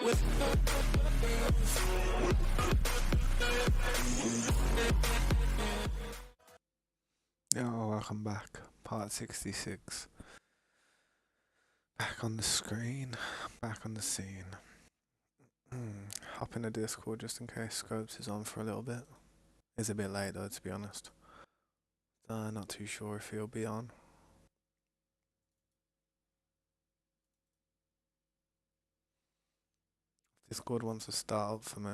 Oh, welcome back. Part 66. Back on the screen. Back on the scene. Hop in the Discord just in case Scopes is on for a little bit. It's a bit late though, to be honest. Not too sure if he'll be on. Discord wants to start up for me.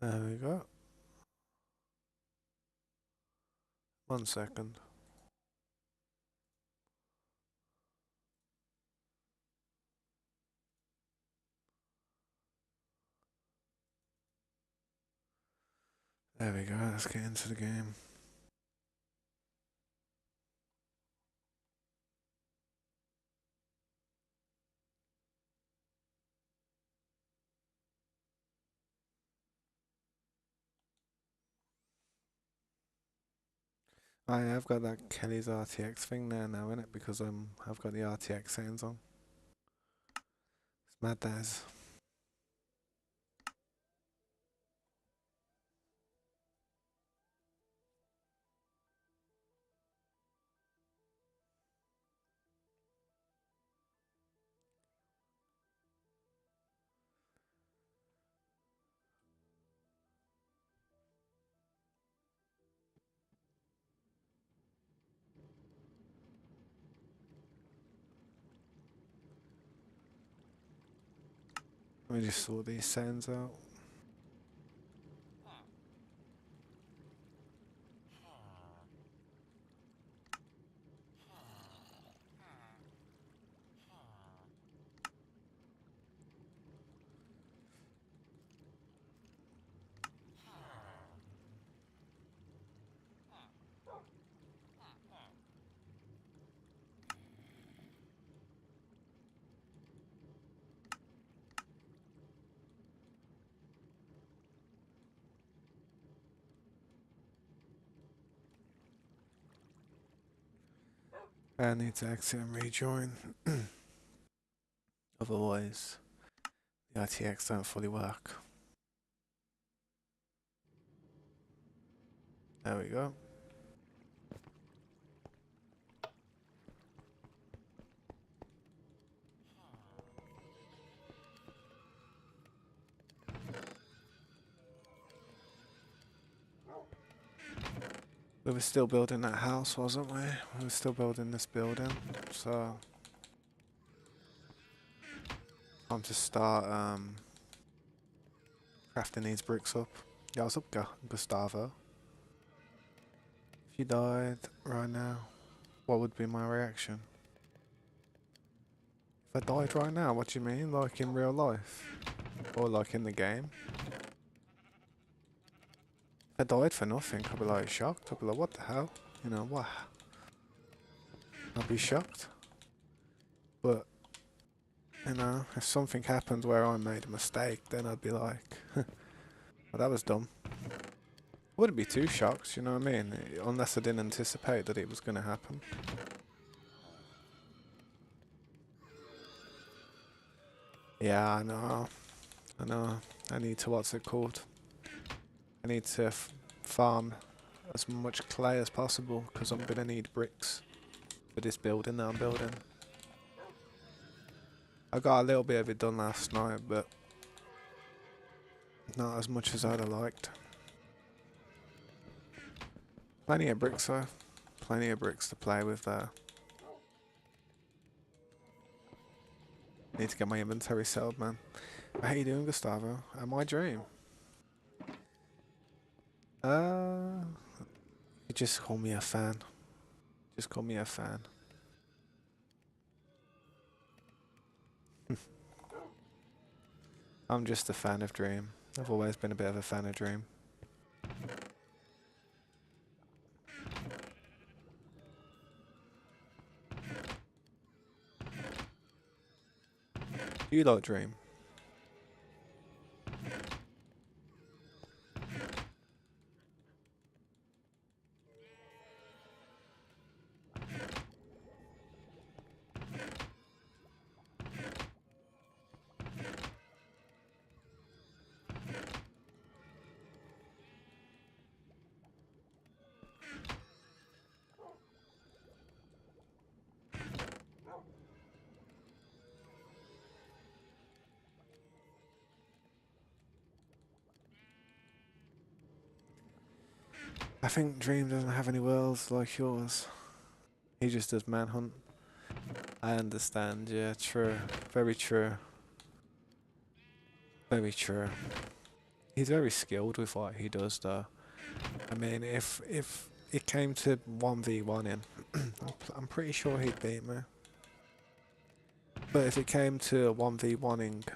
There we go. 1 second. There we go, let's get into the game. I've got that Kelly's RTX thing there now, innit? Because I've got the RTX settings on. It's mad as. Let me just sort these settings out. I need to exit and rejoin. Otherwise, the RTX don't fully work. There we go. We were still building that house, wasn't we? We were still building this building, so time to start crafting these bricks up. Yeah, what's up, Gustavo? If you died right now, what would be my reaction? If I died right now, what do you mean? Like in real life? Or like in the game? If I died for nothing, I'd be like shocked. I'd be like, what the hell? You know, what? I'd be shocked. But, you know, if something happened where I made a mistake, then I'd be like, well, that was dumb. I wouldn't be too shocked, you know what I mean? Unless I didn't anticipate that it was going to happen. Yeah, I know. I know. I need to, what's it called? I need to farm as much clay as possible because I'm going to need bricks for this building that I'm building. I got a little bit of it done last night, but not as much as I'd have liked. Plenty of bricks though. Plenty of bricks to play with there. Need to get my inventory settled, man. How you doing, Gustavo? My dream. You just call me a fan. Just call me a fan. I'm just a fan of Dream. I've always been a bit of a fan of Dream. Do you like Dream? I think Dream doesn't have any worlds like yours. He just does manhunt. I understand, yeah, true. Very true. Very true. He's very skilled with what he does though. I mean, if it came to 1v1 in, I'm pretty sure he'd beat me. But if it came to 1v1ing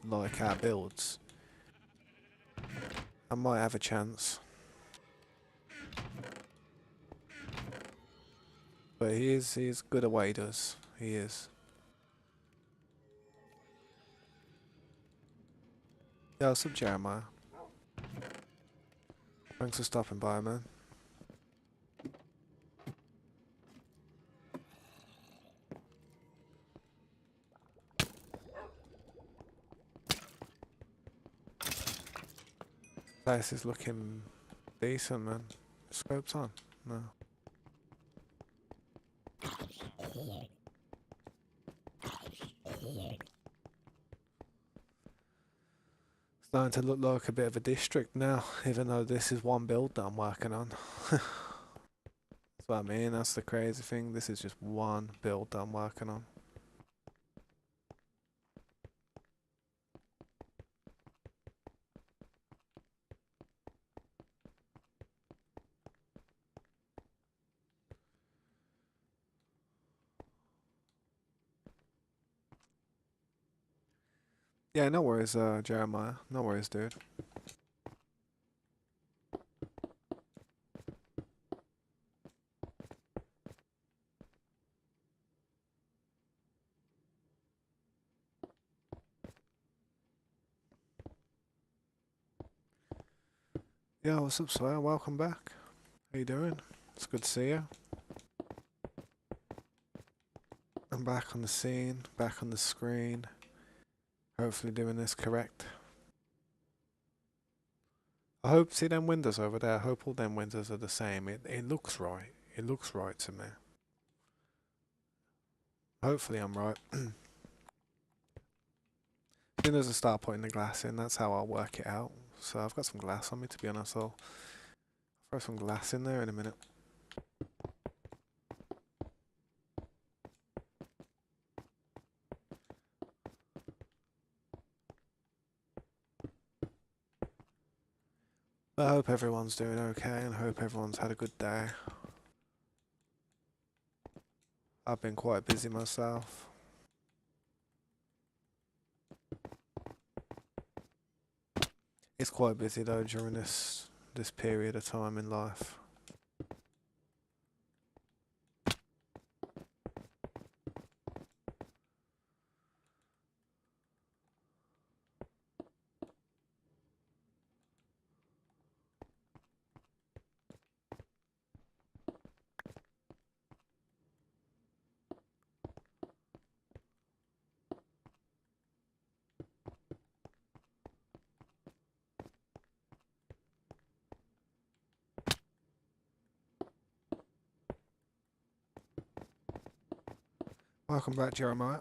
like our builds, I might have a chance. But he's good at what he does. He is. Yeah, what's up, Jeremiah? Thanks for stopping by, man. Place is looking decent, man. Scope's on. No. Starting to look like a bit of a district now, even though this is one build that I'm working on. That's what I mean, that's the crazy thing. This is just one build that I'm working on. Yeah, no worries, Jeremiah. No worries, dude. Yeah, what's up, Swear? Welcome back. How you doing? It's good to see you. I'm back on the scene, back on the screen. Hopefully doing this correct. I hope, see them windows over there, I hope all them windows are the same. It looks right. It looks right to me. Hopefully I'm right. As soon as I start putting the glass in, that's how I'll work it out. So I've got some glass on me, to be honest. I'll throw some glass in there in a minute. But I hope everyone's doing okay and I hope everyone's had a good day. I've been quite busy myself. It's quite busy though during this period of time in life. Welcome back, Jeremiah.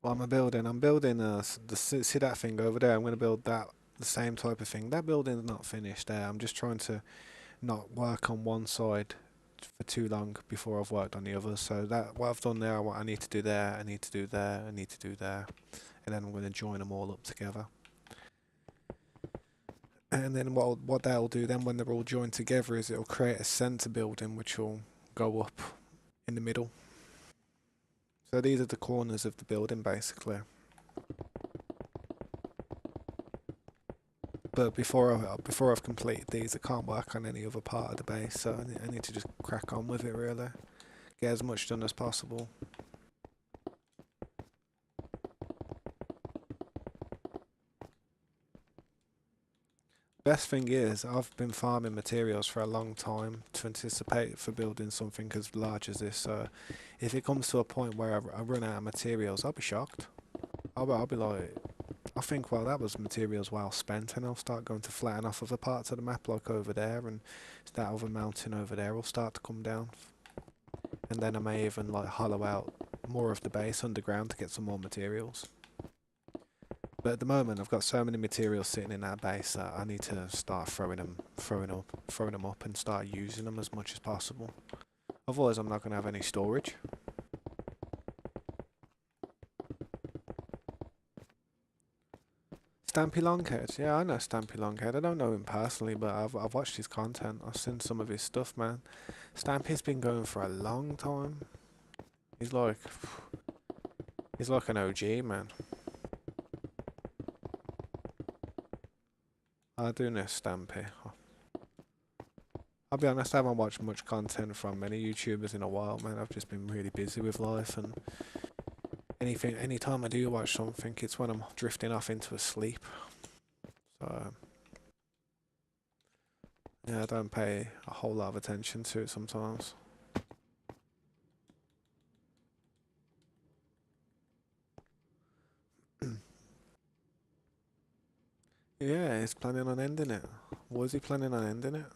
What am I building? I'm building see that thing over there. I'm going to build that the same type of thing. That building's not finished there. I'm just trying to not work on one side for too long before I've worked on the others. So that what I've done there, what I need to do there, I need to do there, I need to do there, and then I'm going to join them all up together. And then what that'll do then when they're all joined together is it'll create a centre building which will go up in the middle. So these are the corners of the building basically. But before I've completed these, I can't work on any other part of the base, so I need to just crack on with it really. Get as much done as possible. Best thing is, I've been farming materials for a long time to anticipate for building something as large as this, so if it comes to a point where I run out of materials, I'll be shocked. I'll be like, I think, well, that was materials well spent, and I'll start going to flatten off other parts of the map, like over there, and that other mountain over there will start to come down. And then I may even like hollow out more of the base underground to get some more materials. But at the moment, I've got so many materials sitting in that base that I need to start throwing them up, and start using them as much as possible. Otherwise, I'm not going to have any storage. Stampy Longhead, yeah, I know Stampy Longhead. I don't know him personally, but I've watched his content. I've seen some of his stuff, man. Stampy's been going for a long time. He's like an OG, man. I do know Stampy. I'll be honest, I haven't watched much content from many YouTubers in a while, man. I've just been really busy with life, and anytime I do watch something, it's when I'm drifting off into a sleep. So yeah, I don't pay a whole lot of attention to it sometimes. Yeah, he's planning on ending it. Was he planning on ending it?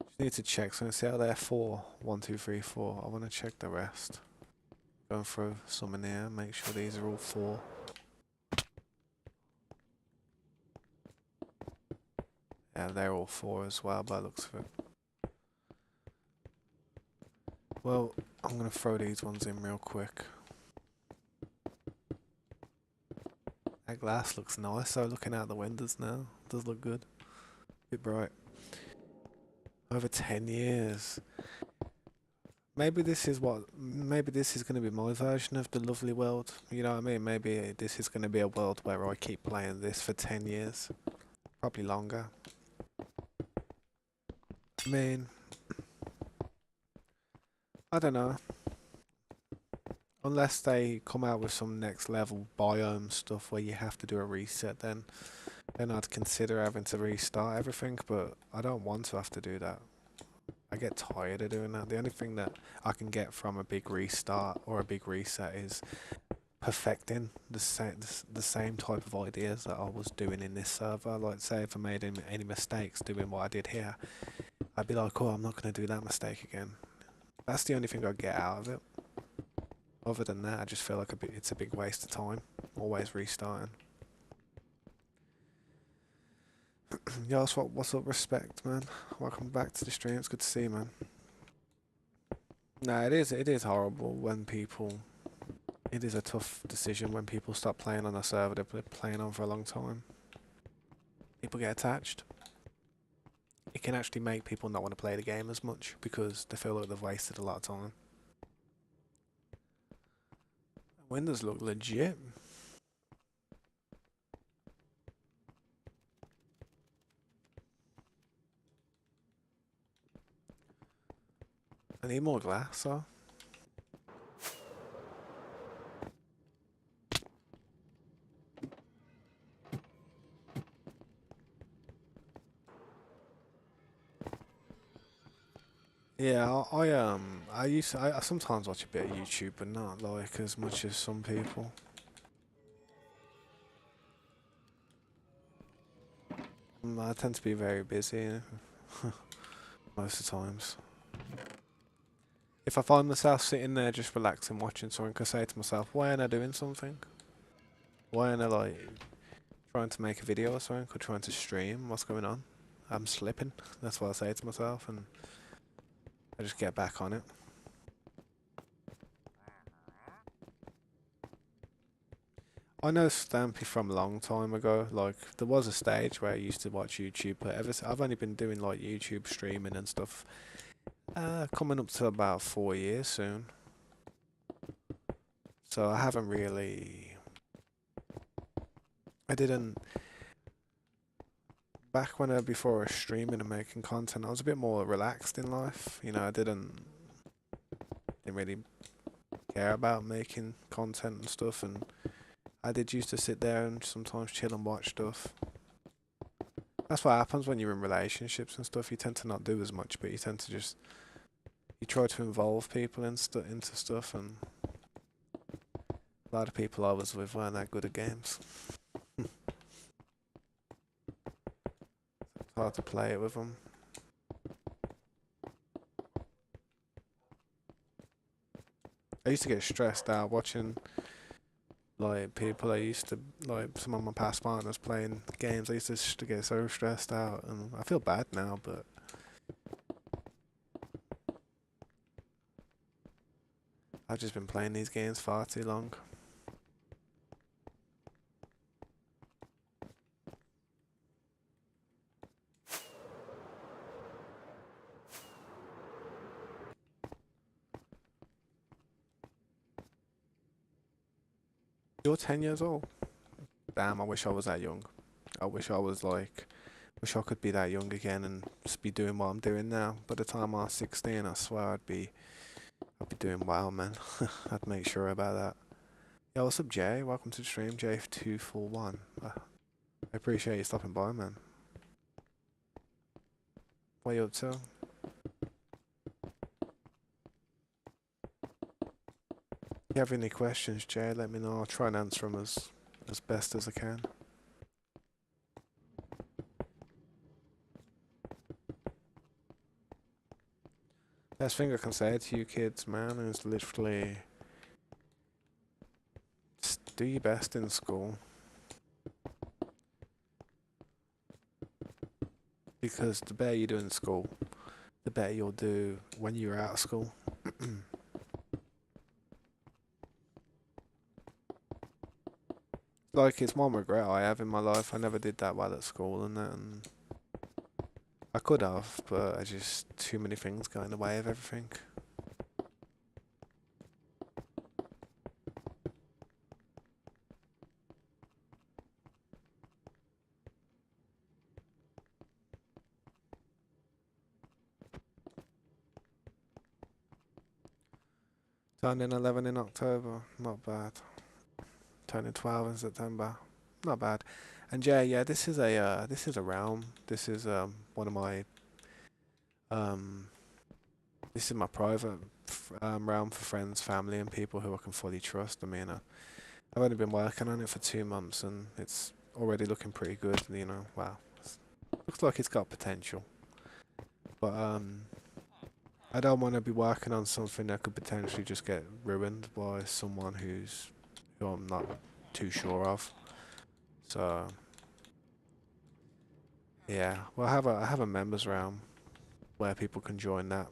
Just need to check. So I see how they're 4. 1, 2, 3, 4. I want to check the rest. Going through some in here, make sure these are all 4. Yeah, they're all 4 as well by the looks of it. Well, I'm going to throw these ones in real quick. That glass looks nice, so looking out the windows now, does look good. Bit bright. Over 10 years. Maybe this is going to be my version of the lovely world. You know what I mean? Maybe this is going to be a world where I keep playing this for 10 years. Probably longer. I mean, I don't know. Unless they come out with some next level biome stuff where you have to do a reset, then I'd consider having to restart everything, but I don't want to have to do that. I get tired of doing that. The only thing that I can get from a big restart or a big reset is perfecting the same type of ideas that I was doing in this server. Like, say if I made any mistakes doing what I did here, I'd be like, oh, I'm not going to do that mistake again. That's the only thing I get out of it. Other than that, I just feel like it's a big waste of time. Always restarting. Yo, what's up, respect, man? Welcome back to the stream. It's good to see you, man. Nah, it is horrible when people. It is a tough decision when people stop playing on a server they've been playing on for a long time. People get attached. It can actually make people not want to play the game as much because they feel like they've wasted a lot of time. Windows look legit. I need more glass, though. Yeah, I sometimes watch a bit of YouTube, but not like as much as some people. I tend to be very busy most of the times. If I find myself sitting there just relaxing, watching something, I say to myself, why aren't I doing something? Why aren't I like trying to make a video or something, or trying to stream? What's going on? I'm slipping. That's what I say to myself, and I just get back on it. I know Stampy from a long time ago. Like, there was a stage where I used to watch YouTube, but I've only been doing like YouTube streaming and stuff. Coming up to about 4 years soon. So I haven't really. I didn't. Back when before I was streaming and making content, I was a bit more relaxed in life. You know, I didn't really care about making content and stuff, and I did used to sit there and sometimes chill and watch stuff. That's what happens when you're in relationships and stuff. You tend to not do as much, but you tend to just you try to involve people into stuff, and a lot of people I was with weren't that good at games. It's hard to play it with them. I used to get stressed out watching like people I used to like some of my past partners playing games. I used to get so stressed out, and I feel bad now, but I've just been playing these games far too long. You're 10 years old? Damn, I wish I was that young. I wish I was like, wish I could be that young again and just be doing what I'm doing now. By the time I was 16, I swear I'd be doing well, man. I'd make sure about that. Yo, what's up, Jay? Welcome to the stream, J241. I appreciate you stopping by, man. What you up to? If you have any questions, Jay, let me know. I'll try and answer them as best as I can. Best thing I can say to you kids, man, is literally just do your best in school. Because the better you do in school, the better you'll do when you're out of school. Like, it's one regret I have in my life. I never did that well at school and that, and I could have, but I just too many things got in the way of everything. Turning 11 in October, not bad. Turning 12 in September, not bad. And Jay, yeah, this is a realm. This is one of my this is my private realm for friends, family, and people who I can fully trust. I mean, I've only been working on it for 2 months, and it's already looking pretty good. You know, wow, looks like it's got potential. But I don't want to be working on something that could potentially just get ruined by someone who I'm not too sure of. So yeah, well, I have a members realm where people can join that.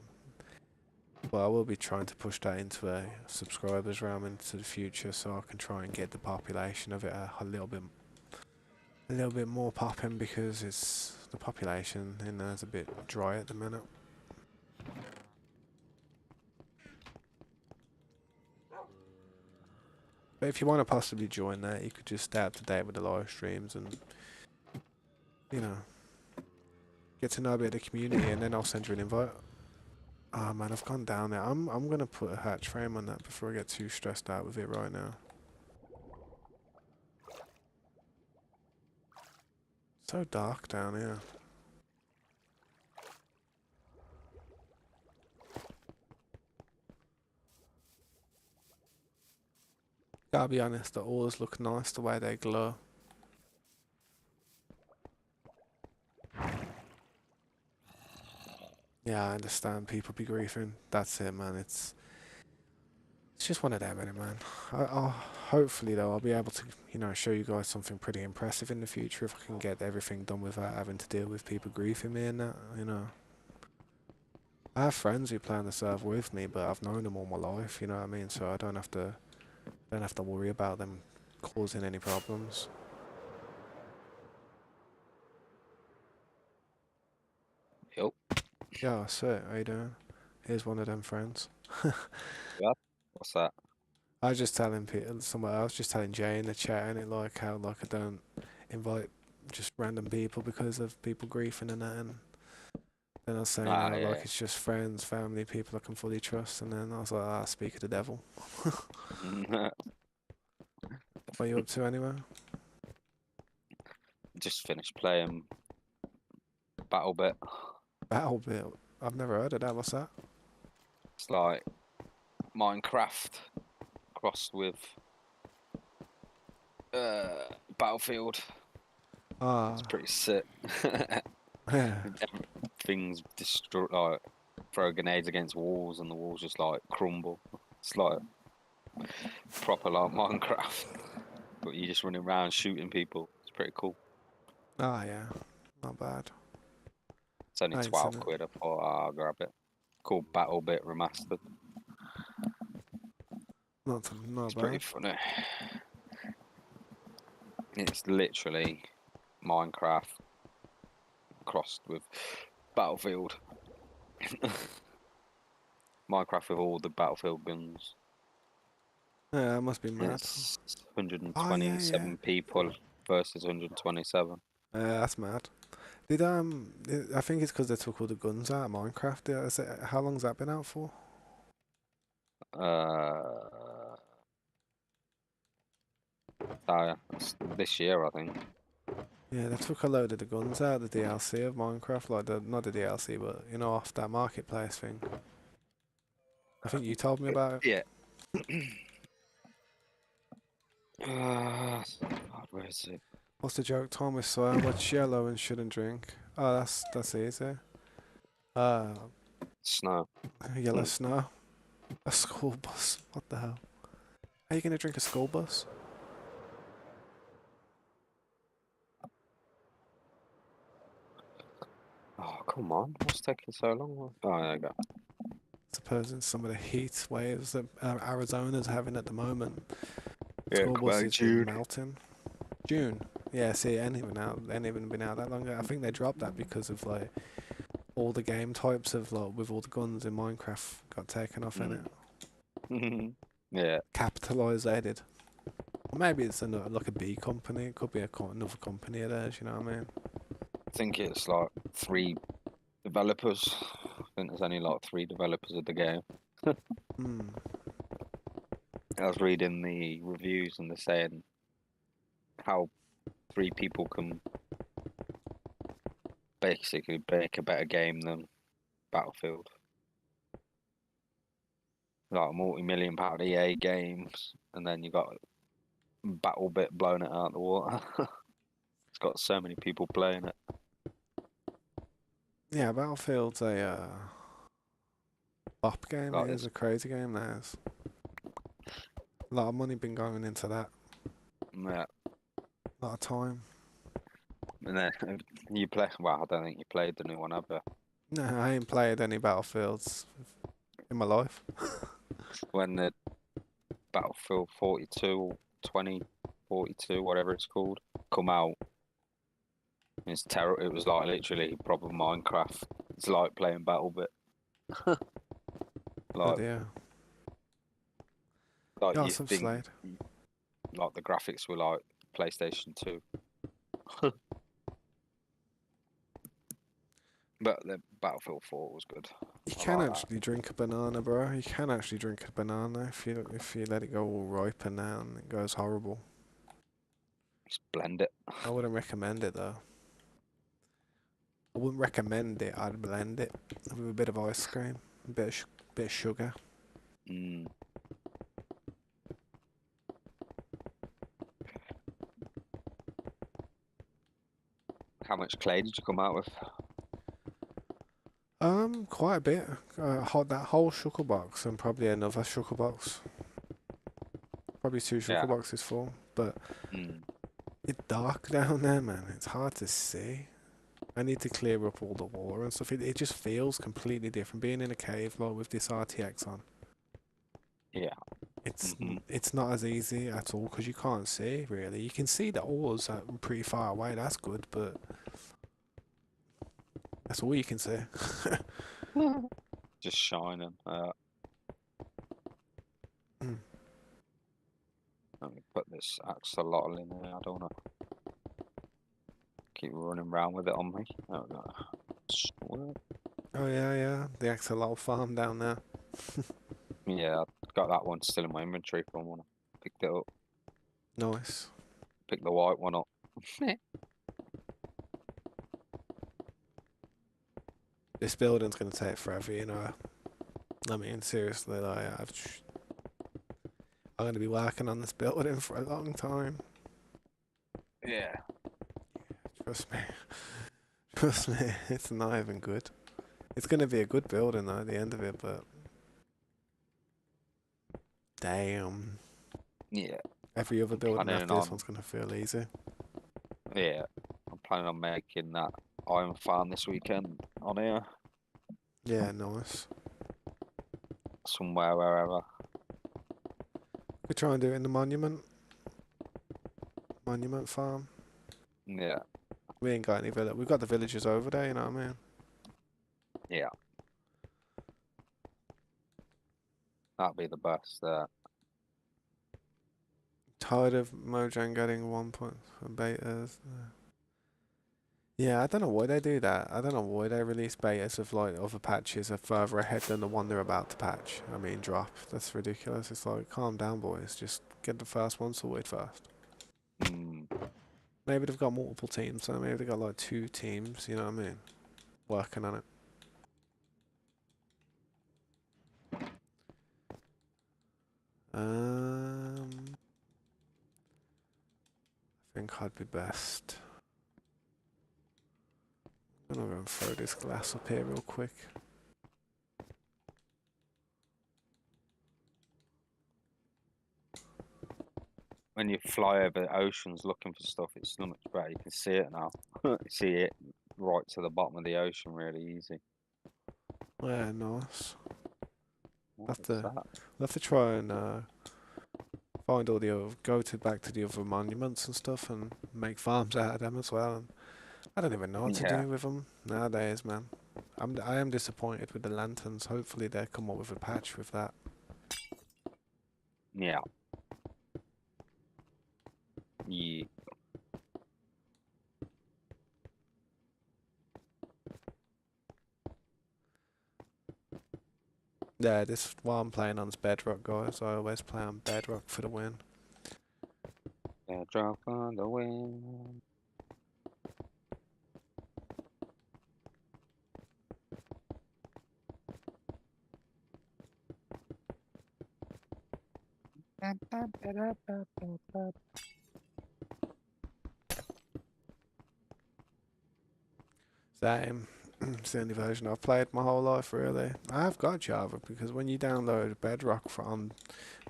But I will be trying to push that into a subscribers realm into the future, so I can try and get the population of it a little bit more popping, because it's the population in there is a bit dry at the minute. But if you want to possibly join that, you could just stay up to date with the live streams and, you know, get to know a bit of the community, and then I'll send you an invite. Oh man, I've gone down there. I'm gonna put a hatch frame on that before I get too stressed out with it right now. So dark down here. Gotta be honest, the ores look nice the way they glow. Yeah, I understand people be griefing. That's it, man. It's just one of them, innit, man. I'll hopefully though I'll be able to, show you guys something pretty impressive in the future if I can get everything done without having to deal with people griefing me and that. I have friends who play on the server with me, but I've known them all my life. You know what I mean? So I don't have to worry about them causing any problems. Yup. Yeah, that's it. How you doing? Here's one of them friends. Yeah. What's that? I was just telling people, someone else, just telling Jay in the chat, and it like how like I don't invite just random people because of people griefing and that, and then I was saying Ah, how like yeah. it's just friends, family, people I can fully trust, and then I was like, speak of the devil. What are you up to anyway? Just finished playing Battle Bit. Battle bit. I've never heard of that. What's that? It's like Minecraft crossed with Battlefield. It's Ah, pretty sick. yeah. Things destroy, like throw grenades against walls, and the walls just like crumble. It's like proper like Minecraft, but you're just running around shooting people. It's pretty cool. Ah, yeah. Not bad. It's only I ain't seen 12 it. quid. I thought, I'll grab it. Called Battle Bit Remastered. Not It's pretty bad. funny. It's literally Minecraft crossed with Battlefield. Minecraft with all the Battlefield guns. Yeah, that must be mad. It's Oh yeah, yeah. 127 people versus 127. That's mad. I think it's because they took all the guns out of Minecraft. Yeah, how long's that been out for? Uh, it's this year, I think. Yeah, they took a load of the guns out of the DLC of Minecraft, like not the DLC, but off that marketplace thing. I think you told me about it. Yeah. God, where is it? What's the joke? Thomas Sawyer, what's yellow and shouldn't drink? Oh, that's easy. Uh, Snow. yellow snow. A school bus. What the hell? Are you gonna drink a school bus? Oh, come on. What's taking so long? Oh, there you go. Supposing some of the heat waves that Arizona's having at the moment, Yeah, school come out, buses been Jude. melting. June. Yeah, see, it ain't even been out that long. I think they dropped that because of like all the game types of like with all the guns in Minecraft got taken off in it. Yeah, Capitalized. Maybe it's another like a B company. It could be another company of theirs. You know what I mean? I think it's like 3 developers. I think there's only like 3 developers of the game. Hmm. I was reading the reviews and they're saying how 3 people can basically make a better game than Battlefield. Like multi-million pound EA games, and then you got BattleBit blowing it out the water. It's got so many people playing it. Yeah, Battlefield's a bop game. Like It is this, a crazy game. There's a lot of money been going into that. yeah. A lot of time. And then you play. Well, I don't think you played the new one, have you? No, I ain't played any Battlefields in my life. When the Battlefield 42, 2042, whatever it's called, come out. It's terrible. It was like literally proper Minecraft. It's like playing BattleBit. But Like, yeah, like yeah, you some think, Slade. like the graphics were like PlayStation 2. But the Battlefield 4 was good. You I can like that. actually drink a banana, bro. You can actually drink a banana if you let it go all ripen down. It goes horrible. Just blend it. I wouldn't recommend it though. I wouldn't recommend it. I'd blend it with a bit of ice cream, bit of sugar. Mm. How much clay did you come out with? Quite a bit. That whole shulker box and probably another shulker box. Probably two shulker Yeah. boxes full. But Mm. it's dark down there, man. It's hard to see. I need to clear up all the water and stuff. It just feels completely different being in a cave like with this RTX on. Yeah. It's Mhm. it's not as easy at all because you can't see really. You can see the ores pretty far away. That's good, but that's all you can see. Just shining. Mm. Let me put this axolotl in there. I don't wanna keep running around with it on me. Oh no. Swear. Oh yeah, yeah. The axolotl farm down there. Yeah, I've got that one still in my inventory from when I picked it up. Nice. Picked the white one up. This building's gonna take forever, you know. I mean, seriously, like I'm gonna be working on this building for a long time. Yeah. Trust me. Trust me. It's not even good. It's gonna be a good building though at the end of it, but damn. Yeah. Every other I'm building planning after this on. one's gonna feel easy. Yeah. I'm planning on making that iron farm this weekend on here, Yeah, nice. somewhere, wherever. We try and do it in the monument farm. Yeah. We ain't got any village. We've got the villages over there, you know what I mean? Yeah. That'd be the best. Tired of Mojang getting 1 point for betas. Yeah, I don't know why they do that. I don't know why they release betas of like other patches are further ahead than the one they're about to patch. I mean, drop. That's ridiculous. It's like, calm down, boys. Just get the first one sorted first. Mm, Maybe they've got multiple teams, so maybe they've got like 2 teams, you know what I mean? Working on it. I think I'd be best. I'm gonna go and throw this glass up here real quick. when you fly over the oceans looking for stuff, it's so much better. You can see it now. You see it right to the bottom of the ocean really easy. Yeah, nice. What Have is to, that? have to try and find all the other, back to the other monuments and stuff and make farms out of them as well. And I don't even know what to Yeah. do with them nowadays, man. I am disappointed with the lanterns. Hopefully they come up with a patch with that. Yeah. Yeah. Yeah, this while I'm playing on Bedrock, guys. I always play on Bedrock for the win. Drop on the wind. Same. It's the only version I've played my whole life, really. I have got Java because when you download Bedrock from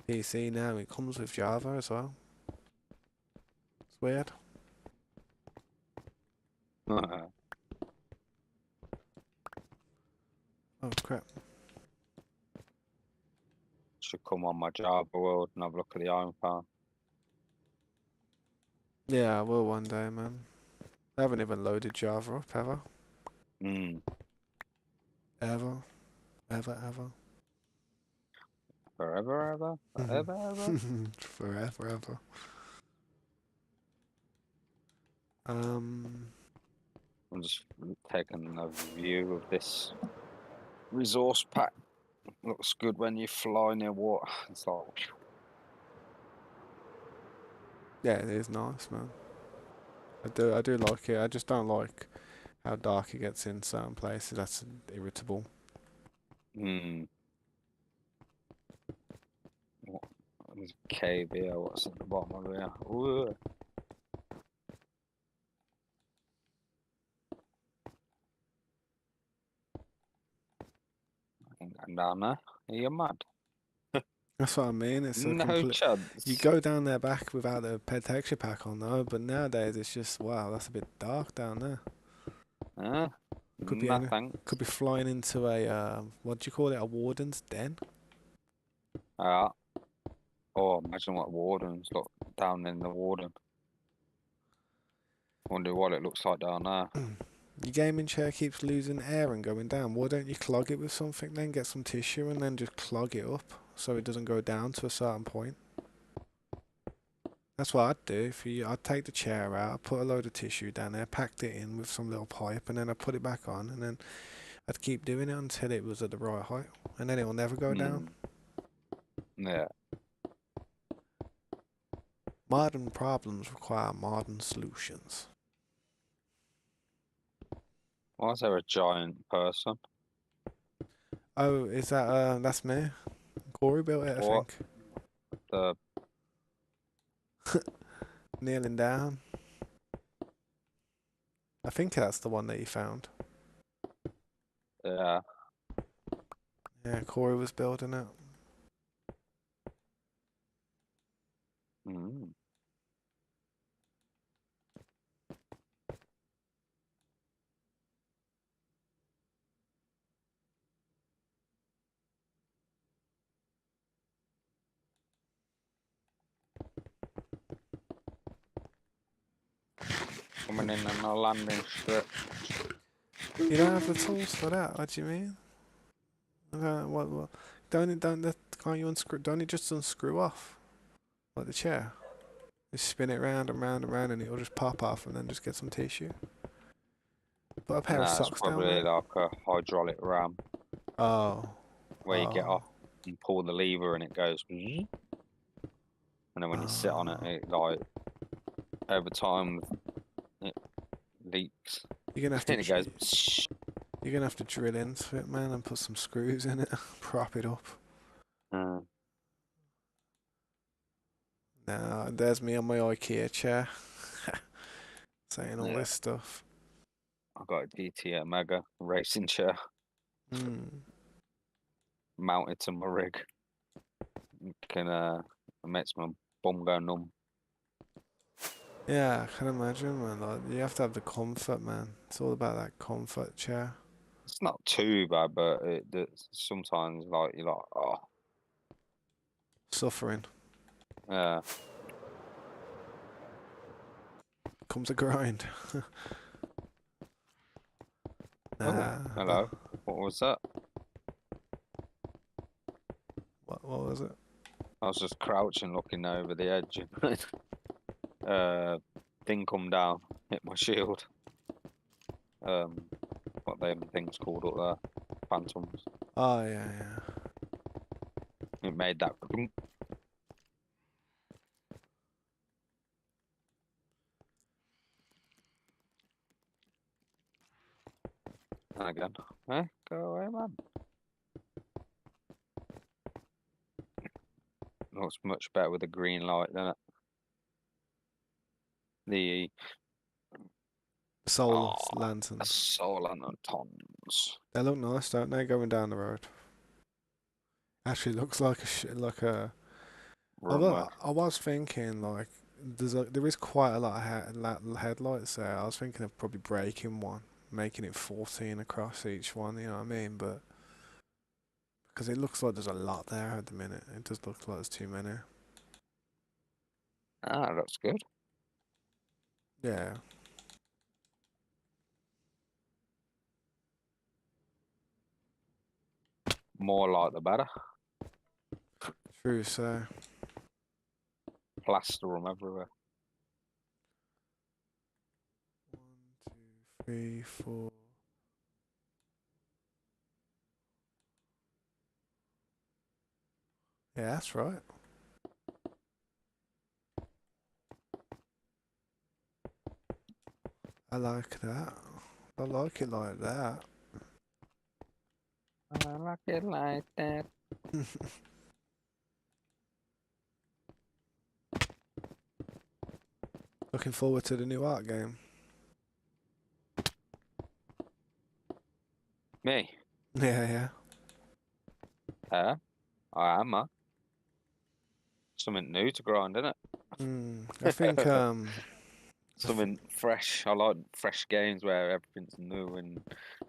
PC now, it comes with Java as well. It's weird. Oh crap. Should come on my Java world and have a look at the iron farm. Yeah, I will one day, man. I haven't even loaded Java up ever. Mm. Ever. Ever, ever. Forever, ever, forever, ever. Forever, ever. Um, I'm just taking a view of this resource pack. Looks good when you fly near water. It's like, yeah, it is nice, man. I do like it. I just don't like how dark it gets in certain places. That's irritable. hmm. There's a cave here. What's at the bottom of here? Ooh. And down there, you're mad. That's what I mean. It's a No complete. You chance. go down there back without the texture pack on though, but nowadays it's just wow, that's a bit dark down there. Huh? Could be No any, could thanks. be flying into a what do you call it? A warden's den. Uh, oh, imagine what wardens look down in the warden. Wonder what it looks like down there. Your gaming chair keeps losing air and going down. Why don't you clog it with something then? Get some tissue and then just clog it up so it doesn't go down to a certain point. That's what I'd do. I'd take the chair out, I'd put a load of tissue down there, packed it in with some little pipe, and then I'd put it back on, and then I'd keep doing it until it was at the right height, and then it will never go down. Yeah. Modern problems require modern solutions. Why is there a giant person? Oh, is that that's me? Corey built it, I What? think. The Kneeling down. I think that's the one that you found. yeah. Yeah, Corey was building it. Mm. Coming in on a landing strip. You don't have the tools for that. What do you mean? What? Can't you unscrew? Don't it just unscrew off like the chair? Just spin it round and round and round, and it'll just pop off, and then just get some tissue. Put a pair of Nah, it's socks down probably there. like a hydraulic ram Oh. where you get Oh. off and pull the lever and it goes. And then when you sit on it, it like over time it leaks. You're gonna have to. And it goes. You're gonna have to drill into it, man, and put some screws in it, prop it up. Now, there's me on my IKEA chair, saying all Yeah, this stuff. I got a DT Mega racing chair mounted to my rig. It makes my bum go numb. Yeah, I can imagine, man. Like, you have to have the comfort, man. It's all about that comfort chair. It's not too bad, but sometimes like you're like, oh, Suffering yeah. comes a grind. Oh, Nah, hello. What was that? what was it? I was just crouching, looking over the edge. Thing come down, hit my shield. What them things called up there? Phantoms. Oh yeah, yeah. It made that. And again, go away, man. Looks much better with a green light, doesn't it? The Solar lanterns. solar lanterns. They look nice, don't they? Going down the road. Actually, looks like like a. Runway. I was thinking like there is quite a lot of headlights there. I was thinking of probably breaking one, making it 14 across each one. You know what I mean? But because it looks like there's a lot there at the minute, it does look like there's too many. Ah, that's good. Yeah. More light the better. True. So Plaster them everywhere. 1, 2, 3, 4. Yeah, that's right. I like that. I like it like that. I like it like that. Looking forward to the new art game. Me? Yeah, yeah. Yeah, I am, man. Something new to grind, isn't I think it? Something fresh. I like fresh games where everything's new and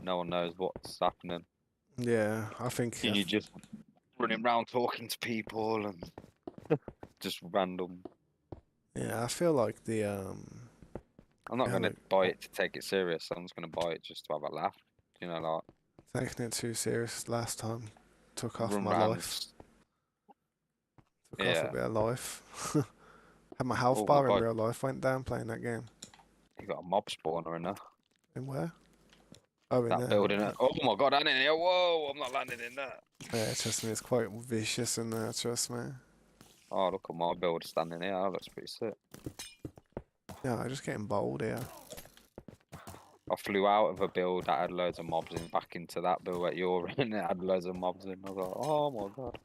no one knows what's happening. yeah, I think And you're just running around talking to people and just random. yeah, I feel like the I'm not yeah, gonna like buy it to take it serious. I'm just gonna buy it just to have a laugh. You know, like taking it too serious last time took off run my round and life. Took off a yeah. bit of life. Had my health Oh my bar in god, real life went down playing that game. you got a mob spawner in there. In where? Oh, in That there. building. Oh my god, I'm in here. Whoa, I'm not landing in there. Yeah, trust me, it's quite vicious in there, trust me. Oh, look at my build standing here. That looks pretty sick. Yeah, I'm just getting bold here. I flew out of a build that had loads of mobs in, back into that build that you're in. It had loads of mobs in. I was like, oh my god.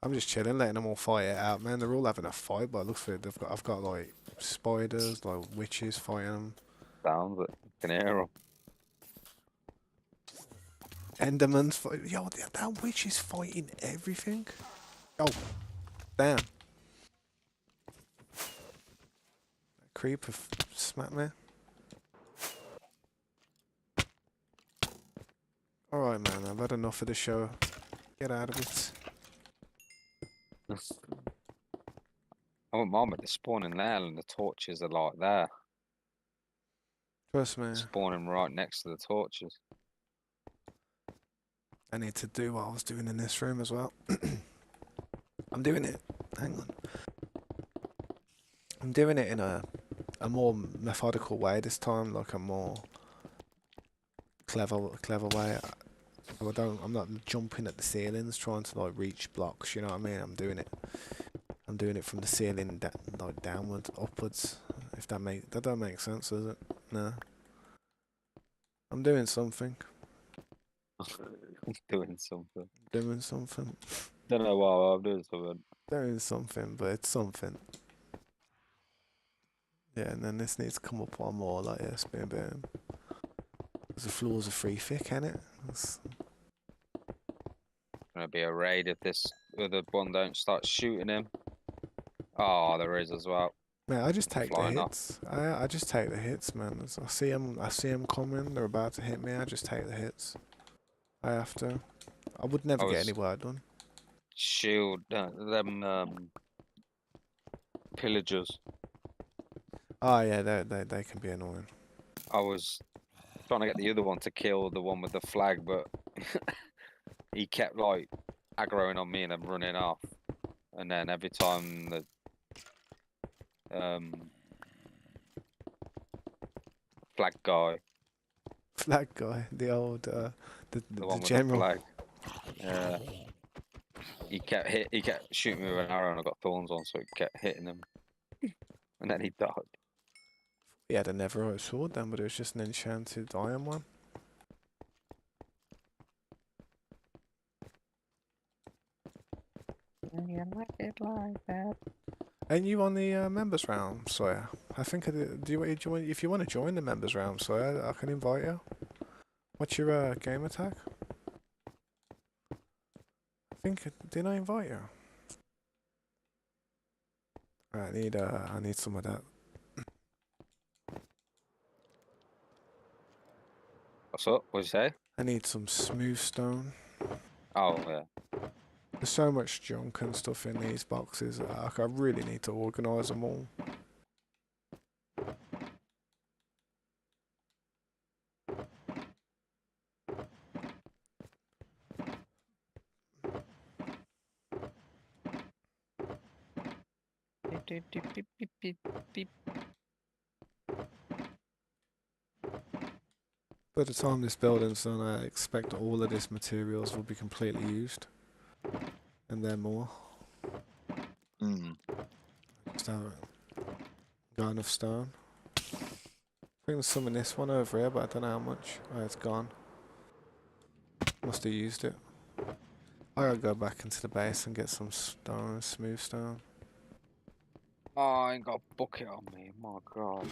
I'm just chilling, letting them all fight it out, man. They're all having a fight, but it looks like I've got like spiders, like witches fighting them. Sounds it. You can hear 'em. Endermans fight. Yo, that witch is fighting everything. Oh, damn. That creeper smacked me. Alright, man, I've had enough of the show. Get out of it. I wouldn't mind with the spawning there and the torches are like there. Trust me, Spawning right next to the torches. I need to do what I was doing in this room as well. I'm doing it. Hang on. I'm doing it in a more methodical way this time, like a more clever way. I'm not jumping at the ceilings trying to like reach blocks. You know what I mean? I'm doing it from the ceiling like downwards, upwards. If that don't make sense, does it? No. I'm doing something. Doing something. Doing something. Don't know why I'm doing something. Doing something, but it's something. Yeah, and then this needs to come up one more like this, boom, boom. Because the floors are free thick, ain't it? Gonna be a raid if this other one don't start shooting him. Oh, there is as well. Man, I just take the Flying off. hits. I just take the hits, man. I see them. I see them coming. They're about to hit me. I just take the hits. I have to. I would I never get was any work done. shield them pillagers. Oh yeah, they can be annoying. I was trying to get the other one to kill the one with the flag, but he kept like aggroing on me and then running off. And then every time the flag guy, Flag guy, the old the the one with the general. flag, he kept shooting me with an arrow and I got thorns on, so it kept hitting him. And then he died. He had a Netherite sword then, but it was just an enchanted iron one. You like it like that. And you on the members round, Sawyer? I think if you want to join the members round, Sawyer, I can invite you. What's your game attack? Didn't I invite you? Right, I need some of that. What's up? What'd you say? I need some smooth stone. Oh yeah. There's so much junk and stuff in these boxes. I really need to organise them all. By the time this building's done, I expect all of this materials will be completely used. And then more. Just haven't got enough stone. I think there's some in this one over here, but I don't know how much. Oh, it's gone. Must have used it. I gotta go back into the base and get some stone, smooth stone. Oh, I ain't got a bucket on me. My God.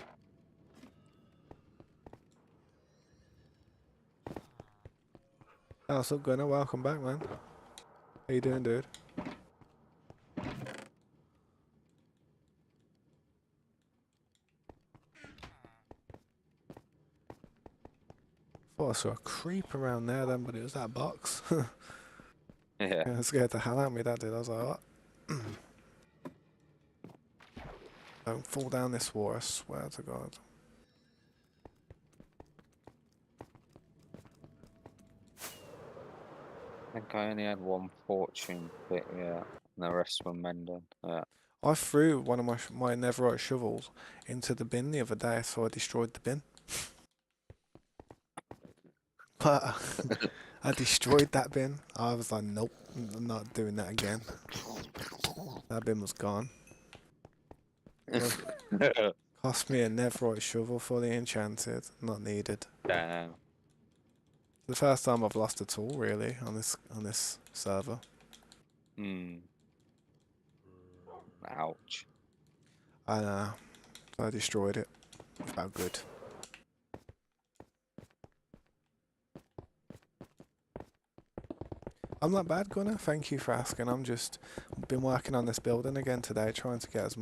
Oh, what's up, Gunnar? Welcome back, man. How you doing, dude? Thought I saw a creep around there then, but it was that box. Yeah. Yeah, it scared the hell out of me, that did. I was like, what? Don't fall down this water, I swear to God. I think I only had one fortune bit, yeah. And the rest were mending. Yeah. I threw one of my netherite shovels into the bin the other day, so I destroyed the bin. But I destroyed that bin. I was like, nope, I'm not doing that again. That bin was gone. Cost me a netherite shovel fully enchanted, not needed. Damn. The first time I've lost a tool really on this server. Hmm. Ouch. I I destroyed it. It felt good. I'm not bad, Gunnar. Thank you for asking. I'm just been working on this building again today, trying to get as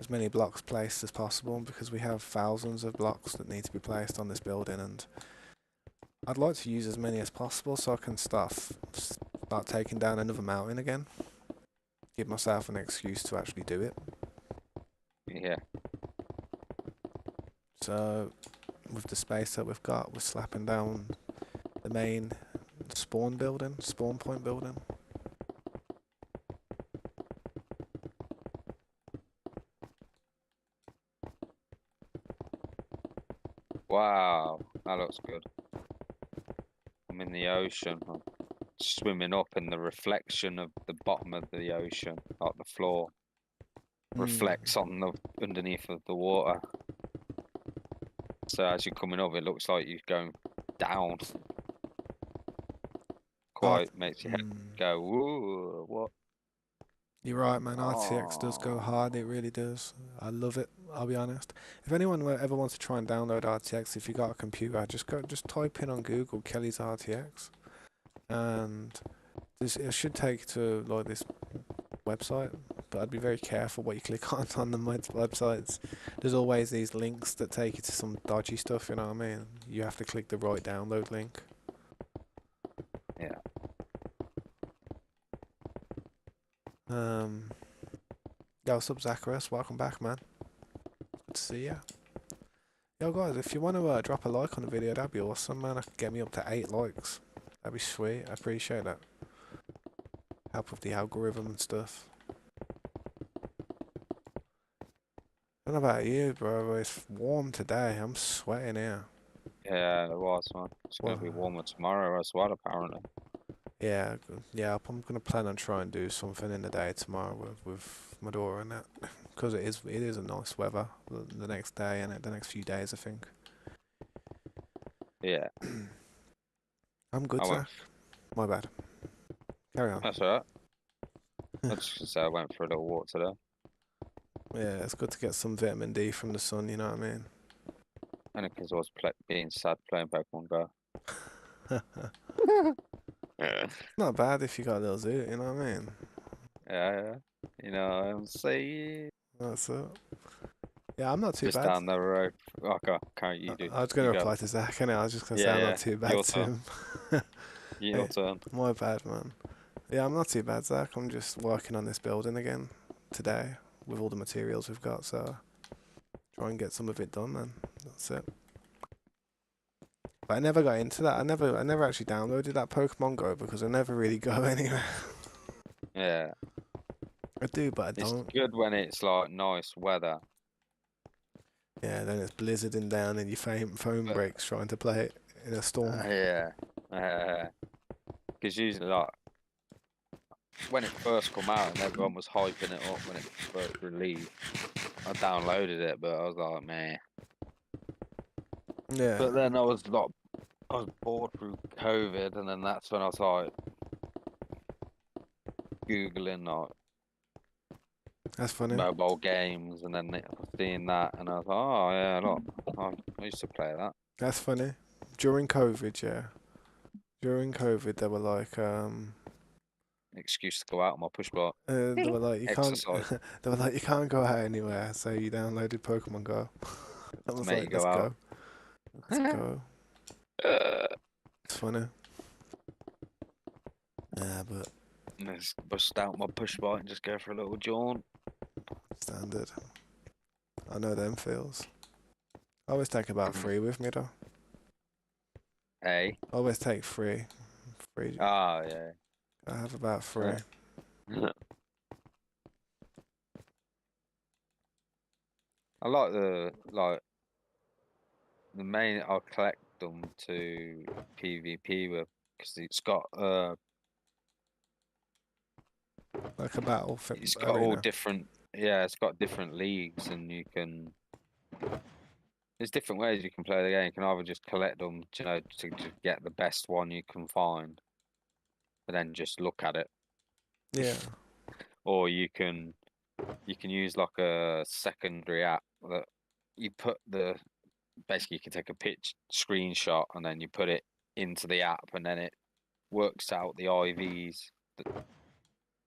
many blocks placed as possible because we have thousands of blocks that need to be placed on this building, and I'd like to use as many as possible so I can start taking down another mountain again. Give myself an excuse to actually do it. Yeah. So, with the space that we've got, we're slapping down the main spawn point building. Wow. That looks good. I'm in the ocean. I'm swimming up in the reflection of the bottom of the ocean, like the floor reflects on the underneath of the water. So as you're coming up, it looks like you're going down. Quite makes your head go, whoa, what? You're right, man. RTX does go hard. Oh. It really does. I love it. I'll be honest. If anyone ever wants to try and download RTX, if you got a computer, just type in on Google Kelly's RTX, and it should take you to like this website. But I'd be very careful what you click on the websites. There's always these links that take you to some dodgy stuff. You know what I mean? You have to click the right download link. Yeah. Yo, what's up, Zacharias? Welcome back, man. Good to see ya. Yo, guys, if you want to drop a like on the video, that'd be awesome, man. I could get me up to 8 likes. That'd be sweet. I appreciate that. Help with the algorithm and stuff. I don't know about you, bro, but it's warm today. I'm sweating here. Yeah, it was, man. It's going to be warmer tomorrow as well, apparently. Yeah, I'm gonna plan on trying to do something in the day tomorrow with my daughter and that, because it is a nice weather the next day and the next few days, I think. Yeah. I'm good, Zach. My bad. Carry on. That's all right. I just gonna say I went for a little walk today. Yeah, it's good to get some vitamin D from the sun, you know what I mean? And because I was being sad playing Pokemon Go. Yeah. It's not bad if you got a little zoo, you know what I mean? Yeah. You know what I'm saying? That's it. Yeah, I'm not too Just bad. down the road. Oh, can't you do? I was going to reply to Zach, and I was just going to say I'm not too bad Your to turn. him. Your turn. My bad, man. Yeah, I'm not too bad, Zach. I'm just working on this building again today with all the materials we've got, so try and get some of it done, man. That's it. But I never got into that. I never actually downloaded that Pokemon Go because I never really go anywhere. Yeah. I do, but I don't. It's good when it's like nice weather. Yeah, then it's blizzarding down and your phone breaks trying to play it in a storm. Yeah. Because usually, like, when it first come out and everyone was hyping it up when it first released, I downloaded it, but I was like, man. Yeah. But then I was bored through COVID, and then that's when I was like Googling like That's funny. mobile games, and then seeing that, and I was like, oh yeah, look, I used to play that. That's funny. During COVID, yeah. During COVID, they were like, Excuse to go out on my push bike. they were like, you can't. Exercise They were like, you can't go out anywhere. So you downloaded Pokemon Go. I to was make you like, let's go out. go, let's go. It's funny. Yeah, but Let's bust out my push bike and just go for a little jaunt. standard. I know them feels. I always take about 3 with me though. Hey. I always take 3. 3. Ah, yeah. I have about 3. I like the main. I collect them to PvP with because Like a battle it's got all arena. different. Yeah, it's got different leagues, and you can. There's different ways you can play the game. You can either just collect them, to get the best one you can find, and then just look at it, Yeah. or you can use like a secondary app that you put the basically you can take a pitch screenshot and then you put it into the app and then it works out the IVs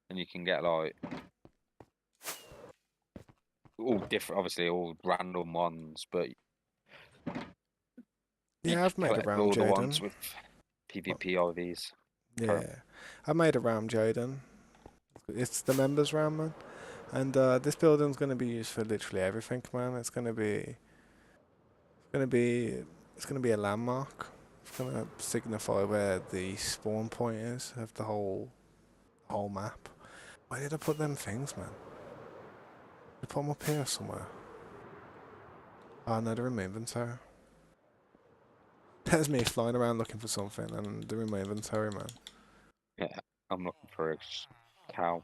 and you can get like all different, obviously all random ones, but you Yeah, can I've made a collect round, all the ones Jaden. with Oh, PvP IVs. yeah. I made a round, Jaden. It's the members round, man. And this building's gonna be used for literally everything, man. Gonna be, it's gonna be a landmark. It's gonna signify where the spawn point is of the whole map. Where did I put them things, man? Did I put them up here somewhere? Oh no, they're in my inventory. There's me flying around looking for something, and they're in my inventory, man. Yeah, I'm looking for a cow.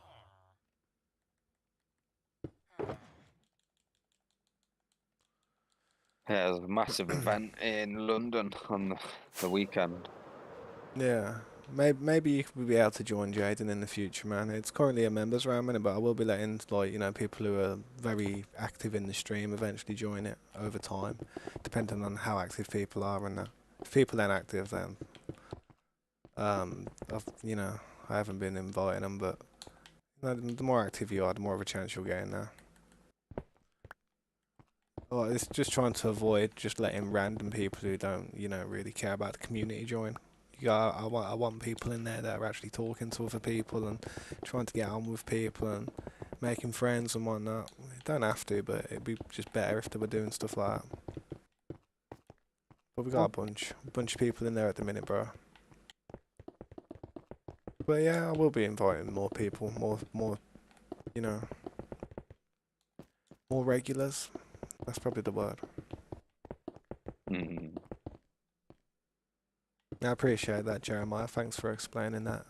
Yeah, there's a massive event in London on the weekend. Yeah, maybe you could be able to join Jaden in the future, man. It's currently a members round, man, but I will be letting people who are very active in the stream eventually join it over time, depending on how active people are and that. If people aren't active, then I haven't been inviting them, but the more active you are, the more of a chance you'll get in there. Well, it's just trying to avoid just letting random people who don't, really care about the community join. I want people in there that are actually talking to other people and trying to get on with people and making friends and whatnot. You don't have to, but it'd be just better if they were doing stuff like that. But we got a bunch of people in there at the minute, bro. But yeah, I will be inviting more people, more, you know, more regulars. That's probably the word. Mm. I appreciate that, Jeremiah. Thanks for explaining that.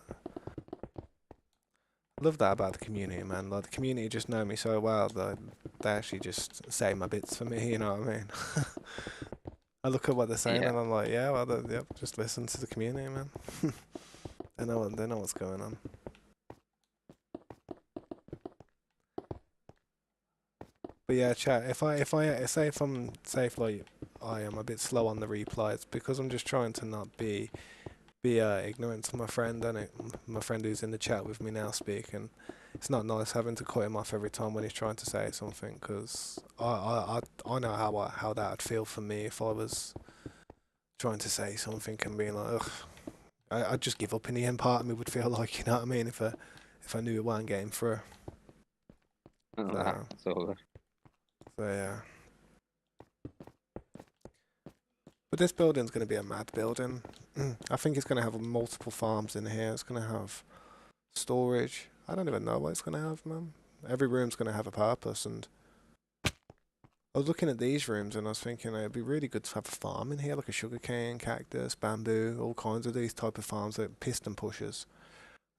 Love that about the community, man. Like the community just know me so well that they actually just say my bits for me. You know what I mean? I look at what they're saying Yeah. and I'm like, yeah, well, yep, just listen to the community, man. They know what's going on. But yeah, chat. If I am a bit slow on the replies because I'm just trying to not be ignorant to my friend and my friend who's in the chat with me now speaking. It's not nice having to cut him off every time when he's trying to say something because I know how that'd feel for me if I was trying to say something and being like, ugh, I'd just give up in the end. Part of me would feel like, you know what I mean, if I knew it wasn't getting through. So, So so yeah. But this building's going to be a mad building. I think it's going to have multiple farms in here. It's going to have storage. I don't even know what it's going to have, man. Every room's going to have a purpose. And I was looking at these rooms and I was thinking it'd be really good to have a farm in here, like a sugarcane, cactus, bamboo, all kinds of these type of farms, like piston pushers.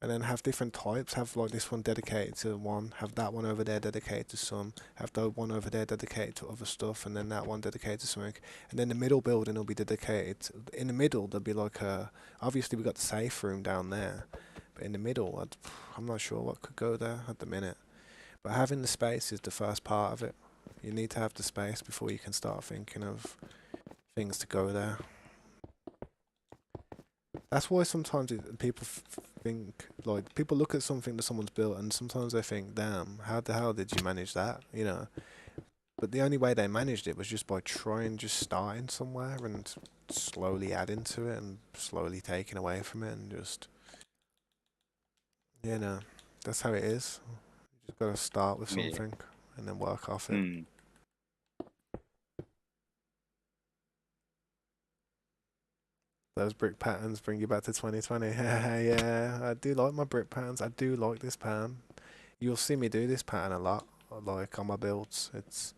And then have different types. Have like this one dedicated to one. Have that one over there dedicated to some. Have the one over there dedicated to other stuff, and then that one dedicated to something. And then the middle building will be dedicated. In the middle, there'll be like a. Obviously, we got the safe room down there, but in the middle, I'm not sure what could go there at the minute. But having the space is the first part of it. You need to have the space before you can start thinking of things to go there. That's why sometimes people think, like, people look at something that someone's built and sometimes they think, damn, how the hell did you manage that? You know? But the only way they managed it was just by trying, just starting somewhere and slowly adding to it and slowly taking away from it and just, you know, that's how it is. You just gotta start with Yeah. something and then work off it. Mm. Those brick patterns bring you back to 2020. Yeah, I do like my brick patterns. I do like this pattern. You'll see me do this pattern a lot, like on my builds. It's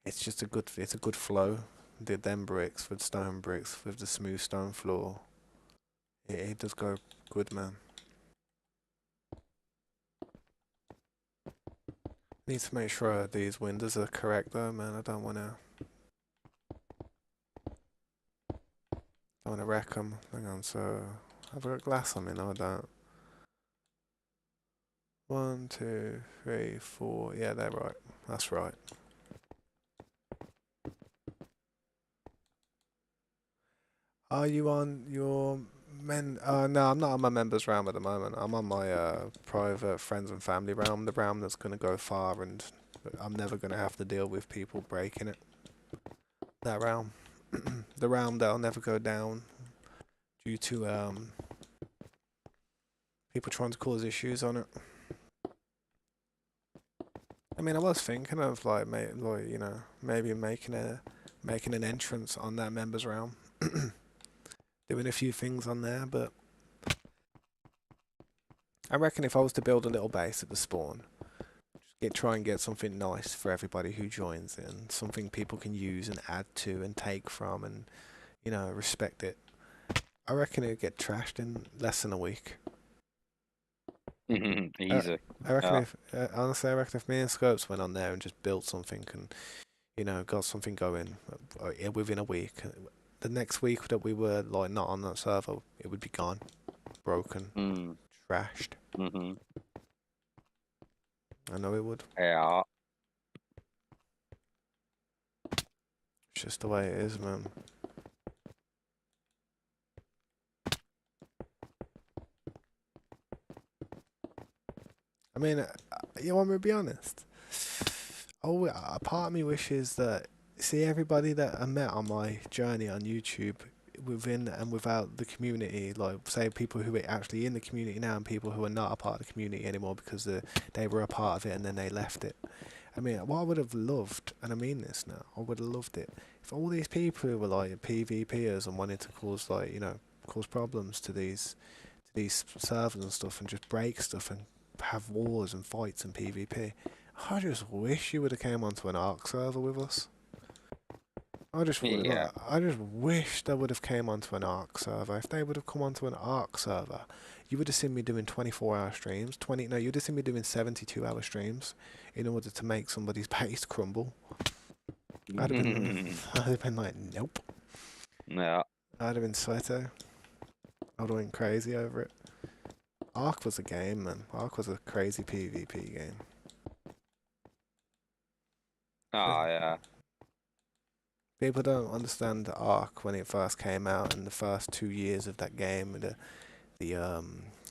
just it's a good flow. Did them bricks with stone bricks with the smooth stone floor. It does go good, man. Need to make sure these windows are correct though, man. I don't wanna wreck them. Hang on, so have I got glass on me? No, I don't. 1, 2, 3, 4. Yeah, they're right. That's right. Are you on your no, I'm not on my members realm at the moment. I'm on my private friends and family realm, the realm that's gonna go far, and I'm never gonna have to deal with people breaking it. That realm, the realm that'll never go down due to people trying to cause issues on it. I mean, I was thinking of like you know, maybe making an entrance on that members realm, doing a few things on there, but I reckon if I was to build a little base at the spawn, try and get something nice for everybody who joins in, something people can use and add to and take from and, you know, respect it. I reckon it'd get trashed in less than a week. Easy. I reckon Yeah. if, honestly, I reckon if me and Scopes went on there and just built something and, you know, got something going within a week, the next week that we were, like, not on that server, it would be gone, broken, Mm. trashed. Mm-hmm. I know it would. Yeah. It's just the way it is, man. I mean, you want me to be honest? Oh, a part of me wishes that see everybody that I met on my journey on YouTube, within and without the community, like say people who are actually in the community now and people who are not a part of the community anymore because they were a part of it and then they left it. I mean, what I would have loved, and I mean this now, I would have loved it if all these people who were like PvPers and wanted to cause like, you know, cause problems to these servers and stuff and just break stuff and have wars and fights and PvP. I just wish you would have came onto an Ark server with us. Yeah. I just wish they would have came onto an Ark server. If they would have come onto an Ark server, you would have seen me doing 24-hour streams. You'd have seen me doing 72-hour streams in order to make somebody's base crumble. I'd have been like, nope. Yeah. I'd have been sweaty. I'd have went crazy over it. Ark was a game, man. Ark was a crazy PvP game. Oh, yeah. People don't understand the Ark when it first came out and the first 2 years of that game, the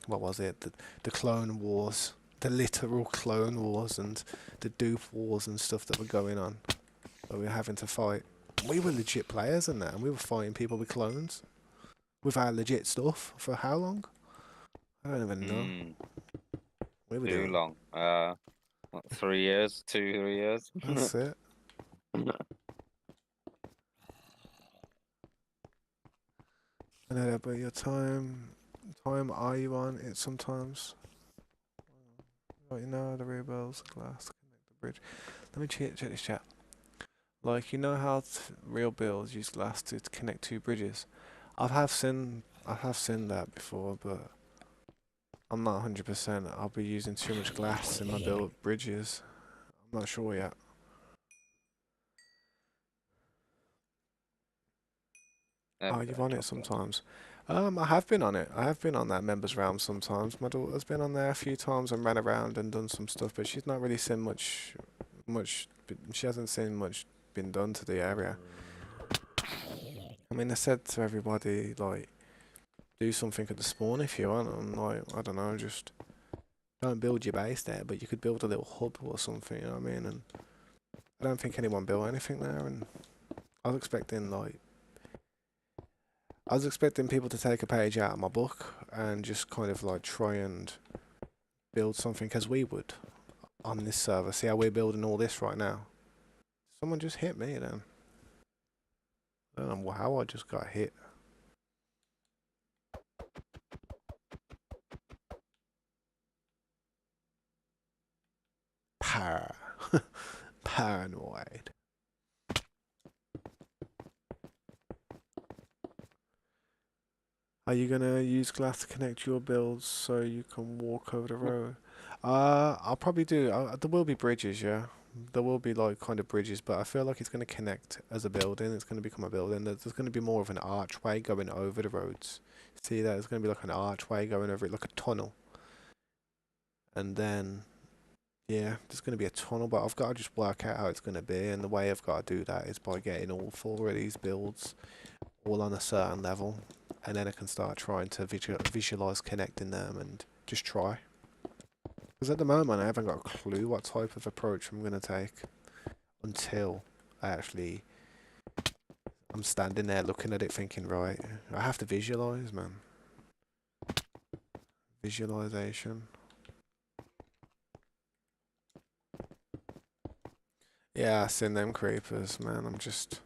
what was it? The Clone Wars, the literal Clone Wars and the Dupe Wars and stuff that were going on. Where we were having to fight. We were legit players in that, and we were fighting people with clones with our legit stuff for how long? I don't even know. Mm. We were Too doing. long. What, 3 years? 2, 3 years? That's it. I know that, but your time are you on it sometimes? Right, you know the rebuilds, glass, connect the bridge. Let me check this chat. Like, you know how real builds use glass to connect two bridges? I have seen that before, but I'm not 100%. I'll be using too much glass in my build bridges. I'm not sure yet. Oh, you've on it sometimes. I have been on it. I have been on that members round sometimes. My daughter's been on there a few times and ran around and done some stuff, but she's not really seen much. She hasn't seen much been done to the area. I mean, I said to everybody like, do something at the spawn if you want. And like, I don't know, just don't build your base there, but you could build a little hub or something. You know what I mean? And I don't think anyone built anything there, and I was expecting people to take a page out of my book and just kind of like try and build something as we would on this server. See how we're building all this right now? Someone just hit me then. I don't know how I just got hit. Paranoid. Are you gonna use glass to connect your builds so you can walk over the road? I'll probably do. There will be bridges, yeah. There will be like kind of bridges, but I feel like it's gonna connect as a building. It's gonna become a building. There's gonna be more of an archway going over the roads. See that? There's gonna be like an archway going over it, like a tunnel. And then, yeah, there's gonna be a tunnel, but I've got to just work out how it's gonna be. And the way I've got to do that is by getting all four of these builds all on a certain level, and then I can start trying to visualize connecting them and just try. Because at the moment I haven't got a clue what type of approach I'm going to take until I'm standing there looking at it thinking, right, I have to visualize, man. Visualization. Yeah, I seen them creepers, man. I'm just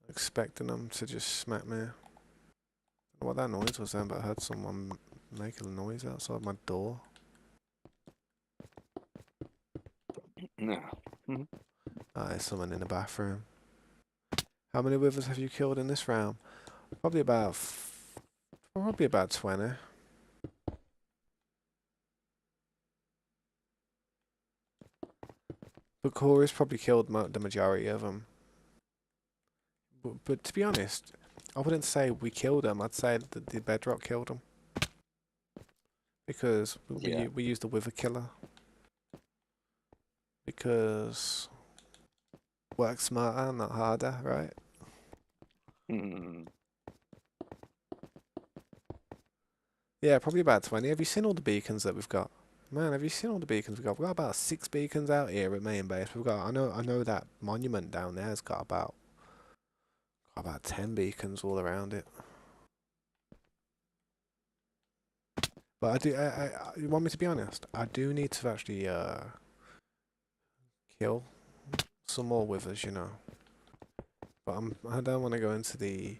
expecting them to just smack me. What that noise was then, but I heard someone making a noise outside my door. No. Ah, there's someone in the bathroom. How many withers have you killed in this round? Probably about 20. But Corey's probably killed the majority of them. But to be honest, I wouldn't say we killed them. I'd say that the Bedrock killed them because Yeah. we used the Wither Killer because work smarter, not harder, right? Mm. Yeah, probably about 20. Have you seen all the beacons that we've got? Man, have you seen all the beacons we've got? We've got about 6 beacons out here at main base. We've got I know that monument down there has got about 10 beacons all around it. But I do you want me to be honest? I do need to actually kill some more withers, you know. But I don't want to go into the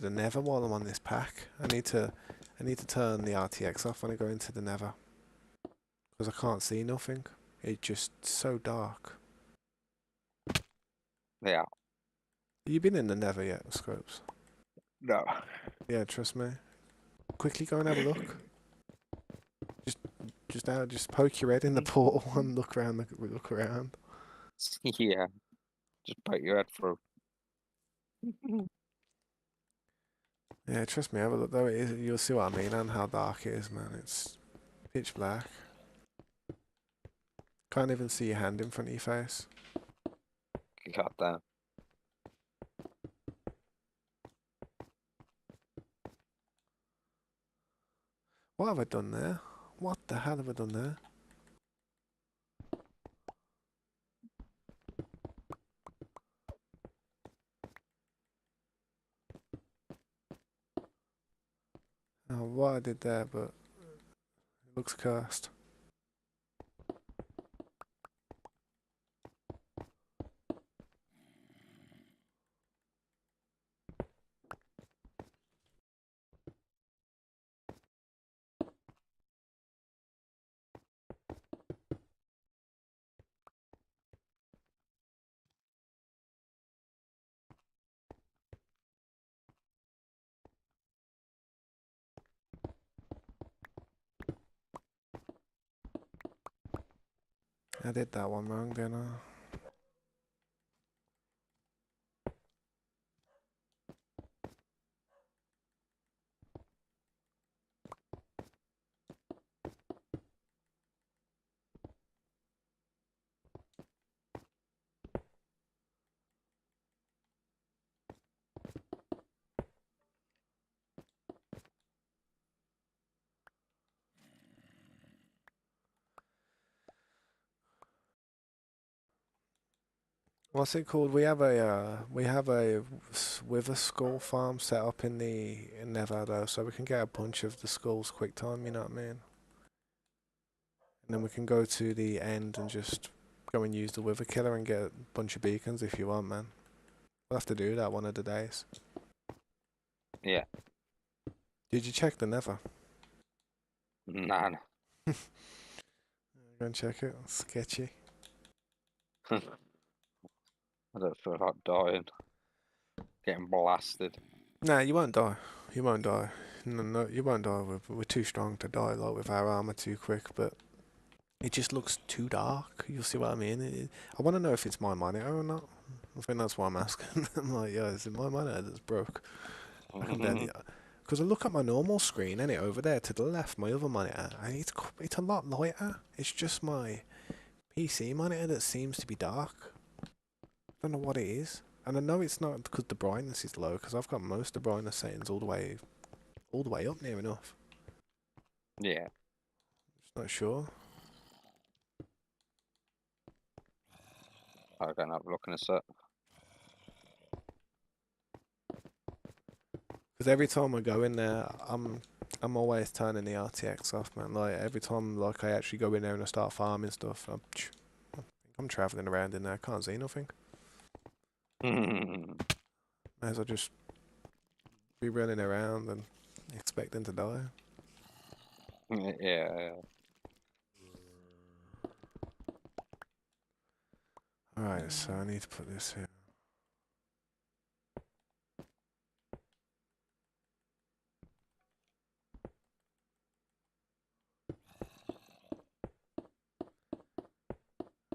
Nether while I'm on this pack. I need to turn the RTX off when I go into the Nether because I can't see nothing. It's just so dark. Yeah. Have you been in the Nether yet, Scopes? No. Yeah, trust me. Quickly go and have a look. Just poke your head in the portal and look around. Look around. Yeah. Just poke your head through. Yeah, trust me. Have a look though. You'll see what I mean and how dark it is, man. It's pitch black. Can't even see your hand in front of your face. God damn. What have I done there? What the hell have I done there? Oh, what I did there, but it looks cursed. I did that one wrong, didn't I? What's it called? We have a wither skull farm set up in the in Nevada, so we can get a bunch of the skulls quick time. You know what I mean? And then we can go to the end and just go and use the wither killer and get a bunch of beacons if you want, man. We'll have to do that one of the days. Yeah. Did you check the Nether? Nah. Go and check it. Sketchy. I don't feel like dying. Getting blasted. Nah, you won't die. You won't die. No, you won't die. We're too strong to die like with our armor too quick, but it just looks too dark. You'll see what I mean. I want to know if it's my monitor or not. I think that's why I'm asking. I'm like, yo, is it my monitor that's broke? And then, because I look at my normal screen, and it over there to the left, my other monitor, and it's a lot lighter. It's just my PC monitor that seems to be dark. I don't know what it is, and I know it's not because the brightness is low. Because I've got most of the brightness settings all the way up near enough. Yeah. Just not sure. I'll go and have a look in a sec. Because every time I go in there, I'm always turning the RTX off, man. Like every time, like I actually go in there and I start farming stuff, I'm traveling around in there. I can't see nothing. May as well just be running around and expecting to die. Yeah. Alright, so I need to put this here.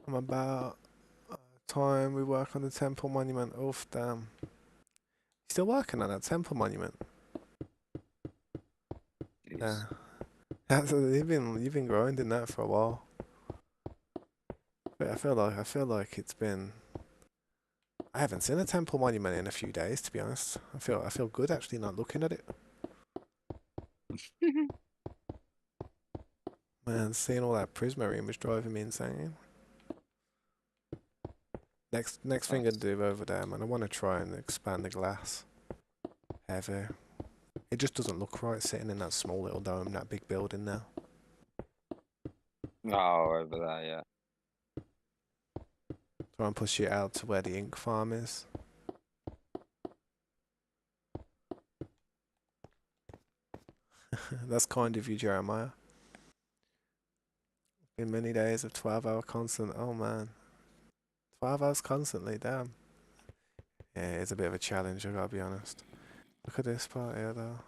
I'm about time we work on the temple monument. Oof, damn. Still working on that temple monument? Yeah. You've been grinding that for a while. But I feel like it's been. I haven't seen a temple monument in a few days, to be honest. I feel good actually not looking at it. Man, seeing all that prismarine was driving me insane. Next thing I do over there, man, I want to try and expand the glass. Heavy. It just doesn't look right sitting in that small little dome, that big building now. Oh, over there, yeah. Try and push it out to where the ink farm is. That's kind of you, Jeremiah. Been many days of 12-hour constant. Oh man. 12 hours constantly, damn. Yeah, it's a bit of a challenge, I gotta be honest. Look at this part here though.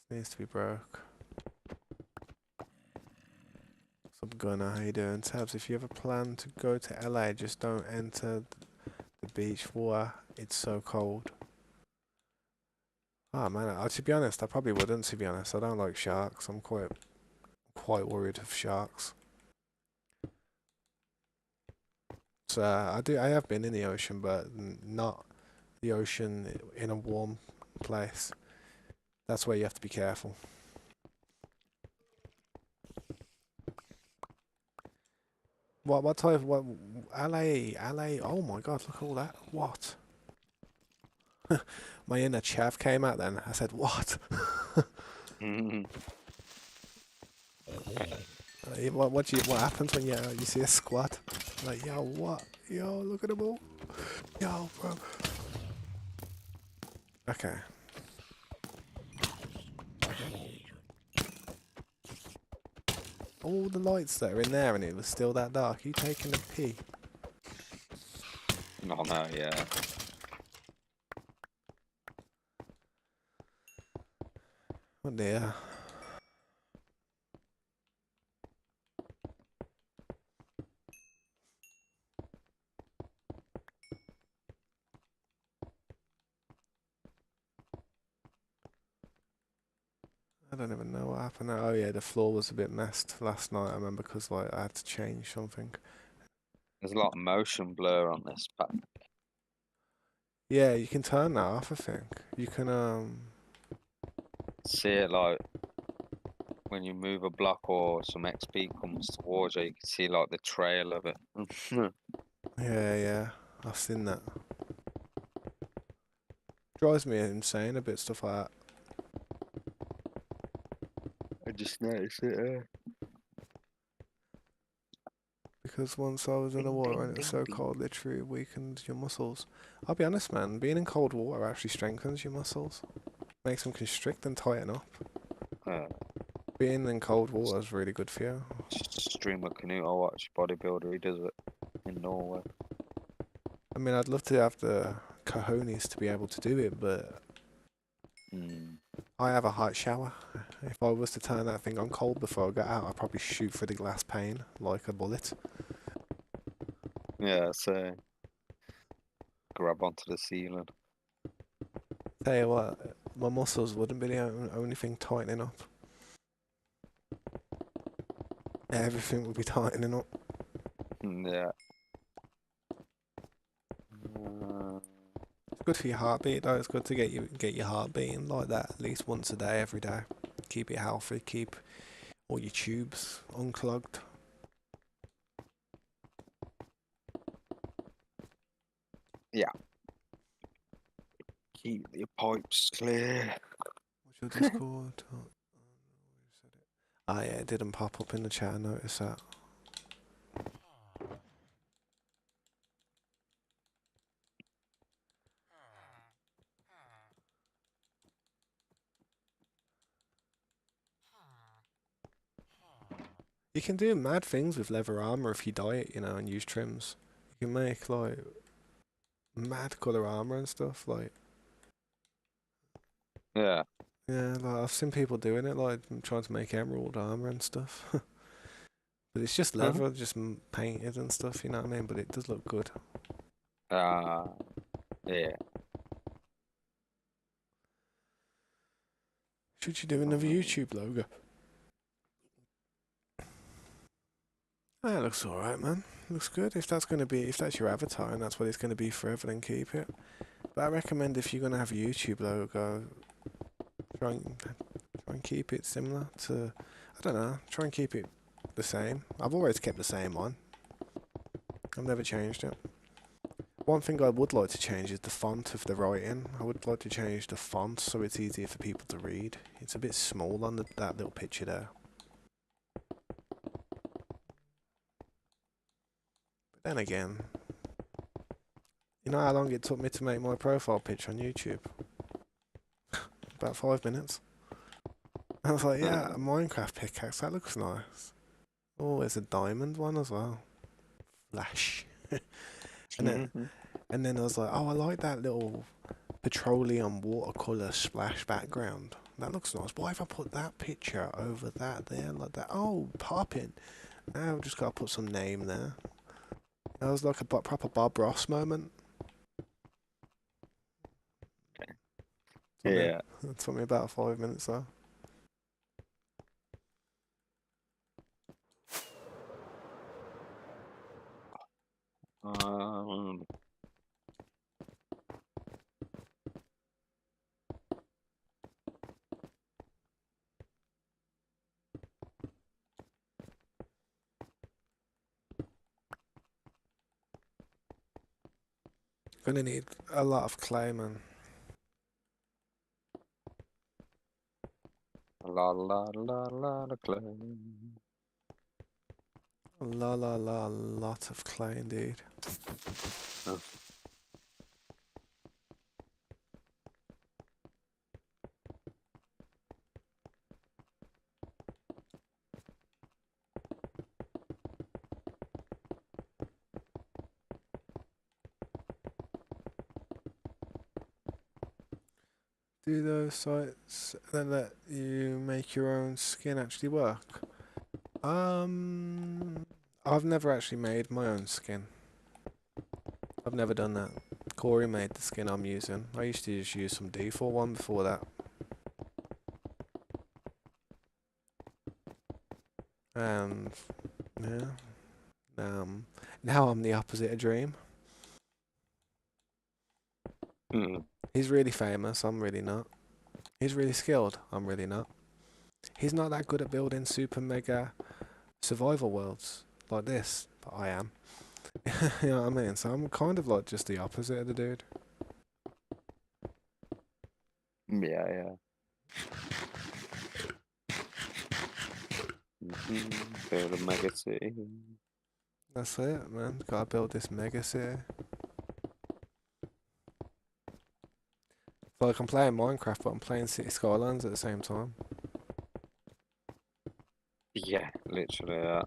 This needs to be broke. What's up, Gunner? How you doing? Tabs, if you have a plan to go to LA, just don't enter the beach water. It's so cold. Oh man, to be honest, I probably wouldn't, to be honest. I don't like sharks. I'm quite worried of sharks. So I have been in the ocean, but not the ocean in a warm place. That's where you have to be careful. What type what LA, oh my god, look at all that. What? My inner chav came out then. I said, what? What happens when you see a squad? Like, yo, what? Yo, look at them all. Yo, bro. Okay. All the lights that are in there and it was still that dark. You taking a pee? Oh no, yeah. Oh dear. I don't even know what happened. Oh yeah, the floor was a bit messed last night. I remember because like I had to change something. There's a lot of motion blur on this pack. Yeah, you can turn that off. I think you can. See it like when you move a block or some XP comes towards you, you can see like the trail of it. Yeah, yeah. I've seen that. Drives me insane a bit, stuff like that. I just noticed it. Because once I was in the Ding, water ding, and it was ding, so ding. cold, literally weakened your muscles. I'll be honest, man. Being in cold water actually strengthens your muscles. Makes them constrict and tighten up. Uh, Being in cold water is really good for you. Stream of canoe. I watch bodybuilder. He does it in Norway. I mean, I'd love to have the cojones to be able to do it, but Mm. I have a hot shower. If I was to turn that thing on cold before I got out, I'd probably shoot for the glass pane like a bullet. Yeah, so grab onto the ceiling. Tell you what, my muscles wouldn't be the only thing tightening up. Everything would be tightening up. Yeah. Uh, It's good for your heartbeat though. It's good to get your heart beating like that at least once a day, every day. Keep it healthy. Keep all your tubes unclogged. yeah. Keep your pipes clear. What's your Discord? Oh yeah, it didn't pop up in the chat. I noticed that. You can do mad things with leather armor if you dye it, and use trims. You can make like mad color armor and stuff. Like, Yeah. yeah, like I've seen people doing it, like trying to make emerald armor and stuff. But it's just Huh? leather, just painted and stuff. You know what I mean? But it does look good. Uh, yeah. Should you do another Um, YouTube logo? That looks alright, man. Looks good. If that's your avatar and that's what it's gonna be forever, then keep it. But I recommend if you're gonna have a YouTube logo, try and keep it similar to, I don't know, try and keep it the same. I've always kept the same one. I've never changed it. One thing I would like to change is the font of the writing. I would like to change the font so it's easier for people to read. It's a bit small on that little picture there. But then again, you know how long it took me to make my profile picture on YouTube? About 5 minutes. I was like, yeah, a Minecraft pickaxe, that looks nice. Oh, there's a diamond one as well. Flash. and then and then I was like, oh, I like that little petroleum watercolor splash background. That looks nice. Why have I put that picture over that there like that? Oh, popping. Now I've just got to put some name there. That was like a proper Bob Ross moment. Took me, yeah. it took me about 5 minutes though. Um, Gonna need a lot of clay, man. la la la la la clay. A lot of clay indeed. Uh, Do those sites that let you make your own skin actually work? Um, I've never actually made my own skin. I've never done that. Corey made the skin I'm using. I used to just use some default one before that. And yeah, now I'm the opposite of Dream. mm, He's really famous. I'm really not. He's really skilled. I'm really not. He's not that good at building super mega survival worlds like this, but I am. You know what I mean? So I'm kind of like just the opposite of the dude. Yeah, yeah. Build a mega city. That's it, man. Gotta build this mega city. Like I'm playing Minecraft, but I'm playing City Skylines at the same time. Yeah, literally that.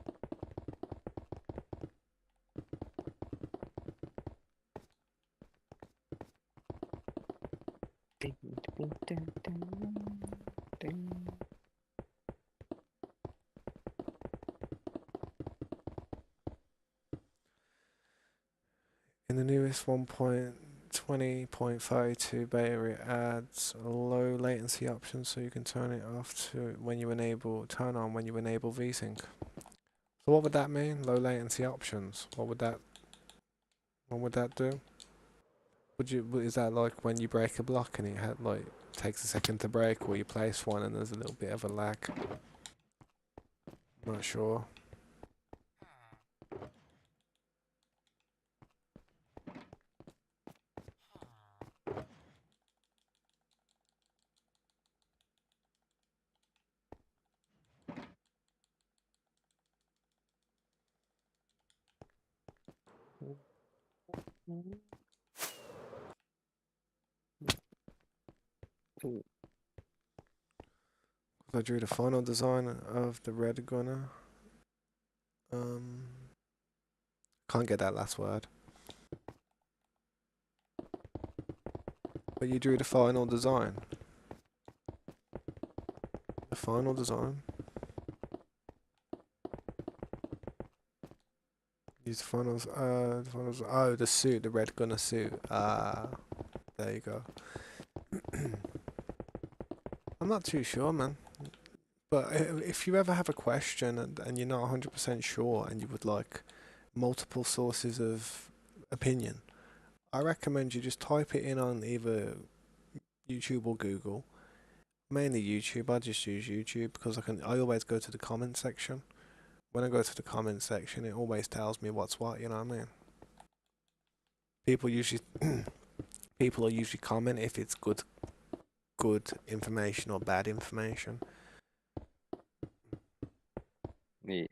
In the newest 1.20.32 beta, it adds low latency options so you can turn it off to when you enable, turn on when you enable VSync. So what would that mean? Low latency options. What would that do? Is that like when you break a block and it like takes a second to break, or you place one and there's a little bit of a lag? Not sure. I drew the final design of the red gunner. Um, can't get that last word. But you drew the final design. The final design. Use the finals. Oh, the suit, the red gunner suit. Ah, there you go. I'm not too sure, man. But if you ever have a question and you're not 100% sure and you would like multiple sources of opinion, I recommend you just type it in on either YouTube or Google. Mainly YouTube. I just use YouTube because I always go to the comment section. When I go to the comment section, it always tells me what's what. You know what I mean? People usually people will usually comment if it's good information or bad information. Yeah.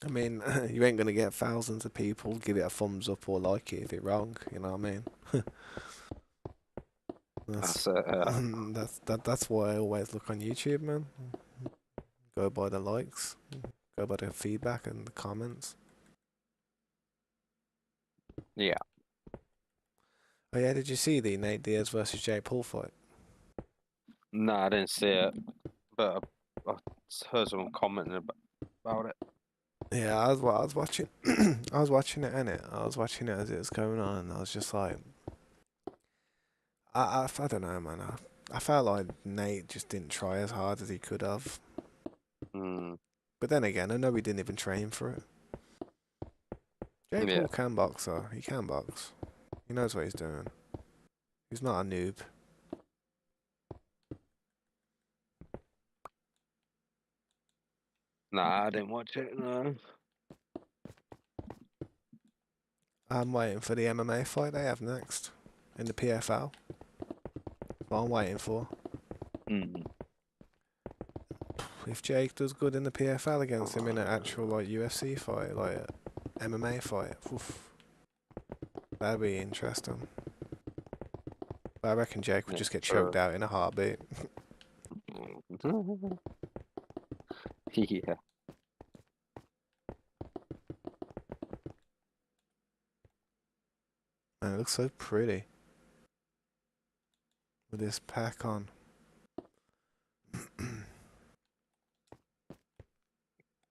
I mean, you ain't gonna get thousands of people give it a thumbs up or like it if it's wrong. You know what I mean? That's That's it. that's why I always look on YouTube, man. Go by the likes, go by the feedback and the comments. Yeah. Oh yeah, did you see the Nate Diaz versus Jake Paul fight? No, I didn't see it, but I heard someone commenting about it. Yeah, I was watching. I was watching it in it. I was watching it as it was going on, and I was just like, I don't know, man. I felt like Nate just didn't try as hard as he could have. Mm, But then again, I know he didn't even train for it. Jake yeah. Paul can box, though. He can box. He knows what he's doing. He's not a noob. Nah, I didn't watch it. No. I'm waiting for the MMA fight they have next in the PFL. That's what I'm waiting for. Mm. If Jake does good in the PFL against him in an actual like UFC fight, like MMA fight, oof, that'd be interesting. But I reckon Jake would Yeah. just get choked out in a heartbeat. Yeah. And it looks so pretty with this pack on.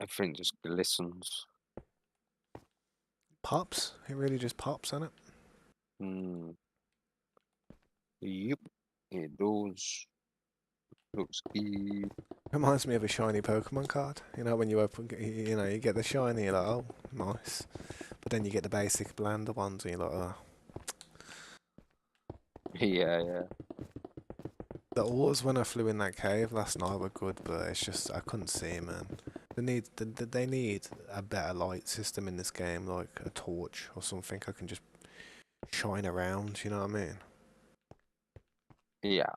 Everything just glistens. Pops. It really just pops on it. Mm. Yep. It does. Looks good. Reminds me of a shiny Pokemon card. You know, when you open, you get the shiny, you're like, oh, nice. But then you get the basic blander ones, and you're like, oh. Yeah, yeah. The autos when I flew in that cave last night were good, but it's just, I couldn't see, man. they need a better light system in this game, like a torch or something I can just shine around, you know what I mean? Yeah,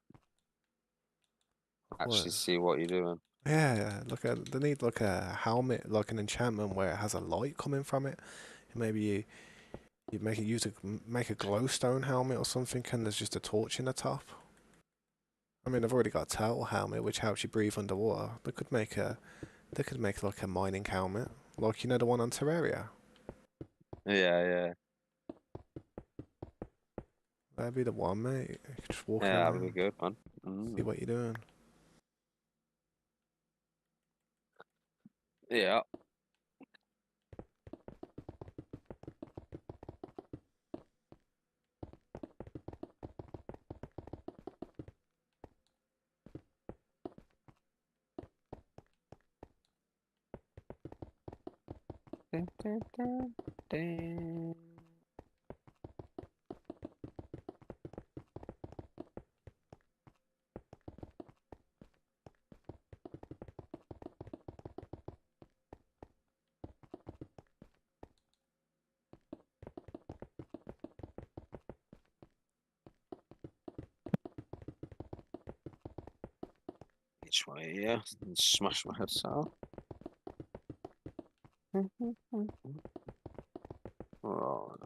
What? actually see what you're doing. Yeah, they need like a helmet, like an enchantment where it has a light coming from it. Maybe you make a glowstone helmet or something, and there's just a torch in the top. I mean, I've already got a turtle helmet which helps you breathe underwater. They could make like a mining helmet, like the one on Terraria. Yeah, yeah, That'd be the one, mate. You could just walk yeah. That would be around, good, man. see what you're doing. Yeah. Dun, dun, dun, dun. Which way, yeah? And smash my head out. Right.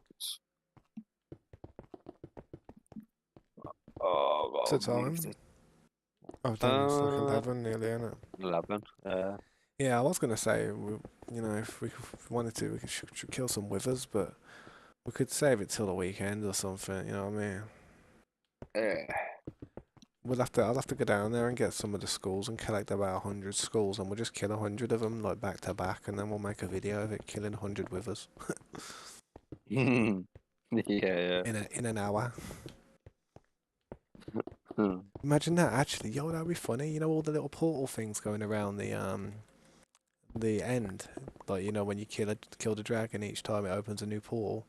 Oh, What's the I've gotta move time? this. Oh damn, it's like Uh, 11 nearly, isn't it? 11. Yeah, I was gonna say, if we wanted to, we should kill some withers, but we could save it till the weekend or something. You know what I mean? Yeah. I'll have to go down there and get some of the skulls and collect about 100 skulls, and we'll just kill 100 of them like back to back, and then we'll make a video of it killing 100 withers Yeah, yeah. in an hour. Hmm. Imagine that, actually, yo, that'd be funny. You know all the little portal things going around the end, like when you kill the dragon, each time it opens a new portal.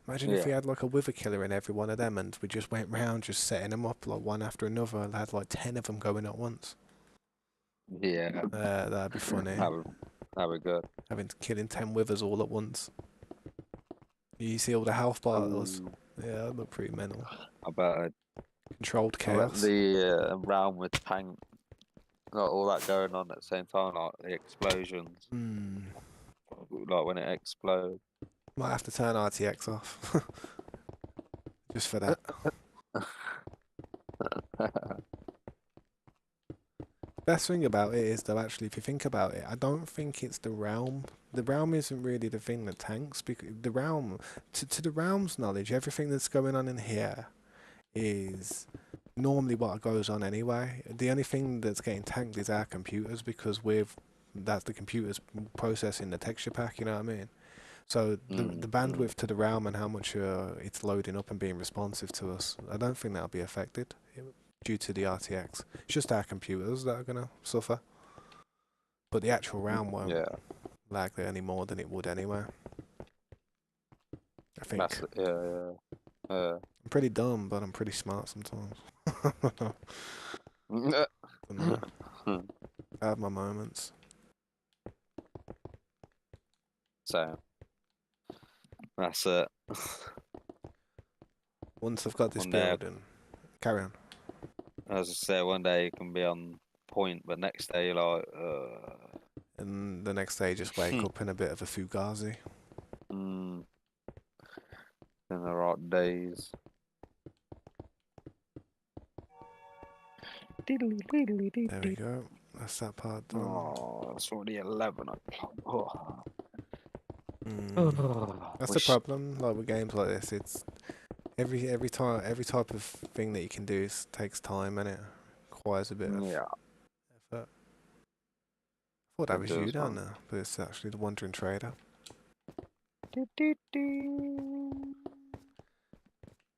Imagine if Yeah. we had like a wither killer in every one of them, and we just went round just setting them up like one after another, and had like 10 of them going at once. Yeah. That'd be funny. That would be good. Killing 10 withers all at once. You see all the health bottles. Um, Yeah, that look pretty mental. I bet, Controlled I bet chaos. the realm with tank, like all that going on at the same time, like the explosions, Hmm. like when it explodes. Might have to turn RTX off. Just for that. Best thing about it is, though, actually, if you think about it, I don't think it's the realm. The realm isn't really the thing that tanks, because the realm, to the realm's knowledge, everything that's going on in here is normally what goes on anyway. The only thing that's getting tanked is our computers, because that's the computers processing the texture pack, you know what I mean? So the Mm. bandwidth to the realm and how much it's loading up and being responsive to us, I don't think that'll be affected due to the RTX. It's just our computers that are gonna suffer, but the actual realm won't Yeah, lag there any more than it would anyway. I think. yeah. I'm pretty dumb, but I'm pretty smart sometimes. Yeah. Don't know. I have my moments. So that's it. Once I've got this One day, building, carry on. as I say, one day you can be on point, but next day you're like, And the next day, just wake up in a bit of a fugazi. mm, in the right days. There we go. That's that part done. Oh, it's already 11 o'clock. Oh. Mm. That's the Wish. problem. Like with games like this, it's every type of thing that you can do takes time and it requires a bit of Yeah, effort. I thought that it was you does, down man. there, but it's actually the Wandering Trader. I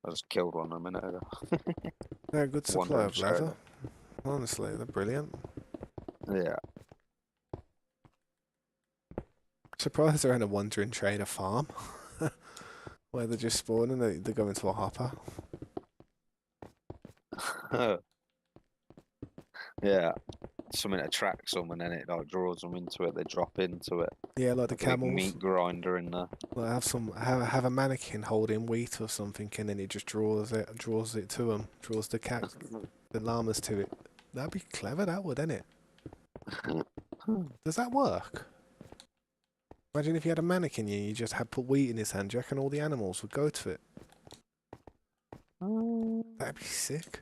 just killed one a minute ago. They're a good supply Wandering of leather. trader. Honestly, they're brilliant. Yeah. Surprised they're in a Wandering Trader farm where they're just spawning. They go into a hopper. Yeah. something attracts them, and then it like draws them into it. They drop into it. Yeah, like the Like a big camels. meat grinder in there. Like have a mannequin holding wheat or something, and then it just draws it to them, draws the llamas to it. That'd be clever, that would, wouldn't it? Does that work? Imagine if you had a mannequin and you just had put wheat in his hand. Do you reckon all the animals would go to it? That'd be sick.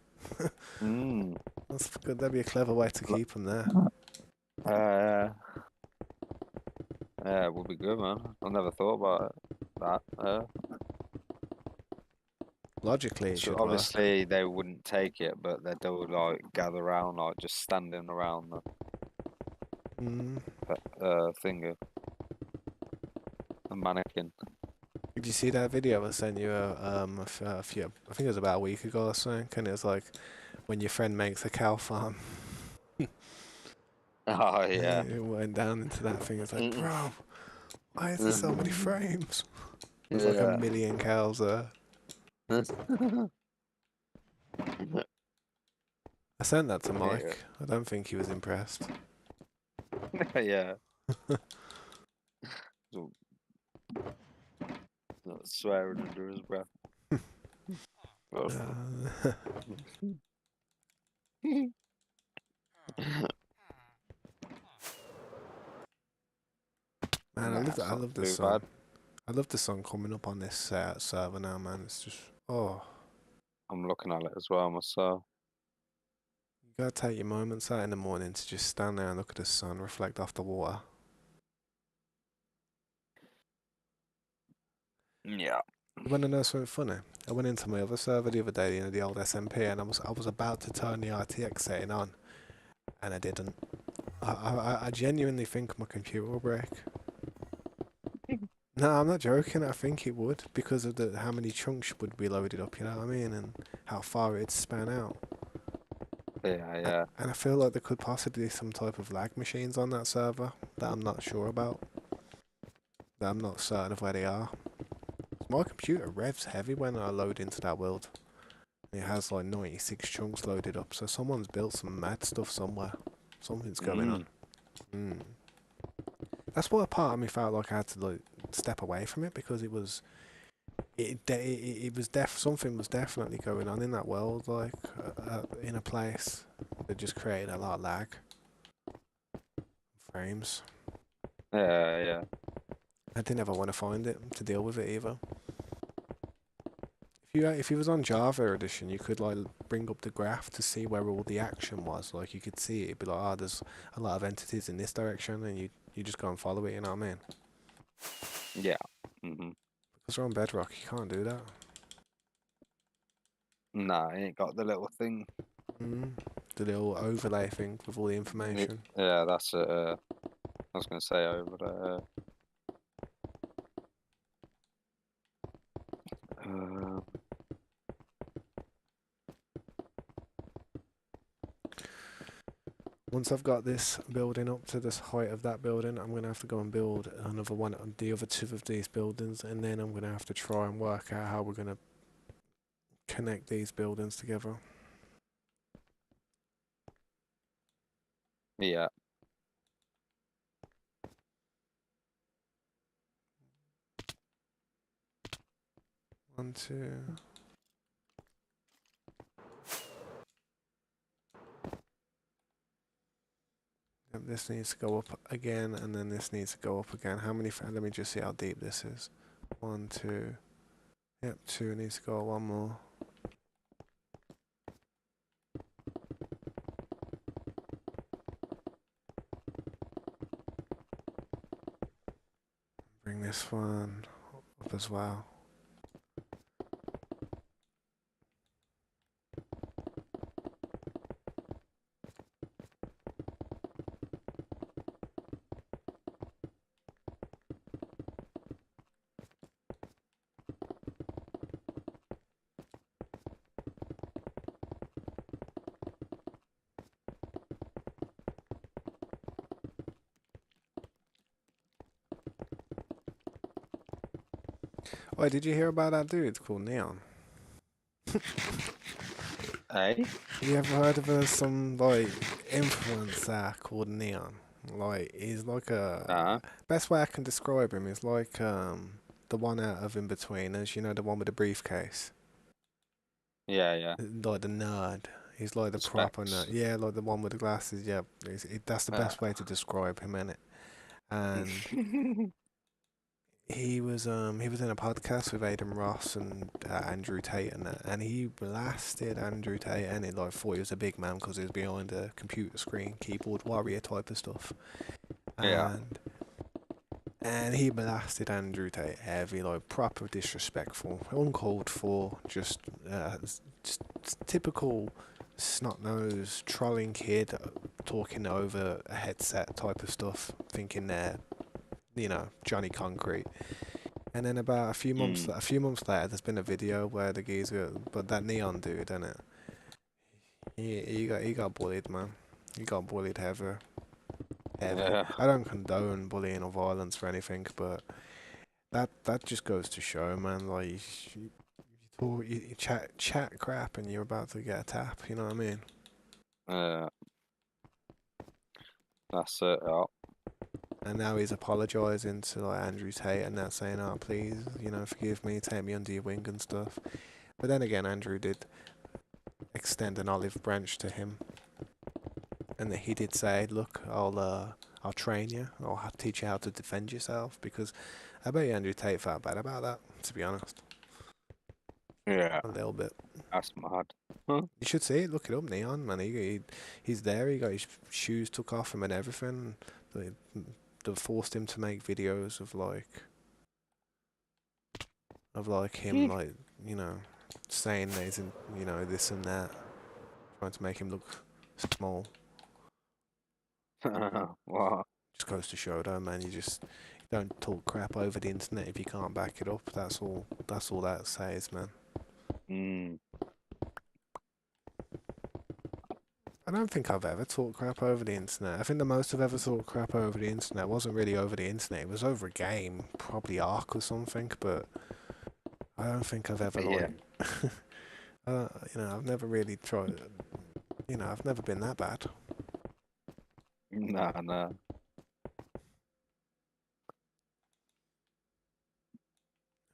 Mm. That's good. That'd be a clever way to keep them there. Yeah, it would be good, man. I never thought about that. Logically, it So should work. obviously they wouldn't take it, but they'd all like gather around, like just standing around Mm. the thing, a mannequin. Did you see that video I sent you a few? I think it was about a week ago or something. And it was like when your friend makes a cow farm. Oh yeah. It went down into that thing. It's like, bro, why is there so many frames? There's like a Yeah. million cows there. I sent that to Mike. I don't think he was impressed. Yeah. So, not swearing under his breath. Man, Nah, it's I not love this too song. bad. I love the song coming up on this server now, man. It's just, oh, I'm looking at it as well myself. you gotta take your moments out in the morning to just stand there and look at the sun reflect off the water. Yeah. You wanna know something funny? I went into my other server the other day, you know, the old SMP, and I was about to turn the RTX setting on, and I didn't. I genuinely think my computer will break. No, I'm not joking. I think it would because of how many chunks would be loaded up. You know what I mean, and how far it'd span out. Yeah. And I feel like there could possibly be some type of lag machines on that server that I'm not sure about. That I'm not certain of where they are. My computer revs heavy when I load into that world. It has like 96 chunks loaded up, so someone's built some mad stuff somewhere. Something's going on. That's why a part of me felt like I had to like step away from it because it was something was definitely going on in that world, like in a place that just created a lot of lag frames. Yeah. I didn't ever want to find it to deal with it either. If you was on Java edition, you could like bring up the graph to see where all the action was. Like you could see it, it'd be like, oh, there's a lot of entities in this direction, and you just go and follow it. You know what I mean? Yeah. Mhm. Because we're on Bedrock, you can't do that. Nah, he ain't got the little thing. The little overlay thing with all the information. Yeah, that's it. I was gonna say over there. Once I've got this building up to this height of that building, I'm going to have to go and build another one, the other two of these buildings, and then I'm going to have to try and work out how we're going to connect these buildings together. Yeah. One, two. Yep, this needs to go up again, and then this needs to go up again. How many? Let me just see how deep this is. 1, 2. Yep, 2 needs to go. One more. Bring this one up as well. Wait, did you hear about that dude called Neon? Eh? You ever heard of some like influencer called Neon? Like he's like Nah. a best way I can describe him is like the one out of In Betweeners, you know, the one with the briefcase. Yeah, yeah. Like the nerd. He's like the The proper nerd. specs. Yeah, like the one with the glasses. Yeah, that's the Uh, best way to describe him, innit? And he was in a podcast with Aiden Ross and Andrew Tate and that, and he blasted Andrew Tate and it like thought he was a big man because he was behind a computer screen, keyboard warrior type of stuff, yeah. and he blasted Andrew Tate heavy, like proper disrespectful, uncalled for, just typical snot nosed trolling kid talking over a headset type of stuff, thinking they're Johnny Concrete. And then about Mm. a few months later, there's been a video where the geezer, but that Neon dude, innit? He got bullied, man. He got bullied heavy, heavy. Yeah. I don't condone bullying or violence or anything, but that just goes to show, man. Like you chat crap, and you're about to get a tap. You know what I mean? Uh, that's it. Yeah. And now he's apologising to like Andrew Tate and that saying, "Oh, please, forgive me, take me under your wing and stuff." But then again, Andrew did extend an olive branch to him, and he did say, "Look, I'll train you. I'll teach you how to defend yourself." Because I bet you Andrew Tate felt bad about that. To be honest, Yeah. a little bit. That's mad. Huh? You should see it. Look it up, Neon man. He's there. He got his shoes took off him and everything. They, they forced him to make videos of like him like saying that he's in, this and that, trying to make him look small. Wow. Just goes to show though, man. You don't talk crap over the internet if you can't back it up. That's all. That's all that says, man. Mm. I don't think I've ever talked crap over the internet. I think the most I've ever talked crap over the internet wasn't really over the internet. It was over a game, probably Ark or something. But I don't think I've ever Yeah. like, I've never really tried. I've never been that bad. Nah, nah.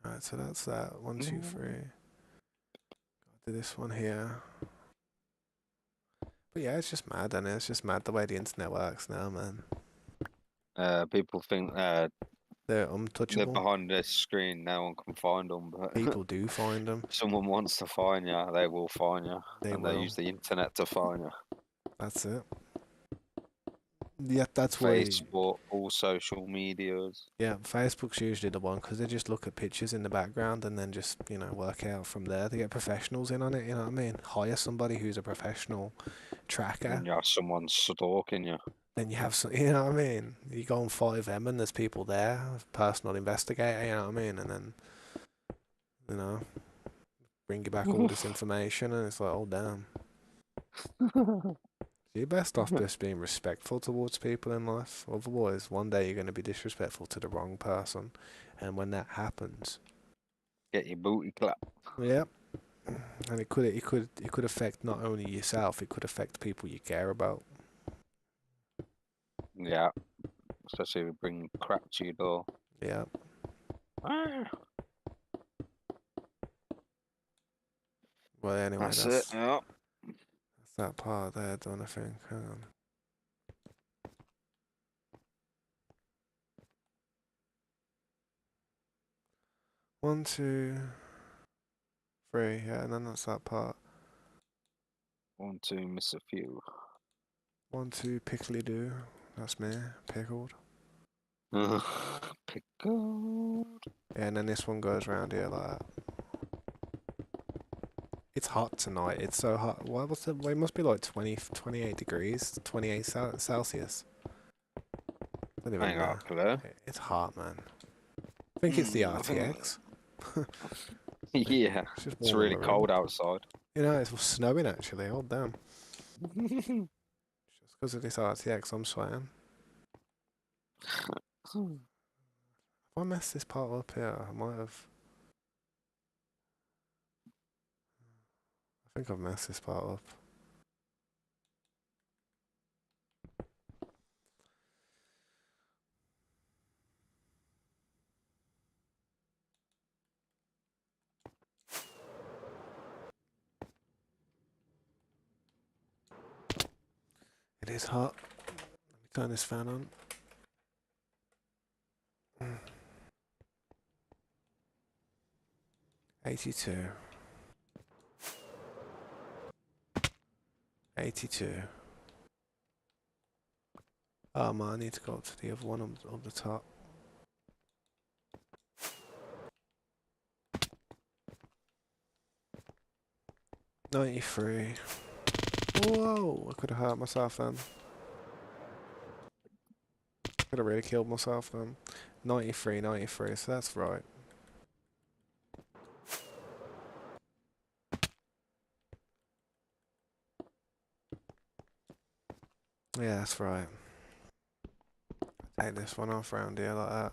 Alright, so that's that. One, two, three. Do this one here. But yeah, it's just mad, and it's just mad the way the internet works now, man. People think They're they're untouchable. behind this screen. No one can find them, but People do find them. someone wants to find you, they will find you, They and they will. use the internet to find you. That's it. Yeah, that's why. Facebook, all social medias. Yeah, Facebook's usually the one because they just look at pictures in the background and then just work out from there. They get professionals in on it. You know what I mean? Hire somebody who's a professional tracker. And you have someone stalking you. Then you have some. You know what I mean? You go on 5M and there's people there, personal investigator. You know what I mean? And then you know bring you back all this information, and it's like, oh damn. You're best off just being respectful towards people in life. Otherwise, one day you're going to be disrespectful to the wrong person, and when that happens, Get your booty clapped. yep, and it could affect not only yourself, it could affect people you care about. Yeah, especially if you bring crap to your door. Yeah. Ah, Well, anyway, that's it. that's Yeah. that part there done. I think. Hang on. One, two, three. Yeah, and then that's that part. 1, 2, miss a few. One, two, pickly do. That's me, pickled. Pickled. Yeah, and then this one goes round here like that. It's hot tonight. It's so hot. What was it? Well, it must be like 20, 28 degrees, 28 Celsius. Don't even Hang know. on, clue. It's hot, man. I think it's the I think- RTX. Yeah, Just it's warming really the room. cold outside. It's snowing actually. Oh damn! Just because of this RTX, I'm sweating. If I mess this part up here, I might have. I think I've messed this part up. It is hot. Let me turn this fan on. 82. 82. Oh man, I need to go up to the other one on the top. $93. Whoa, I could have hurt myself then. Could have really killed myself then. 93, 93, so that's right. Yeah, that's right. Take this one off round here like that.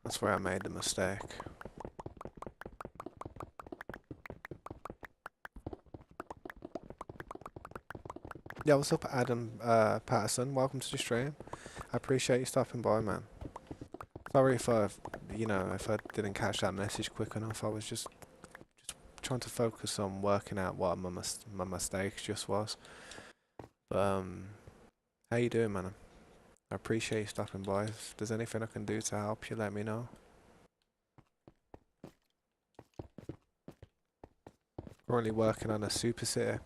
That's where I made the mistake. Yeah, what's up, Adam Patterson? Welcome to the stream. I appreciate you stopping by, man. Sorry if if I didn't catch that message quick enough. I was just trying to focus on working out what my mistake just was. But, how you doing, man? I appreciate you stopping by. If there's anything I can do to help you, let me know. Currently working on a super city.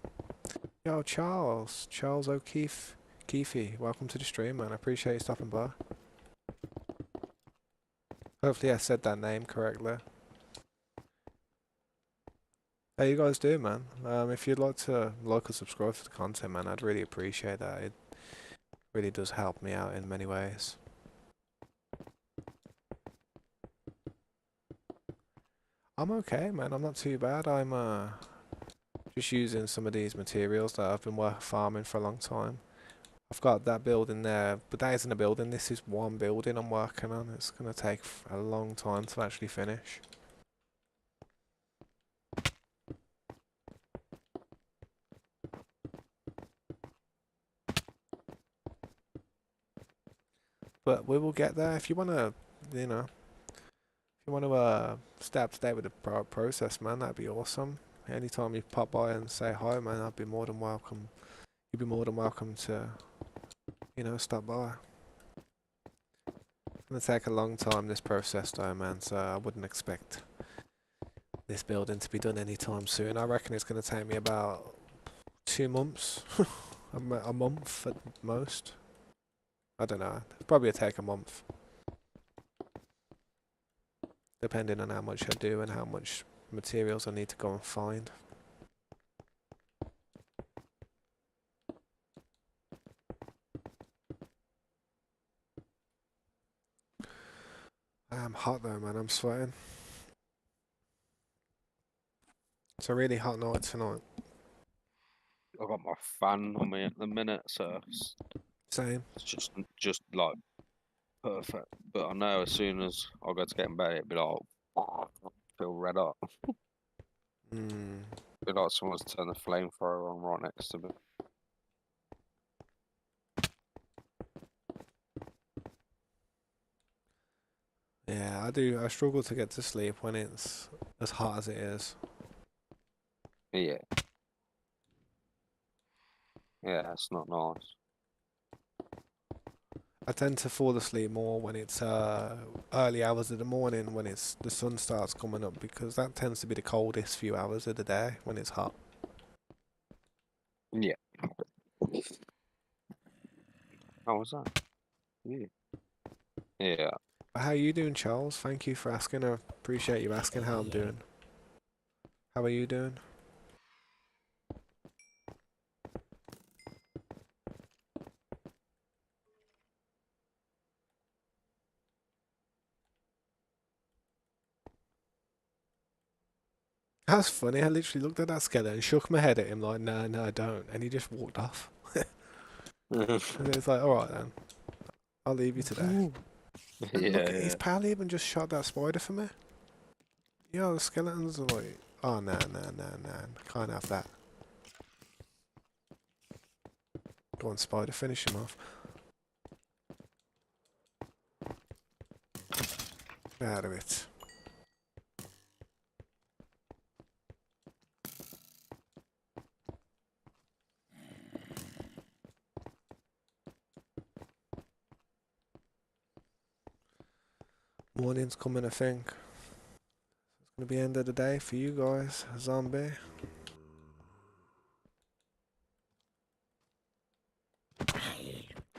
Yo, Charles O'Keefe. Keefy, welcome to the stream, man. I appreciate you stopping by. Hopefully I said that name correctly. How you guys doing, man? If you'd like to like or subscribe to the content, man, I'd really appreciate that. It really does help me out in many ways. I'm okay, man. I'm not too bad. I'm just using some of these materials that I've been farming for a long time. I've got that building there, but that isn't a building. This is one building I'm working on. It's gonna take a long time to actually finish. But we will get there. If you wanna, you know, if you wanna stay up to date with the process, man, that'd be awesome. Anytime you pop by and say hi, man, I'd be more than welcome. You'd be more than welcome to, stop by. It's gonna take a long time, this process though, man, so I wouldn't expect this building to be done anytime soon. I reckon it's gonna take me about 2 months. A month at most. I don't know. It'll probably take a month. Depending on how much I do and how much materials I need to go and find. I'm hot though, man. I'm sweating. It's a really hot night tonight. I've got my fan on me at the minute, so Same. it's just like perfect. But I know as soon as I go to get in bed, it'd be like feel red hot. Be like someone's turned the flamethrower on right next to me. Yeah, I do. I struggle to get to sleep when it's as hot as it is. Yeah. Yeah, it's not nice. I tend to fall asleep more when it's early hours of the morning when the sun starts coming up because that tends to be the coldest few hours of the day when it's hot. Yeah. How was that? Yeah. Yeah. How are you doing, Charles? Thank you for asking. I appreciate you asking how I'm doing. How are you doing? That's funny. I literally looked at that skeleton and shook my head at him like, no, no, I don't. And he just walked off. And it's like, alright then. I'll leave you today. And look, his pal even just shot that spider for me. Yo, the skeletons are like Oh, no, no, no, no. Can't have that. Go on, Spider, finish him off. Get out of it. Morning's coming, I think. It's gonna be end of the day for you guys. Zombie.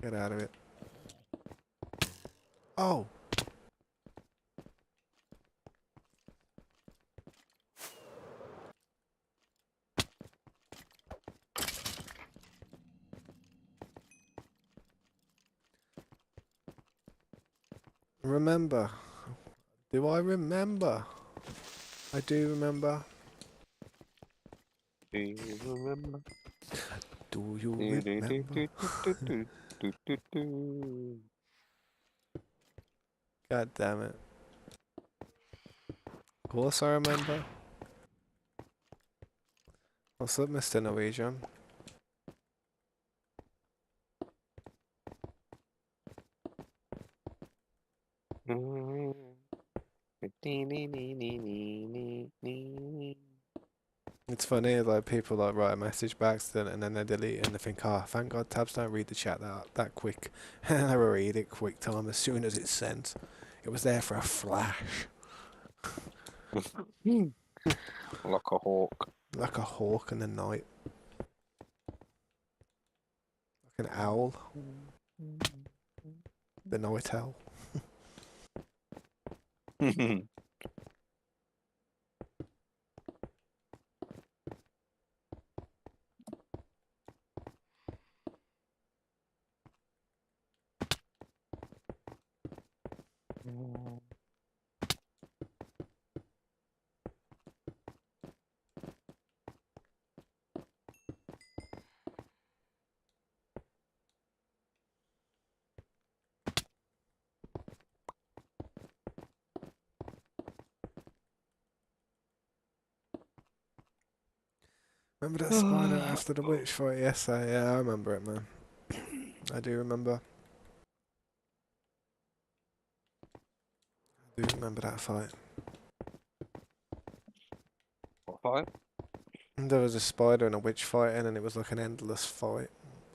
Get out of it. Oh! Remember. Do I remember? I do remember. Do you remember? Do you Do, do, do, remember? do, do, do, do, do, do. God damn it. Of course I remember. What's up, Mr. Norwegian? It's funny, like people like write a message by accident and then they delete it and they think, oh, thank God tabs don't read the chat that quick. And I read it quick time as soon as it's sent. It was there for a flash. Like a hawk. Like a hawk in the night. Like an owl. The night owl. Remember that spider after the witch fight? Yes, I remember it, man. I do remember. I do remember that fight. What fight? There was a spider and a witch fighting and it was like an endless fight.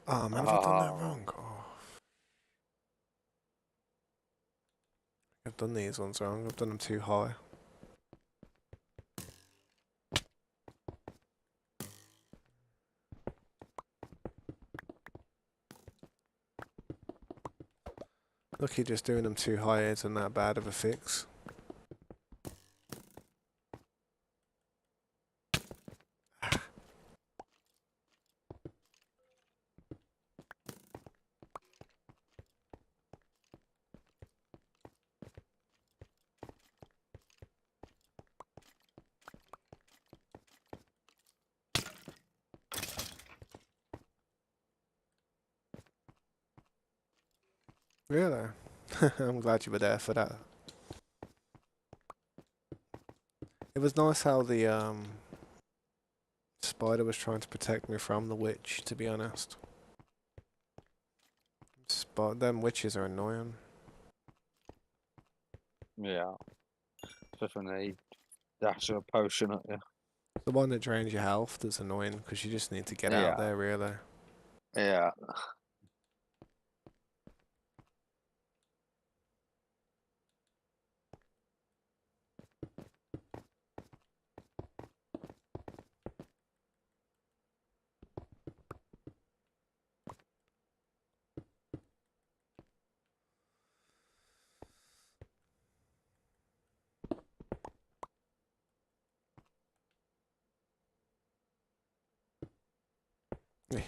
Oh man, have I done that wrong? Oh, I've done these ones wrong. I've done them too high. Lucky just doing them too high isn't that bad of a fix. Really? I'm glad you were there for that. It was nice how the spider was trying to protect me from the witch, to be honest. Them witches are annoying. Yeah. Just when they dash a potion at you. The one that drains your health that's annoying because you just need to get out Yeah. there, really. Yeah. Eh.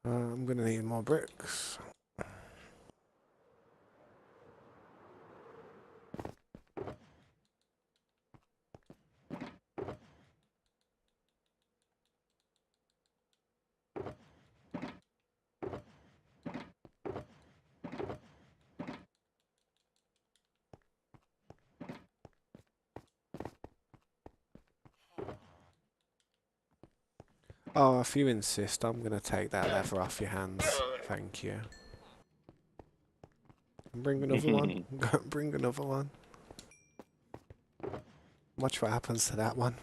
I'm gonna need more bricks. Oh, if you insist, I'm gonna take that leather off your hands. Thank you. Bring another one. Bring another one. Watch what happens to that one.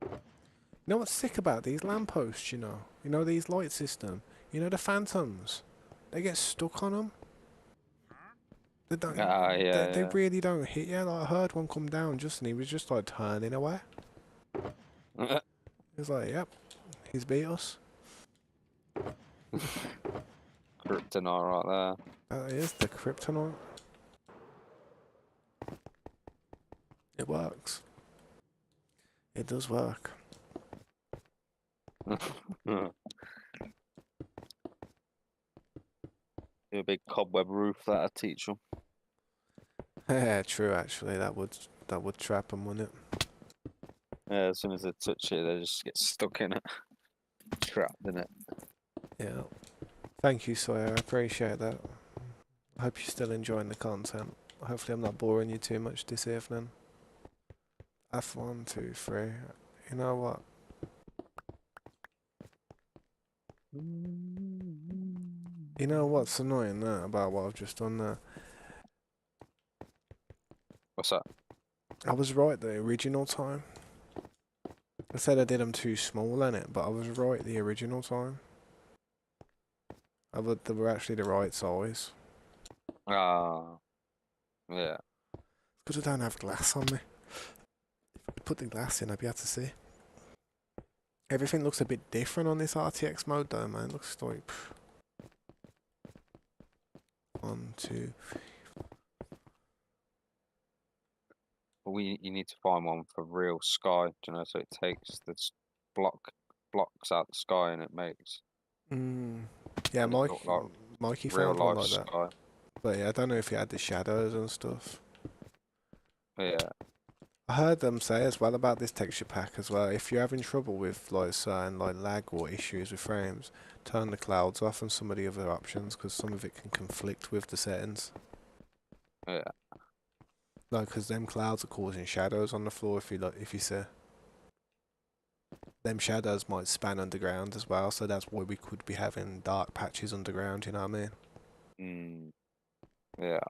You know what's sick about these lampposts, you know? You know these light system? You know the phantoms? They get stuck on them. They don't. Ah, They yeah, really don't hit you. Like, I heard one come down just and he was just like turning away. yeah. He was like, yep, he's beat us. Kryptonite right That is the kryptonite. It works. It does work. there. Do a big cobweb roof that'll teach them. Yeah, true. Actually, that would trap them, wouldn't it? Yeah, as soon as they touch it, they just get stuck in it, trapped in it. Yeah. Thank you, Sawyer. I appreciate that. I hope you're still enjoying the content. Hopefully, I'm not boring you too much this evening. F1, 2, 3. You know what? You know what's annoying there about what I've just done there? What's that? I was right the original time. I said I did them too small in it, but I was right the original time. They were actually the right size. Ah, yeah. Because I don't have glass on me. If I could put the glass in, I'd be able to see. Everything looks a bit different on this RTX mode though, man. It looks like... 1, 2... But you need to find one for real sky, do you know, so it takes this blocks out the sky and it makes Yeah, and it look like Mikey real found one life like that. sky. But yeah, I don't know if he had the shadows and stuff. Yeah, I heard them say as well about this texture pack as well. If you're having trouble with like certain like lag or issues with frames, turn the clouds off and some of the other options because some of it can conflict with the settings. yeah. Like, because them clouds are causing shadows on the floor if you see. Them shadows might span underground as well, so that's why we could be having dark patches underground, you know what I mean? Yeah.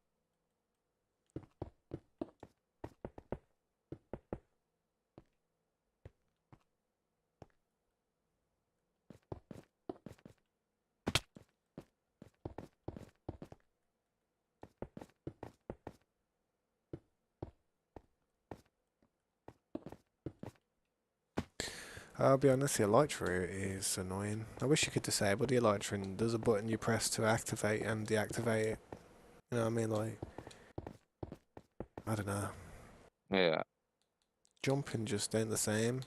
I'll be honest, the elytra is annoying. I wish you could disable the elytra and there's a button you press to activate and deactivate it. You know what I mean? Like, I don't know. Yeah. Jumping just ain't the same.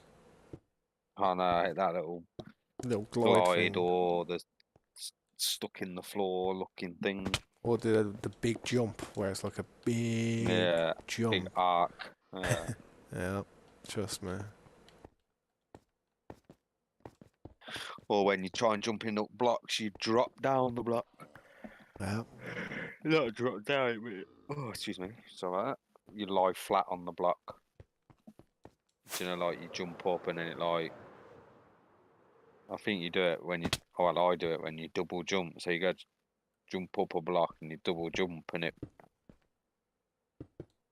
Oh no, I hate that little Little glide glide thing. or the stuck in the floor looking thing. Or the big jump, where it's like a big Yeah, big jump. arc. Yeah. Yeah, trust me. Or when you try and jump in up blocks, you drop down the block. Yeah. Not drop down, but oh, excuse me. So that you lie flat on the block. Do you know, like you jump up and then it like. I think you do it when you. Well, I do it when you double jump. So you go jump up a block and you double jump and it.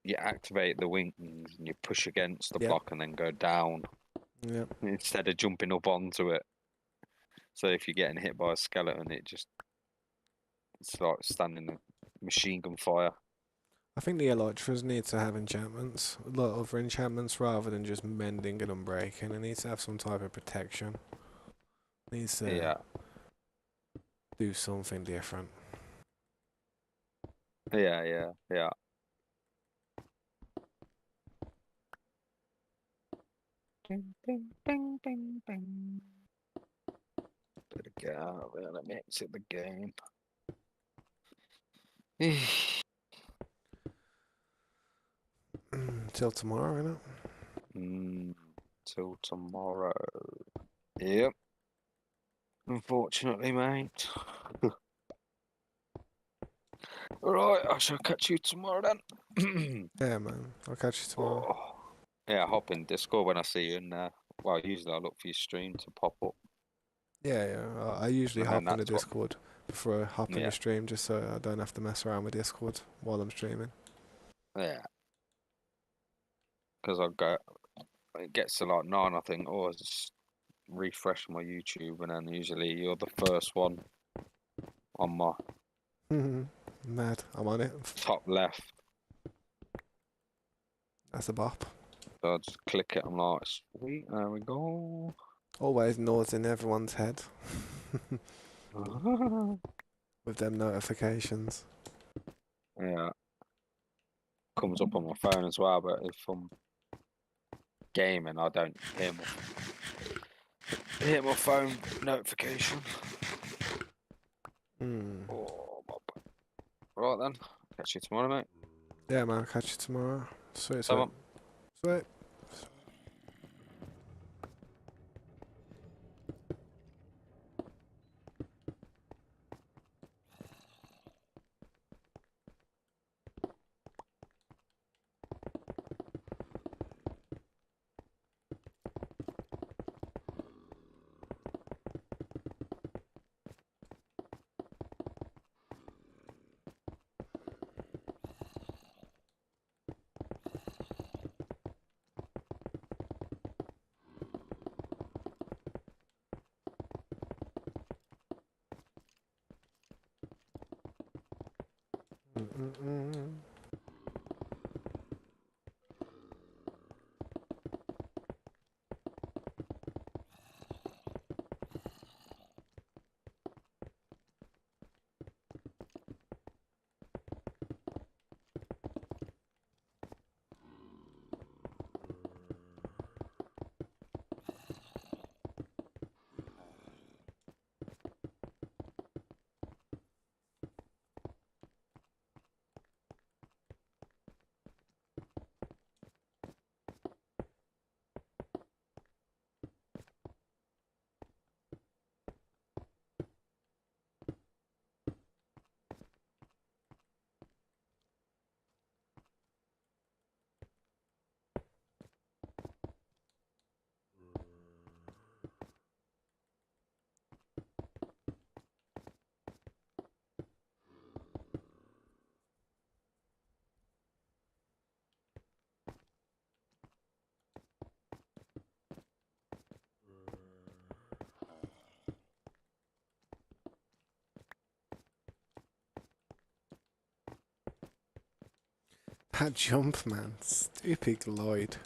You activate the wings and you push against the Yep. block and then go down Yep. instead of jumping up onto it. So if you're getting hit by a skeleton, it's like standing a machine gun fire. I think the elytras need to have enchantments, a lot of enchantments rather than just mending and unbreaking. It needs to have some type of protection. It needs to Yeah, do something different. yeah. Bing, bing, bing, bing, bing. Better get out of there. Let me exit the game. Till tomorrow, innit? Till tomorrow. Yep. Unfortunately, mate. Alright, I shall catch you tomorrow then. Yeah, man. I'll catch you tomorrow. Oh, yeah, hop in Discord when I see you, and well, usually I look for your stream to pop up, Yeah, yeah. I usually and then hop in the that's what. Discord before I hop in the Yeah, stream, just so I don't have to mess around with Discord while I'm streaming. yeah, because I go, it gets to like 9, I think. Oh, I just refresh my YouTube, and then usually you're the first one on my Mad. I'm on it. top left. That's a bop. So I just click it. I'm like, sweet, there we go. Always noise in everyone's head with them notifications. Yeah, comes up on my phone as well. But if I'm gaming, I don't hear my phone notification. Mm. Oh, right then. Catch you tomorrow, mate. Yeah, man. I'll catch you tomorrow. Sweet, Come sweet. on. Sweet. Mm-mm-mm. That jump, man. Stupid Lloyd.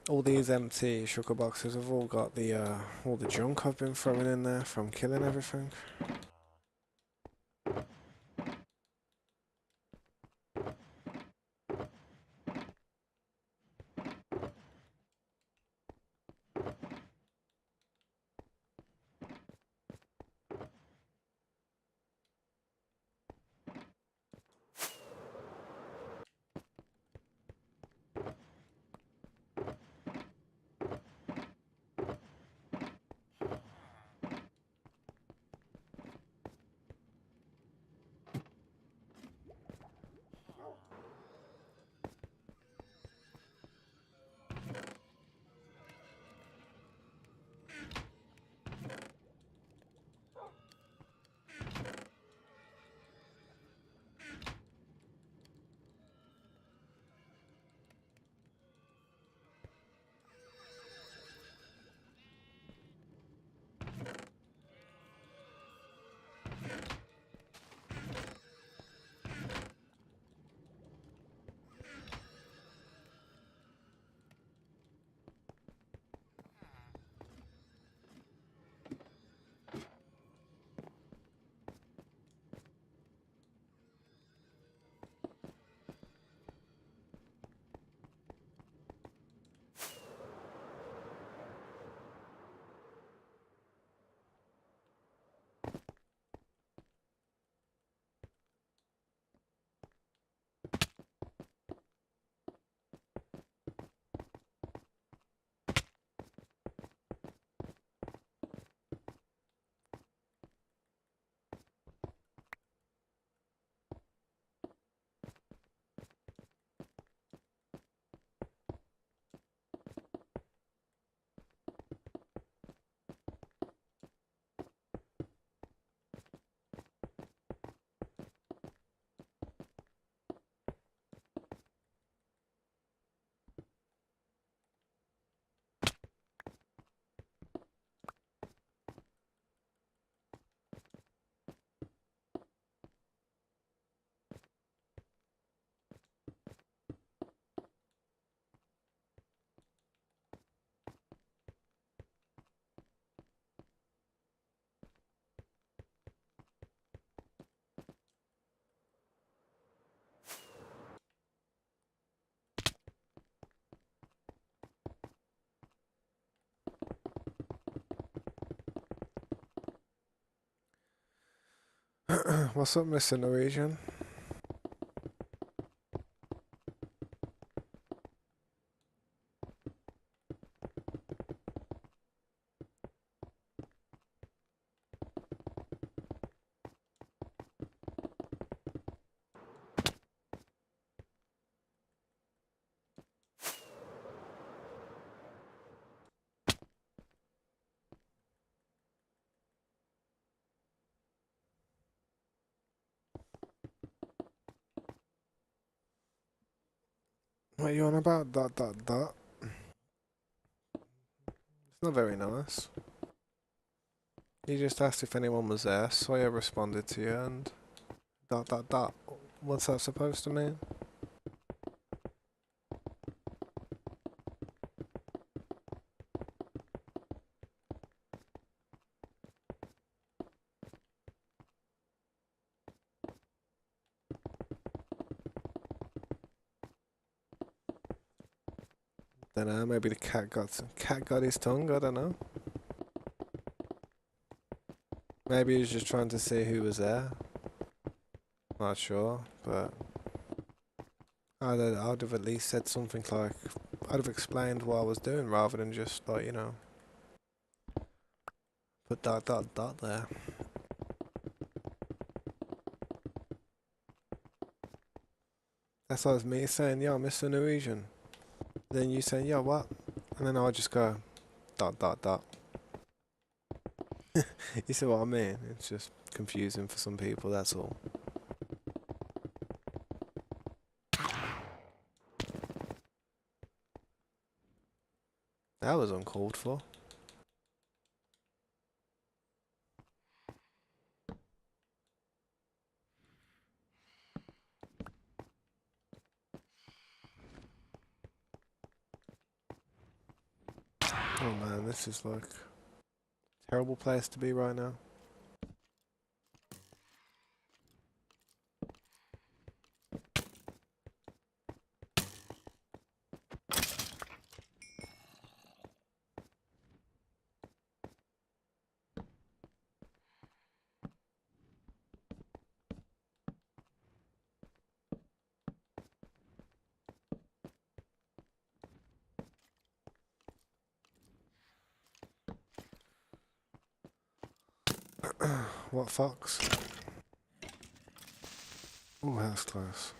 All these empty sugar boxes have all got the all the junk I've been throwing in there from killing everything. What's up, Mr. Norwegian? What are you on about? Dot dot dot. It's not very nice. You just asked if anyone was there, so I responded to you and dot dot dot. What's that supposed to mean? Don't know. Maybe the cat got his tongue. I don't know. Maybe he was just trying to see who was there. Not sure, but I'd have at least said something like, I'd have explained what I was doing rather than just like, you know, put dot dot dot there. That's like me saying, yo, Mr. Norwegian. Then you saying, yo, what? And then I'll just go dot dot dot. You see what I mean? It's just confusing for some people, that's all. That was uncalled for. Oh man, this is like a terrible place to be right now. What fox? Oh, that's close.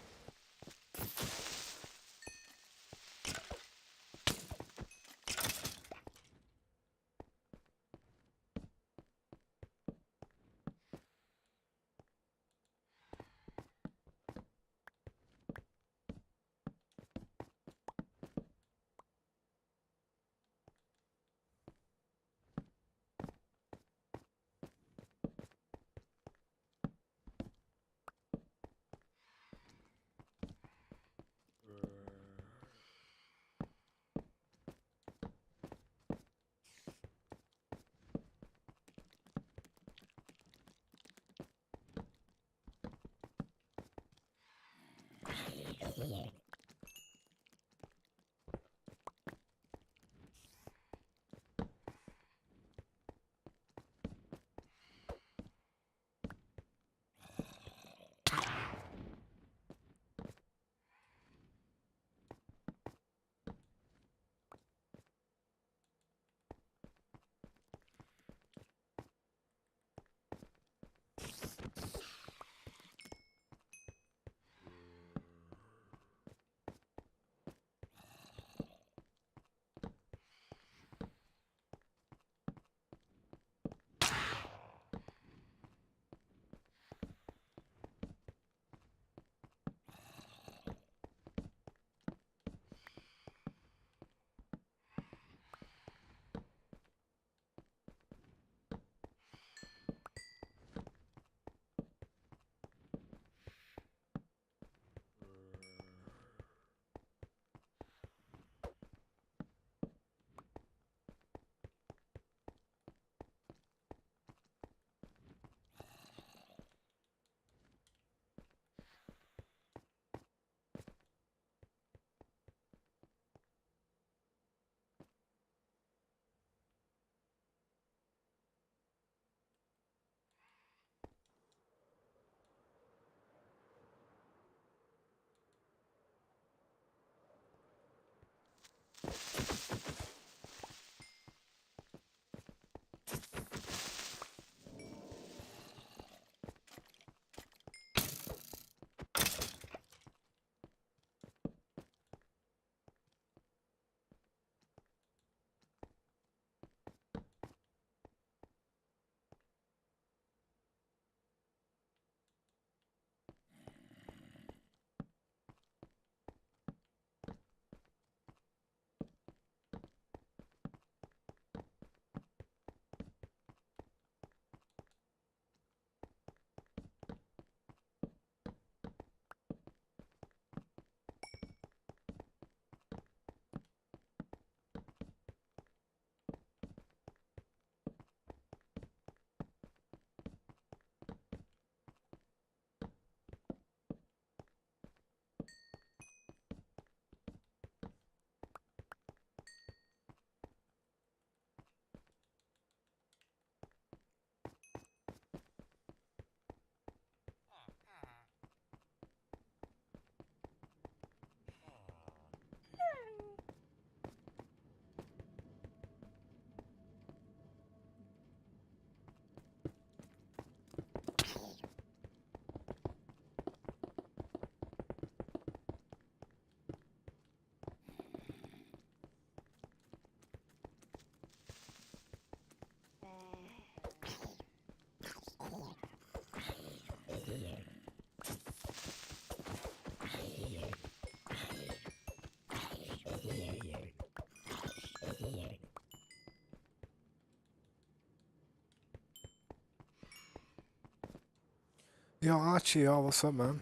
Yo, Archie, oh, what's up, man?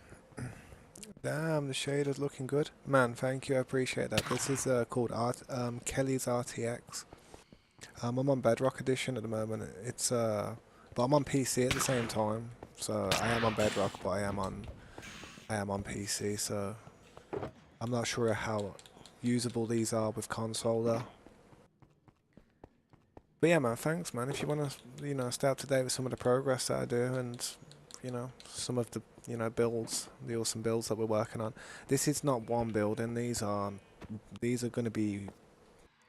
Damn, the shade is looking good. Man, thank you, I appreciate that. This is called Kelly's RTX. I'm on Bedrock edition at the moment. It's but I'm on PC at the same time. So I am on Bedrock, but I am on PC. So I'm not sure how usable these are with console though. But yeah, man, thanks, man. If you want to, stay up to date with some of the progress that I do and, some of the, builds, the awesome builds that we're working on. This is not one building. These are going to be,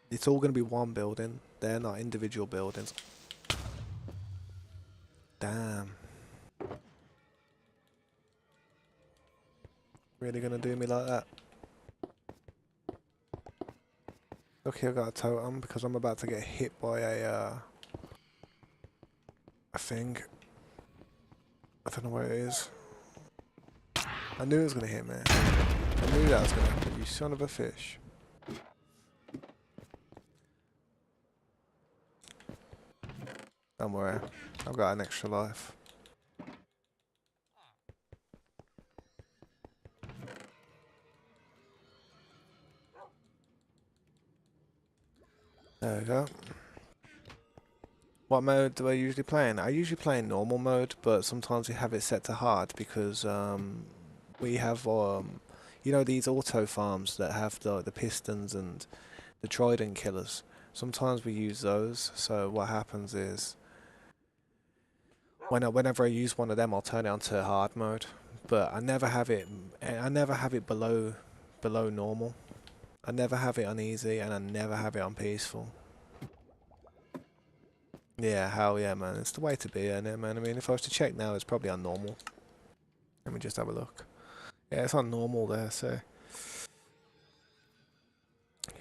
it's all going to be one building. They're not individual buildings. Damn. Really going to do me like that? Okay, I got a totem because I'm about to get hit by a thing. I don't know where it is. I knew it was going to hit me. I knew that was going to happen, you son of a fish. Don't worry, I've got an extra life. There we go. What mode do I usually play in? I usually play in normal mode, but sometimes we have it set to hard because we have these auto farms that have the pistons and the trident killers. Sometimes we use those. So what happens is whenever I use one of them, I'll turn it onto hard mode. But I never have it. I never have it below normal. I never have it on easy, and I never have it on peaceful. Yeah, hell yeah, man. It's the way to be, isn't it, man? I mean, if I was to check now, it's probably on normal. Let me just have a look. Yeah, it's on normal there, so...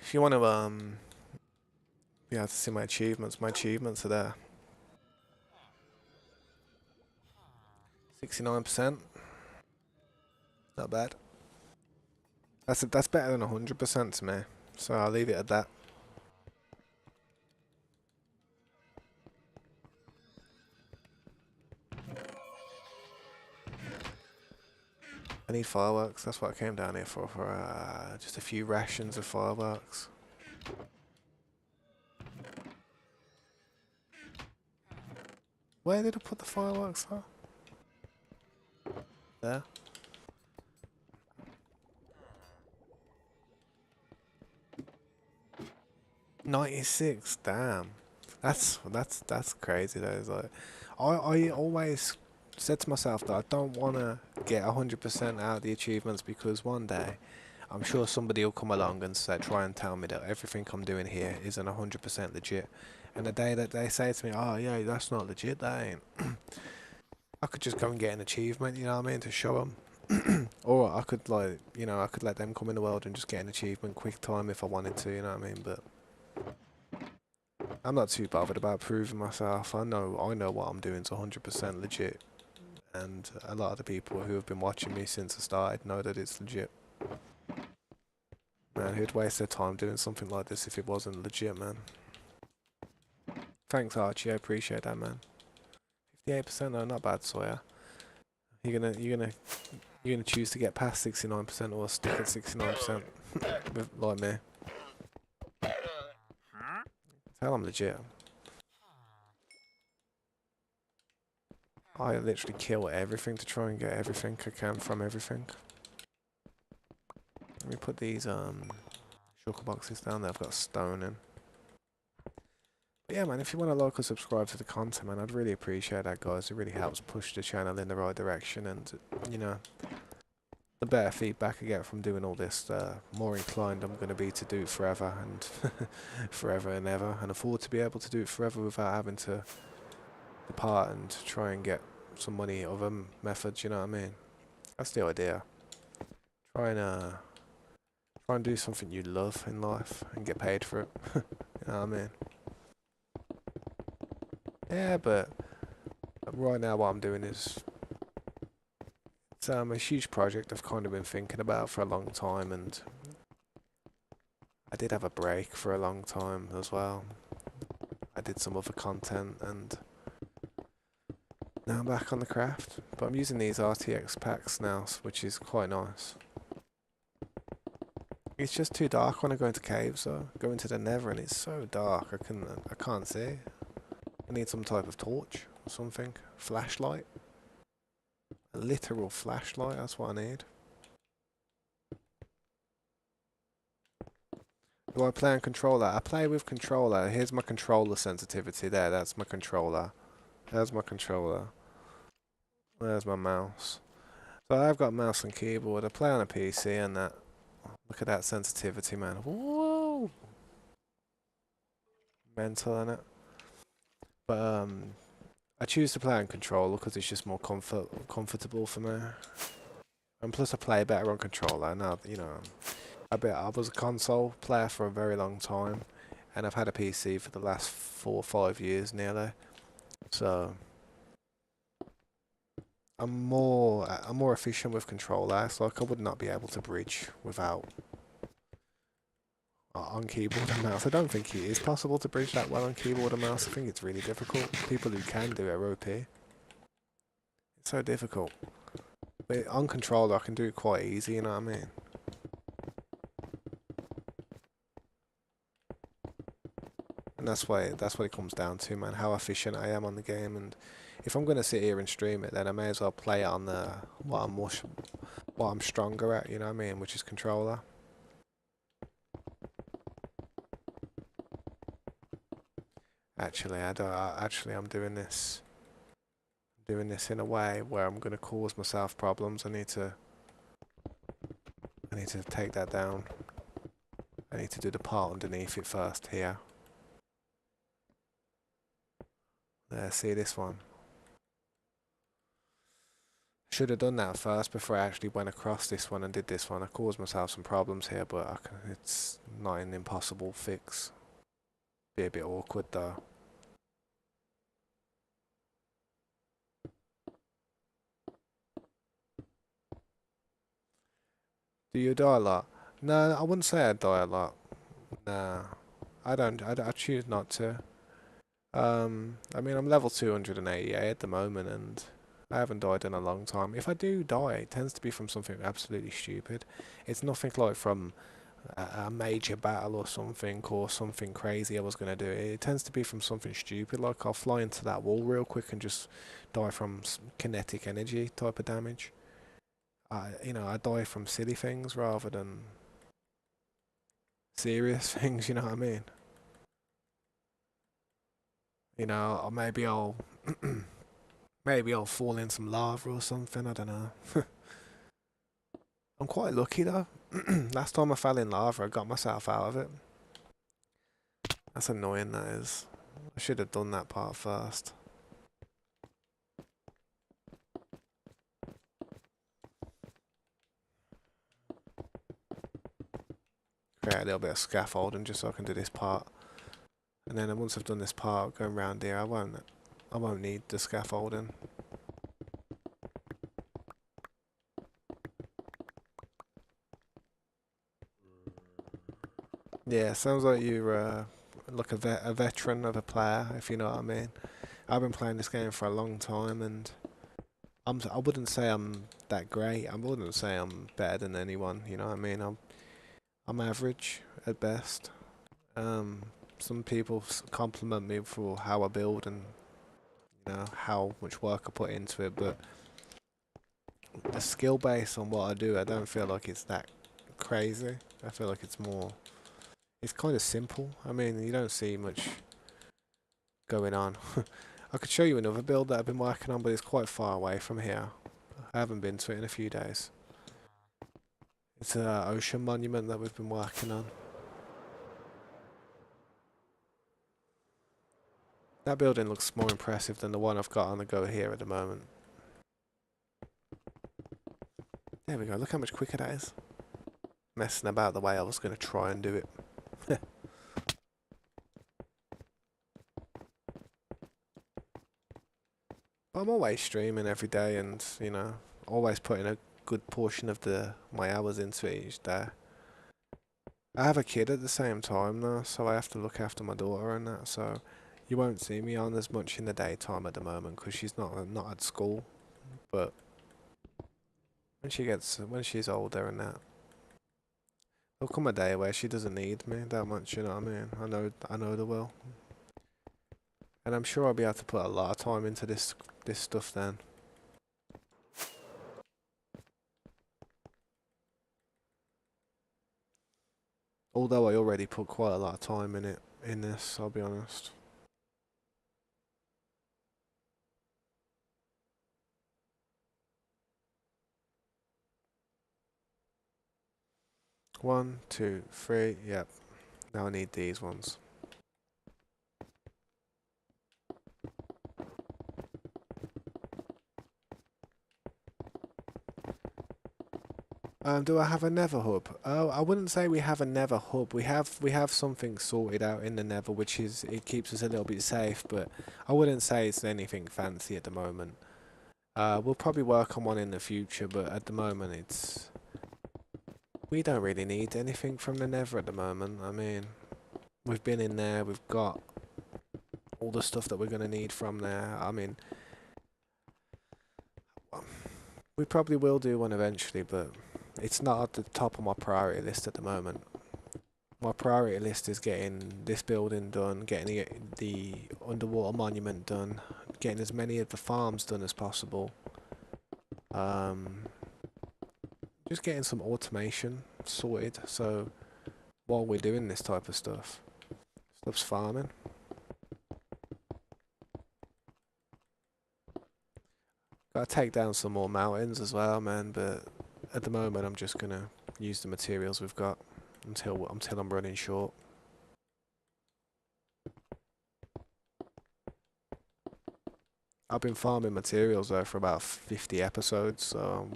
If you want to, be able to see my achievements are there. 69%. Not bad. That's better than 100% to me, so I'll leave it at that. I need fireworks, that's what I came down here for just a few rations of fireworks. Where did I put the fireworks at? There. $96, damn. That's crazy though. It's like, I always said to myself that I don't want to get 100% out of the achievements because one day I'm sure somebody will come along and say, try and tell me that everything I'm doing here isn't 100% legit. And the day that they say to me, oh yeah, that's not legit, that ain't, I could just go and get an achievement, you know what I mean, to show them. Or I could, like, you know, I could let them come in the world and just get an achievement quick time if I wanted to, you know what I mean. But I'm not too bothered about proving myself. I know what I'm doing is 100% legit, and a lot of the people who have been watching me since I started know that it's legit. Man, who'd waste their time doing something like this if it wasn't legit, man? Thanks, Archie. I appreciate that, man. 58%, no, not bad, Sawyer. You're gonna choose to get past 69% or stick at 69% like me. Tell I'm legit. I literally kill everything to try and get everything I can from everything. Let me put these shulker boxes down there. I've got stone in. But yeah, man, if you want to like or subscribe to the content, man, I'd really appreciate that, guys. It really helps push the channel in the right direction, and you know, the better feedback I get from doing all this, the more inclined I'm going to be to do it forever and forever and ever, and afford to be able to do it forever without having to depart and try and get some money other methods. You know what I mean? That's the idea. Try and try and do something you love in life and get paid for it. You know what I mean? Yeah, but right now what I'm doing is it's a huge project I've kind of been thinking about for a long time, and I did have a break for a long time as well. I did some other content, and now I'm back on the craft. But I'm using these RTX packs now, which is quite nice. It's just too dark when I go into caves, though. Go into the Nether and it's so dark I can't see. I need some type of torch or something. Flashlight. A literal flashlight, that's what I need. Do I play on controller? I play with controller. Here's my controller sensitivity there. That's my controller. There's my controller. There's my mouse. So I've got mouse and keyboard. I play on a PC and that. Look at that sensitivity, man. Whoa! Mental, innit? But I choose to play on controller because it's just more comfortable for me. And plus I play better on controller. Now, you know, I was a console player for a very long time, and I've had a PC for the last 4 or 5 years nearly. So I'm more efficient with controller. It's like I would not be able to bridge without on keyboard and mouse. I don't think it is possible to bridge that well on keyboard and mouse. I think it's really difficult. People who can do it are OP. It's so difficult. But on controller I can do it quite easy, you know what I mean? And that's what it comes down to, man, how efficient I am on the game. And if I'm gonna sit here and stream it, then I may as well play it on the what I'm stronger at, you know what I mean, which is controller. Actually, I don't. Actually, I'm doing this in a way where I'm gonna cause myself problems. I need to take that down. I need to do the part underneath it first here. There, see this one. Should have done that first before I actually went across this one and did this one. I caused myself some problems here, but it's not an impossible fix. Be a bit awkward though. Do you die a lot? No, I wouldn't say I die a lot. Nah, I don't. I choose not to. I mean, I'm level 288 at the moment, and I haven't died in a long time. If I do die, it tends to be from something absolutely stupid. It's nothing like from a major battle or something crazy I was gonna do. It tends to be from something stupid, like I'll fly into that wall real quick and just die from kinetic energy type of damage. I die from silly things rather than serious things. You know what I mean? Or maybe I'll maybe I'll fall in some lava or something. I don't know. I'm quite lucky though. Last time I fell in lava, I got myself out of it. That's annoying, that is. I should have done that part first. Create a little bit of scaffolding just so I can do this part. And then once I've done this part, going around here, I won't need the scaffolding. Yeah, sounds like you're like a veteran of a player, if you know what I mean. I've been playing this game for a long time, and I wouldn't say I'm that great. I wouldn't say I'm better than anyone. You know what I mean? I'm average at best. Um, some people compliment me for how I build and how much work I put into it, but the skill base on what I do, I don't feel like it's that crazy. I feel like it's kind of simple. I mean, you don't see much going on. I could show you another build that I've been working on, but it's quite far away from here. I haven't been to it in a few days. It's an ocean monument that we've been working on. That building looks more impressive than the one I've got on the go here at the moment. There we go, look how much quicker that is. Messing about the way I was going to try and do it. But I'm always streaming every day and, always putting a good portion of my hours into it each day. I have a kid at the same time though, so I have to look after my daughter and that, so you won't see me on as much in the daytime at the moment because she's not at school. But when she's older and that, there'll come a day where she doesn't need me that much, you know what I mean? I know there will. And I'm sure I'll be able to put a lot of time into this stuff then. Although I already put quite a lot of time in this, I'll be honest. One, two, three, yep. Now I need these ones. Do I have a Nether hub? Oh, I wouldn't say we have a Nether hub. We have something sorted out in the Nether, which is it keeps us a little bit safe, but I wouldn't say it's anything fancy at the moment. We'll probably work on one in the future, but at the moment we don't really need anything from the Nether at the moment. I mean, we've been in there, we've got all the stuff that we're gonna need from there. I mean, we probably will do one eventually, but it's not at the top of my priority list at the moment. My priority list is getting this building done, getting the underwater monument done, getting as many of the farms done as possible. Um, just getting some automation sorted. So while we're doing this type of stuff's farming. Gotta take down some more mountains as well, man. But at the moment, I'm just gonna use the materials we've got until I'm running short. I've been farming materials though for about 50 episodes, so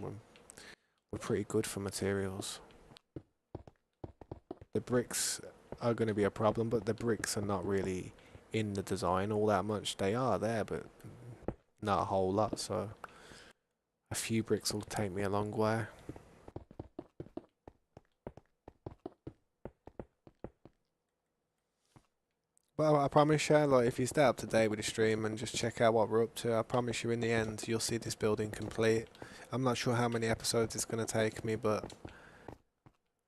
we're pretty good for materials. The bricks are going to be a problem, but the bricks are not really in the design all that much. They are there, but not a whole lot, so a few bricks will take me a long way. But I promise you, like, if you stay up to date with the stream and just check out what we're up to, I promise you in the end, you'll see this building complete. I'm not sure how many episodes it's going to take me, but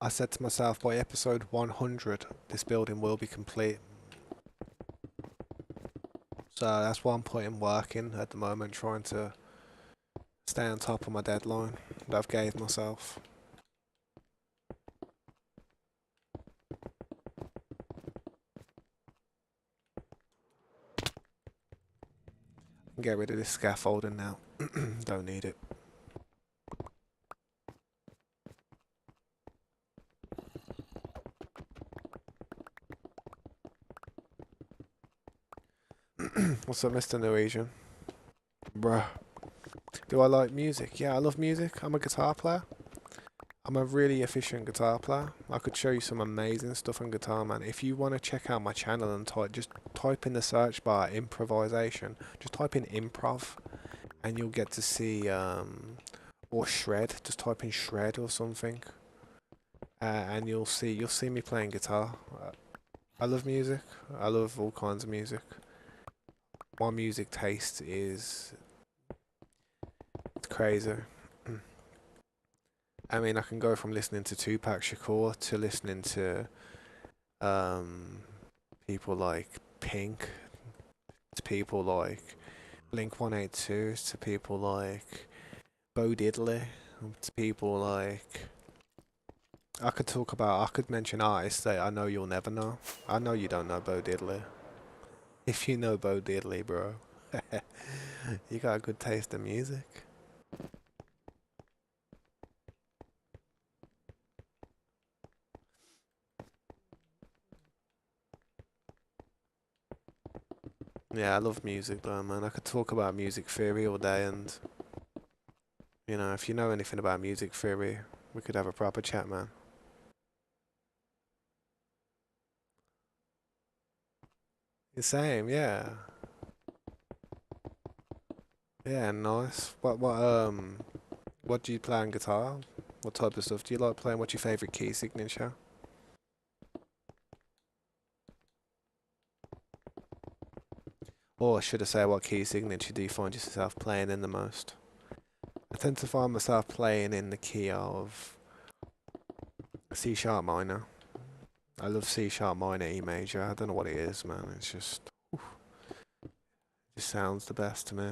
I said to myself, by episode 100, this building will be complete. So that's why I'm putting work in at the moment, trying to stay on top of my deadline that I've gave myself. Get rid of this scaffolding now. Don't need it. What's up, Mr. Norwegian? Bruh. Do I like music? Yeah, I love music. I'm a guitar player. I'm a really efficient guitar player. I could show you some amazing stuff on guitar, man. If you want to check out my channel and just type in the search bar improvisation. Just type in improv, and you'll get to see or shred. Just type in shred or something, and you'll see me playing guitar. I love music. I love all kinds of music. My music taste is it's crazy. I mean, I can go from listening to Tupac Shakur to listening to um, people like Pink, to people like Blink 182, to people like Bo Diddley, to people like I could mention artists that I know you'll never know. I know you don't know Bo Diddley. If you know Bo Diddley, bro, you got a good taste in music. Yeah, I love music though, man. I could talk about music theory all day, and if you know anything about music theory, we could have a proper chat, man. The same, yeah. Yeah, nice. What do you play on guitar? What type of stuff do you like playing? What's your favorite key signature? Or should I say, what key signature do you find yourself playing in the most? I tend to find myself playing in the key of C sharp minor. I love C sharp minor, E major. I don't know what it is, man. It's just, it just sounds the best to me.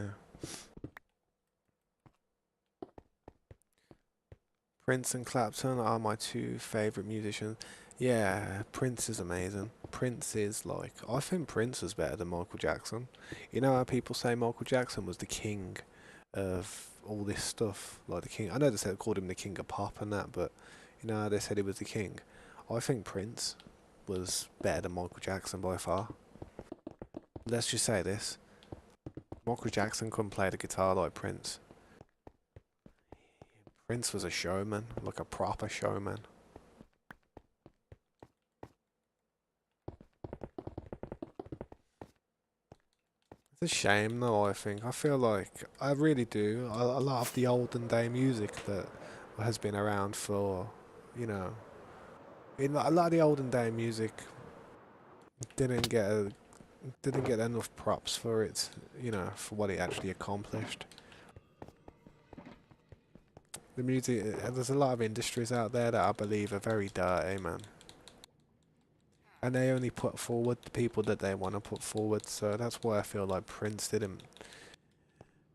Prince and Clapton are my two favorite musicians. Yeah, Prince is amazing. Prince is like, I think Prince is better than Michael Jackson. You know how people say Michael Jackson was the king of all this stuff, like the king. I know they said called him the king of pop and that, but you know how they said he was the king. I think Prince was better than Michael Jackson by far. Let's just say this: Michael Jackson couldn't play the guitar like Prince. Prince was a showman, like a proper showman. It's a shame though, I think. I feel like, I really do. A lot of the olden day music that has been around for, you know, a lot of the olden day music didn't get didn't get enough props for it, for what it actually accomplished. The music, there's a lot of industries out there that I believe are very dirty, man. And they only put forward the people that they want to put forward, so that's why I feel like Prince didn't.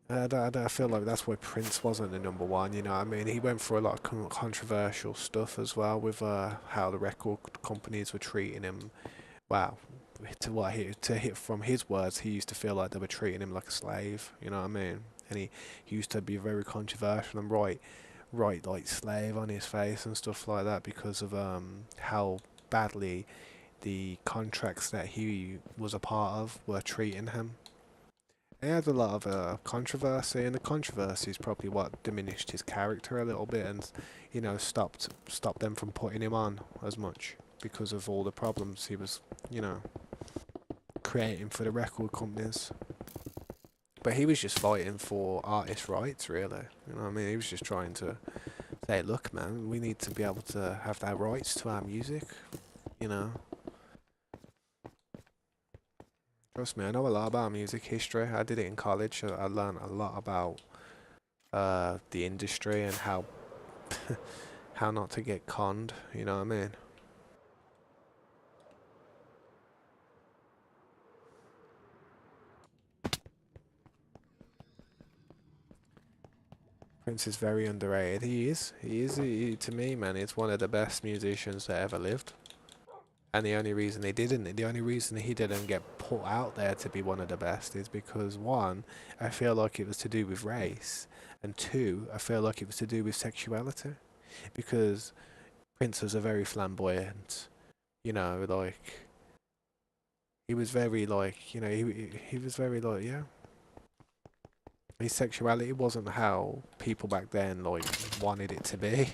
I feel like that's why Prince wasn't the number one, you know what I mean? He went through a lot of controversial stuff as well with how the record companies were treating him. Wow, to hit from his words, he used to feel like they were treating him like a slave, you know what I mean? And he used to be very controversial and write like slave on his face and stuff like that because of how badly the contracts that he was a part of were treating him. He had a lot of controversy, and the controversy is probably what diminished his character a little bit, and stopped them from putting him on as much because of all the problems he was, you know, creating for the record companies. But he was just fighting for artist rights, really. You know what I mean? He was just trying to say, look, man, we need to be able to have that rights to our music, you know. Trust me, I know a lot about music history. I did it in college. I learned a lot about the industry and how how not to get conned. You know what I mean? Prince is very underrated. He is. He is. To me, man, he's one of the best musicians that ever lived. And the only reason he didn't get put out there to be one of the best is because one, I feel like it was to do with race, and two, I feel like it was to do with sexuality, because Prince was a very flamboyant, like he was very like, you know, he was very like, yeah. His sexuality wasn't how people back then like wanted it to be.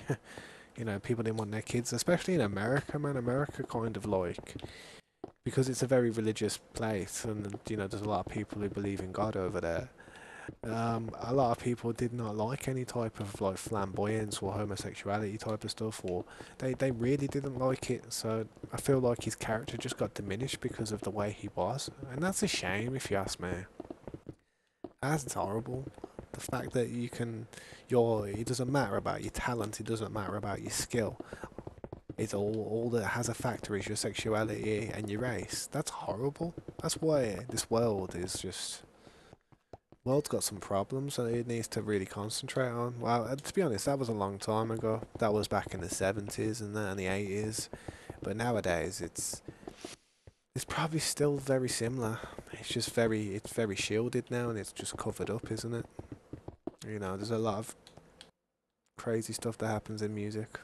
You know, people didn't want their kids, especially in America, man. America kind of like, because it's a very religious place, and you know, there's a lot of people who believe in God over there. A lot of people did not like any type of like flamboyance or homosexuality type of stuff, or they really didn't like it. So I feel like his character just got diminished because of the way he was, and that's a shame if you ask me. That's horrible. The fact that you can, it doesn't matter about your talent, it doesn't matter about your skill. It's all that has a factor is your sexuality and your race. That's horrible. That's why this world is just world's got some problems and it needs to really concentrate on. Well, to be honest, that was a long time ago. That was back in the 70s and the 80s. But nowadays, it's probably still very similar. It's very shielded now and it's just covered up, isn't it? You know, there's a lot of crazy stuff that happens in music.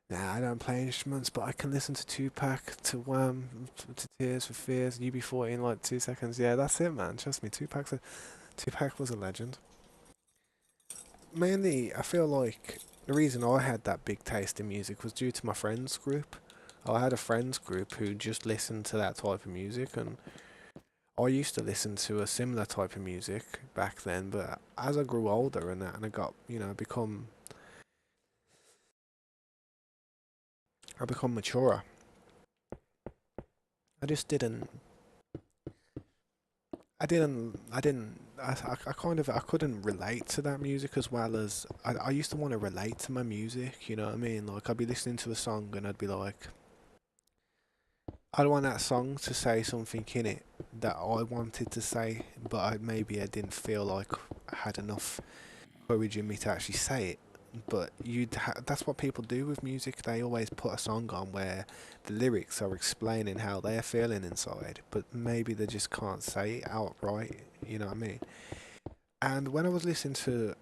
Nah, I don't play instruments, but I can listen to Tupac, to Wham, to Tears for Fears, UB40 in like 2 seconds. Yeah, that's it, man. Trust me, Tupac was a legend. Mainly, I feel like the reason I had that big taste in music was due to my friends group. I had a friends group who just listened to that type of music, and I used to listen to a similar type of music back then. But as I grew older and that, and I got, you know, I become maturer. I just didn't I kind of, I couldn't relate to that music as well as, I used to want to relate to my music, you know what I mean? Like, I'd be listening to a song and I'd be like, I want that song to say something in it that I wanted to say, but maybe I didn't feel like I had enough courage in me to actually say it. But that's what people do with music. They always put a song on where the lyrics are explaining how they're feeling inside, but maybe they just can't say it outright. You know what I mean? And when I was listening to,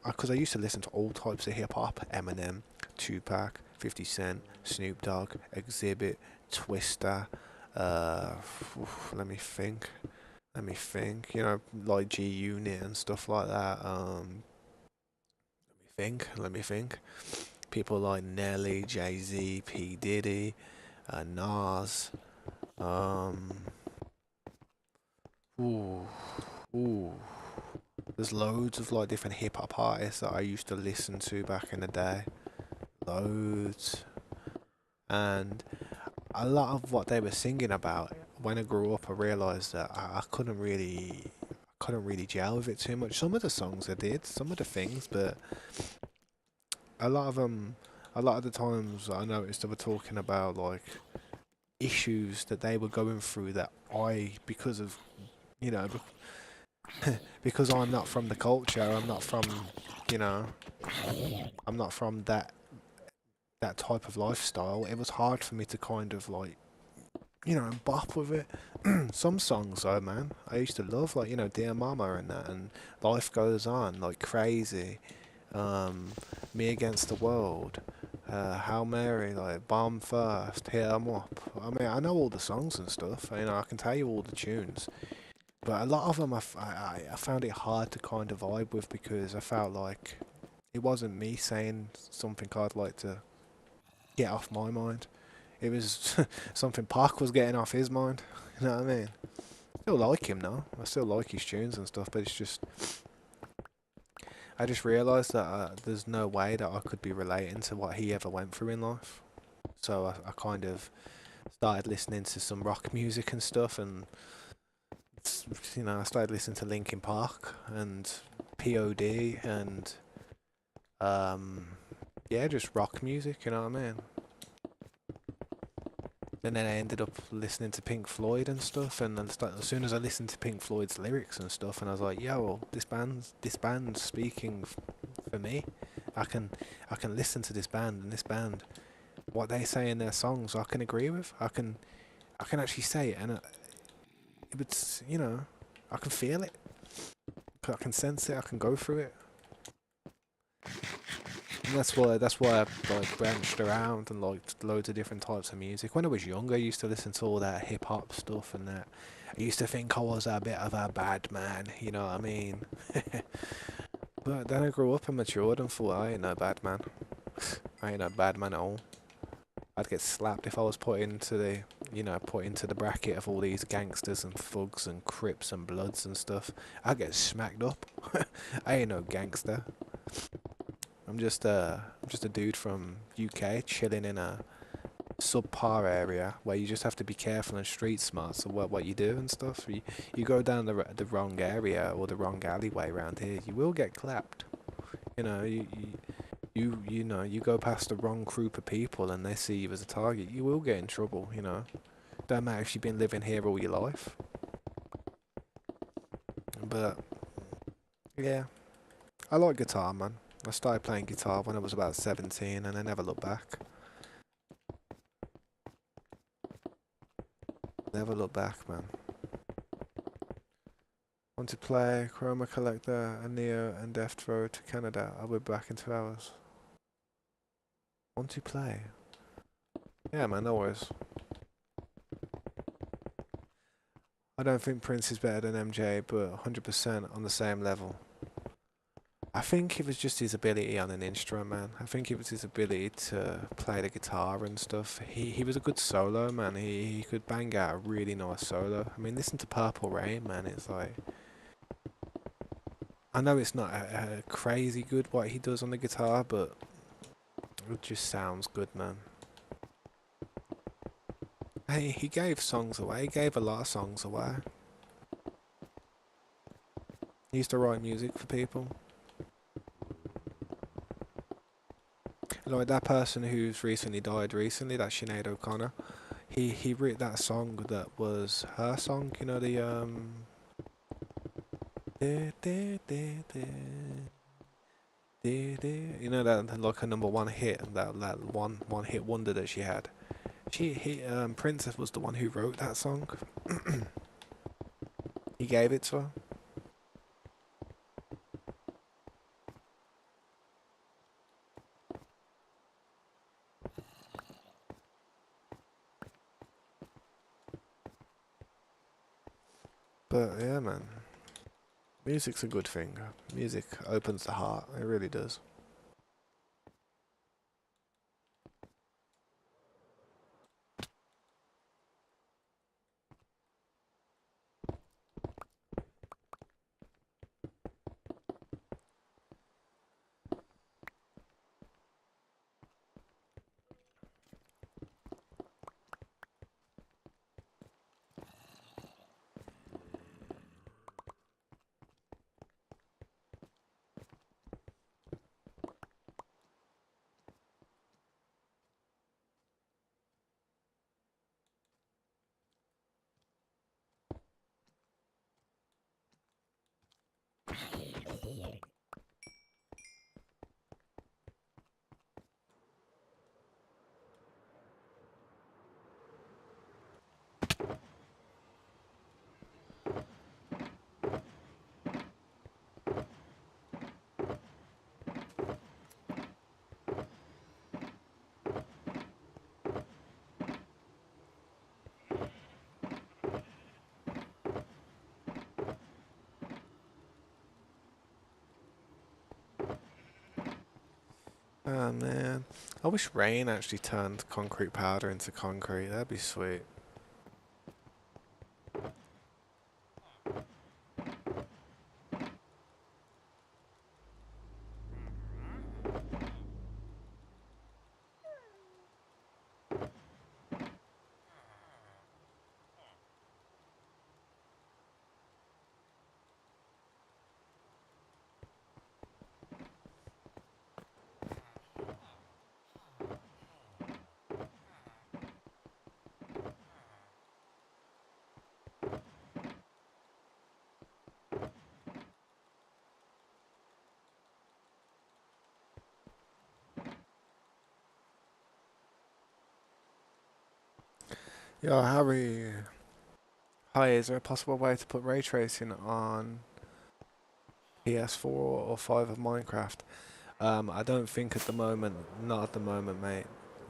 because I used to listen to all types of hip hop, Eminem, Tupac, 50 Cent, Snoop Dogg, Exhibit, Twista. Uh, let me think. Let me think. You know, like G Unit and stuff like that. Let me think. People like Nelly, Jay Z, P Diddy, Nas. Um, ooh, ooh. There's loads of like different hip hop artists that I used to listen to back in the day. Loads. And a lot of what they were singing about, when I grew up, I realised that I couldn't really gel with it too much. Some of the songs I did, some of the things, but a lot of them, a lot of the times I noticed they were talking about like issues that they were going through that because of, you know, because I'm not from the culture, I'm not from, you know, I'm not from that type of lifestyle. It was hard for me to kind of like, you know, bop with it. Some songs though, man, I used to love, like, you know, Dear Mama and that, and Life Goes On, like Crazy, um, Me Against the World, Hail Mary, like Bomb First, Hit 'Em Up. I mean, I know all the songs and stuff. You know, I can tell you all the tunes. But a lot of them I found it hard to kind of vibe with because I felt like it wasn't me saying something I'd like to get off my mind. It was something Park was getting off his mind. You know what I mean? Still like him though. I still like his tunes and stuff, but it's just I just realised that there's no way that I could be relating to what he ever went through in life. So I kind of started listening to some rock music and stuff, and you know, I started listening to Linkin Park and POD and um, yeah, just rock music. You know what I mean? And then I ended up listening to Pink Floyd and stuff. And then as soon as I listened to Pink Floyd's lyrics and stuff, and I was like, "Yo, this band's speaking for me. I can I can listen to this band and this band, what they say in their songs, I can agree with. I can actually say it, and it's, you know, I can feel it. I can sense it. I can go through it. that's why I've like branched around and liked loads of different types of music. When I was younger, I used to listen to all that hip hop stuff and that. I used to think I was a bit of a bad man, you know what I mean? But then I grew up and matured and thought I ain't no bad man. I ain't no bad man at all. I'd get slapped if I was put into the bracket of all these gangsters and thugs and crips and bloods and stuff. I'd get smacked up. I ain't no gangster. I'm just a dude from UK chilling in a subpar area where you just have to be careful and street smart so what you do and stuff. You go down the wrong area or the wrong alleyway around here, you will get clapped. You know, you go past the wrong group of people and they see you as a target, you will get in trouble, you know. Don't matter if you've been living here all your life. But yeah, I like guitar, man. I started playing guitar when I was about 17 and I never looked back. Never look back, man. Want to play Chroma Collector and Neo and Death Throw to Canada. I'll be back in 2 hours. Want to play? Yeah, man, no worries. I don't think Prince is better than MJ, but 100% on the same level. I think it was just his ability on an instrument, man. I think it was his ability to play the guitar and stuff. He was a good solo, man. He could bang out a really nice solo. I mean, listen to Purple Rain, man. It's like, I know it's not a crazy good what he does on the guitar, but it just sounds good, man. Hey, he gave songs away. He gave a lot of songs away. He used to write music for people. Like that person who's recently died recently, that Sinead O'Connor. He wrote that song that was her song, you know, the you know, that like a #1 hit, that one hit wonder that she had. Prince was the one who wrote that song. He gave it to her. But yeah, man, music's a good thing. Music opens the heart. It really does. Oh man, I wish rain actually turned concrete powder into concrete. That'd be sweet. Yo, Harry. Hi, is there a possible way to put ray tracing on PS4 or 5 of Minecraft? I don't think at the moment, not at the moment, mate.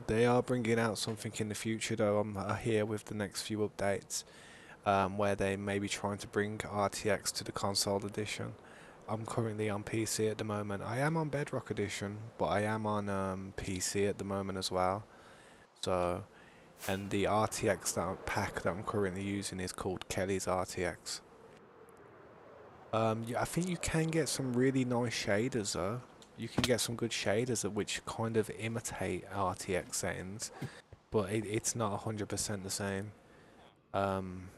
They are bringing out something in the future, though. I hear with the next few updates, where they may be trying to bring RTX to the console edition. I'm currently on PC at the moment. I am on Bedrock edition, but I am on PC at the moment as well. So, and the RTX pack that I'm currently using is called Kelly's RTX. Yeah, I think you can get some really nice shaders though. You can get some good shaders which kind of imitate RTX settings, but it's not 100% the same. Um,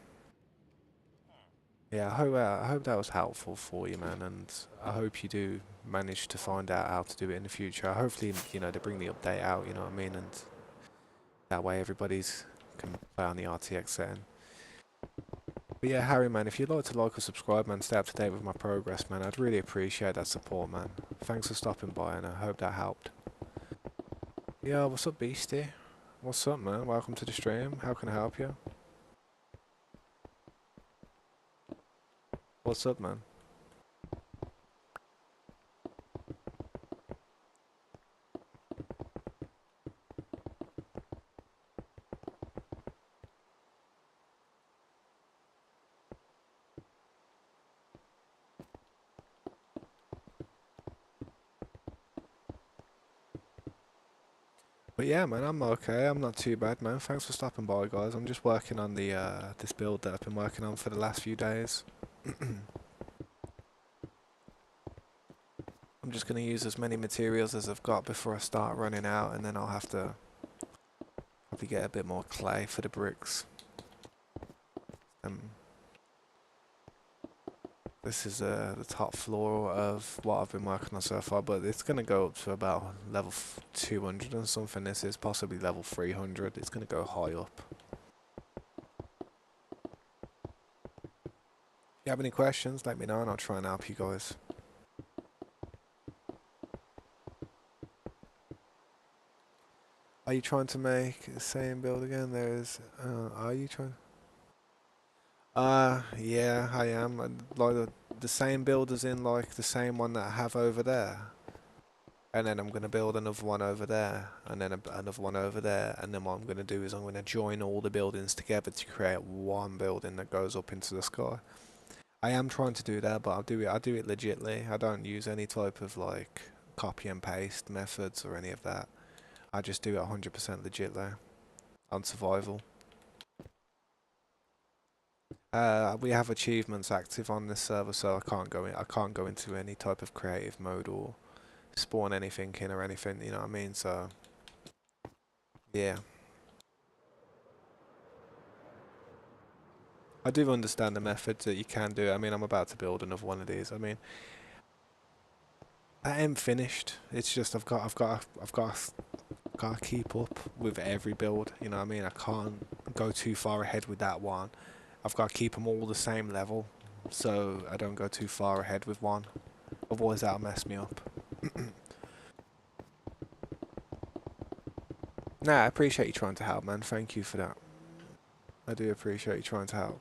yeah, I hope that was helpful for you, man, and I hope you do manage to find out how to do it in the future. Hopefully, you know, they bring the update out, you know what I mean, and that way everybody's can play on the RTX setting. But yeah, Harry, man, if you'd like to like or subscribe, man, stay up to date with my progress, man, I'd really appreciate that support, man. Thanks for stopping by, and I hope that helped. Yeah, what's up, Beastie? What's up, man? Welcome to the stream. How can I help you? What's up, man? But yeah, man, I'm okay. I'm not too bad, man. Thanks for stopping by, guys. I'm just working on the this build that I've been working on for the last few days. I'm just gonna use as many materials as I've got before I start running out, and then I'll have to probably get a bit more clay for the bricks. This is the top floor of what I've been working on so far, but it's going to go up to about level 200 and something. This is possibly level 300. It's going to go high up. If you have any questions, let me know and I'll try and help you guys. Are you trying to make the same build again? Are you trying? Yeah, I am. Like the same build as in like the same one that I have over there. And then I'm going to build another one over there, and then another one over there, and then what I'm going to do is I'm going to join all the buildings together to create one building that goes up into the sky. I am trying to do that, but I do it legitly. I don't use any type of like copy and paste methods or any of that. I just do it 100% legitly on survival. We have achievements active on this server, so I can't go into any type of creative mode or spawn anything in or anything, you know what I mean? So yeah. I do understand the methods that you can do. I mean, I'm about to build another one of these. I mean, I am finished. It's just got to keep up with every build. You know what I mean? I can't go too far ahead with that one. I've got to keep them all the same level, so I don't go too far ahead with one. Otherwise, that'll mess me up. Nah, I appreciate you trying to help, man. Thank you for that. I do appreciate you trying to help.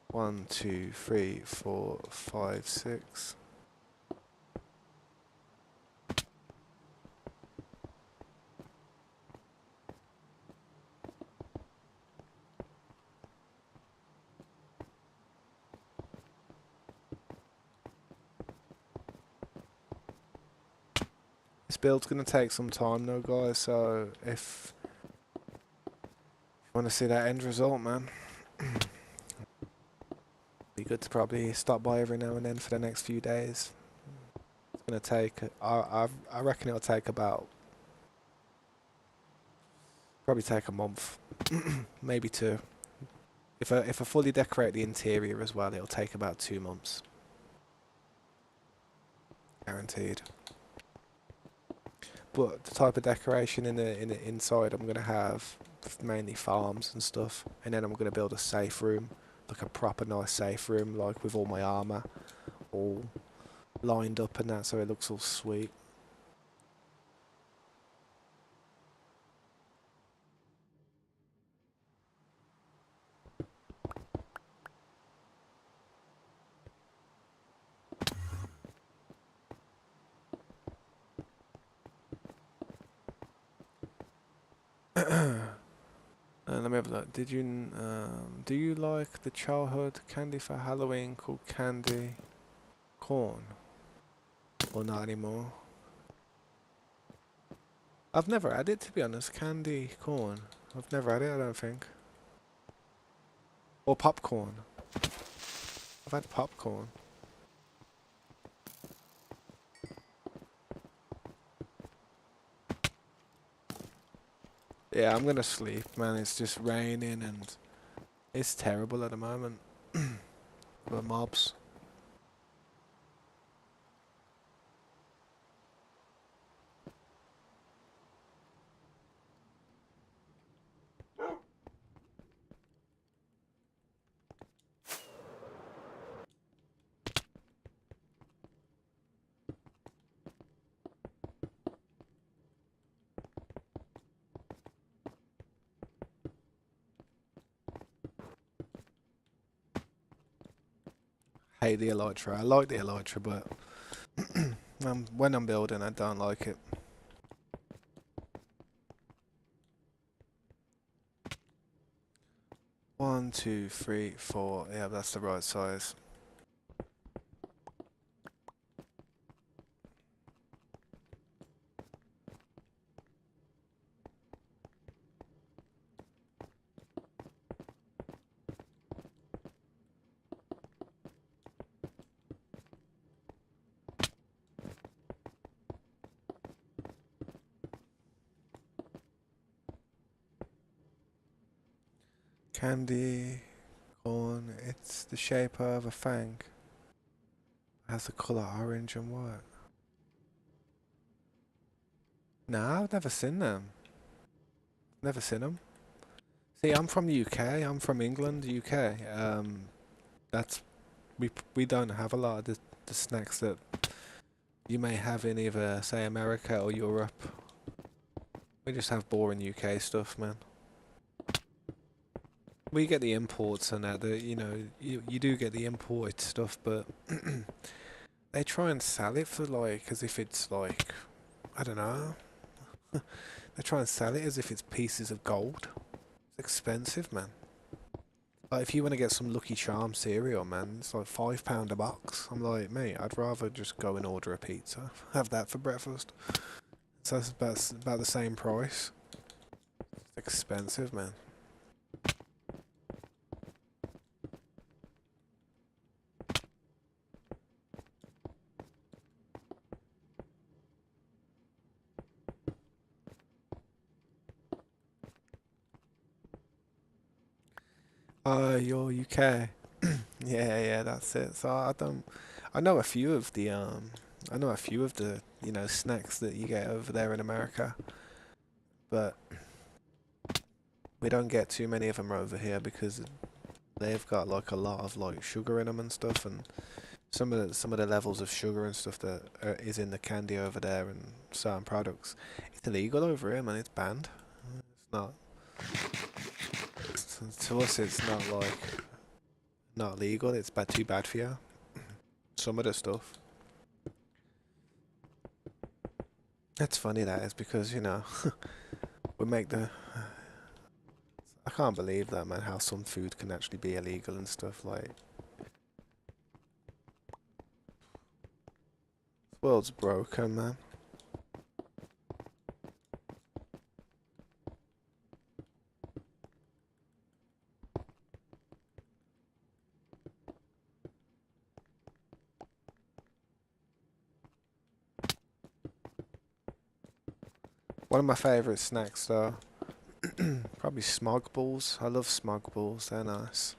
One, two, three, four, five, six. This build's gonna take some time though, guys, so if you want to see that end result, man, be good to probably stop by every now and then for the next few days. It's gonna take, I reckon it'll take about, probably take a month, maybe two. If I fully decorate the interior as well, it'll take about 2 months. Guaranteed. But the type of decoration in the inside, I'm gonna have mainly farms and stuff, and then I'm gonna build a safe room, like a proper nice safe room, like with all my armor all lined up and that, so it looks all sweet. Let me have a look. Do you like the childhood candy for Halloween called candy corn? Or not anymore? I've never had it, to be honest. Candy corn. I've never had it, I don't think. Or popcorn. I've had popcorn. Yeah, I'm gonna sleep, man. It's just raining and it's terrible at the moment. The mobs. Hate the elytra. I like the elytra, but when I'm building, I don't like it. One, two, three, four. Yeah, that's the right size. Candy corn. It's the shape of a fang. It has the colour orange and white. Nah, I've never seen them. Never seen them. See, I'm from the UK. I'm from England, UK. That's we don't have a lot of the snacks that you may have in either, say, America or Europe. We just have boring UK stuff, man. We get the imports and that, you do get the imported stuff, but they try and sell it for like, as if it's like, I don't know. They try and sell it as if it's pieces of gold. It's expensive, man. Like, if you want to get some Lucky Charm cereal, man, it's like £5 a box. I'm like, mate, I'd rather just go and order a pizza. Have that for breakfast. So it's about the same price. It's expensive, man. You're UK. Yeah, that's it. So I know a few of the snacks that you get over there in America, but we don't get too many of them over here because they've got like a lot of like sugar in them and stuff, and some of the levels of sugar and stuff that is in the candy over there and certain products, it's illegal over here, man. It's banned. It's not. To us, it's not legal. It's too bad for you. Some of the stuff. It's funny that is because we make the. I can't believe that, man. How some food can actually be illegal and stuff like. The world's broken, man. One of my favourite snacks, though, probably smog balls. I love smog balls. They're nice.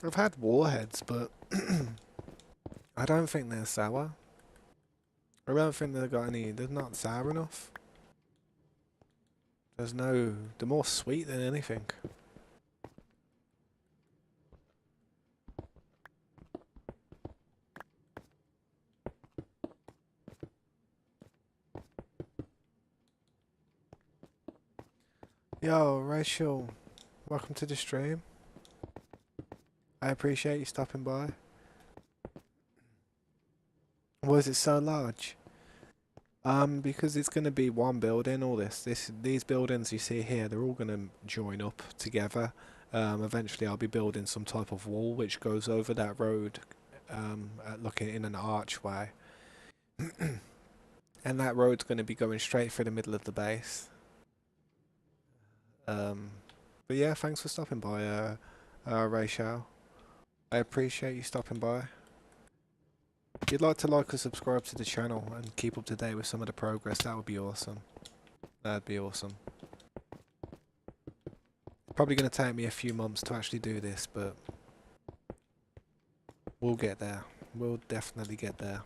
I've had warheads, but I don't think they're sour. I don't think they've got any. They're not sour enough. They're more sweet than anything. Yo, Rachel, welcome to the stream. I appreciate you stopping by. Was it so large? Because it's going to be one building. All these buildings you see here, they're all going to join up together. Eventually, I'll be building some type of wall which goes over that road, looking in an archway, and that road's going to be going straight through the middle of the base. But yeah, thanks for stopping by, Rachel. I appreciate you stopping by. If you'd like to like or subscribe to the channel and keep up to date with some of the progress, that would be awesome. That'd be awesome. Probably going to take me a few months to actually do this, but we'll get there. We'll definitely get there.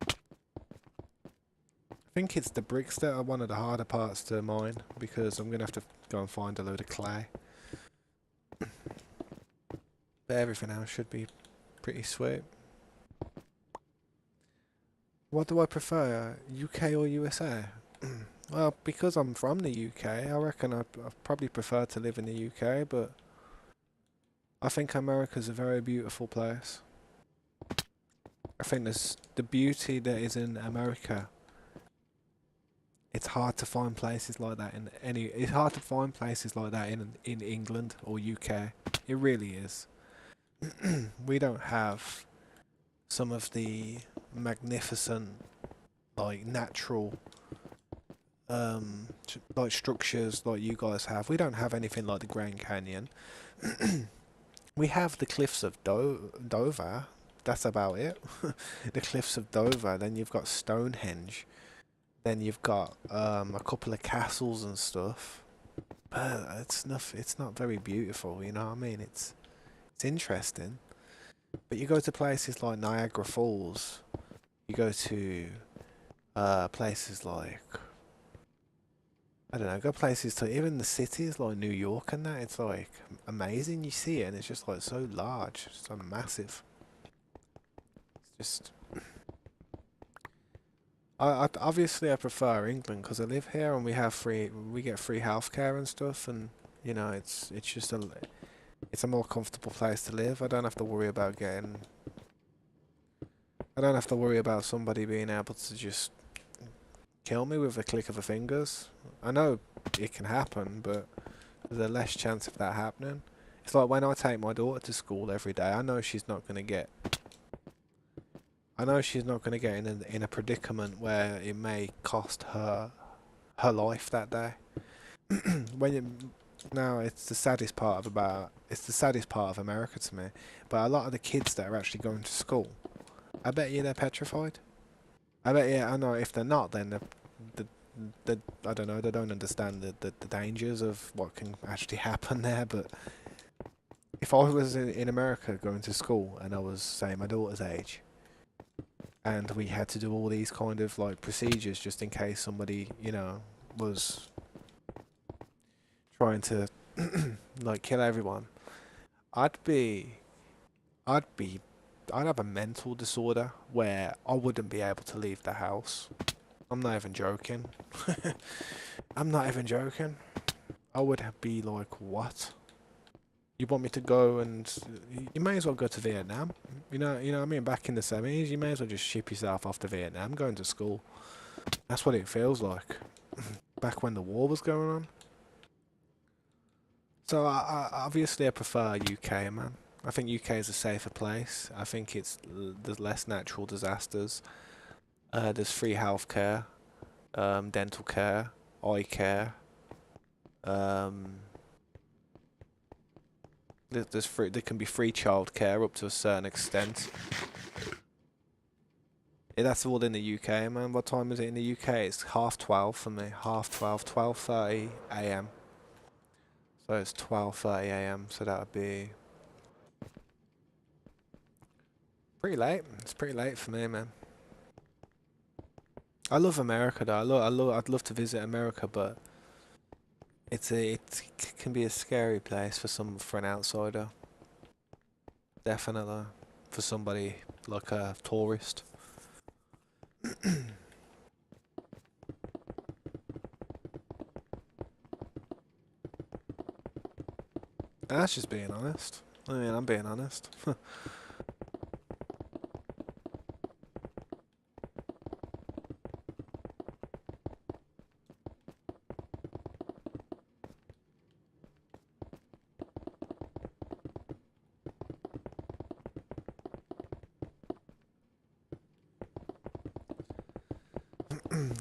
I think it's the bricks that are one of the harder parts to mine, because I'm going to have to go and find a load of clay. But everything else should be pretty sweet. What do I prefer, UK or USA? Well, because I'm from the UK, I reckon I probably prefer to live in the UK, but I think America's a very beautiful place. I think there's the beauty that is in America. It's hard to find places like that in any. It's hard to find places like that in England or UK. It really is. We don't have some of the magnificent, like natural, like structures like you guys have. We don't have anything like the Grand Canyon. We have the cliffs of Dover. That's about it. The cliffs of Dover. Then you've got Stonehenge. Then you've got a couple of castles and stuff. But it's not very beautiful, you know what I mean? It's interesting. But you go to places like Niagara Falls. You go to places like, I don't know, go places to even the cities like New York and that. It's like amazing. You see it and it's just like so large, so massive. It's just obviously I prefer England because I live here and we get free healthcare and stuff, and you know it's just it's a more comfortable place to live. I don't have to worry about somebody being able to just kill me with a click of the fingers. I know it can happen, but there's a less chance of that happening. It's like when I take my daughter to school every day, I know she's not going to get in a predicament where it may cost her life that day. when you, Now it's the saddest part of America to me. But a lot of the kids that are actually going to school, I bet you they're petrified. I know if they're not, then I don't know, they don't understand the dangers of what can actually happen there. But if I was in America going to school and I was, say, my daughter's age, and we had to do all these kind of like procedures just in case somebody, you know, was trying to like kill everyone, I'd be, I'd be, I'd have a mental disorder where I wouldn't be able to leave the house. I'm not even joking. I'm not even joking. I would be like, what? You want me to go and you may as well go to Vietnam. You know what I mean? Back in the 70s, you may as well just ship yourself off to Vietnam, going to school. That's what it feels like. Back when the war was going on. So obviously I prefer UK, man. I think UK is a safer place. I think there's less natural disasters. There's free healthcare, dental care, eye care. Um, there can be free childcare up to a certain extent. Yeah, that's all in the UK, man. What time is it in the UK? It's 12:30 for me. 12:30, 12:30 a.m. So it's 12:30 a.m. So that would be pretty late. It's pretty late for me, man. I love America though. I'd love to visit America, but it can be a scary place for an outsider. Definitely, for somebody like a tourist. That's just being honest. I mean, I'm being honest.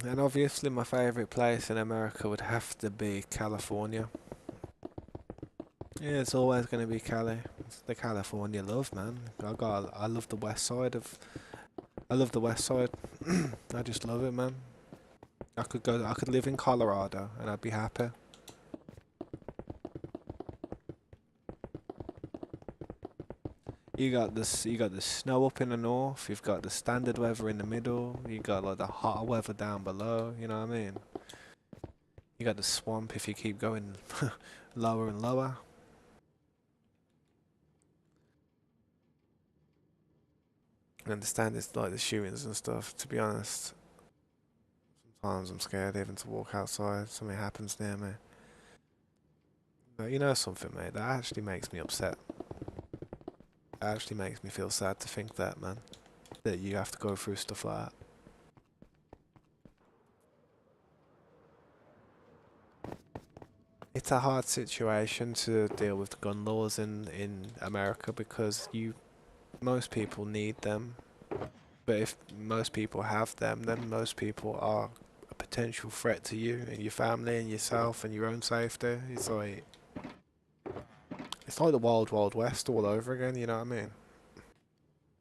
And obviously, my favourite place in America would have to be California. Yeah, it's always going to be Cali. It's the California love, man. I love the west side of. I love the west side. I just love it, man. I could live in Colorado and I'd be happy. You got the snow up in the north. You've got the standard weather in the middle. You got like the hotter weather down below. You know what I mean? You got the swamp if you keep going lower and lower. I understand it's like the shootings and stuff. To be honest, sometimes I'm scared even to walk outside. Something happens near me. But you know something, mate? That actually makes me upset. It actually makes me feel sad to think that, man. That you have to go through stuff like that. It's a hard situation to deal with gun laws in America because most people need them. But if most people have them, then most people are a potential threat to you and your family and yourself and your own safety. It's like the wild wild west all over again, you know what I mean?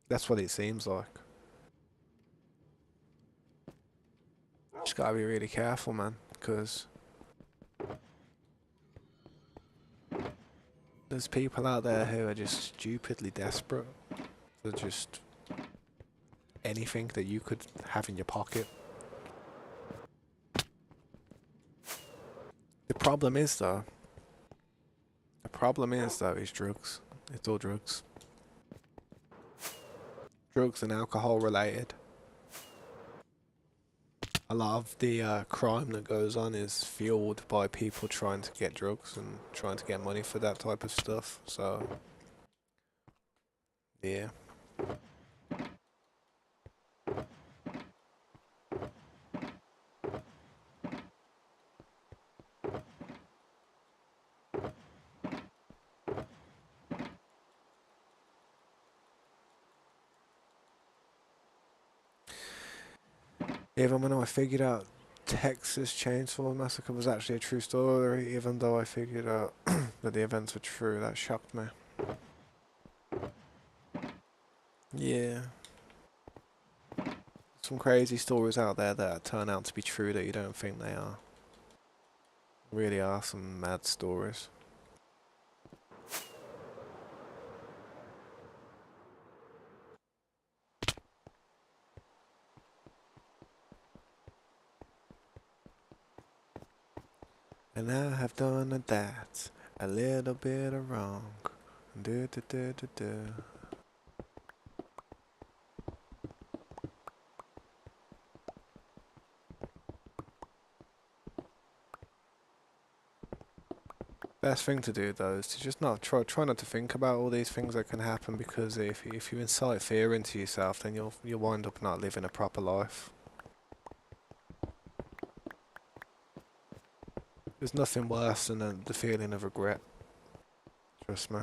That's what it seems like. Just gotta be really careful, man, because there's people out there who are just stupidly desperate for just anything that you could have in your pocket. The problem is though, is drugs. It's all drugs. Drugs and alcohol related. A lot of the crime that goes on is fueled by people trying to get drugs and trying to get money for that type of stuff. So, yeah. Even when I figured out Texas Chainsaw Massacre was actually a true story, even though I figured out that the events were true, that shocked me. Yeah. Some crazy stories out there that turn out to be true that you don't think they are. Really are some mad stories. And I have done that, a little bit of wrong. Do, do, do, do, do. Best thing to do though is to just not try not to think about all these things that can happen, because if you incite fear into yourself, then you'll wind up not living a proper life. There's nothing worse than the feeling of regret. Trust me.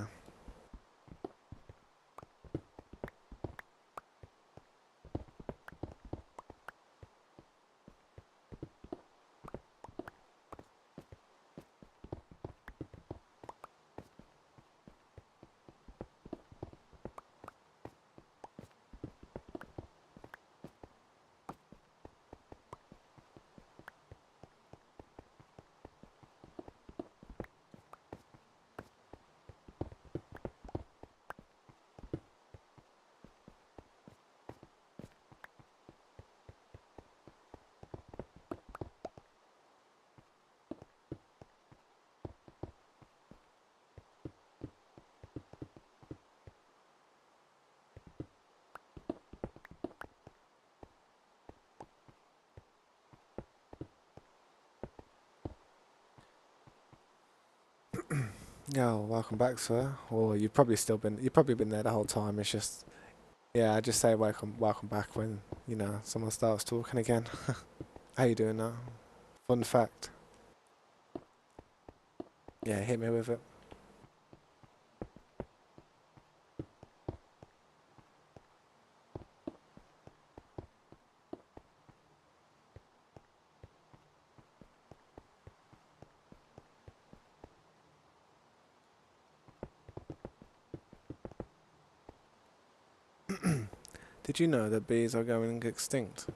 Yeah, well, welcome back, sir. Or you've probably been there the whole time. It's just, yeah, I just say welcome back when, someone starts talking again. How you doing now? Fun fact. Yeah, hit me with it. Did you know that bees are going extinct?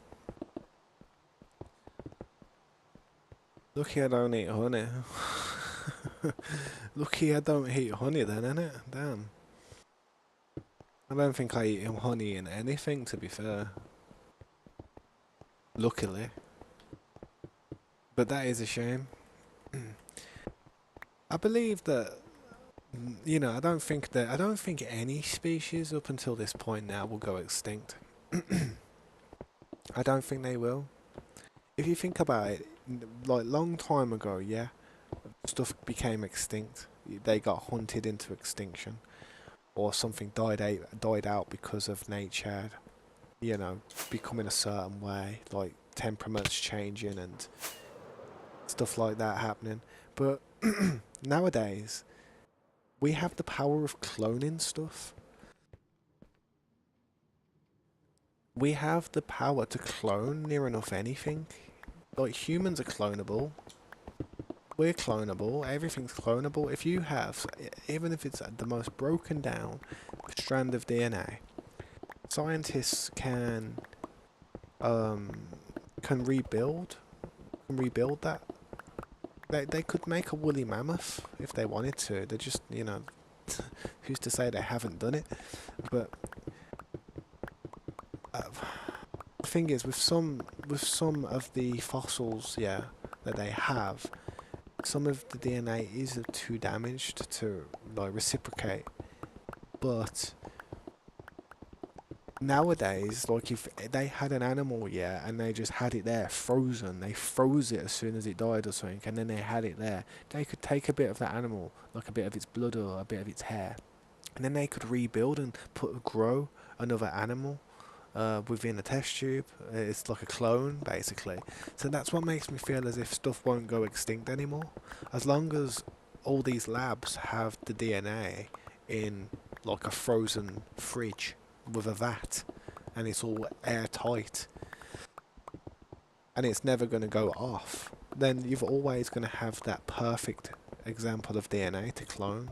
Lucky I don't eat honey. Lucky I don't eat honey then, innit? Damn. I don't think I eat honey in anything, to be fair. Luckily. But that is a shame. I believe that, I don't think any species up until this point now will go extinct. I don't think they will. If you think about it, like long time ago, yeah, stuff became extinct. They got hunted into extinction, or something died out because of nature, becoming a certain way, like temperaments changing and stuff like that happening. But nowadays, we have the power of cloning stuff. We have the power to clone near enough anything. Like humans are clonable. We're clonable. Everything's clonable. If you have, even if it's the most broken down strand of DNA, scientists um can rebuild that. They could make a woolly mammoth if they wanted to. They just, who's to say they haven't done it? But uh, the thing is, with some of the fossils, yeah, that they have, some of the DNA is too damaged to like reciprocate. But nowadays, like if they had an animal, yeah, and they just had it there frozen, they froze it as soon as it died or something, and then they had it there. They could take a bit of that animal, like a bit of its blood or a bit of its hair, and then they could rebuild and grow another animal within a test tube. It's like a clone, basically. So that's what makes me feel as if stuff won't go extinct anymore. As long as all these labs have the DNA in like a frozen fridge with a vat and it's all airtight and it's never going to go off, then you've always going to have that perfect example of DNA to clone.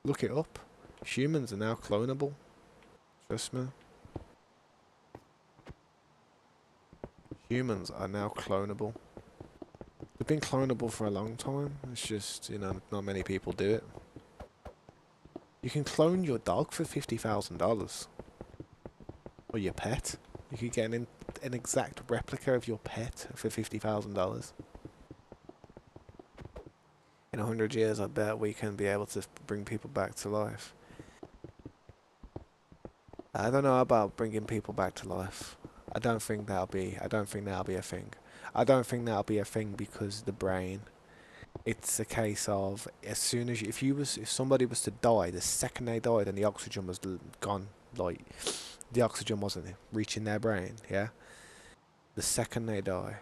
Look it up. Humans are now clonable. Trust me. Humans are now clonable. They've been clonable for a long time. It's just, not many people do it. You can clone your dog for $50,000. Or your pet. You could get an exact replica of your pet for $50,000. In 100 years, I bet we can be able to bring people back to life. I don't know about bringing people back to life. I don't think that'll be a thing. I don't think that'll be a thing because the brain. It's a case of as soon as if somebody was to die, the second they died and the oxygen was gone, like the oxygen wasn't reaching their brain, yeah. The second they die,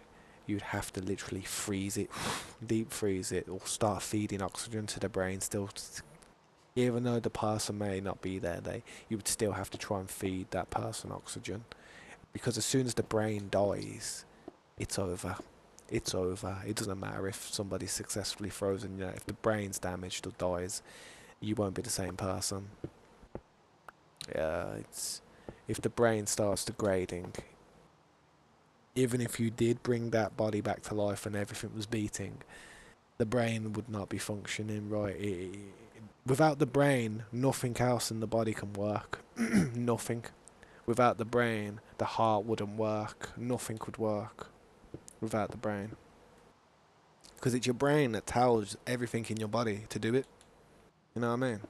you'd have to literally freeze it, deep freeze it, or start feeding oxygen to the brain. Still, even though the person may not be there, you would still have to try and feed that person oxygen because as soon as the brain dies, it's over. It's over. It doesn't matter if somebody's successfully frozen. If the brain's damaged or dies, you won't be the same person. Yeah, it's if the brain starts degrading, even if you did bring that body back to life and everything was beating, the brain would not be functioning right. Without the brain, nothing else in the body can work. Nothing. Without the brain, the heart wouldn't work. Nothing could work without the brain. Because it's your brain that tells everything in your body to do it. You know what I mean?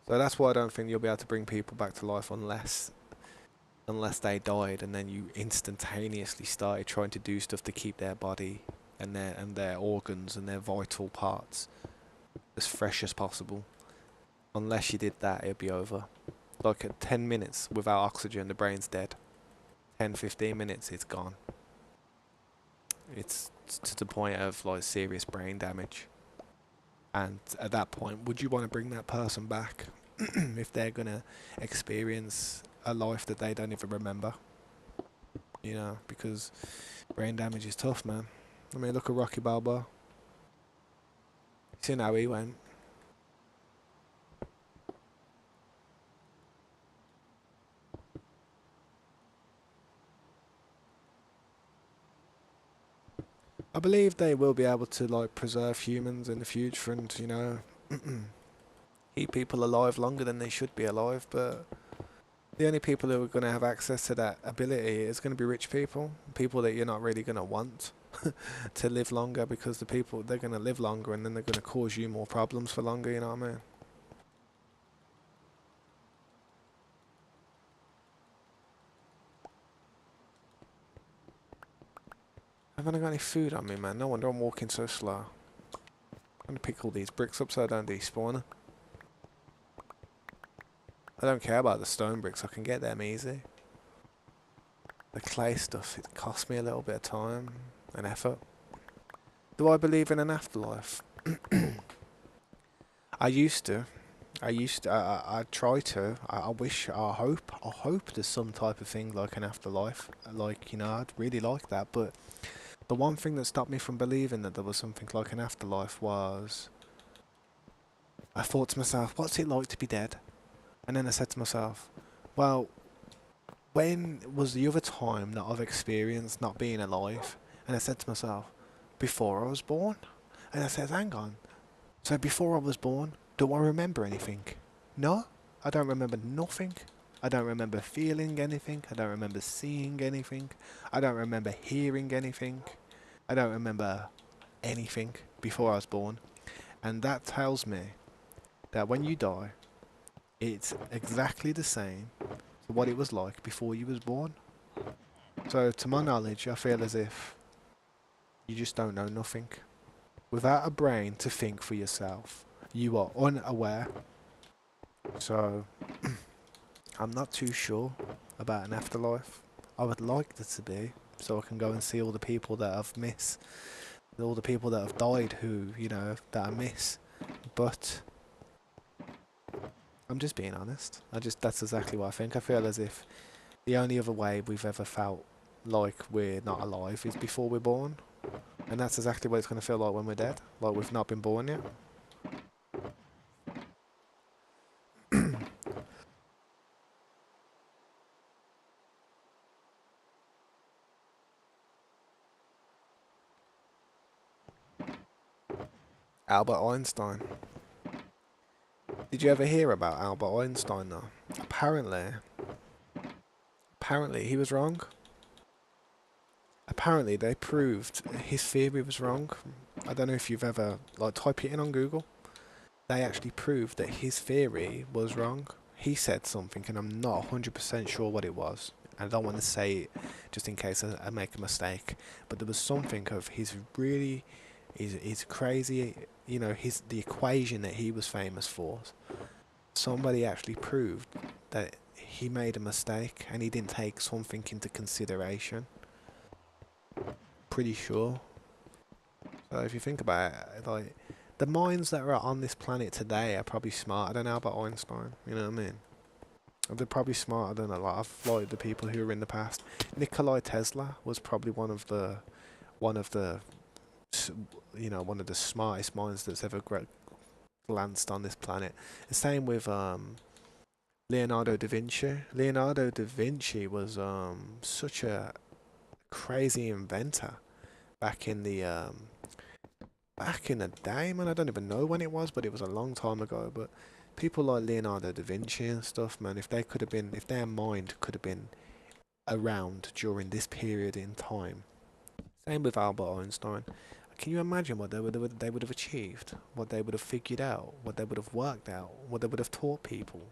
So that's why I don't think you'll be able to bring people back to life unless they died and then you instantaneously started trying to do stuff to keep their body and their organs and their vital parts as fresh as possible. Unless you did that, it'd be over. Like at 10 minutes without oxygen, the brain's dead. 10, 15 minutes, it's gone. It's to the point of like serious brain damage. And at that point, would you want to bring that person back if they're gonna experience a life that they don't even remember? You know, because brain damage is tough, man. I mean, look at Rocky Balboa. Seen how he went. I believe they will be able to like preserve humans in the future and, you know, keep people alive longer than they should be alive, but the only people who are going to have access to that ability is going to be rich people, people that you're not really going to want to live longer, because the people, they're going to live longer and then they're going to cause you more problems for longer, you know what I mean? Haven't I got any food on me, man? No wonder I'm walking so slow. I'm going to pick all these bricks up so I don't despawn. I don't care about the stone bricks, I can get them easy. The clay stuff, it costs me a little bit of time and effort. Do I believe in an afterlife? I used to. I try to. I wish, I hope there's some type of thing like an afterlife. Like, you know, I'd really like that. But the one thing that stopped me from believing that there was something like an afterlife was I thought to myself, what's it like to be dead? And then I said to myself, well, when was the other time that I've experienced not being alive? And I said to myself, before I was born? And I said, hang on. So before I was born, do I remember anything? No, I don't remember nothing. I don't remember feeling anything. I don't remember seeing anything. I don't remember hearing anything. I don't remember anything before I was born. And that tells me that when you die, it's exactly the same to what it was like before you was born. So to my knowledge, I feel as if you just don't know nothing. Without a brain to think for yourself, you are unaware. So I'm not too sure about an afterlife. I would like there to be, so I can go and see all the people that I've missed, all the people that have died who, you know, that I miss. But I'm just being honest. That's exactly what I think. I feel as if the only other way we've ever felt like we're not alive is before we're born. And that's exactly what it's going to feel like when we're dead. Like we've not been born yet. Albert Einstein. Did you ever hear about Albert Einstein though? Apparently he was wrong. Apparently they proved his theory was wrong. I don't know if you've ever, like, type it in on Google. They actually proved that his theory was wrong. He said something and I'm not 100% sure what it was. I don't want to say it just in case I make a mistake. But there was something of his really, his crazy, you know, the equation that he was famous for. Somebody actually proved that he made a mistake and he didn't take something into consideration. Pretty sure. So if you think about it, like, the minds that are on this planet today are probably smarter than Albert Einstein. You know what I mean? They're probably smarter than a lot of like the people who were in the past. Nikola Tesla was probably one of the you know, one of the smartest minds that's ever glanced on this planet. The same with Leonardo da Vinci. Leonardo da Vinci was such a crazy inventor back in the day, man. I don't even know when it was, but it was a long time ago. But people like Leonardo da Vinci and stuff, man, if their mind could have been around during this period in time. Same with Albert Einstein. Can you imagine what they would have achieved? What they would have figured out? What they would have worked out? What they would have taught people?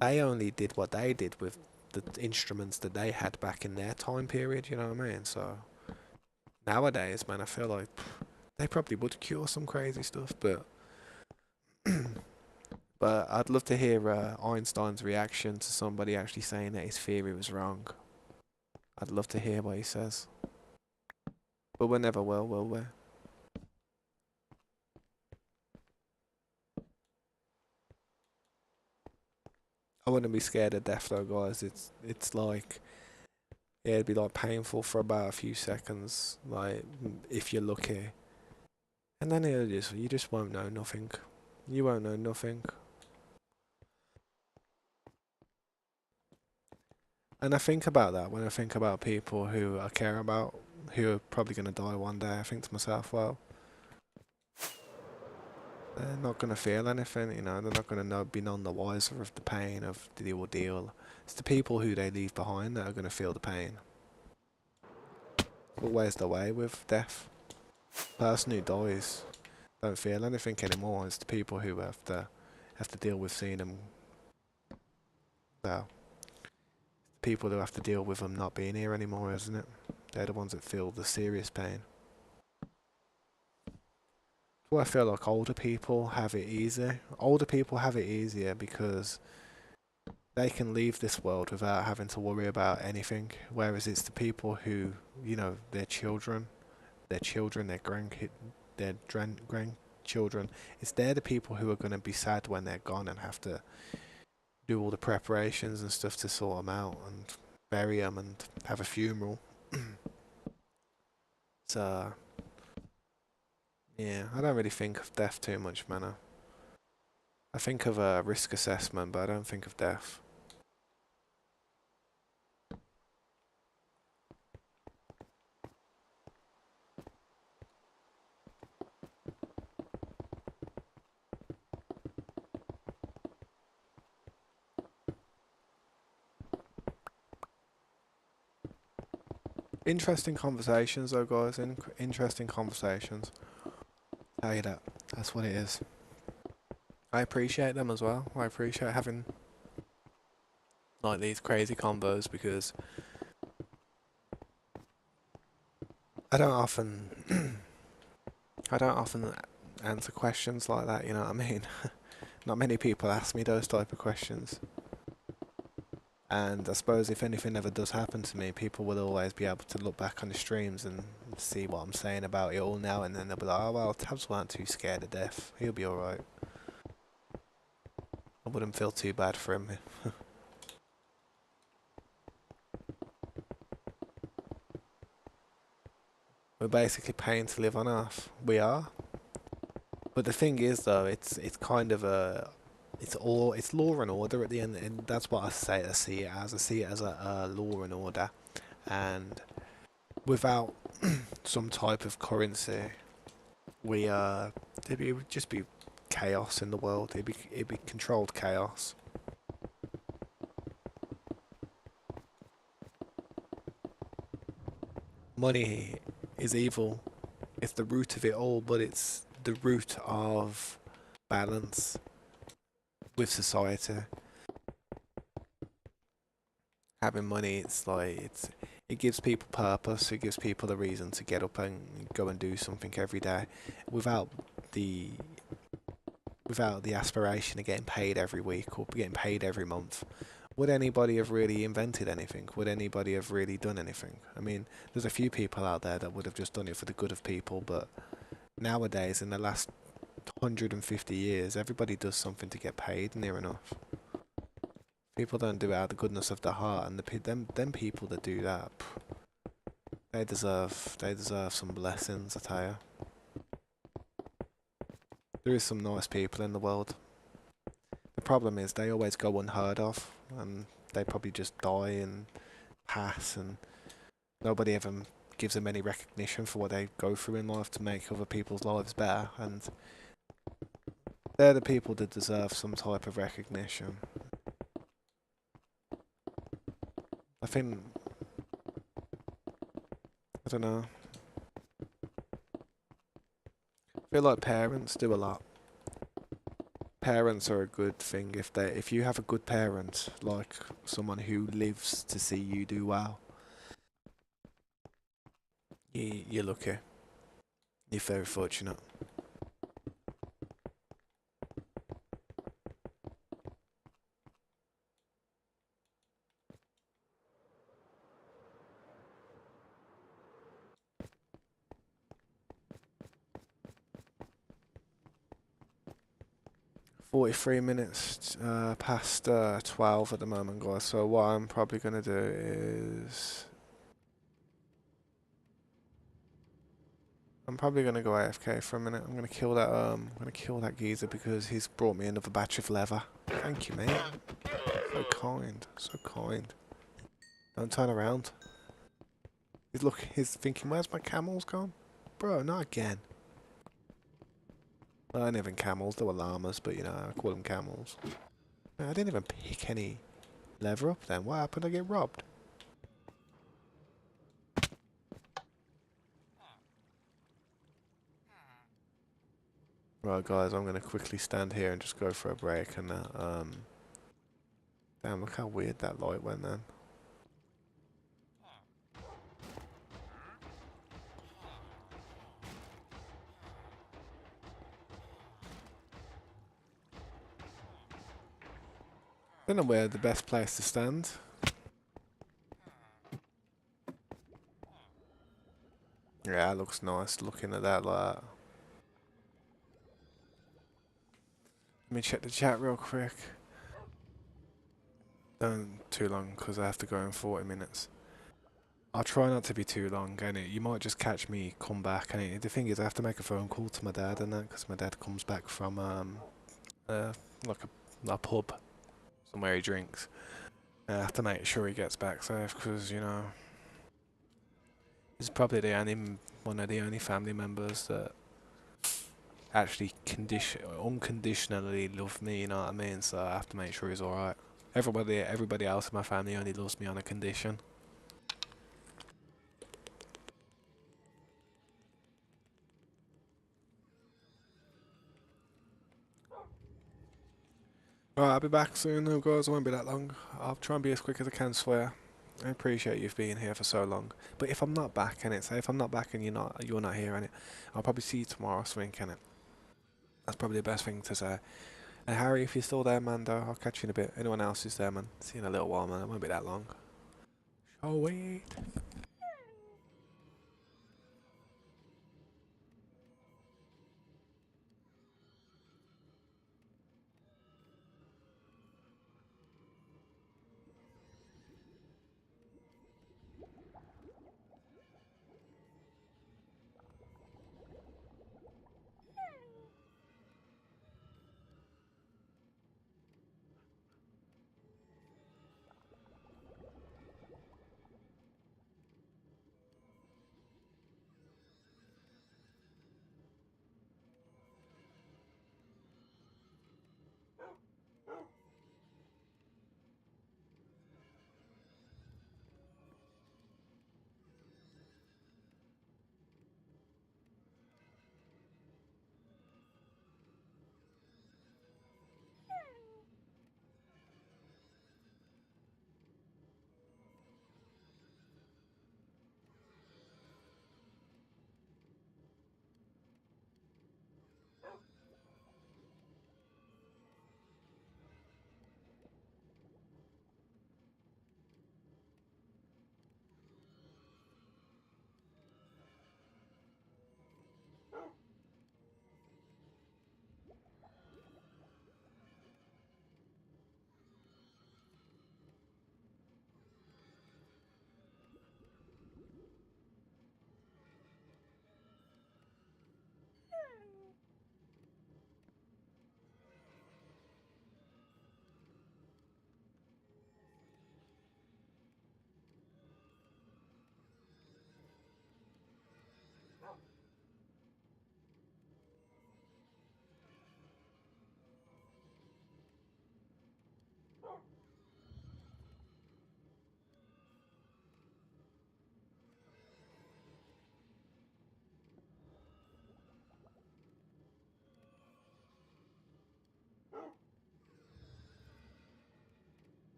They only did what they did with the instruments that they had back in their time period, you know what I mean? So nowadays, man, I feel like they probably would cure some crazy stuff, but but I'd love to hear Einstein's reaction to somebody actually saying that his theory was wrong. I'd love to hear what he says, but we never will we? I wouldn't be scared of death though, guys. It's like yeah, it'd be like painful for about a few seconds, like if you're lucky, and then you just won't know nothing. You won't know nothing. And I think about that when I think about people who I care about, who are probably going to die one day. I think to myself, well, they're not going to feel anything, you know. They're not going to be none the wiser of the pain of the ordeal. It's the people who they leave behind that are going to feel the pain. Always the way with death. The person who dies don't feel anything anymore. It's the people who have to deal with seeing them. Well, people who have to deal with them not being here anymore, isn't it? They're the ones that feel the serious pain. Well, I feel like older people have it easier. Older people have it easier because they can leave this world without having to worry about anything. Whereas it's the people who, you know, their children, their grandchildren. It's they're the people who are going to be sad when they're gone and have to do all the preparations and stuff to sort them out and bury them and have a funeral. So yeah, I don't really think of death too much, man. I think of a risk assessment, but I don't think of death. Interesting conversations, though, guys. Interesting conversations. Tell you that. That's what it is. I appreciate them as well. I appreciate having like these crazy combos because I don't often, I don't often answer questions like that. You know what I mean? Not many people ask me those type of questions. And I suppose if anything ever does happen to me, people will always be able to look back on the streams and see what I'm saying about it all now, and then they'll be like, oh well, Tabs weren't too scared of death. He'll be alright. I wouldn't feel too bad for him. We're basically paying to live on Earth. We are. But the thing is, though, it's kind of it's law and order at the end, and that's what I see it as. I see it as a law and order, and without some type of currency, we it would just be chaos in the world. It'd be controlled chaos. Money is evil. It's the root of it all, but it's the root of balance with society. Having money, it gives people purpose. It gives people a reason to get up and go and do something every day, without the without the aspiration of getting paid every week or getting paid every month. Would anybody have really invented anything? Would anybody have really done anything? I mean, there's a few people out there that would have just done it for the good of people, but nowadays, in the last 150 years, everybody does something to get paid near enough. People don't do it out of the goodness of their heart, and them people that do that, they deserve some blessings, I tell you. There is some nice people in the world. The problem is they always go unheard of, and they probably just die and pass, and nobody ever gives them any recognition for what they go through in life to make other people's lives better, and they're the people that deserve some type of recognition. I think, I don't know, I feel like parents do a lot. Parents are a good thing if you have a good parent, like someone who lives to see you do well, you're lucky. You're very fortunate. $43 past 12 at the moment, guys. So what I'm probably gonna do is I'm probably gonna go AFK for a minute. I'm gonna kill that geezer because he's brought me another batch of leather. Thank you, mate. So kind, so kind. Don't turn around. He's thinking, where's my camels gone? Bro, not again. Well, I didn't even camels, they were llamas, but you know, I call them camels. I didn't even pick any leather up then. What happened? I get robbed. Right, guys, I'm gonna quickly stand here and just go for a break and damn, look how weird that light went then. Don't know where the best place to stand. Yeah, it looks nice looking at that like that. Let me check the chat real quick. Don't too long because I have to go in 40 minutes. I'll try not to be too long, and you might just catch me come back. And the thing is, I have to make a phone call to my dad and that because my dad comes back from like a pub somewhere he drinks. I have to make sure he gets back safe because you know he's probably one of the only family members that actually unconditionally love me. You know what I mean? So I have to make sure he's all right. Everybody else in my family only loves me on a condition. Alright, I'll be back soon, guys. It won't be that long. I'll try and be as quick as I can, swear. I appreciate you being here for so long. But if I'm not back, and if I'm not back and you're not here, and I'll probably see you tomorrow, swing, can it? That's probably the best thing to say. And Harry, if you're still there, man, though, I'll catch you in a bit. Anyone else who's there, man? See you in a little while, man. It won't be that long. Oh wait.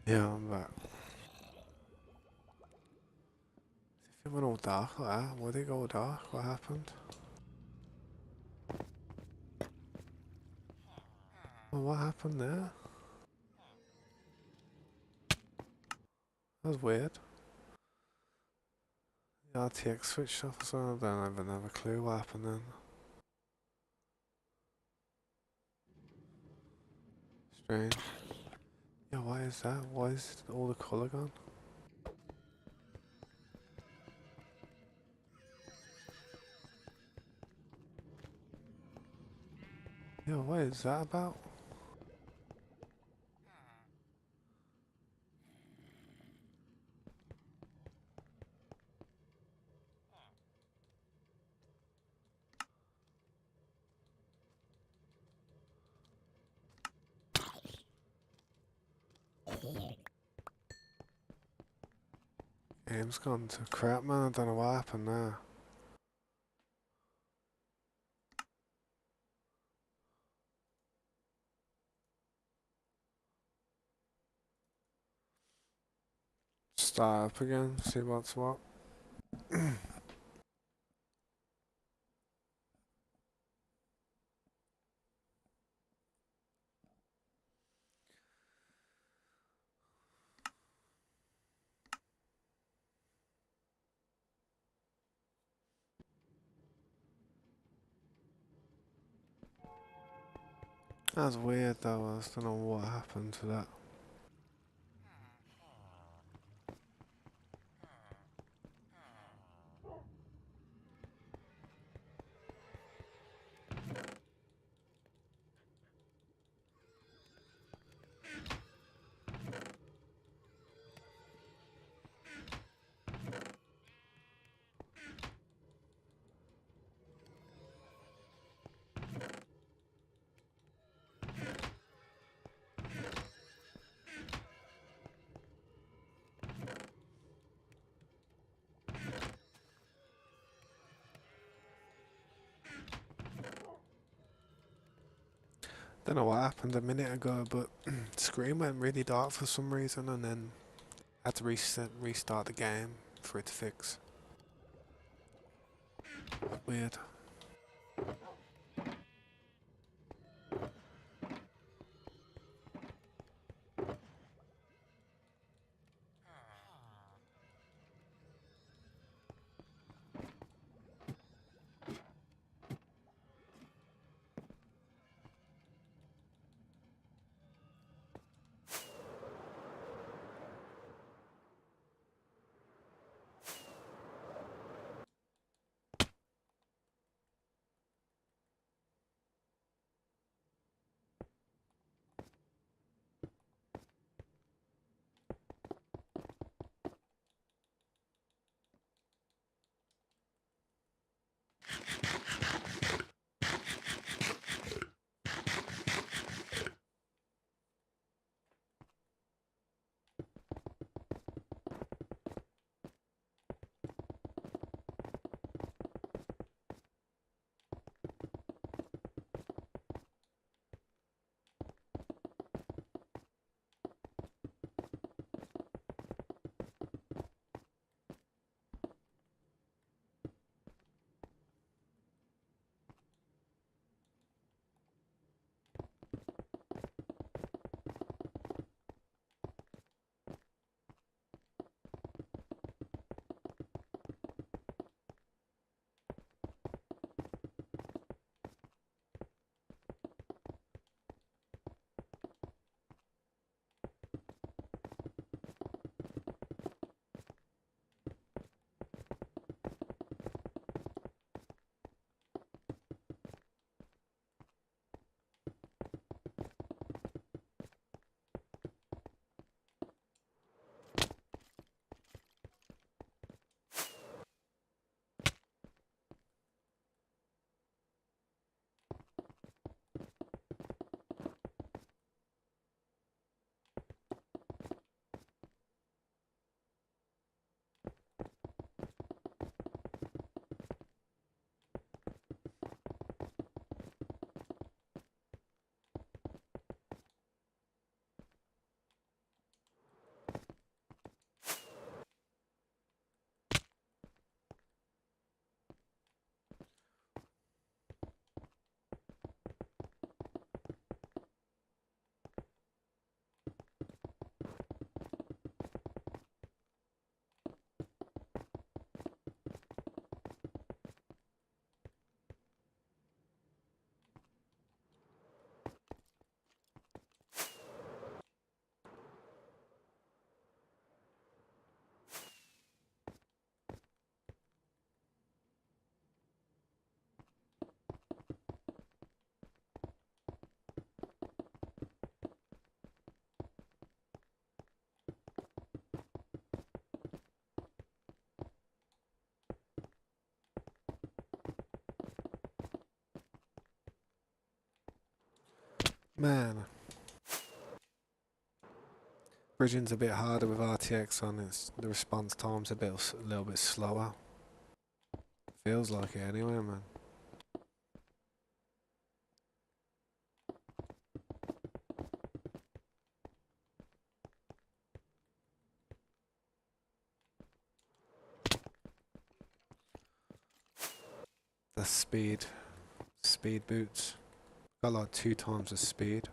Yeah, I'm back. If it went all dark like that, why did it go all dark? What happened? Well, what happened there? That was weird. The RTX switched off, so I don't even have a clue what happened then. Strange. Yeah, why is that? Why is all the colour gone? Yeah, what is that about? Game's gone to crap, man. I don't know what happened there. Start up again, see what's what. That's weird though, I just don't know what happened to that. Don't know what happened a minute ago, but the screen went really dark for some reason, and then I had to restart the game for it to fix. Weird. Man, bridging's a bit harder with RTX on. The response time's a little bit slower. Feels like it anyway, man. The speed boots. Got like 2 times the speed.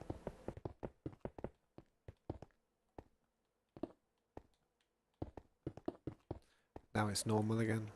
Now it's normal again.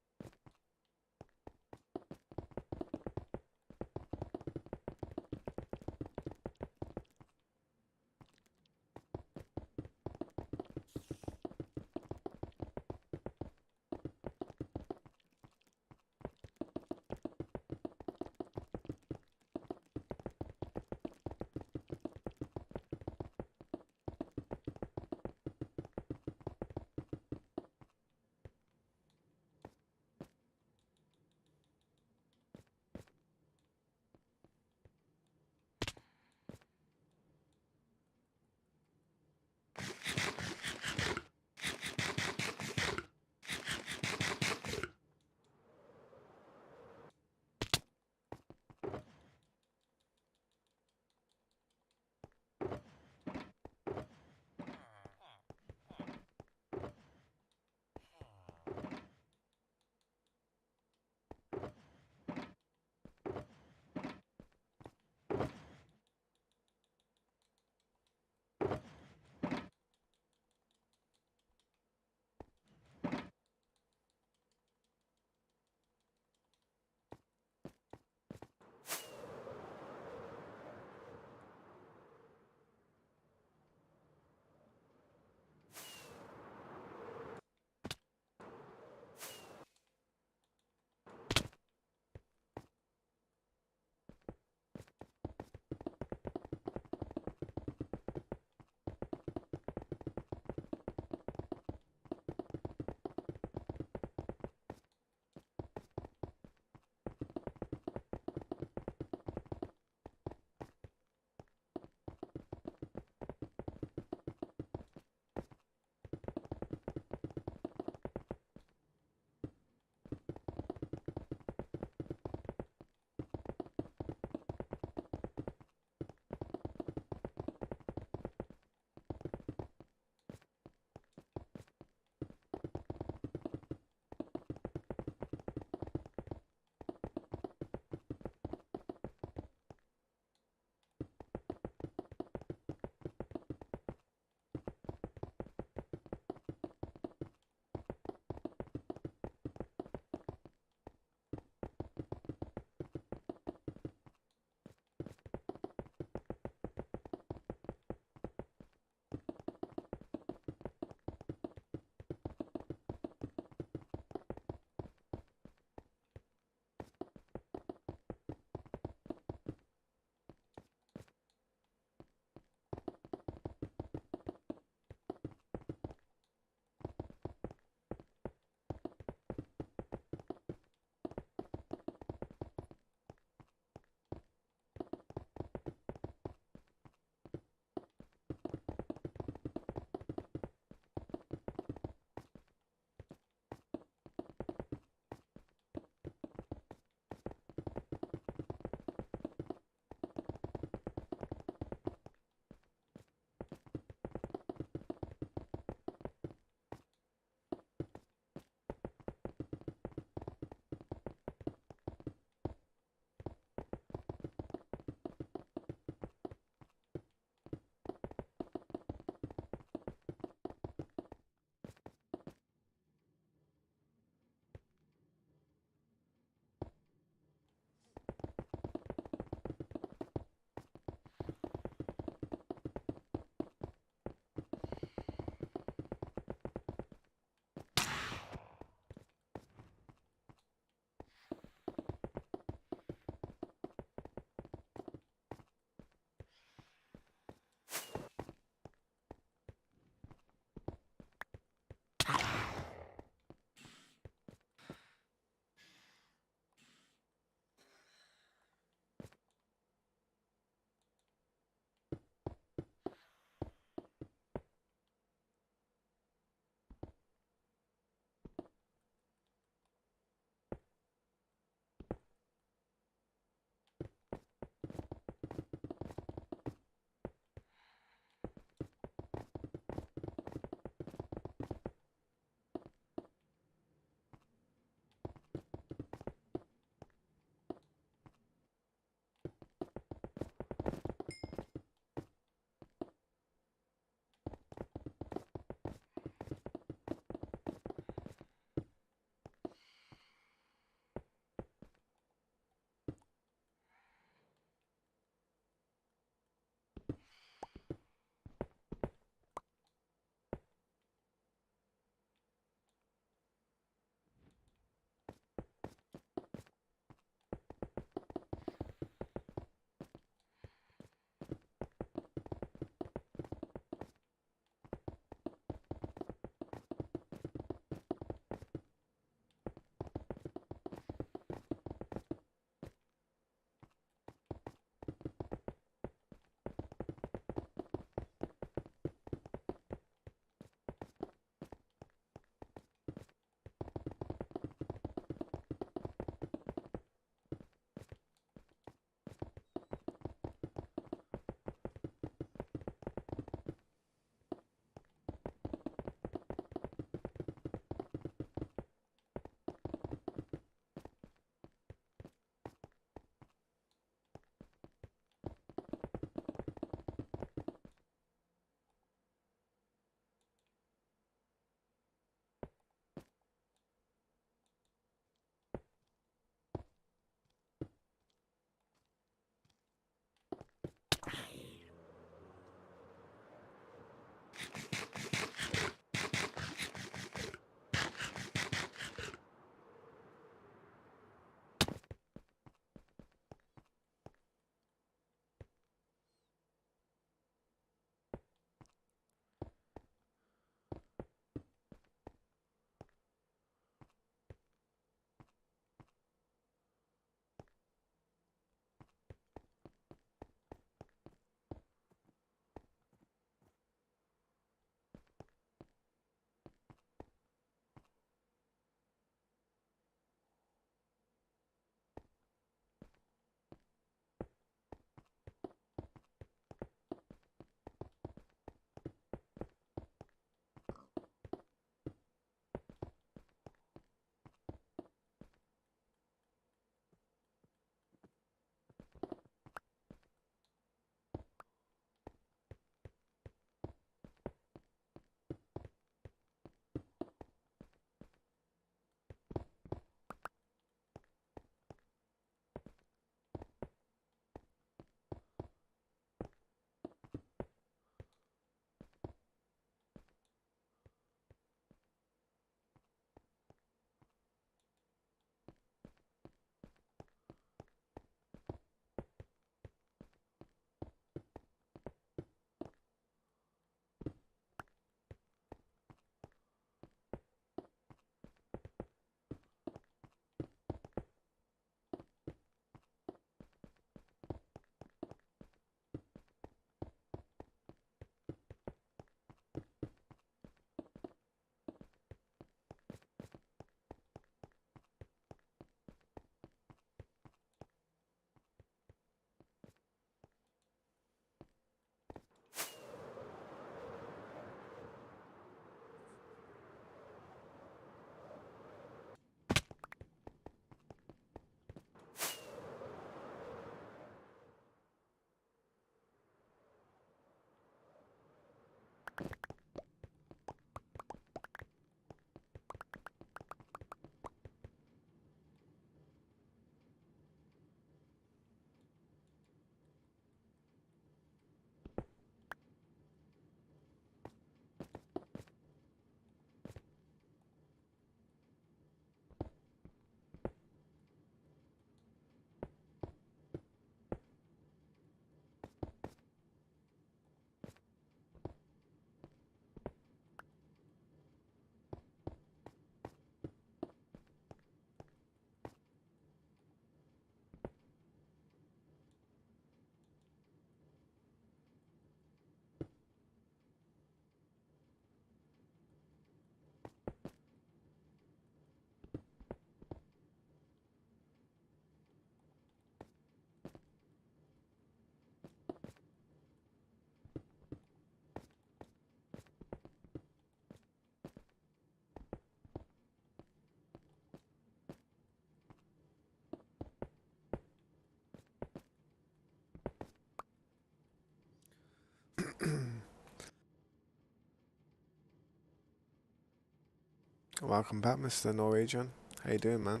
Welcome back, Mr. Norwegian. How you doing, man?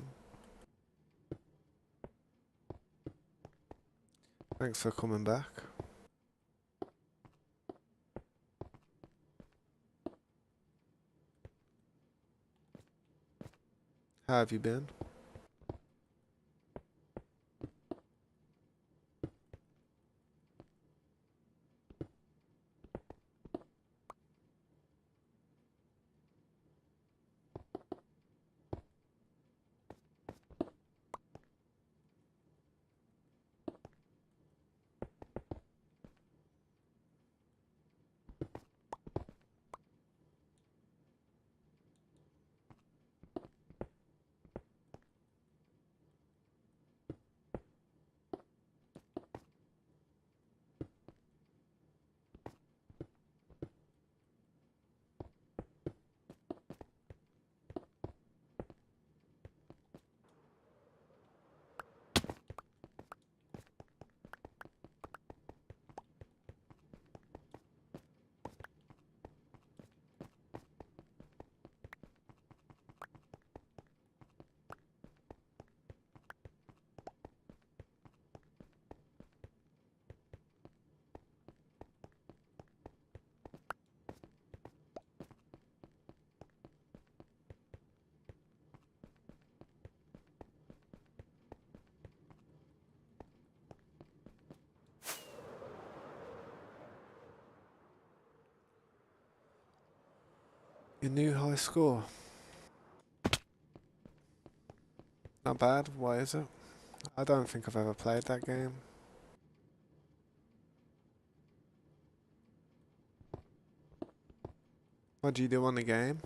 Thanks for coming back. How have you been? Your new high score. Not bad. Why is it? I don't think I've ever played that game. What do you do on the game?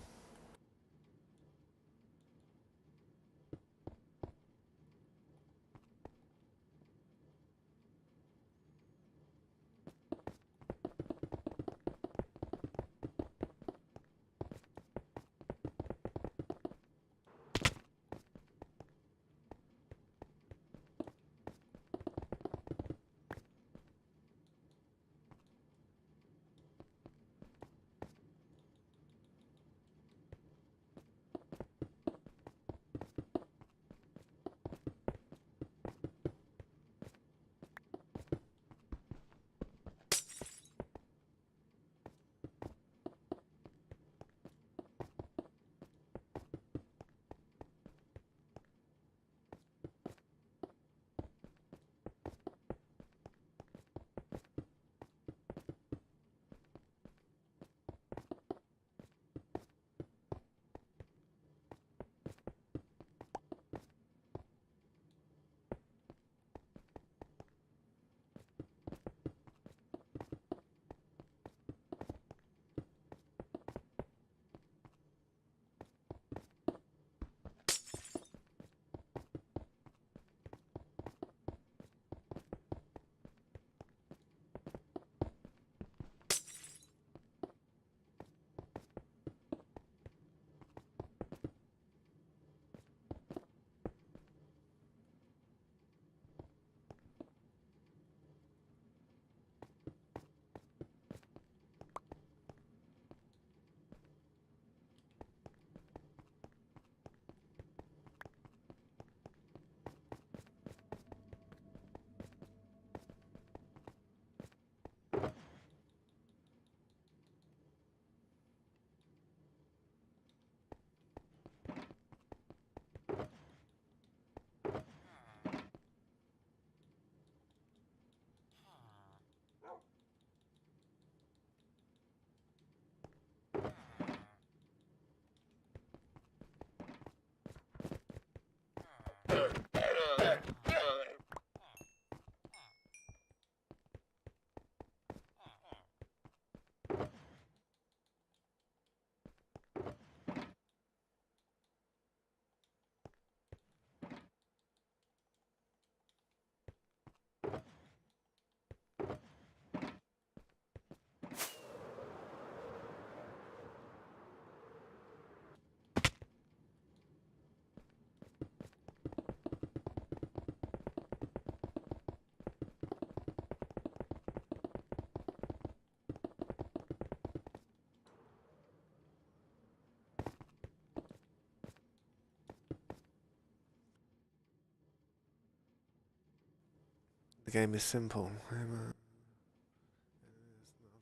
game is simple.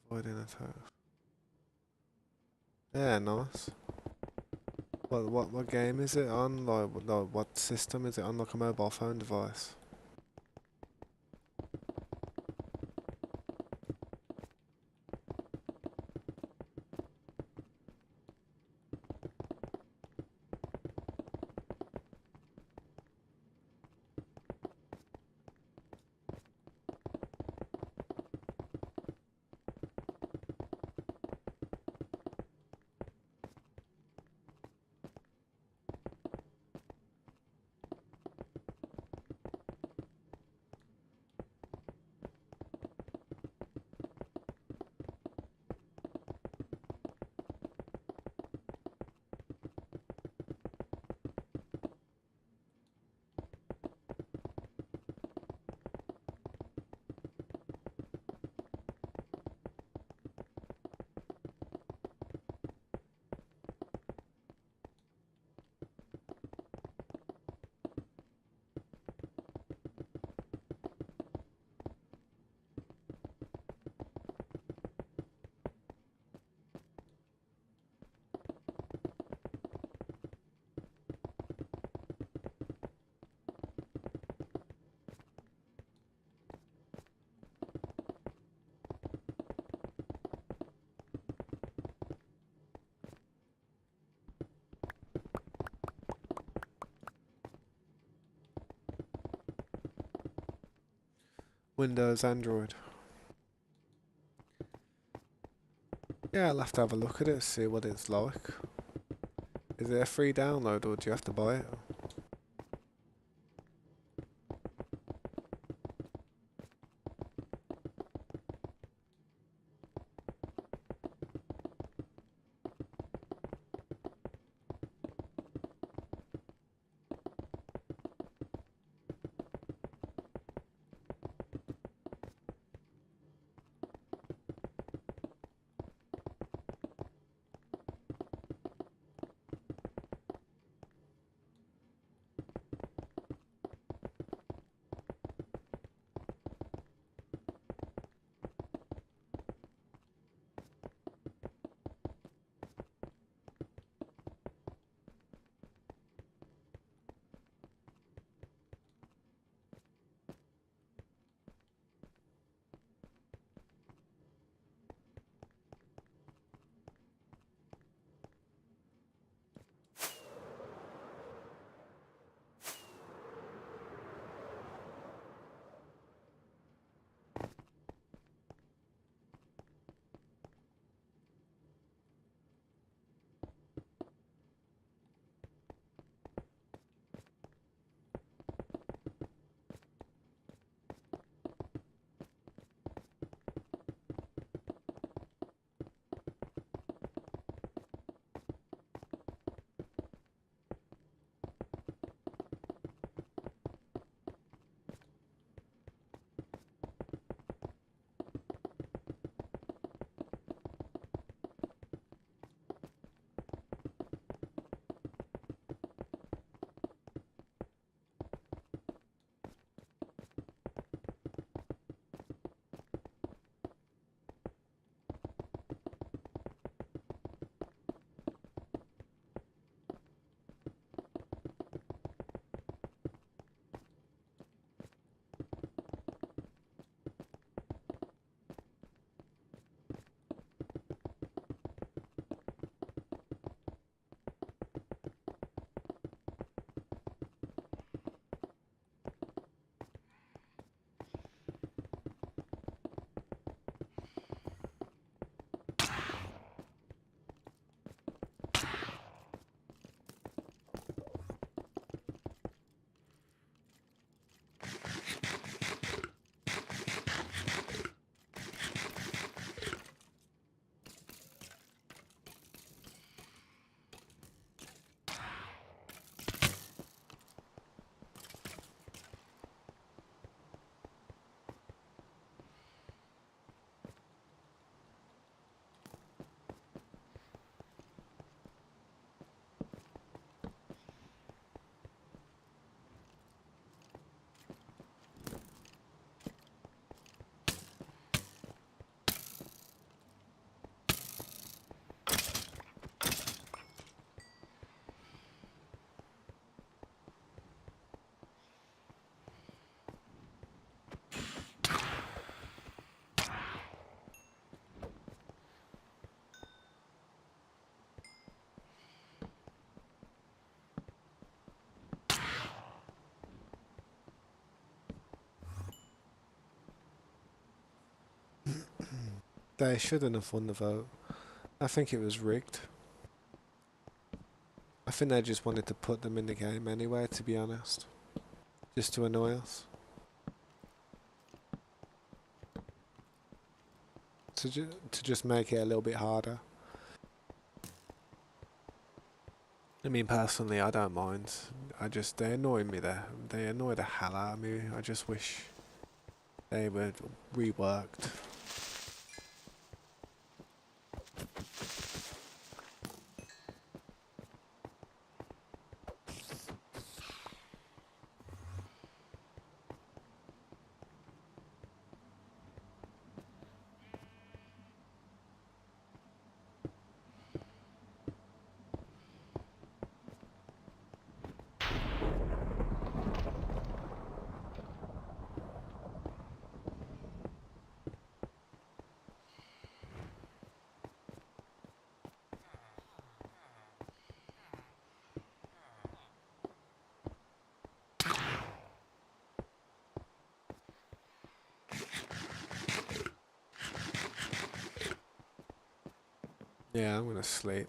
Avoiding attack. Yeah, nice. What game is it on? Like what system is it on? Like a mobile phone device? Windows, Android. Yeah, I'll have to have a look at it, see what it's like. Is it a free download or do you have to buy it? They shouldn't have won the vote. I think it was rigged. I think they just wanted to put them in the game anyway, to be honest. Just to annoy us. To just make it a little bit harder. I mean, personally, I don't mind. They annoy me there. They annoy the hell out of me. I just wish they were reworked. Yeah, I'm gonna sleep.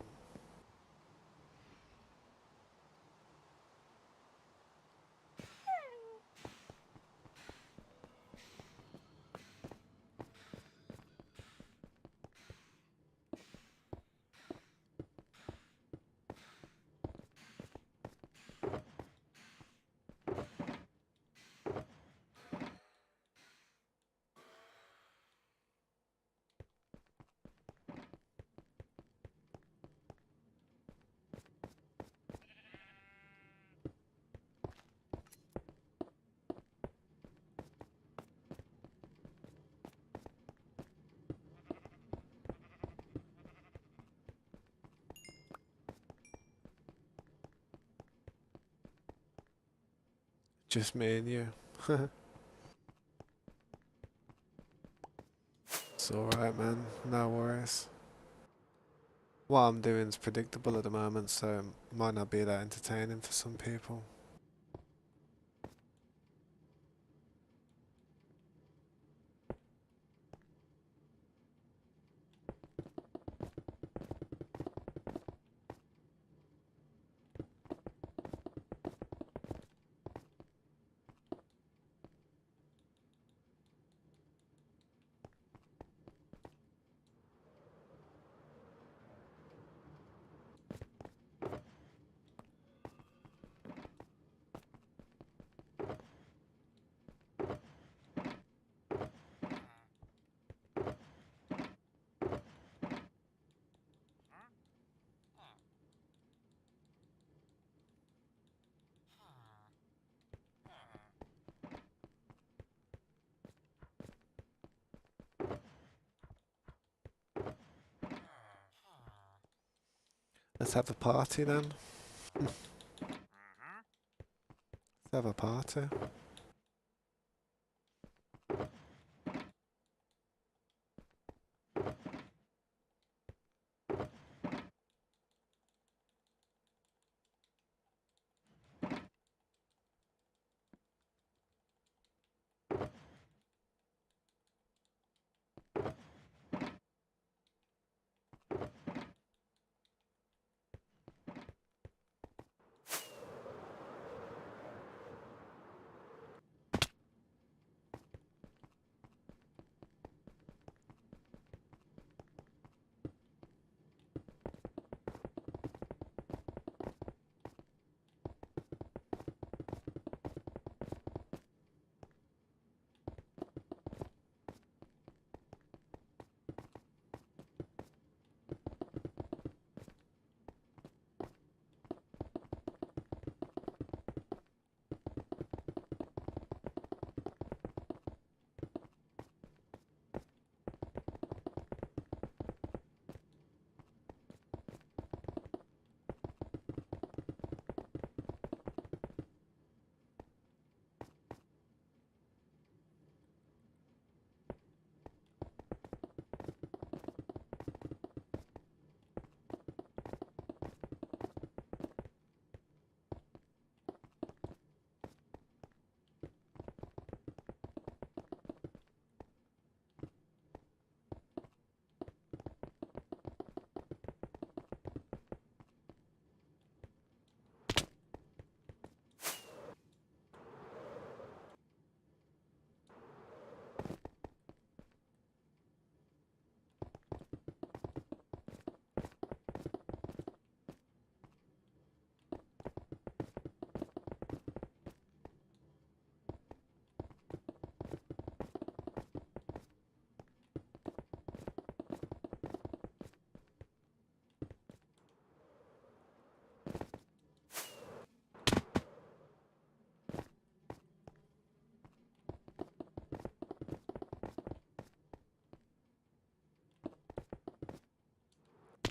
Just me and you. It's alright, man. No worries. What I'm doing is predictable at the moment, so it might not be that entertaining for some people. Let's have a party then. Let's have a party.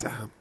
Damn.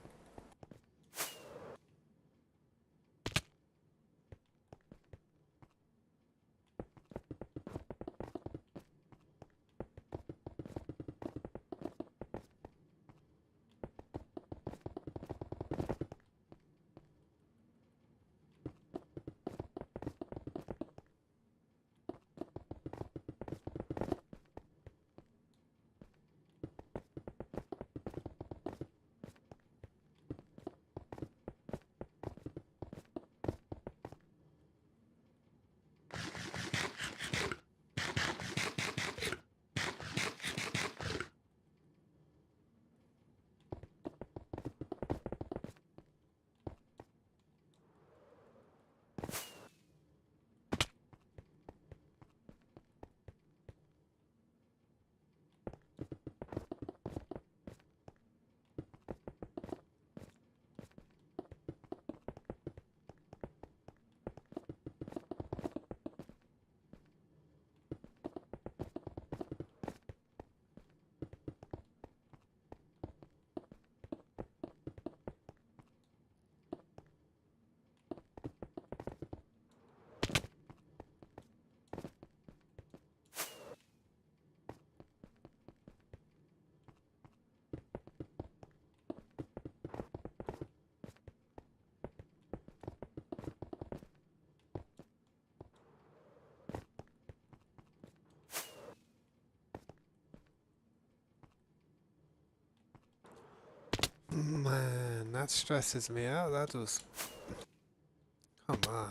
Man, that stresses me out. That was... Come on.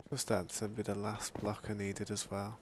Just that to be the last block I needed as well.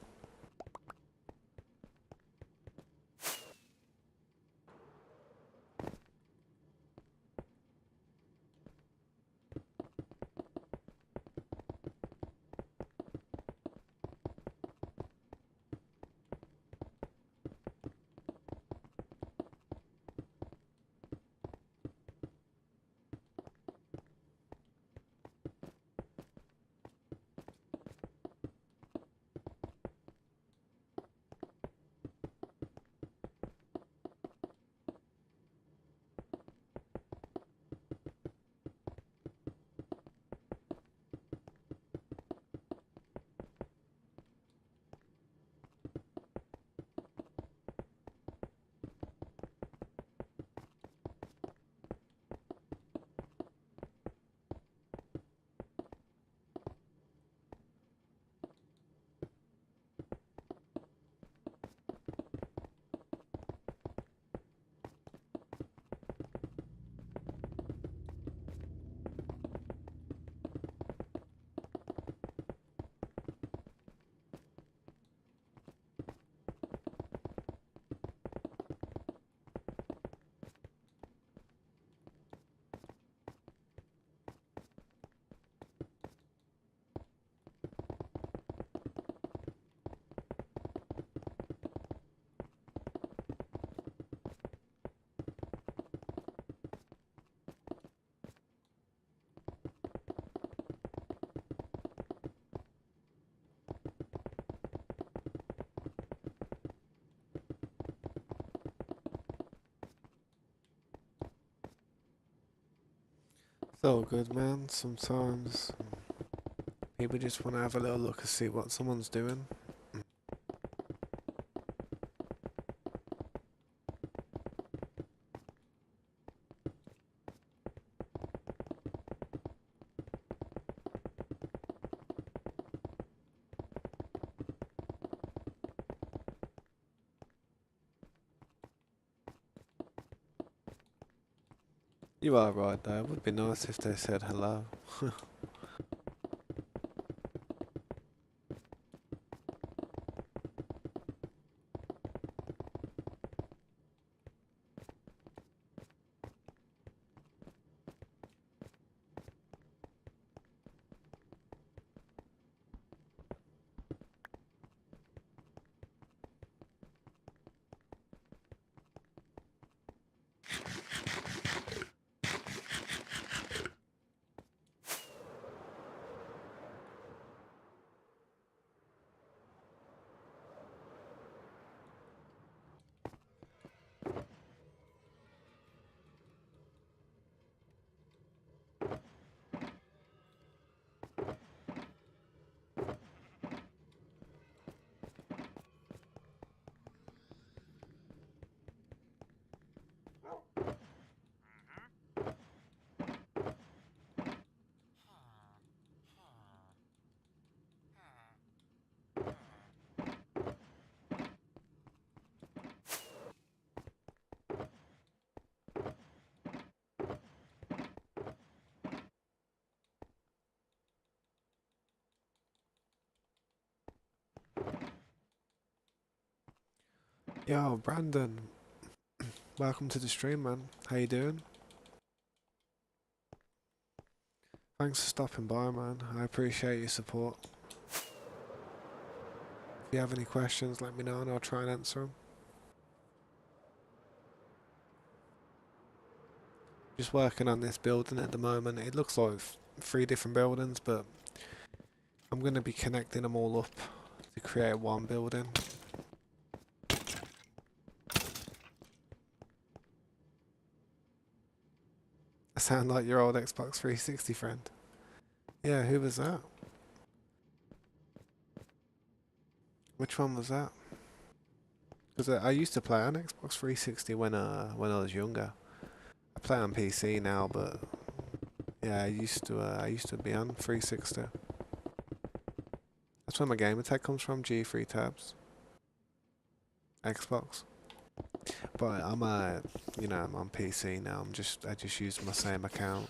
So good, man. Sometimes people just want to have a little look and see what someone's doing. You are right though. It would be nice if they said hello. Yo, Brandon, welcome to the stream, man. How you doing? Thanks for stopping by, man. I appreciate your support. If you have any questions, let me know and I'll try and answer them. Just working on this building at the moment. It looks like three different buildings, but I'm going to be connecting them all up to create one building. I sound like your old Xbox 360 friend. Yeah, who was that? Which one was that? Because I used to play on Xbox 360 when I was younger. I play on PC now, but yeah, I used to be on 360. That's where my gamer tag comes from. G3 tabs, Xbox. But I'm I'm on PC now. I just use my same account.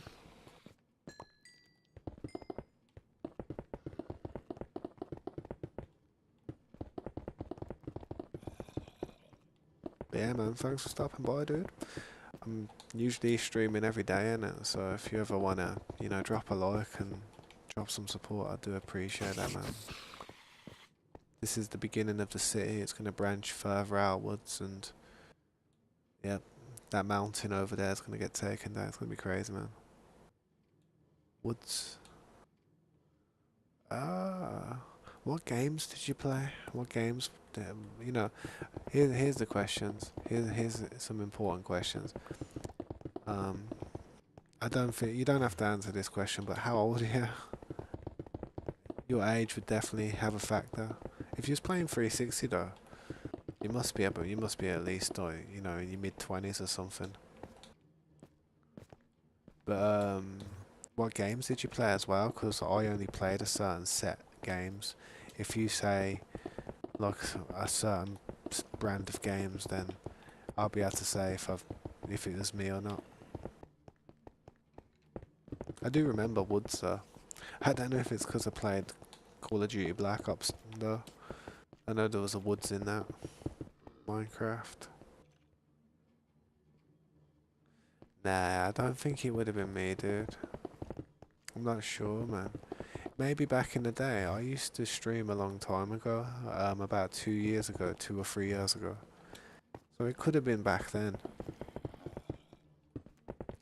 But yeah, man, thanks for stopping by, dude. I'm usually streaming every day, innit? So if you ever wanna, drop a like and drop some support, I do appreciate that, man. This is the beginning of the city. It's gonna branch further outwards, and yep, that mountain over there is gonna get taken down. It's gonna be crazy, man. Woods. Ah, what games did you play? What games? Here's the questions. Here's some important questions. Um, I don't think you don't have to answer this question, but how old are you? Your age would definitely have a factor. If you're playing 360 though, you must be at least like, in your mid-20s or something. But what games did you play as well? Because I only played a certain set games. If you say like a certain brand of games, then I'll be able to say if it was me or not. I do remember Woods though. I don't know if it's because I played Call of Duty Black Ops though. I know there was a Woods in that. Minecraft. Nah, I don't think it would have been me, dude. I'm not sure, man. Maybe back in the day. I used to stream a long time ago. About 2 years ago, 2 or 3 years ago. So it could have been back then.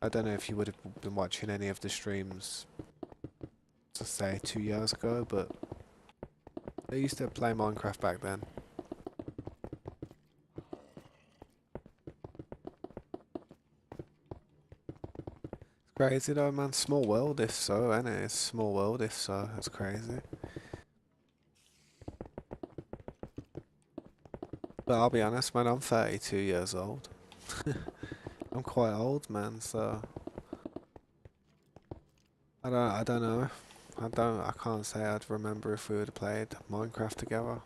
I don't know if you would have been watching any of the streams, to say 2 years ago, but I used to play Minecraft back then. Crazy though, man. Small world if so, ain't it? It's small world if so. That's crazy. But I'll be honest, man. I'm 32 years old. I'm quite old, man. So I don't know. I can't say I'd remember if we would have played Minecraft together.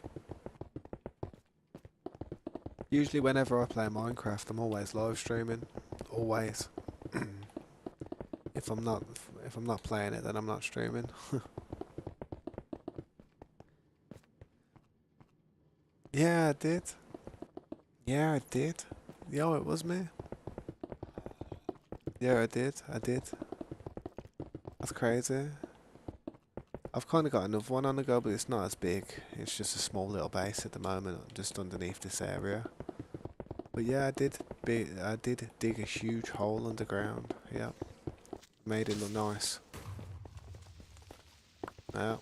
Usually, whenever I play Minecraft, I'm always live streaming. Always. If I'm not, if I'm not playing it, then I'm not streaming. Yeah, I did. Yeah, I did. Yo, it was me. Yeah, I did. I did. That's crazy. I've kind of got another one on the go, but it's not as big. It's just a small little base at the moment, just underneath this area. But yeah, I did dig a huge hole underground. Yep. Made it look nice. Yeah.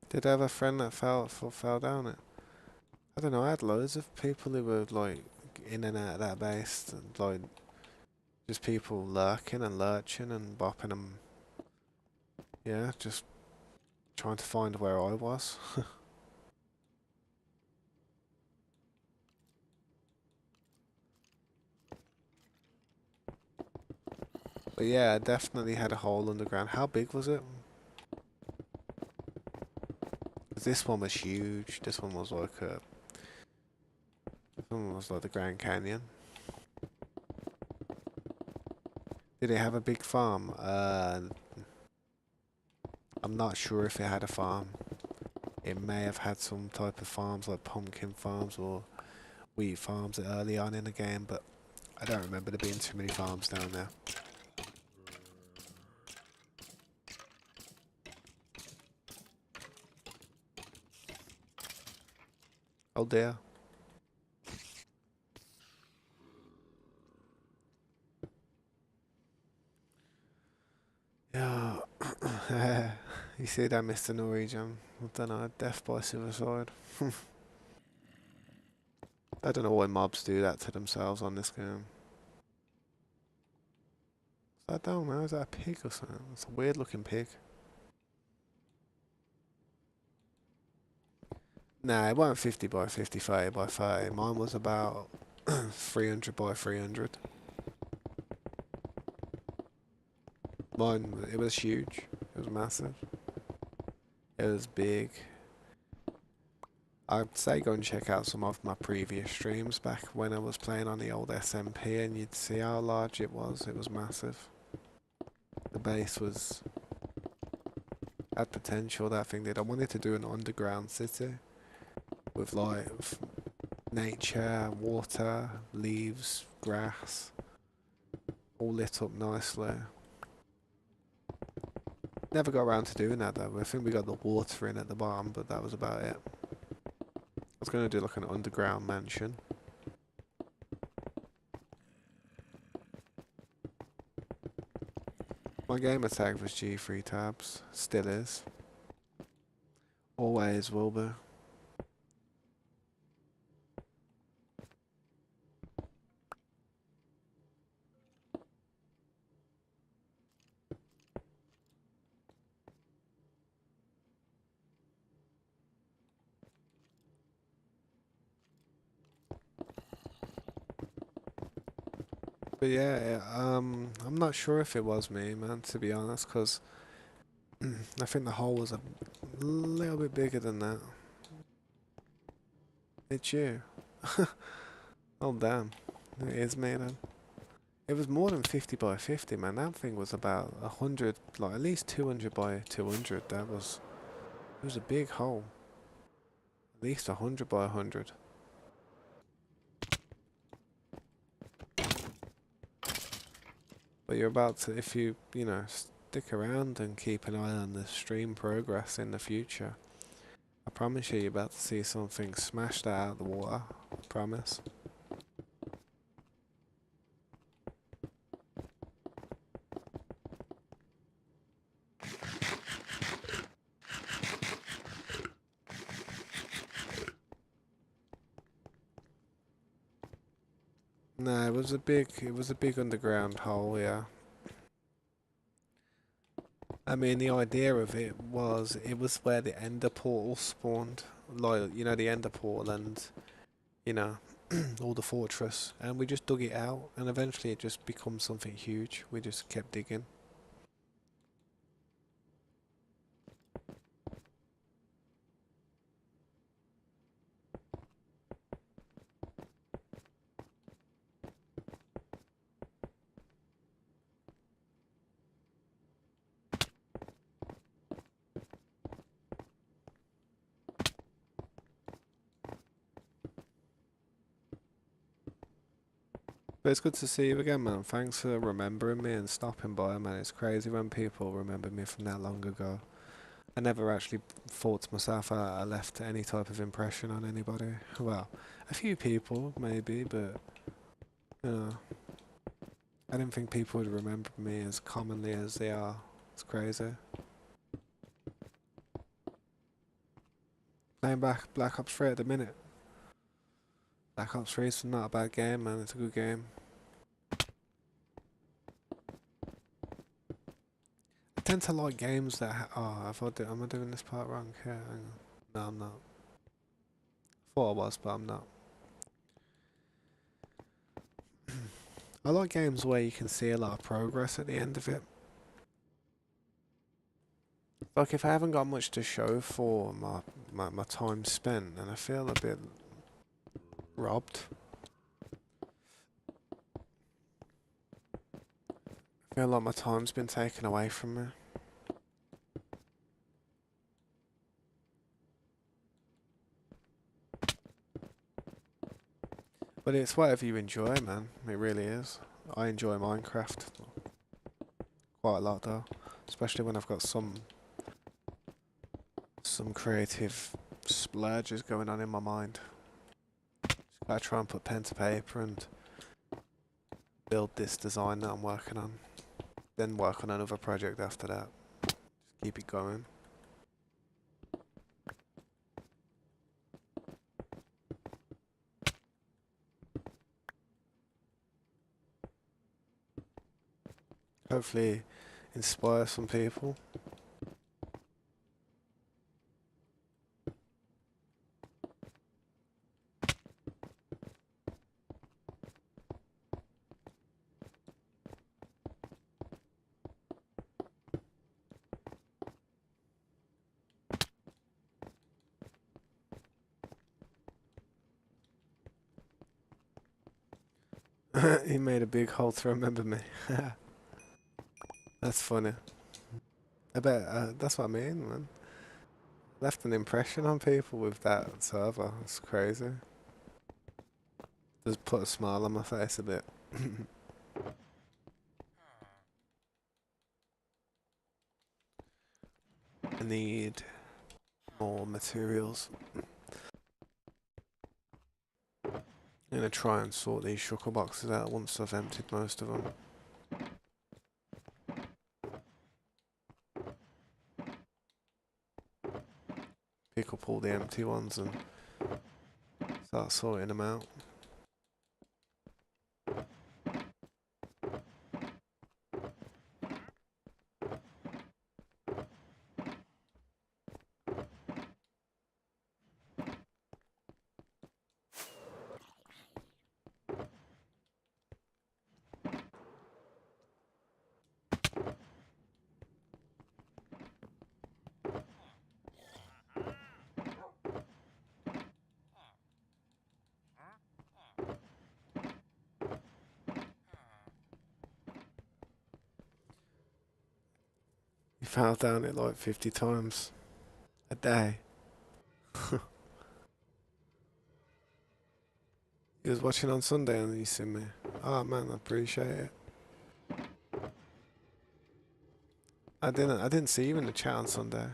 Did I have a friend that fell down it? I don't know. I had loads of people who were like in and out of that base, and, like just people lurking and lurching and bopping them. Yeah, just trying to find where I was. But yeah, I definitely had a hole underground. How big was it? 'Cause this one was huge. This one was like Almost like the Grand Canyon. Did it have a big farm? I'm not sure if it had a farm. It may have had some type of farms like pumpkin farms or wheat farms early on in the game, but I don't remember there being too many farms down there. Oh dear. Yeah. You see that, Mr. Norwegian? I don't know, death by suicide. I don't know why mobs do that to themselves on this game. I don't know, is that a pig or something? It's a weird looking pig. Nah, it wasn't 50 by 50, 30 by 30. Mine was about 300 by 300. Mine, it was huge. It was massive. It was big. I'd say go and check out some of my previous streams back when I was playing on the old SMP and you'd see how large it was. It was massive. The base was had potential, that thing did. I wanted to do an underground city with like nature, water, leaves, grass, all lit up nicely. Never got around to doing that though. I think we got the water in at the bottom, but that was about it. I was going to do like an underground mansion. My gamer tag was G3 tabs. Still is. Always will be. But yeah, I'm not sure if it was me, man, to be honest, because I think the hole was a little bit bigger than that. It's you. Oh, damn. It is me then. It was more than 50 by 50, man. That thing was about 100, like at least 200 by 200. It was a big hole. At least 100 by 100. But you're about to, if you, stick around and keep an eye on the stream progress in the future, I promise you're about to see something smashed out of the water. I promise. No, it was a big underground hole, yeah. I mean, the idea of it was where the Ender portal spawned, like, the Ender portal and, you know, all the fortress, and we just dug it out, and eventually it just becomes something huge. We just kept digging. But it's good to see you again, man. Thanks for remembering me and stopping by, man. It's crazy when people remember me from that long ago. I never actually thought to myself I left any type of impression on anybody. Well, a few people, maybe, but, you know, I didn't think people would remember me as commonly as they are. It's crazy. Playing back Black Ops 3 at the minute. Black Ops 3 is not a bad game, man. It's a good game. I tend to like games that am I doing this part wrong? Yeah, hang on. No, I'm not. Thought I was, but I'm not. I like games where you can see a lot of progress at the end of it. Like if I haven't got much to show for my time spent, then I feel a bit robbed. I feel like my time's been taken away from me. But it's whatever you enjoy, man. It really is. I enjoy Minecraft quite a lot though. Especially when I've got some creative splurges going on in my mind. Just gotta try and put pen to paper and build this design that I'm working on. Then work on another project after that. Just keep it going. Hopefully inspire some people. He made a big hole to remember me. That's funny. I bet that's what I mean, man. Left an impression on people with that server. It's crazy. Just put a smile on my face a bit. I need more materials. I'm gonna try and sort these shulker boxes out once I've emptied most of them. Pick up all the empty ones and start sorting them out. You fell down it like 50 times a day. You was watching on Sunday and you see me. Oh man, I appreciate it. I didn't see you in the chat on Sunday.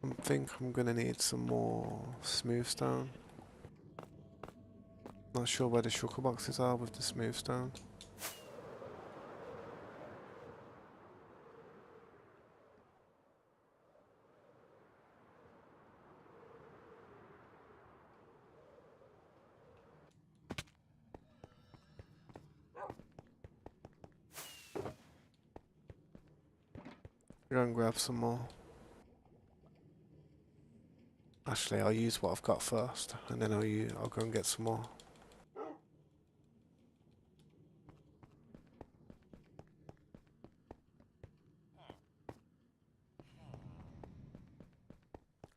I think I'm gonna need some more smooth stone. Not sure where the shulker boxes are with the smooth stone. Go and grab some more. Actually, I'll use what I've got first, and then I'll go and get some more.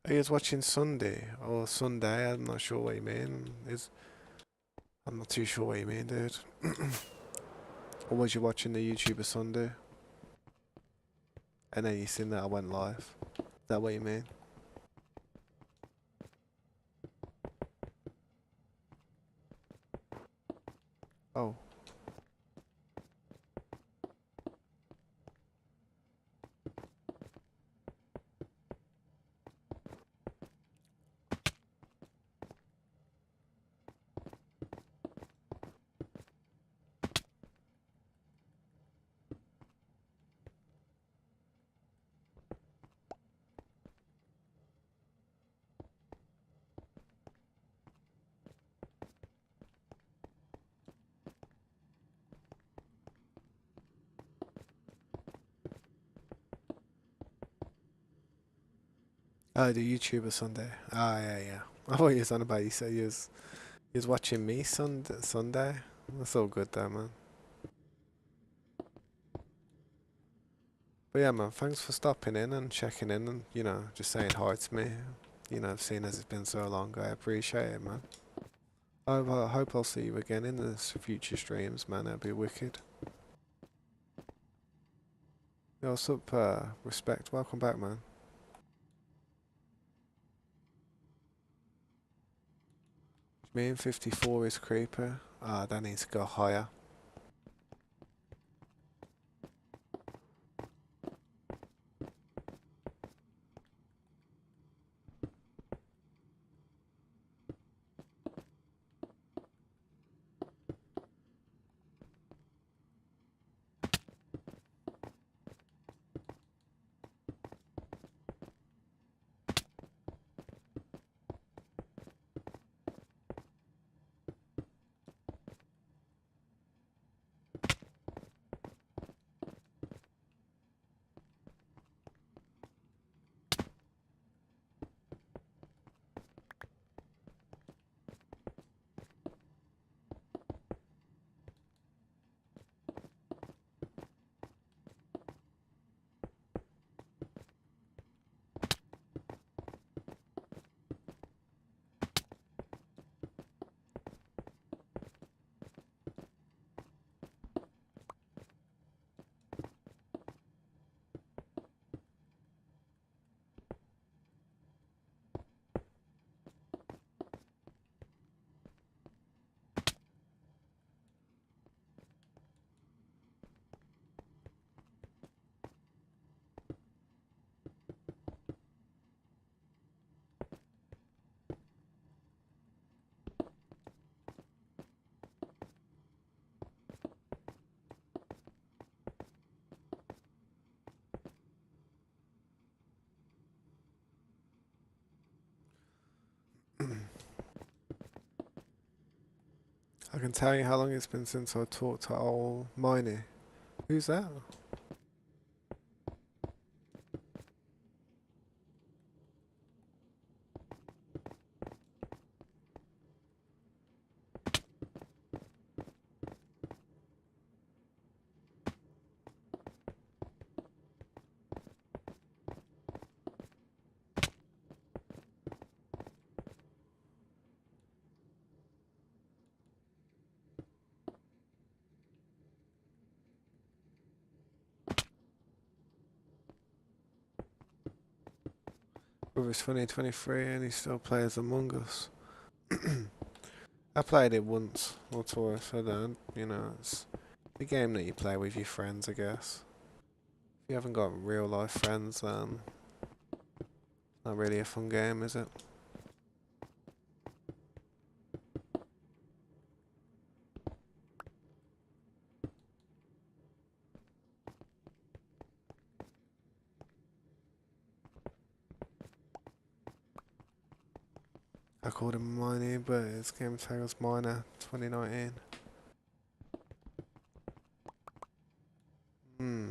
Are you watching Sunday or Sunday? I'm not sure what you mean. I'm not too sure what you mean, dude. Or was you watching the YouTuber Sunday? And then you seen that I went live. Is that what you mean? Oh. Oh, the YouTuber Sunday. Ah, yeah, yeah. I thought you was on about you said you was watching me Sunday. That's all good though, man. But yeah, man, thanks for stopping in and checking in and, just saying hi to me. you know, seeing as it's been so long. I appreciate it, man. I hope I'll see you again in the future streams, man. That'd be wicked. Yo, what's up, Respect? Welcome back, man. Me and 54 is creeper. Ah, that needs to go higher. I can tell you how long it's been since I talked to old Miney. Who's that? Brother's 2023 and he still plays Among Us. I played it once or twice. I don't, you know, it's a game that you play with your friends, I guess. If you haven't got real life friends, then it's not really a fun game, is it? I called him Miney, but his game tag was Miner 2019. Hmm.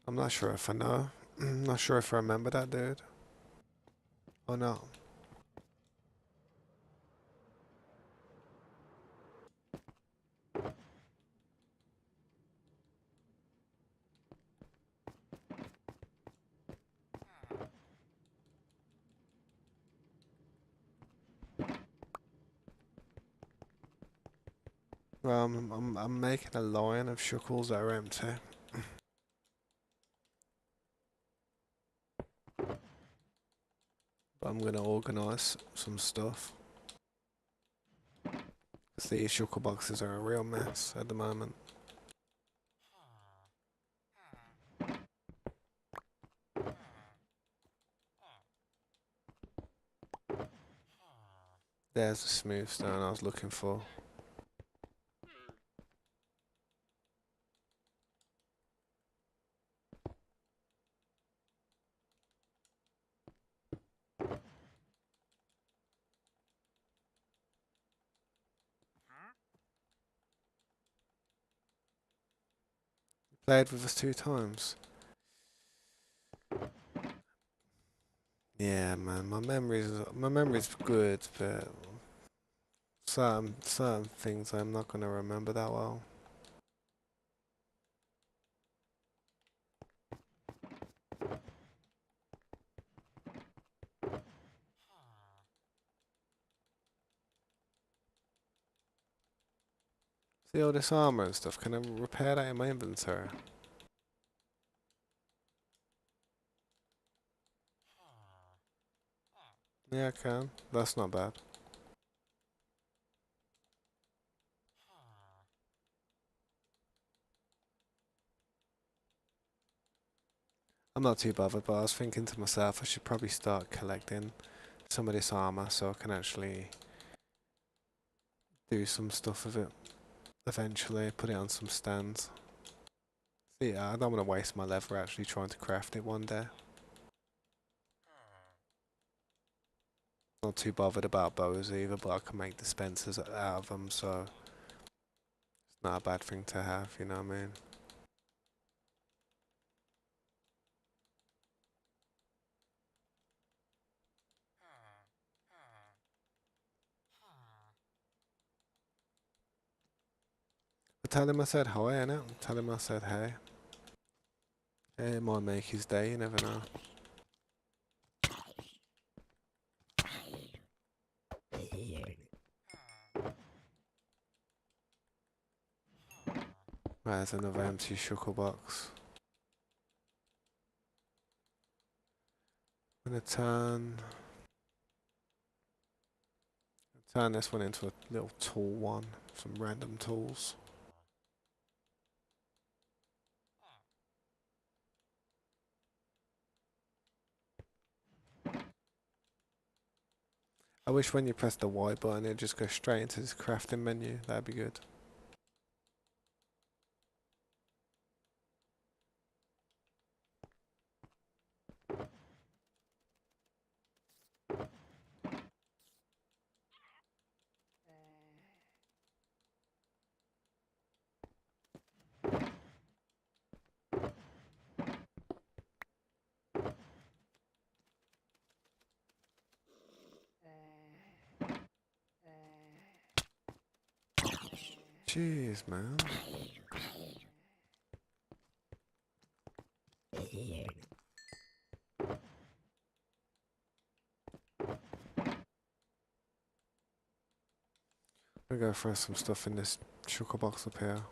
I'm not sure if I know. Not sure if I remember that dude. Or not. Well, I'm making a line of shuckles that are empty. But I'm gonna organise some stuff. Because these shuckle boxes are a real mess at the moment. There's the smooth stone I was looking for. Played with us 2 times. Yeah, man, my memory's good, but certain things I'm not gonna remember that well. See all this armor and stuff, can I repair that in my inventory? Yeah, I can. That's not bad. I'm not too bothered, but I was thinking to myself I should probably start collecting some of this armor so I can actually do some stuff with it eventually, put it on some stands. So yeah, I don't want to waste my leather actually trying to craft it one day. Not too bothered about bows either, but I can make dispensers out of them, so it's not a bad thing to have, you know what I mean? But tell him I said hi, innit? Tell him I said hey. Hey, it might make his day, you never know. There's another empty shuckle box. I'm gonna turn this one into a little tool one. Some random tools. I wish when you press the Y button it just goes straight into this crafting menu. That'd be good. Jeez, man. I'm gonna go throw some stuff in this sugar box up here.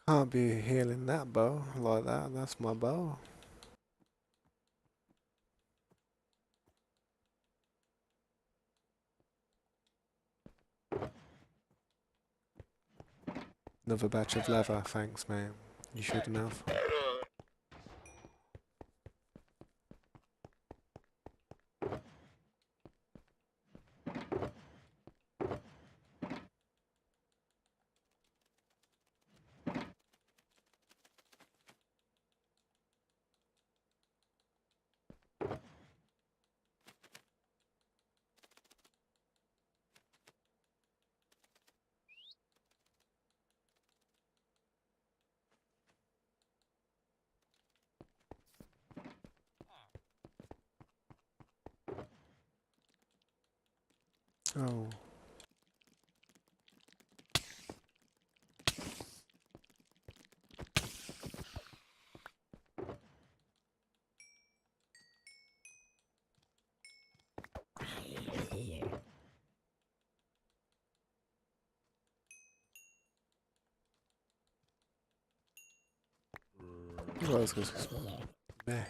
Can't be healing that bow like that. That's my bow. Another batch of leather, thanks, mate. You shouldn't have. Oh. Well, let's go see some. Meh.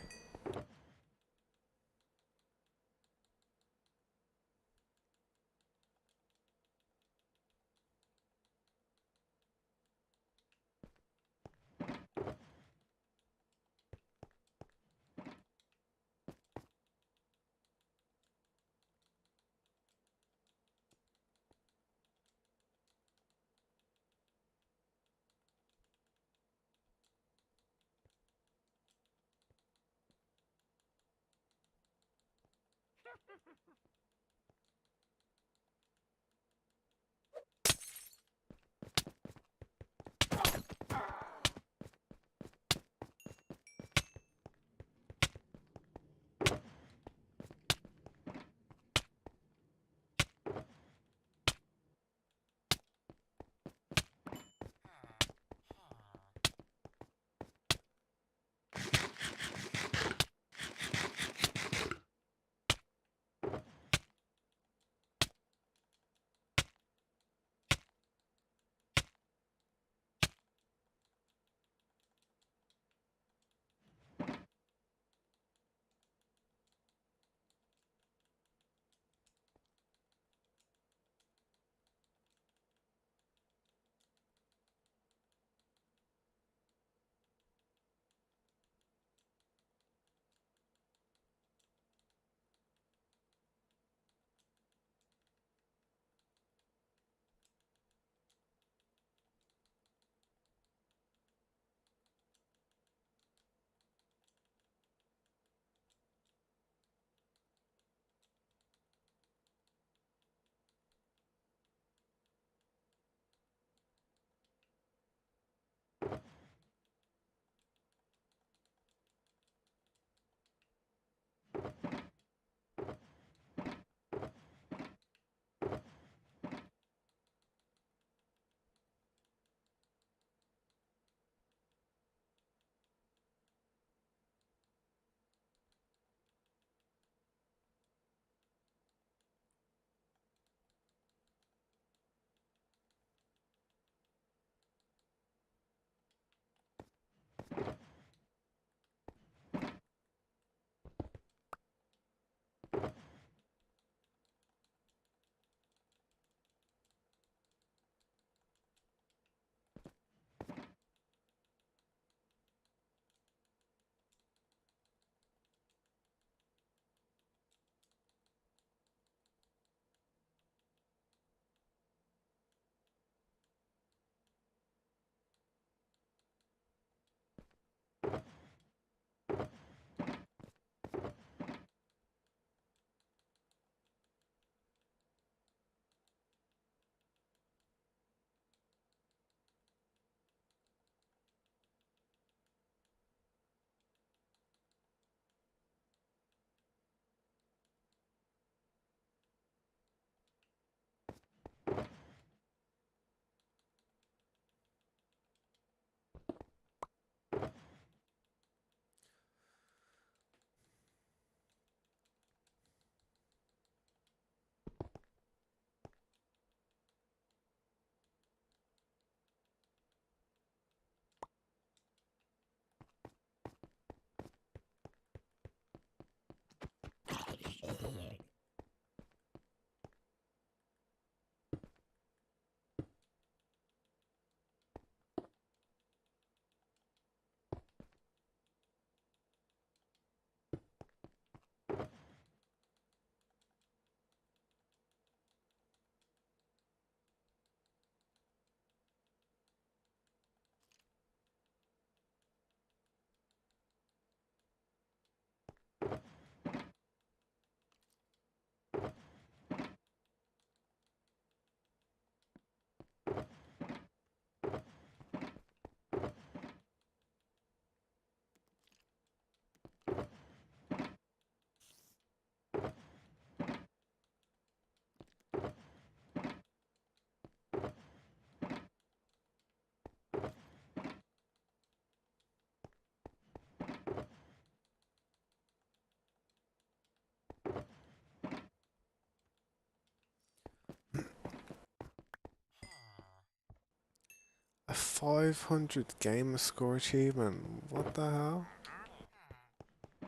A 500 gamer score achievement. What the hell?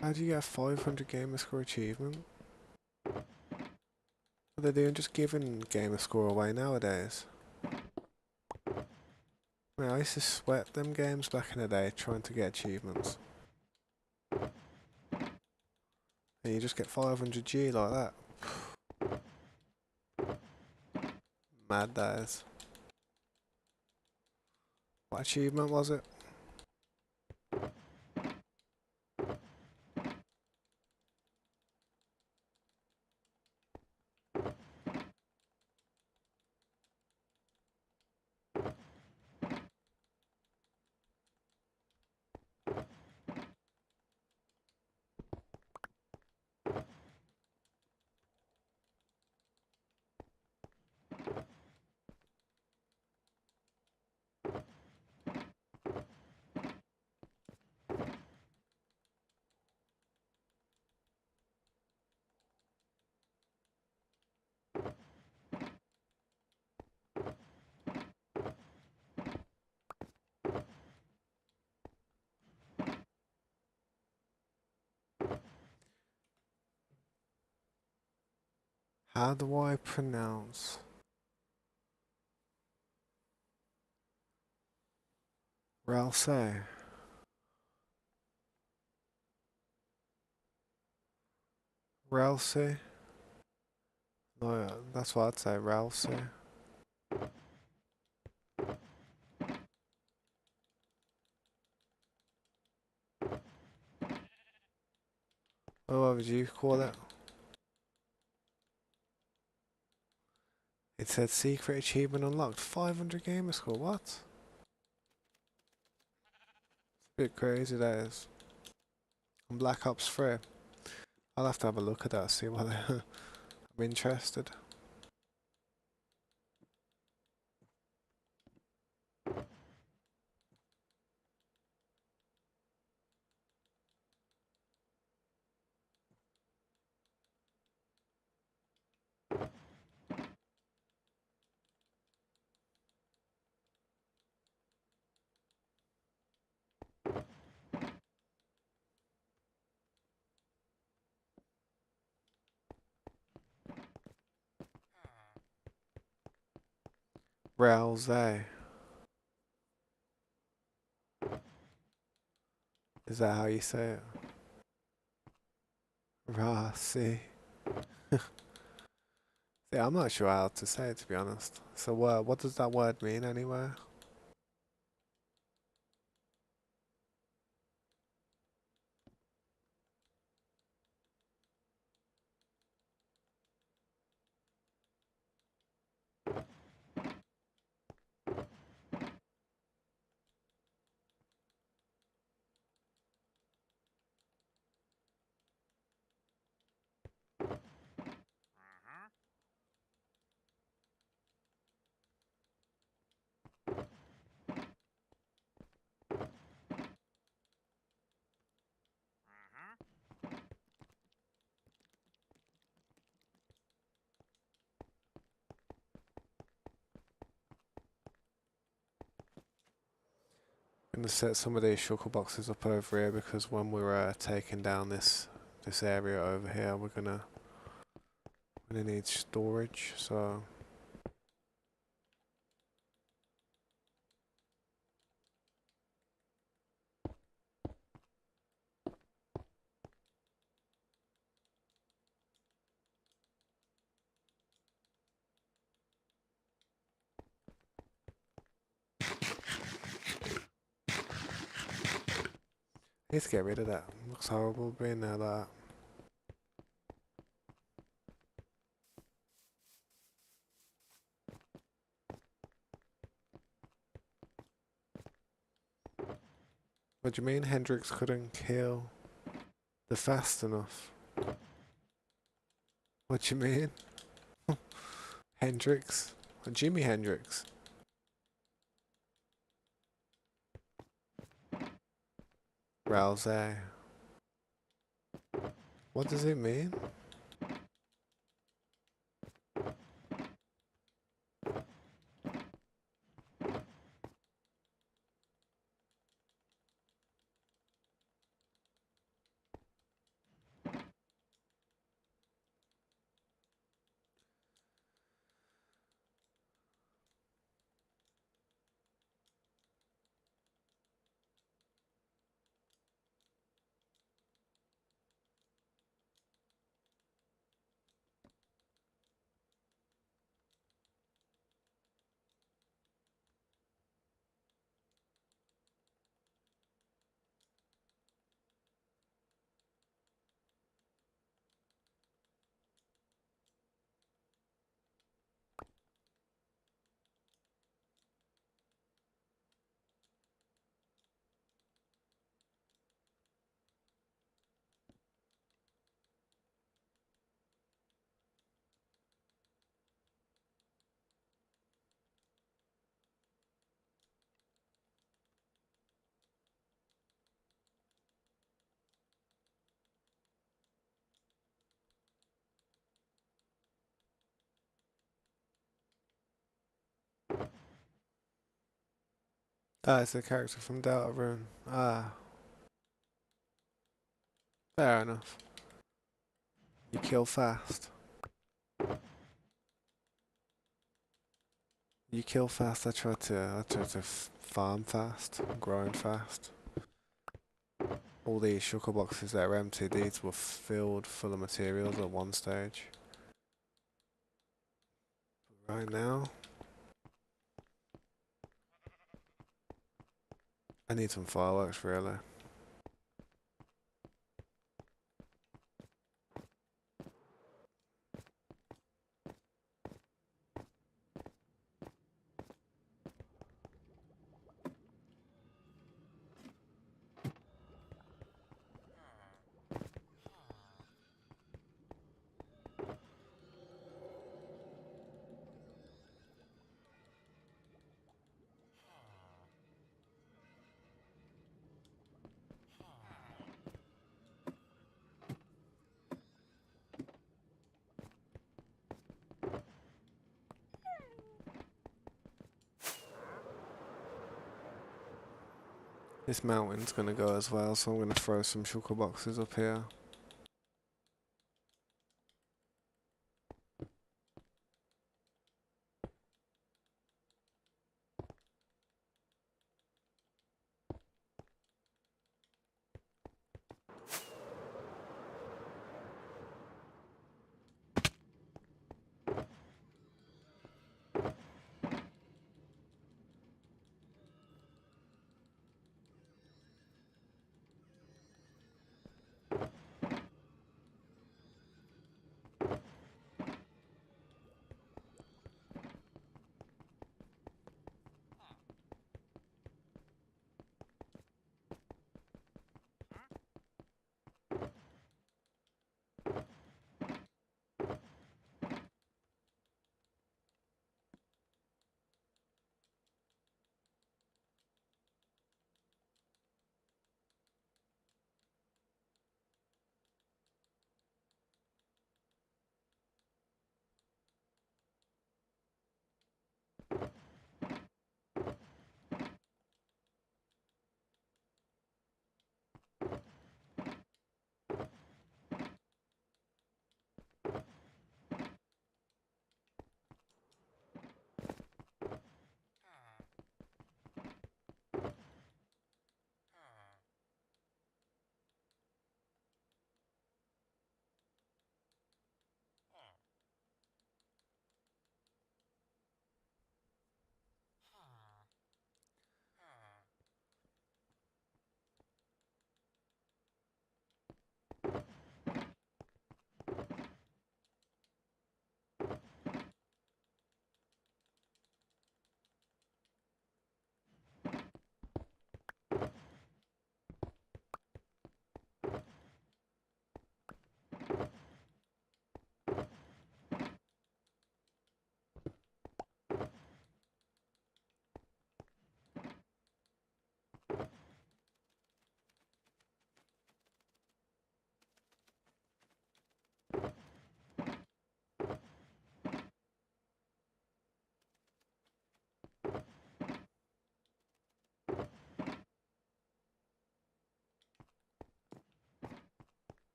How do you get a 500 gamer score achievement? What are they doing, just giving gamer score away nowadays? I mean, I used to sweat them games back in the day trying to get achievements. And you just get 500G like that. Mad that is. What achievement was it? How do I pronounce Ralsei? Ralsei? No, yeah, that's what I'd say, Ralsei. What would you call it? It said secret achievement unlocked. 500 gamer score. What? It's a bit crazy, that is. On Black Ops 3. I'll have to have a look at that, see what I'm interested. Ralsei. Is that how you say it? See, I'm not sure how to say it, to be honest. So what does that word mean anyway? I'm gonna set some of these shulker boxes up over here because when we're taking down this area over here, we're gonna need storage. So need to get rid of that. Looks horrible being there like that. What do you mean Hendrix couldn't kill the fast enough? What do you mean? Hendrix? Jimi Hendrix? Rousey. What does it mean? Ah, it's a character from Deltarune. Ah, fair enough. You kill fast. You kill fast. I tried to farm fast, grind fast. All these shulker boxes that are empty, these were filled full of materials at one stage. Right now, I need some fireworks really. This mountain's gonna go as well, so I'm gonna throw some shulker boxes up here.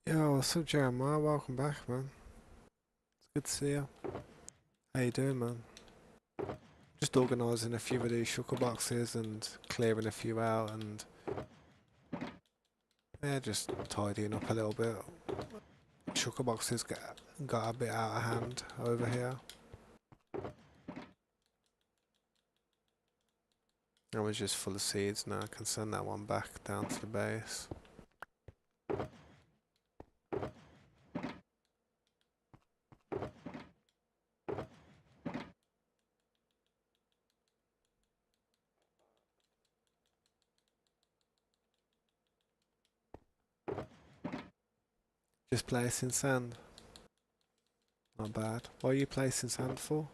Yo, what's up, Jeremiah? Welcome back, man. It's good to see you. How you doing, man? Just organising a few of these sugar boxes and clearing a few out and yeah, just tidying up a little bit. Sugar boxes got a bit out of hand over here. I was just full of seeds now. I can send that one back down to the base. Just placing sand. Not bad. What are you placing sand for?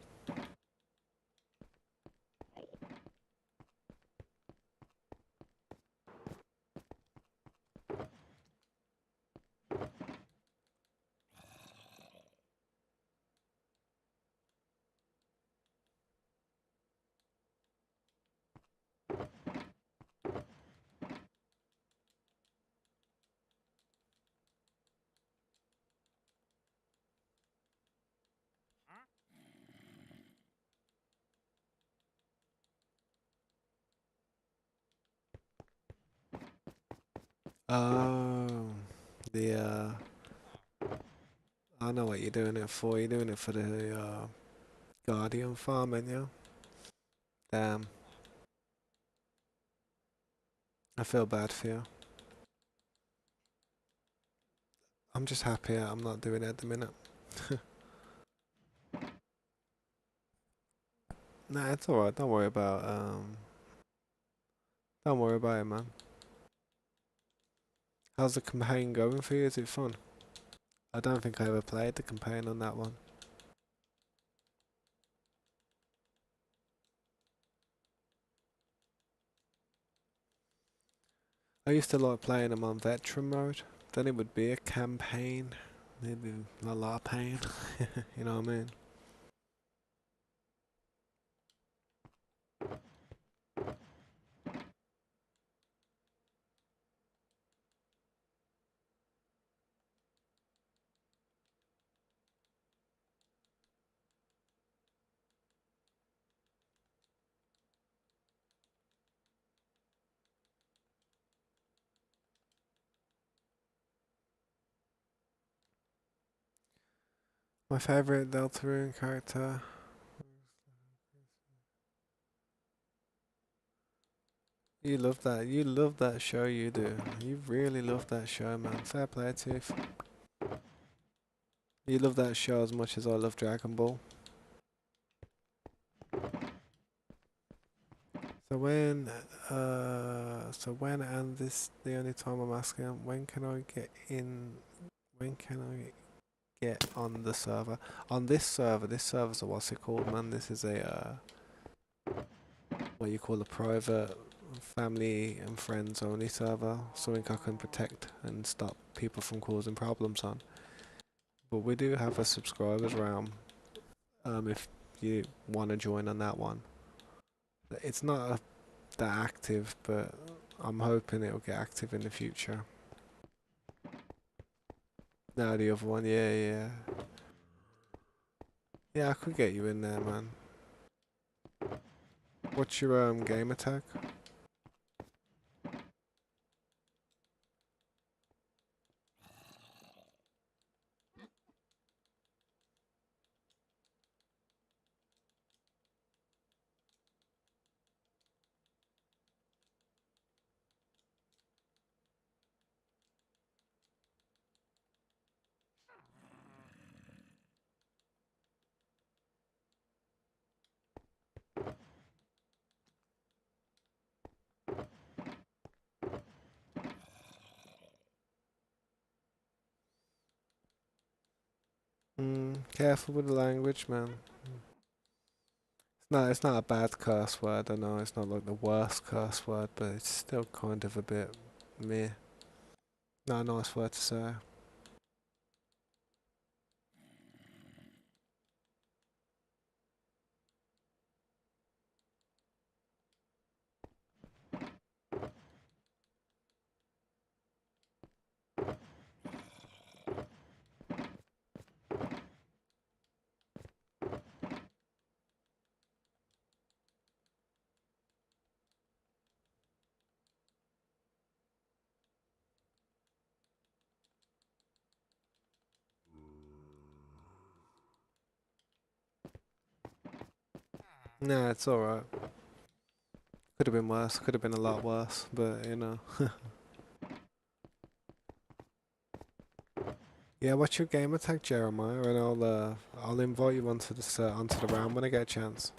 Oh, the I know what you're doing it for. You're doing it for the Guardian farm, ain't you? Damn. I feel bad for you. I'm just happy I'm not doing it at the minute. Nah, it's alright. Don't worry about it, man. How's the campaign going for you? Is it fun? I don't think I ever played the campaign on that one. I used to like playing them on veteran mode. Then it would be a campaign. It'd be a lot of pain. You know what I mean? My favourite Deltarune character. You love that. You love that show, you do. You really love that show, man. Fair play to you. You love that show as much as I love Dragon Ball. So when and this the only time I'm asking, when can I get in? When can I get on the server? On this server, this server's a what's it called, man? This is a what you call a private family and friends only server, something I can protect and stop people from causing problems on. But we do have a subscribers realm. If you want to join on that one, it's not that active, but I'm hoping it'll get active in the future. No, the other one, yeah, yeah. Yeah, I could get you in there, man. What's your game attack? Careful with the language, man. It's not a bad curse word, I know, it's not like the worst curse word, but it's still kind of a bit meh. Not a nice word to say. Nah, it's alright. Could have been worse. Could have been a lot worse, but you know. Yeah, what's your gamer tag, Jeremiah? And I'll invite you onto the round when I get a chance.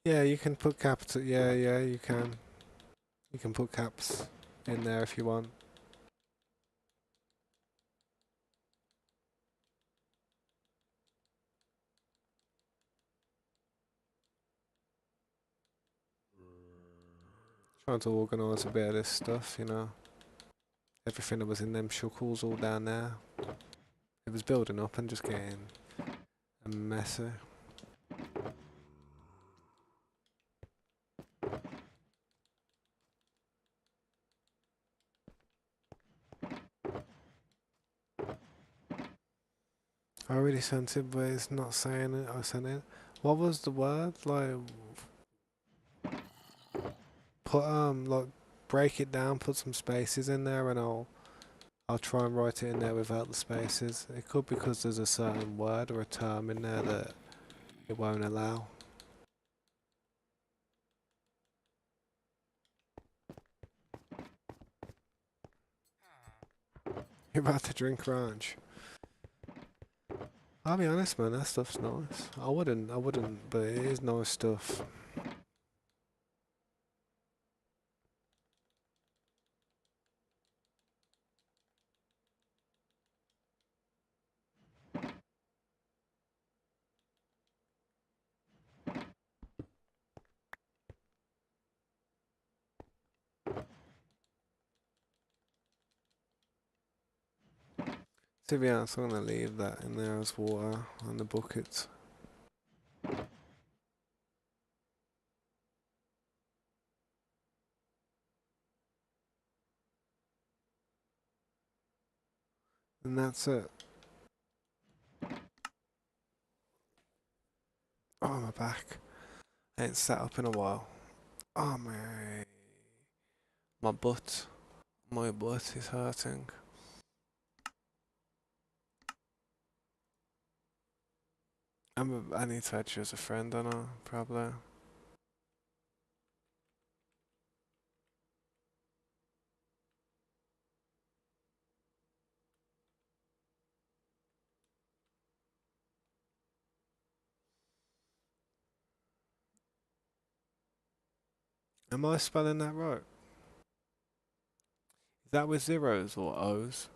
Yeah, you can put caps. Yeah, yeah, you can. You can put caps in there if you want. Trying to organise a bit of this stuff, you know. Everything that was in them shuckles all down there. It was building up and just getting messy. I already sent it, but it's not saying it. I sent it. What was the word? Like, put like break it down, put some spaces in there, and I'll try and write it in there without the spaces. It could be because there's a certain word or a term in there that it won't allow. You're about to drink ranch. I'll be honest, man. That stuff's nice. I wouldn't, but it is nice stuff. To be honest, I'm gonna leave that in there as water on the buckets. And that's it. Oh, my back. I ain't sat up in a while. Oh, my butt. My butt is hurting. I need to add you as a friend, I know, probably. Am I spelling that right? Is that with zeros or O's?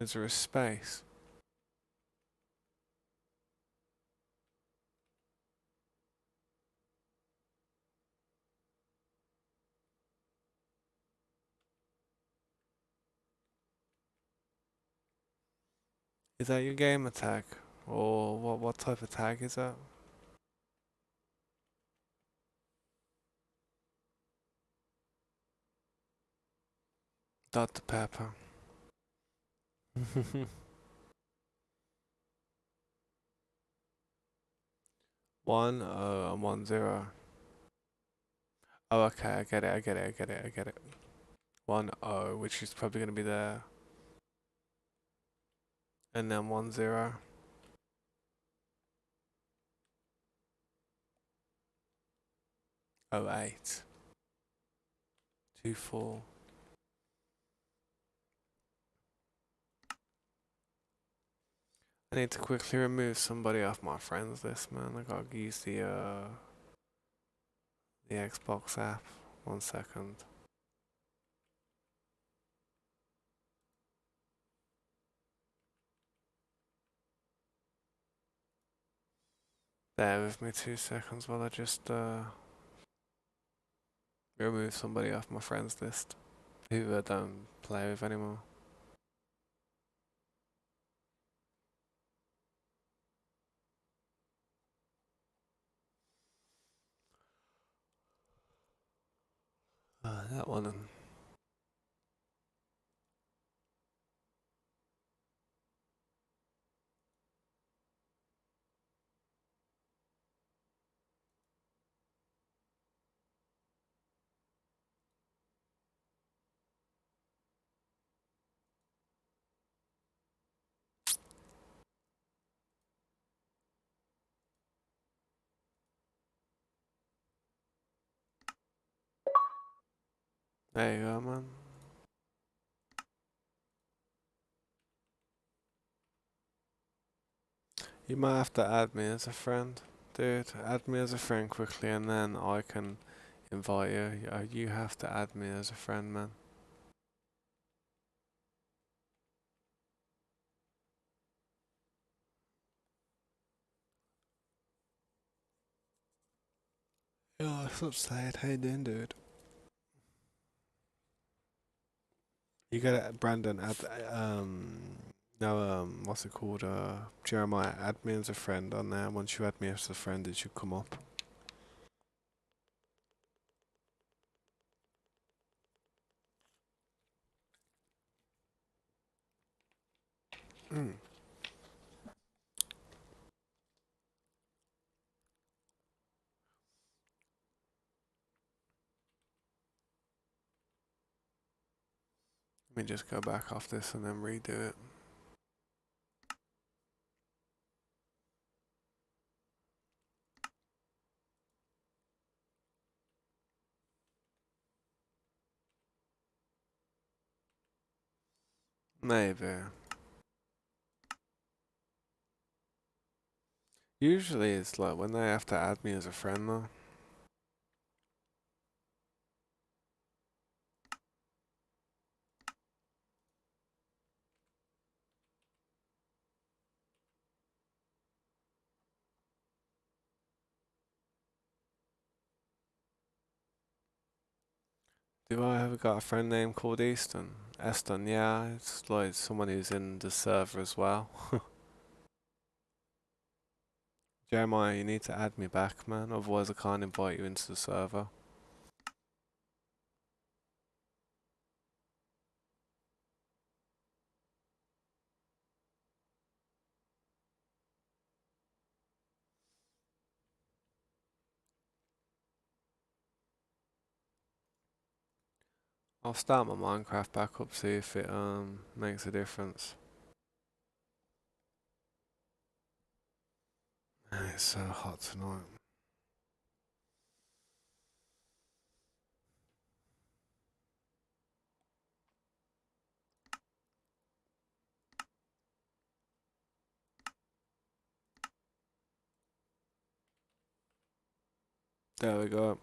Is there a space? Is that your gamer tag? Or what type of tag is that? Dr. Pepper. 1 0 and 1 0. Oh, okay, I get it, I get it, I get it, I get it. 1 0, which is probably gonna be there. And then 1 0. 0 8. 2 4. I need to quickly remove somebody off my friends list, man. I gotta use the Xbox app. 1 second. Bear with me 2 seconds while I just remove somebody off my friends list who I don't play with anymore. That one. There you go, man. You might have to add me as a friend. Dude, add me as a friend quickly and then I can invite you. You have to add me as a friend, man. Yeah, what's up, Slade? How you doing, dude? You gotta, Brandon, add, no, what's it called? Jeremiah, add me as a friend on there. Once you add me as a friend, it should come up. Mm. Let me just go back off this and then redo it. Maybe. Usually it's like when they have to add me as a friend though. Do I ever got a friend named called Easton? Eston, yeah, it's like someone who's in the server as well. Jeremiah, you need to add me back, man, otherwise I can't invite you into the server. I'll start my Minecraft back up, see if it makes a difference. It's so hot tonight. There we go.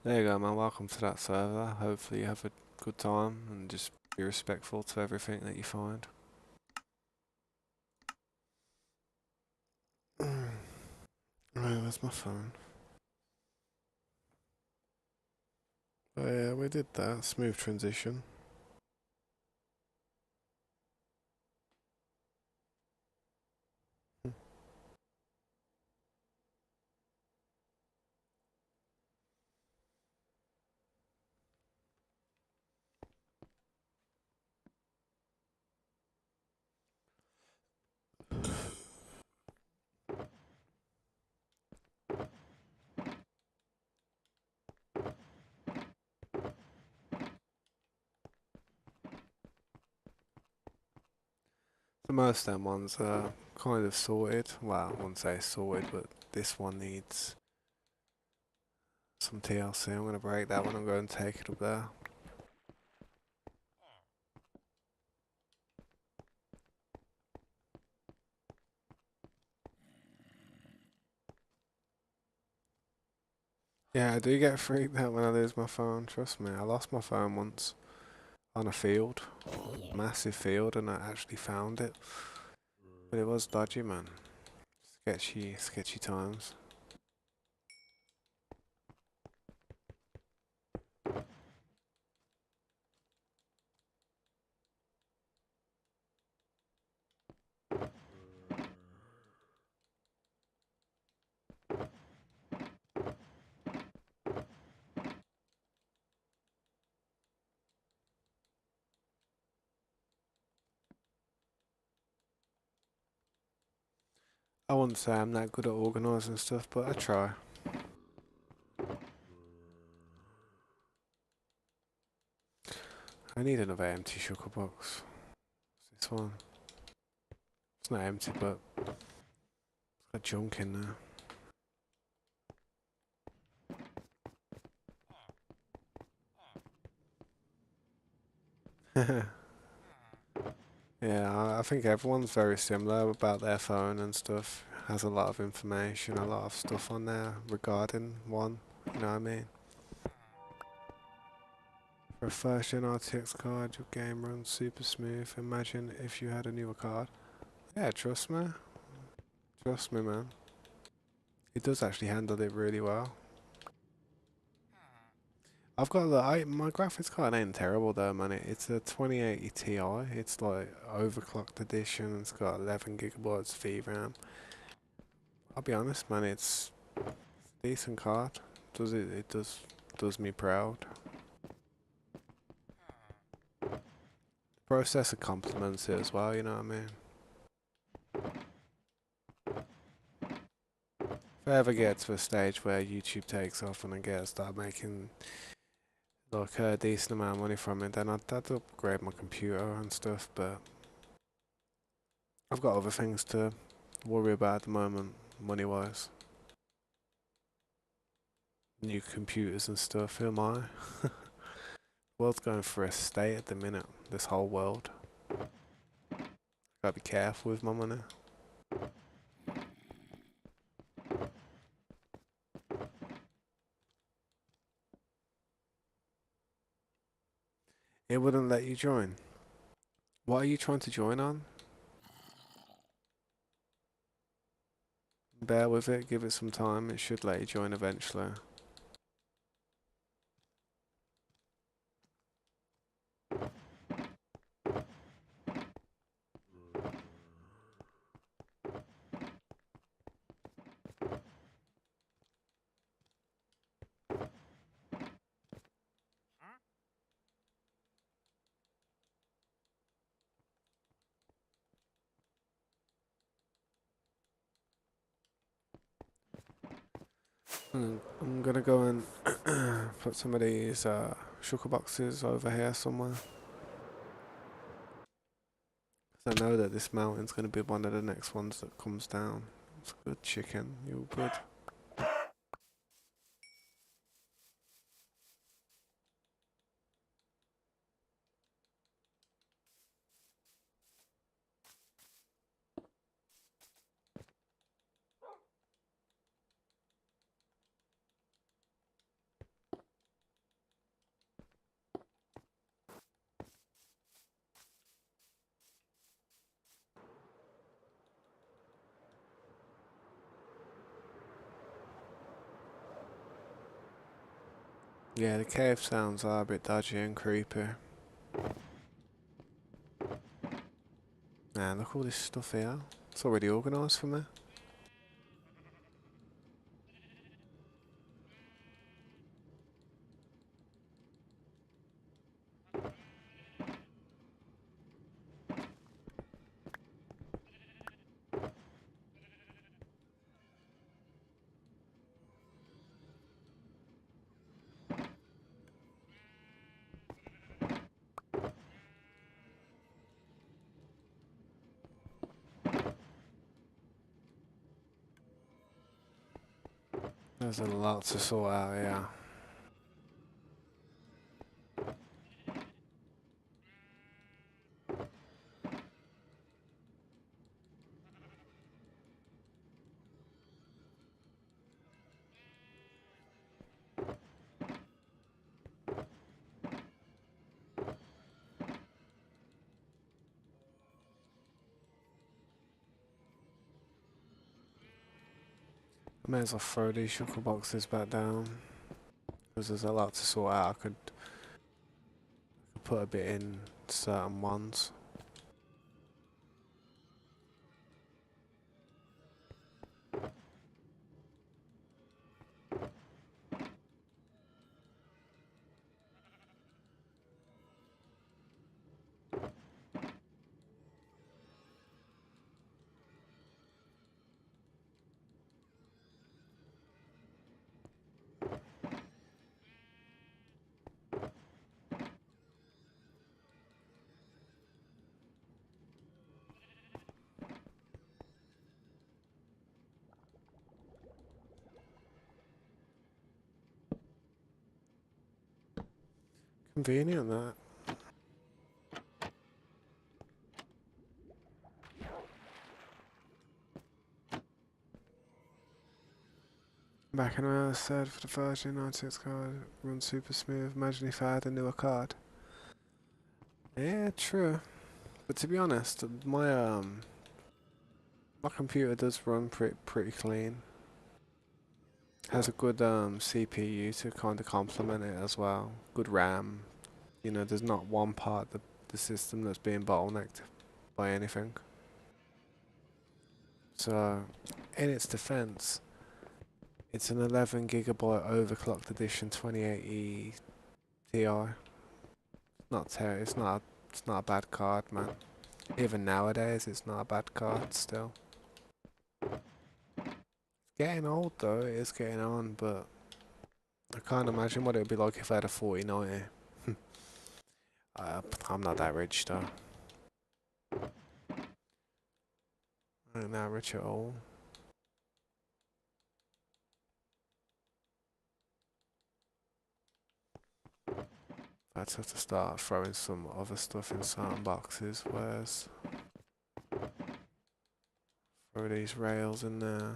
There you go, man. Welcome to that server. Hopefully you have a good time and just be respectful to everything that you find. Right, where's my phone? Oh yeah, we did that. Smooth transition. The most of them ones are kind of sorted. Well, I wouldn't say sorted, but this one needs some TLC. I'm gonna break that one and go and take it up there. Yeah, I do get freaked out when I lose my phone. Trust me, I lost my phone once on a field, massive field, and I actually found it. But it was dodgy, man. Sketchy, sketchy times. I wouldn't say I'm that good at organising stuff, but I try. I need another empty sugar box. This one. It's not empty, but it's got junk in there. Yeah, I think everyone's very similar about their phone and stuff. Has a lot of information, a lot of stuff on there regarding one. You know what I mean? For a first gen RTX card, your game runs super smooth. Imagine if you had a newer card. Yeah, trust me. Trust me, man. It does actually handle it really well. I've got my graphics card ain't terrible though, man. It's a 2080 Ti. It's like overclocked edition. It's got 11 gigabytes VRAM. I'll be honest, man. It's a decent card. It does me proud. Processor complements it as well. You know what I mean? If I ever get to a stage where YouTube takes off and I get to start making like a decent amount of money from it, then I'd upgrade my computer and stuff. But I've got other things to worry about at the moment, money wise. New computers and stuff. Who am I? World's going for a state at the minute. This whole world. Gotta be careful with my money. It wouldn't let you join. What are you trying to join on? Bear with it, give it some time. It should let you join eventually. I'm gonna go and put some of these sugar boxes over here somewhere. 'Cause I know that this mountain's gonna be one of the next ones that comes down. It's good chicken, you're good. Yeah, the cave sounds are a bit dodgy and creepy. Nah, look all this stuff here. It's already organised for me. There's a lot to sort out, yeah. I may as well throw these sugar boxes back down. Because there's a lot to sort out. I could put a bit in certain ones. Convenient that. Back in when I said for the version 96 card, runs super smooth. Imagine if I had a newer card. Yeah, true. But to be honest, my computer does run pretty clean. Has a good CPU to kind of complement it as well. Good RAM. You know, there's not one part of the system that's being bottlenecked by anything. So, in its defense, it's an 11 gigabyte overclocked edition 2080 Ti. It's not a bad card, man. Even nowadays, it's not a bad card still. Getting old though, it is getting on, but I can't imagine what it would be like if I had a 4090. I'm not that rich though. I'm not rich at all. I'd have to start throwing some other stuff in certain boxes, whereas throw these rails in there.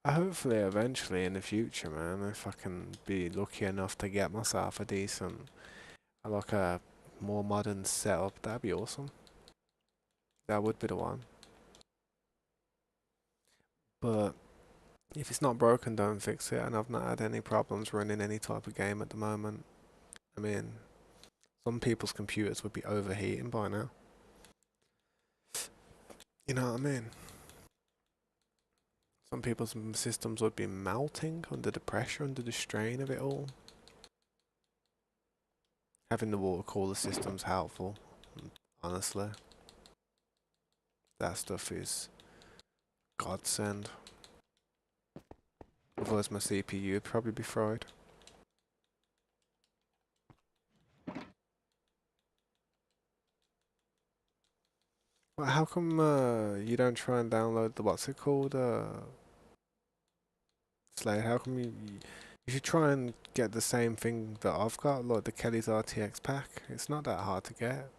Hopefully eventually in the future, man, if I can be lucky enough to get myself a decent, like a more modern setup, that'd be awesome. That would be the one. But if it's not broken, don't fix it, and I've not had any problems running any type of game at the moment. I mean, some people's computers would be overheating by now. You know what I mean? Some people's systems would be melting under the pressure, under the strain of it all. Having the water cooler system's helpful, honestly. That stuff is godsend. Otherwise my CPU would probably be fried. Well, how come you don't try and download the what's it called? Slade, how come you should try and get the same thing that I've got, like the Kelly's RTX pack. It's not that hard to get.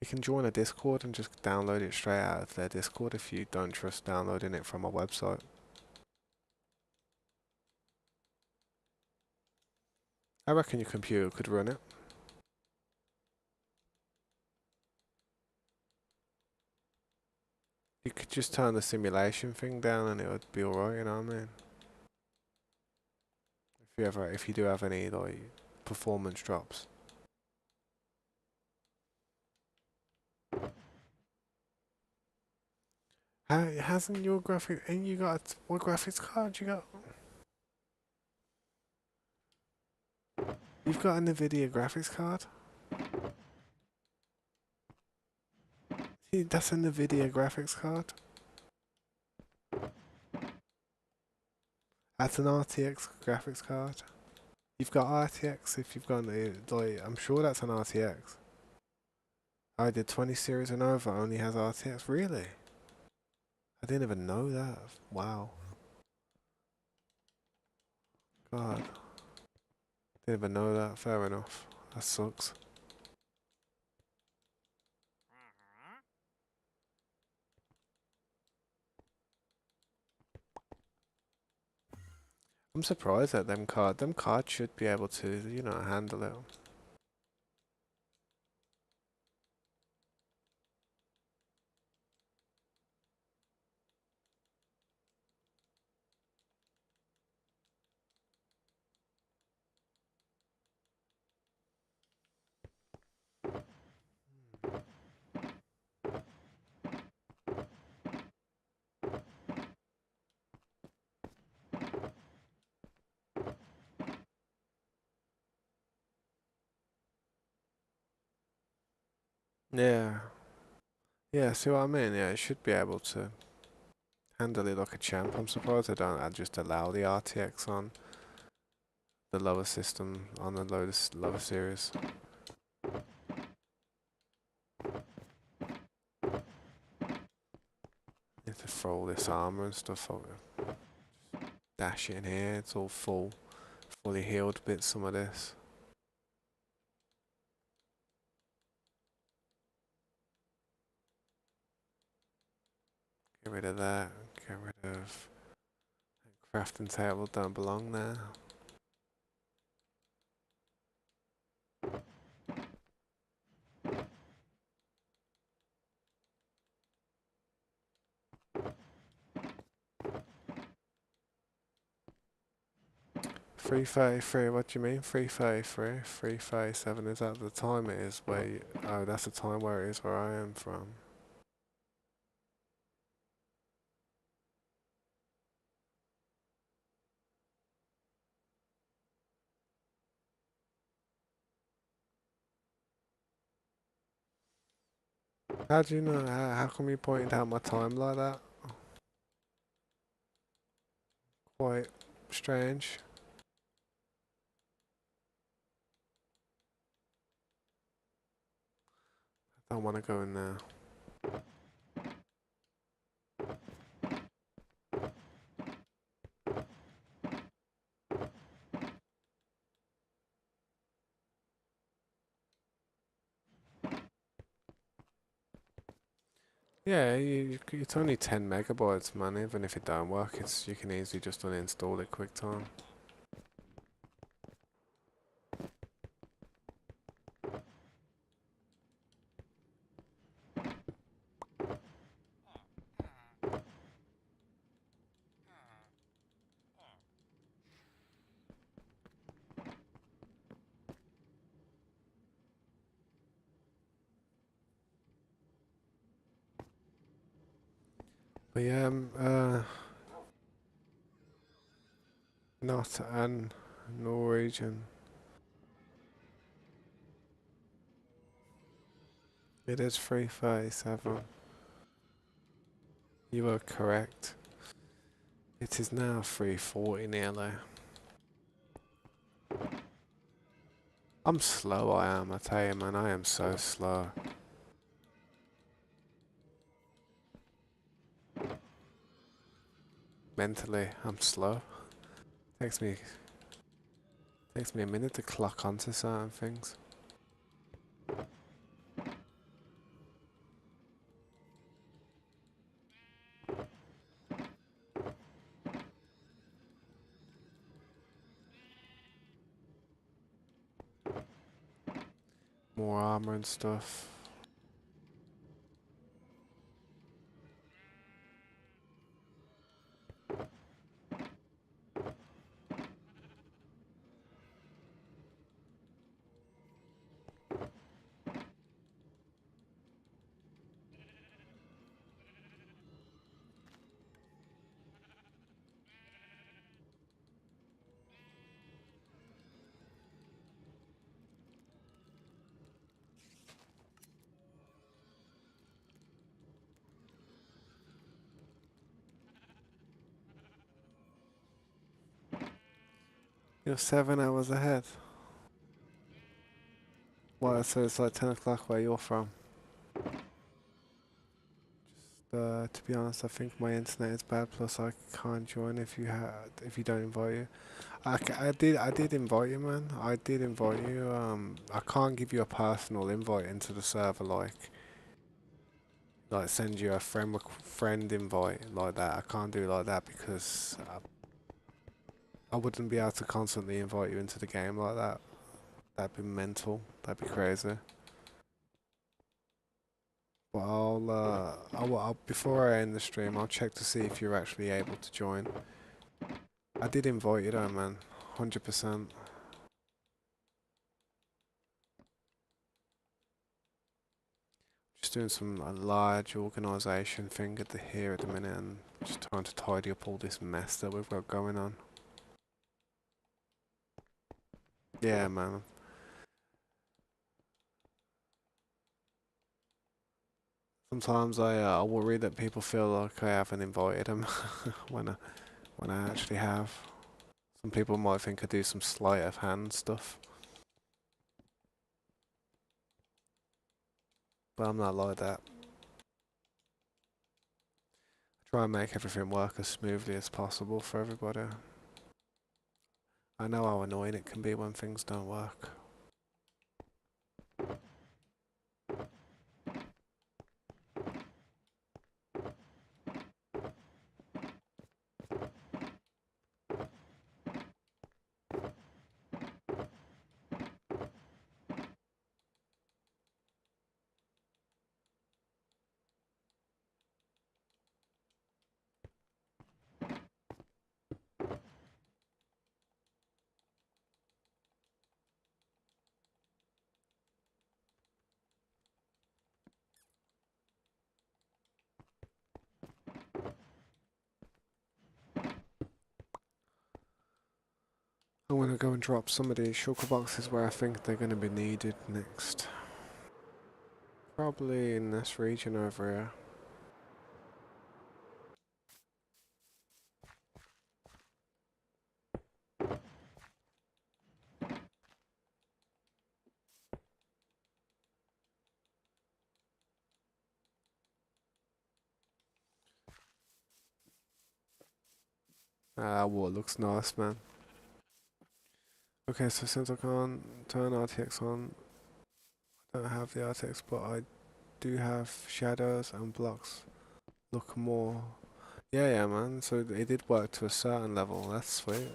You can join a Discord and just download it straight out of their Discord if you don't trust downloading it from a website. I reckon your computer could run it. You could just turn the simulation thing down and it would be alright, you know what I mean? If you do have any like performance drops. Hasn't your graphic and you got what graphics card you got? You've got a Nvidia graphics card? That's a Nvidia graphics card. That's an RTX graphics card. You've got RTX if you've got like I'm sure that's an RTX. I did 20 series and over only has RTX. Really? I didn't even know that. Wow. God. Didn't even know that. Fair enough. That sucks. I'm surprised at them cards. Them cards should be able to, you know, handle it. Yeah. Yeah, see what I mean? Yeah, it should be able to handle it like a champ. I'm surprised I just allow the RTX on the lower system, on the lower series. You have to throw all this armor and stuff over. Dash it in here, it's all fully healed bits, some of this. Get rid of that, get rid of Crafting table don't belong there. Three 333, what do you mean? 333, 337, is that the time it is where you, oh, that's the time where it is where I am from. How do you know? How come you pointed out my time like that? Quite strange. I don't want to go in there. Yeah, it's only 10 megabytes, man. Even if it don't work, you can easily just uninstall it quick time. But yeah, not an Norwegian. It is 337. You are correct. It is now 340 nearly. I'm slow, I am, I tell you, man. I am so slow. Mentally, I'm slow. Takes me a minute to clock onto certain things. More armor and stuff. You're 7 hours ahead. Well, so it's like 10 o'clock where you're from. To be honest, I think my internet is bad. Plus, I can't join if you don't invite you. I did invite you, man. I did invite you. I can't give you a personal invite into the server, like send you a friend invite like that. I can't do it like that because I wouldn't be able to constantly invite you into the game like that. That'd be mental. That'd be crazy. But before I end the stream, I'll check to see if you're actually able to join. I did invite you though, man. 100%. Just doing some a large organisation thing here at the minute and just trying to tidy up all this mess that we've got going on. Yeah, man. Sometimes I worry that people feel like I haven't invited them when I actually have. Some people might think I do some sleight of hand stuff, but I'm not like that. I try and make everything work as smoothly as possible for everybody. I know how annoying it can be when things don't work. want to go and drop some of these shulker boxes where I think they're going to be needed next. Probably in this region over here. Ah, that wall looks nice, man. Okay, so since I can't turn RTX on, I don't have the RTX, but I do have shadows and blocks. Look more. Yeah, man. So it did work to a certain level. That's sweet.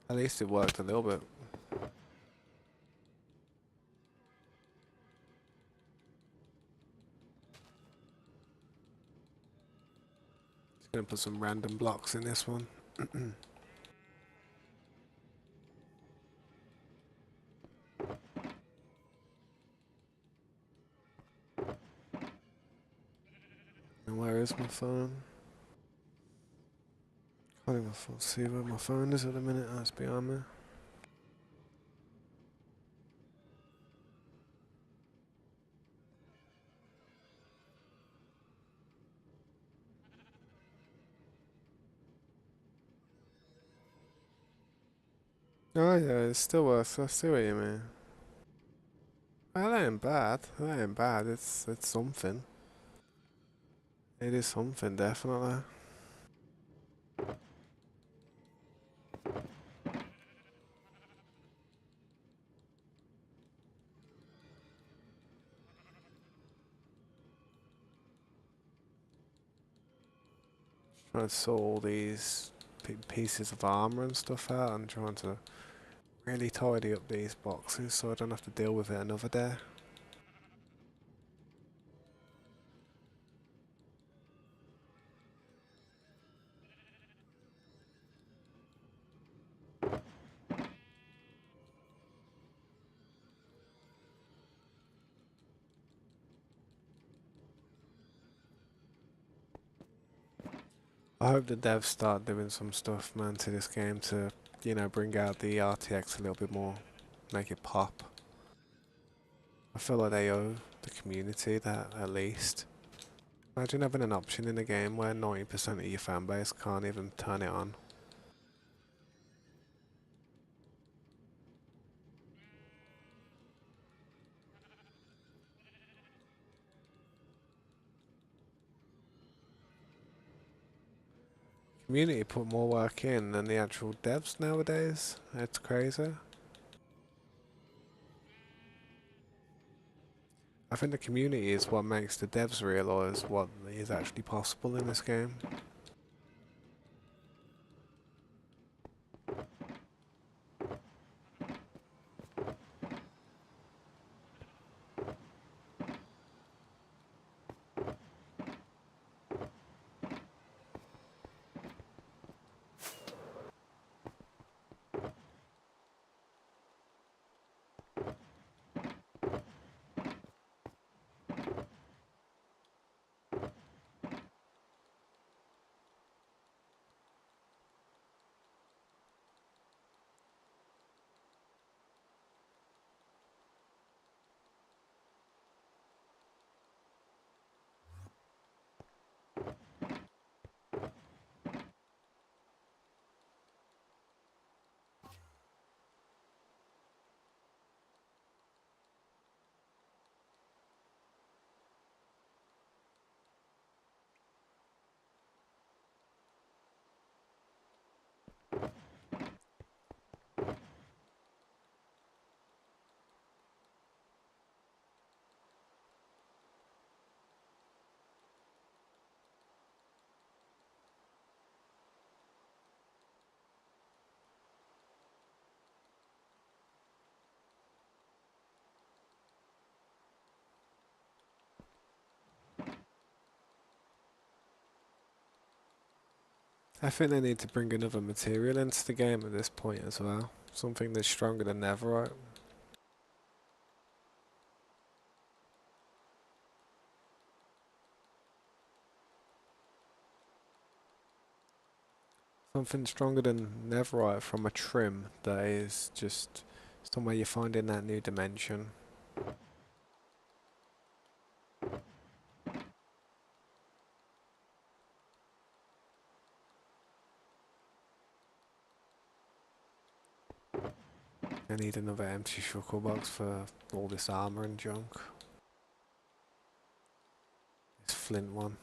At least it worked a little bit. Just gonna put some random blocks in this one. And where is my phone? Can't even see where my phone is at the minute. That's behind me. Oh yeah, it still works. I see what you mean. Well, that ain't bad. That ain't bad. It's something. It is something, definitely. Trying to sort all these pieces of armor and stuff out and trying to really tidy up these boxes so I don't have to deal with it another day. I hope the devs start doing some stuff, man, to this game to, you know, bring out the RTX a little bit more, make it pop. I feel like they owe the community that at least. Imagine having an option in a game where 90% of your fanbase can't even turn it on. Community put more work in than the actual devs nowadays. It's crazy. I think the community is what makes the devs realise what is actually possible in this game. I think they need to bring another material into the game at this point as well. Something that's stronger than netherite. Something stronger than netherite from a trim that is just somewhere you find in that new dimension. I need another empty shulker box for all this armor and junk. This flint one.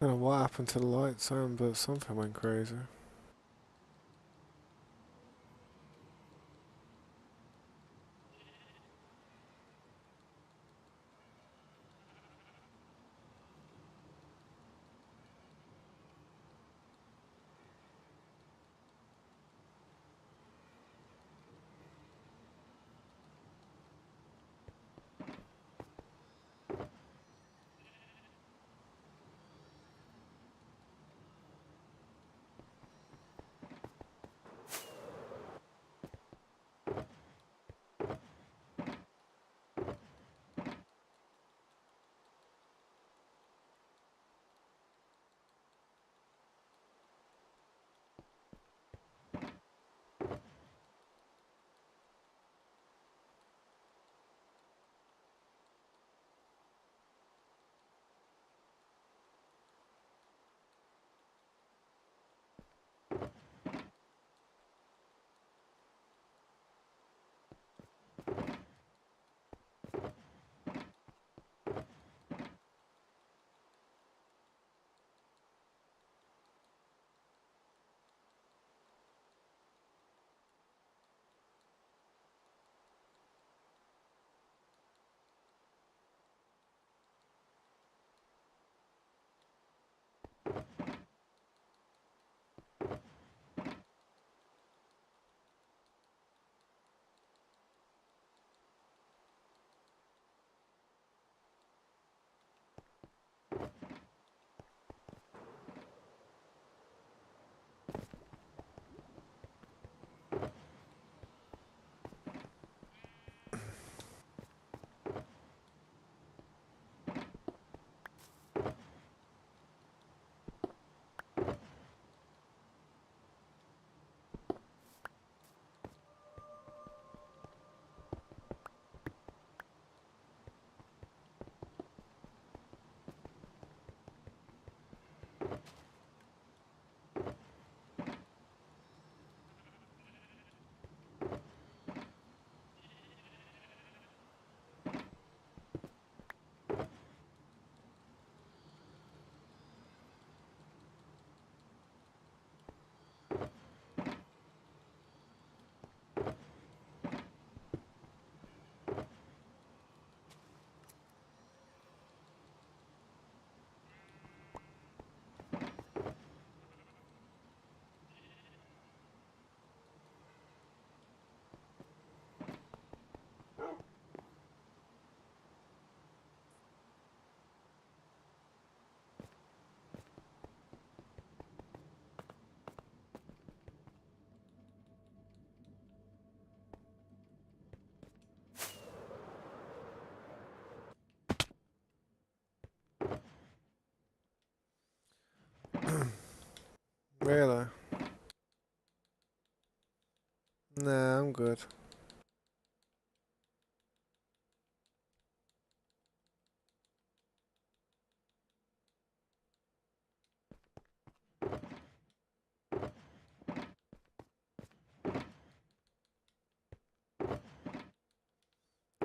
I don't know what happened to the light sound, but something went crazy.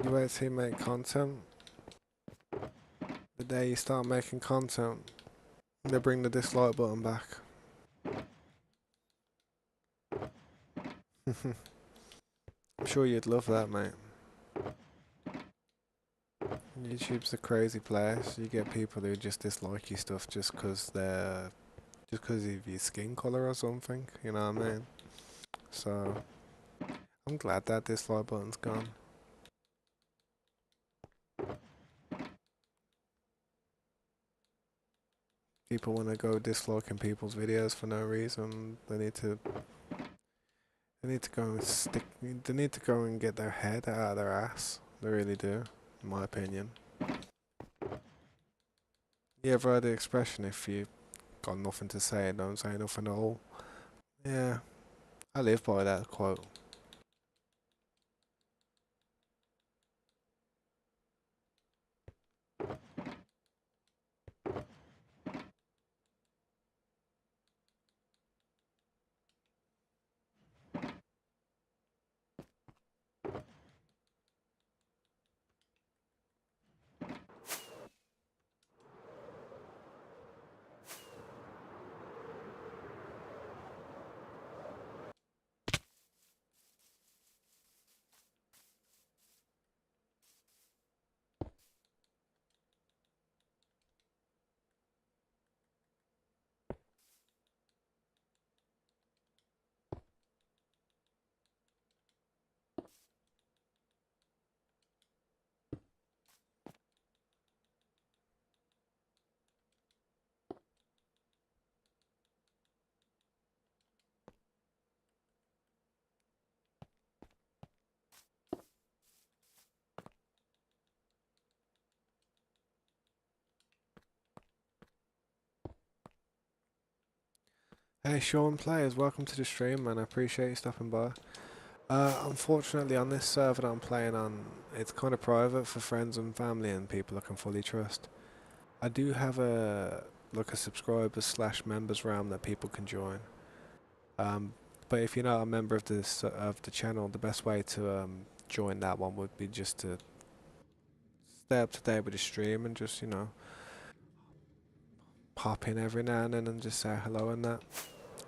You wait till you make content. The day you start making content, they bring the dislike button back. I'm sure you'd love that, mate. YouTube's a crazy place. You get people who just dislike your stuff just because of your skin color or something. You know what I mean? So I'm glad that dislike button's gone. People want to go disliking people's videos for no reason. They need to go and stick. They need to go and get their head out of their ass. They really do, in my opinion. You ever heard the expression, if you got nothing to say, don't say nothing at all? Yeah, I live by that quote. Hey Sean Players, welcome to the stream, man. I appreciate you stopping by. Unfortunately, on this server that I'm playing on, it's kind of private for friends and family and people I can fully trust. I do have a subscribers slash members realm that people can join. Um, but if you're not a member of the channel, the best way to join that one would be just to stay up to date with the stream and just pop in every now and then and just say hello and that.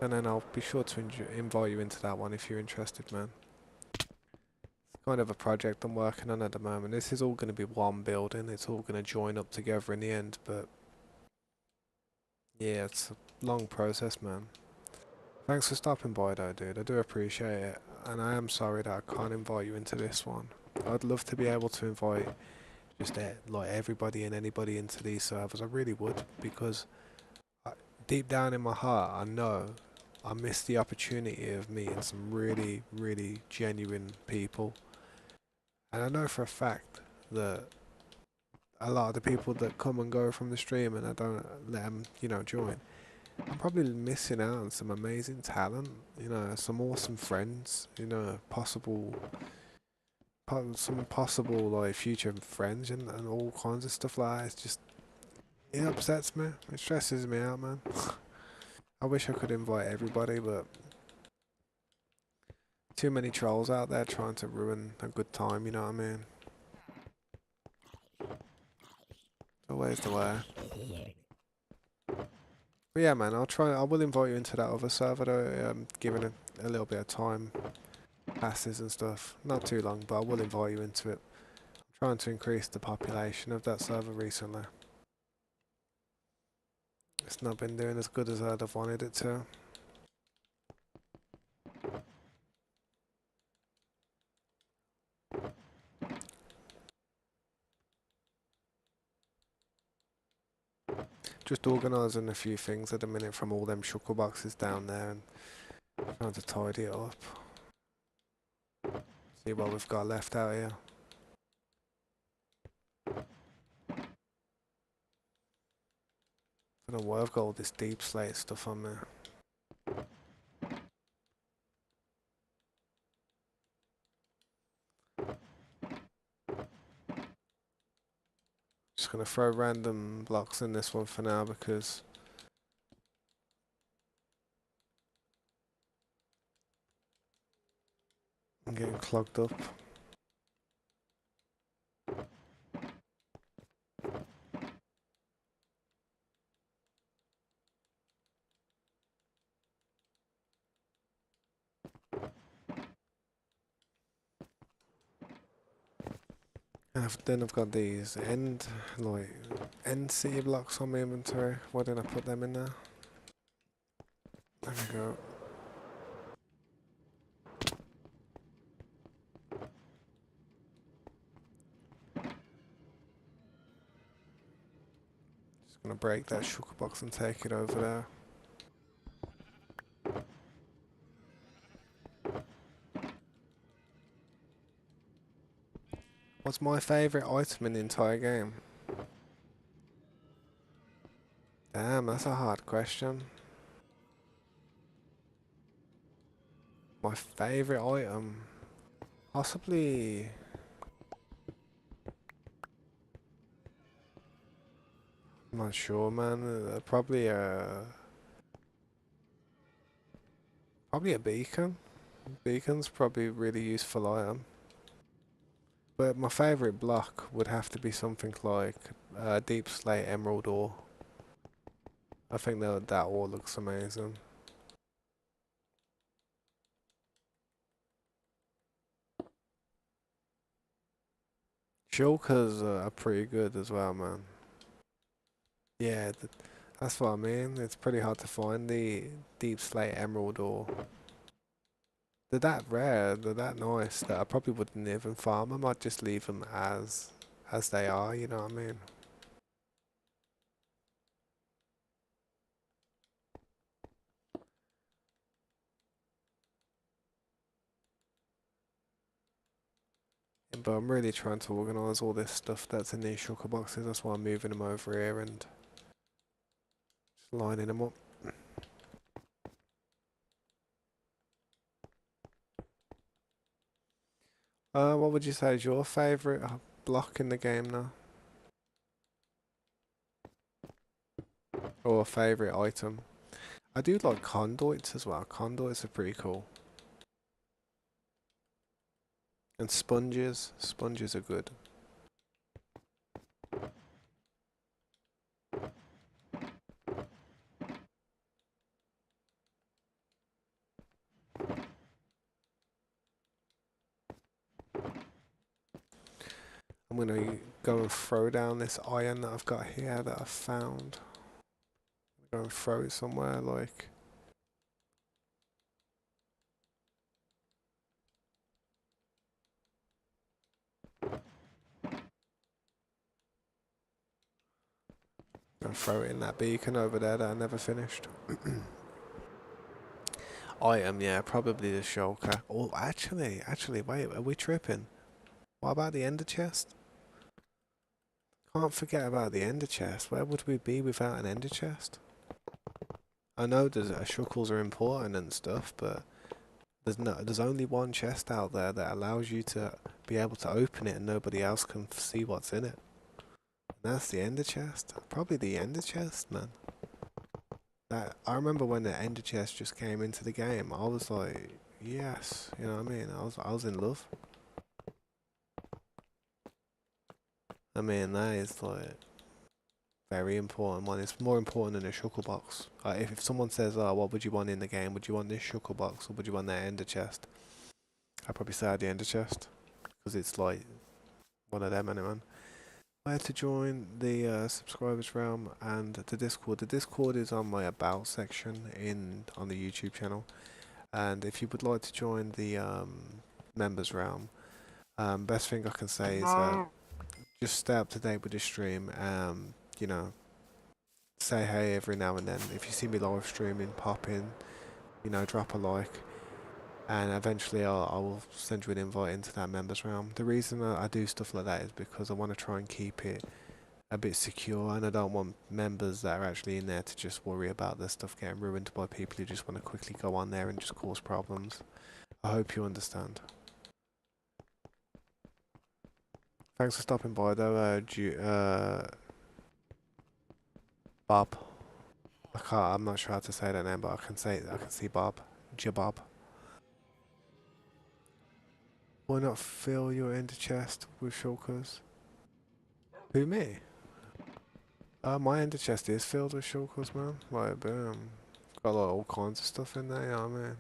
And then I'll be sure to invite you into that one if you're interested, man. It's kind of a project I'm working on at the moment. This is all going to be one building. It's all going to join up together in the end, but yeah, it's a long process, man. Thanks for stopping by though, dude. I do appreciate it. And I am sorry that I can't invite you into this one. I'd love to be able to invite just like everybody and anybody into these servers. I really would, because I, deep down in my heart, I know I missed the opportunity of meeting some really, really genuine people. And I know for a fact that a lot of the people that come and go from the stream and I don't let them, join, I'm probably missing out on some amazing talent, some awesome friends, some possible like future friends and all kinds of stuff like that. It's just, it upsets me. It stresses me out, man. I wish I could invite everybody, but too many trolls out there trying to ruin a good time, you know what I mean? Always the way. But yeah, man, I will invite you into that other server though, given a little bit of time passes and stuff. Not too long, but I will invite you into it. I'm trying to increase the population of that server recently. It's not been doing as good as I'd have wanted it to. Just organising a few things at the minute from all them shuckle boxes down there and trying to tidy it up. See what we've got left out here. I don't know why I've got all this deep slate stuff on there. Just gonna throw random blocks in this one for now because I'm getting clogged up. And then I've got these end city blocks on my inventory. Why didn't I put them in there? There we go. Just gonna break that sugar box and take it over there. What's my favourite item in the entire game? Damn, that's a hard question. My favourite item? Possibly... I'm not sure, man. Probably a beacon. Beacon's probably a really useful item. But my favourite block would have to be something like Deep Slate Emerald Ore. I think that ore looks amazing. Shulkers are pretty good as well, man. Yeah, that's what I mean. It's pretty hard to find the Deep Slate Emerald Ore. They're that rare, they're that nice that I probably wouldn't even farm them. I'd just leave them as they are, you know what I mean? But I'm really trying to organise all this stuff that's in these shulker boxes. That's why I'm moving them over here and just lining them up. What would you say is your favourite block in the game now? Or favourite item? I do like conduits as well. Conduits are pretty cool. And sponges. Sponges are good. I'm gonna go and throw down this iron that I've got here that I've found. Go and throw it somewhere like... Go throw it in that beacon over there that I never finished. Item, yeah, probably the shulker. Oh, actually, wait, are we tripping? What about the ender chest? Can't forget about the ender chest. Where would we be without an ender chest? I know shuckles are important and stuff, but there's only one chest out there that allows you to be able to open it and nobody else can see what's in it. And that's the ender chest. Probably the ender chest, man. I remember when the ender chest just came into the game, I was like, yes, you know what I mean? I was in love. I mean, that is like very important one. It's more important than a shulker box. If someone says, "Oh, what would you want in the game? Would you want this shulker box or would you want that ender chest?" I'd probably say the ender chest because it's like one of them, anyway. Where to join the subscribers realm and the Discord. The Discord is on my about section on the YouTube channel, and if you would like to join the members realm, best thing I can say is just stay up to date with the stream. You know, say hey every now and then. If you see me live streaming, pop in. You know, drop a like, and eventually I will send you an invite into that members realm. The reason I do stuff like that is because I want to try and keep it a bit secure, and I don't want members that are actually in there to just worry about their stuff getting ruined by people who just want to quickly go on there and just cause problems. I hope you understand. Thanks for stopping by though, Bob. I'm not sure how to say that name, but I can see Bob. Jabob. Why not fill your ender chest with shulkers? Who, me? My ender chest is filled with shulkers, man. Like, boom. Got like all kinds of stuff in there, you know what I mean?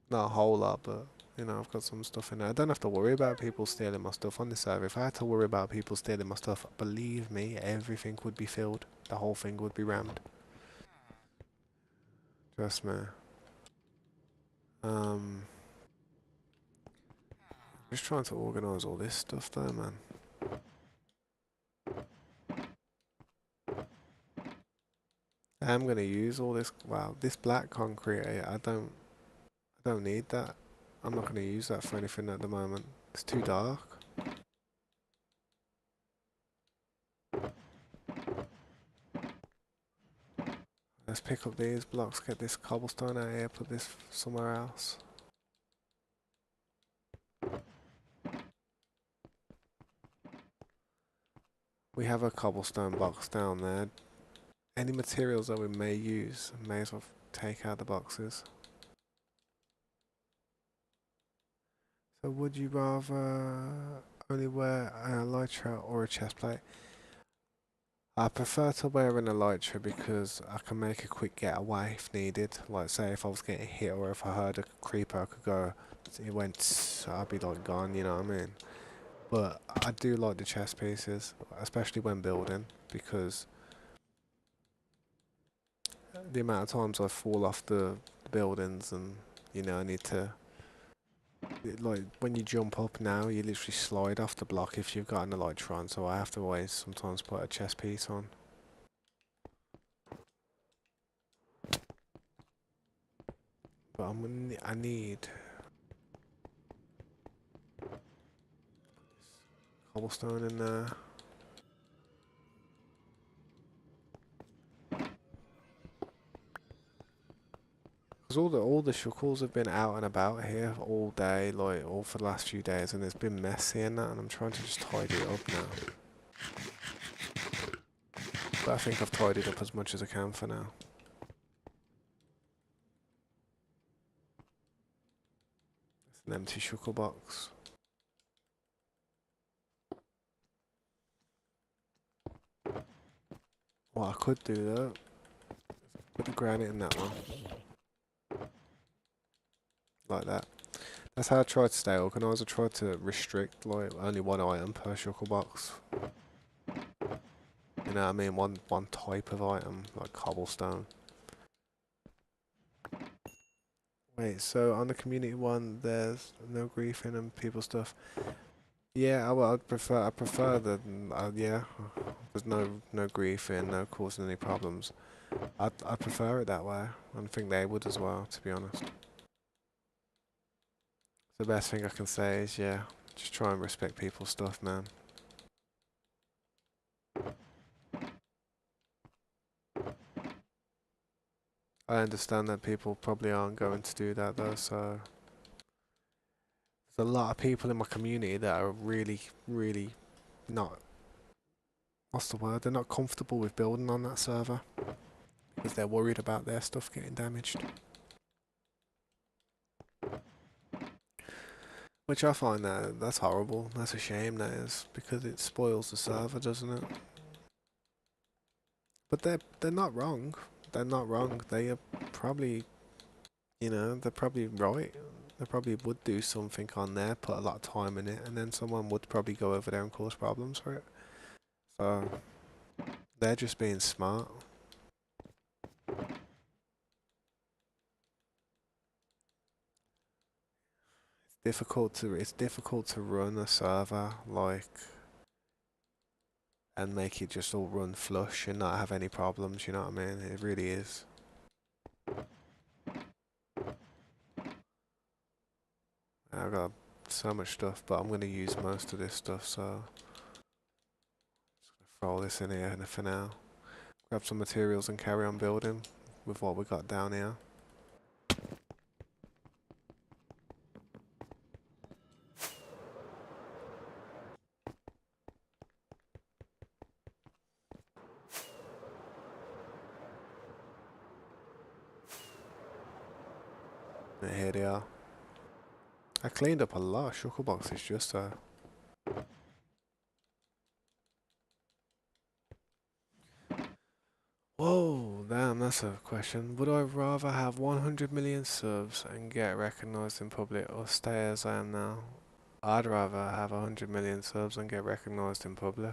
Not a whole lot, but You know, I've got some stuff in there. I don't have to worry about people stealing my stuff on this server. If I had to worry about people stealing my stuff, believe me, everything would be filled. The whole thing would be rammed. Trust me. Just trying to organise all this stuff though, man. I'm gonna use all this. Wow, this black concrete. I don't need that. I'm not gonna use that for anything at the moment. It's too dark. Let's pick up these blocks, get this cobblestone out here, put this somewhere else. We have a cobblestone box down there. Any materials that we may use, may as well take out the boxes. So would you rather only wear an elytra or a chest plate? I prefer to wear an elytra because I can make a quick getaway if needed. Like say if I was getting hit or if I heard a creeper, I could go, it went, I'd be like gone, you know what I mean? But I do like the chest pieces, especially when building, because the amount of times I fall off the buildings and, you know, I need to, like, when you jump up now, you literally slide off the block if you've got an elytra, so I have to always sometimes put a chest piece on. But I need cobblestone in there. Because all the shuckles have been out and about here all day, like all for the last few days, and it's been messy and that, and I'm trying to just tidy it up now. But I think I've tidied up as much as I can for now. It's an empty shuckle box. What I could do though, put the granite in that one. Like that. That's how I try to stay organised. I try to restrict like only one item per shuckle box. You know what I mean? One type of item, like cobblestone. Wait, so on the community one, there's no griefing and people stuff. Yeah, I prefer the yeah. There's no griefing, no causing any problems. I prefer it that way. I think they would as well, to be honest. The best thing I can say is yeah, just try and respect people's stuff, man. I understand that people probably aren't going to do that though, so there's a lot of people in my community that are really, really not, what's the word? They're not comfortable with building on that server because they're worried about their stuff getting damaged. Which I find that's horrible. That's a shame, that is, because it spoils the server, doesn't it? But they're not wrong. They're not wrong. They are probably, you know, they're probably right. They probably would do something on there, put a lot of time in it, and then someone would probably go over there and cause problems for it. So they're just being smart. It's difficult to run a server like and make it just all run flush and not have any problems, you know what I mean? It really is. I've got so much stuff, but I'm going to use most of this stuff, so just going to throw all this in here for now. Grab some materials and carry on building with what we got down here. And here they are. I cleaned up a lot of shulker boxes just so. Whoa, damn. Damn, that's a question. Would I rather have 100 million subs and get recognized in public or stay as I am now? I'd rather have 100 million subs and get recognized in public.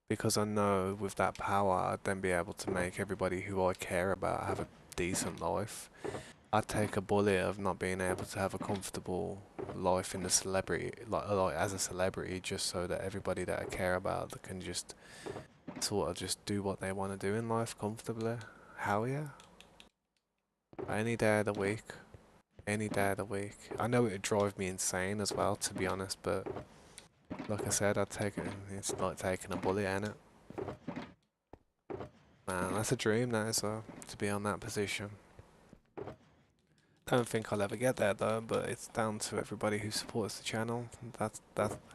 Because I know with that power, I'd then be able to make everybody who I care about have a decent life. I'd take a bullet of not being able to have a comfortable life in the celebrity, like as a celebrity, just so that everybody that I care about that can just sort of just do what they want to do in life comfortably. Hell yeah. Any day of the week. Any day of the week. I know it would drive me insane as well, to be honest, but like I said, I'd take it. It's like taking a bullet in it. Man, that's a dream, that is, to be on that position. Don't think I'll ever get there though, but it's down to everybody who supports the channel.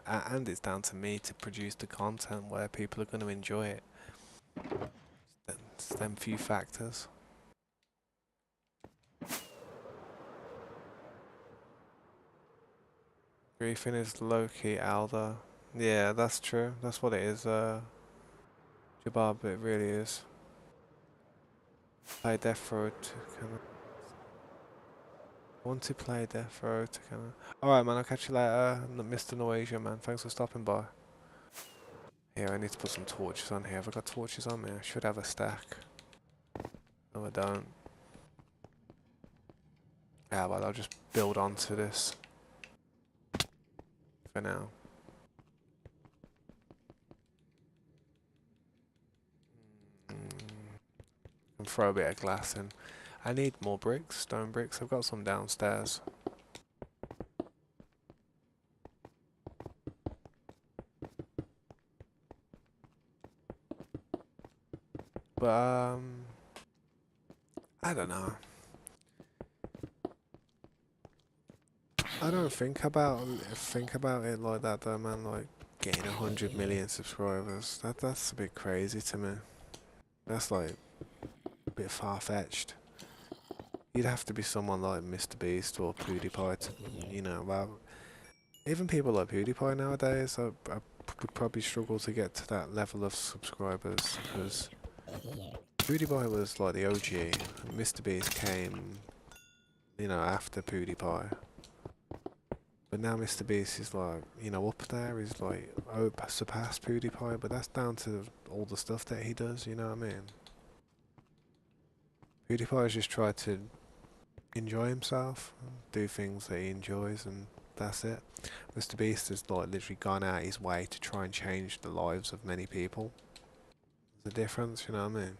And it's down to me to produce the content where people are going to enjoy it. It's them few factors. Griefing is low-key Alda. Yeah, that's true. That's what it is, Jabab, it really is. Play Death Row to kind of... Want to play Death Row to kind of... Alright man, I'll catch you later, Mr. Noasia man. Thanks for stopping by. Here, I need to put some torches on here. Have I got torches on me? I should have a stack. No, I don't. Yeah, well, I'll just build onto this. For now. And throw a bit of glass in. I need more bricks, stone bricks. I've got some downstairs. But, I don't know. I don't think about it like that though, man. Like getting 100 million subscribers. That's a bit crazy to me. That's like a bit far-fetched. You'd have to be someone like Mr. Beast or PewDiePie to, you know, well, even people like PewDiePie nowadays, I would probably struggle to get to that level of subscribers because PewDiePie was like the OG. And Mr. Beast came, you know, after PewDiePie. But now Mr. Beast is like, you know, up there. He's like, surpassed PewDiePie, but that's down to all the stuff that he does, you know what I mean? PewDiePie has just tried to enjoy himself, do things that he enjoys, and that's it. Mr. Beast has like literally gone out his way to try and change the lives of many people. There's a difference, you know what I mean?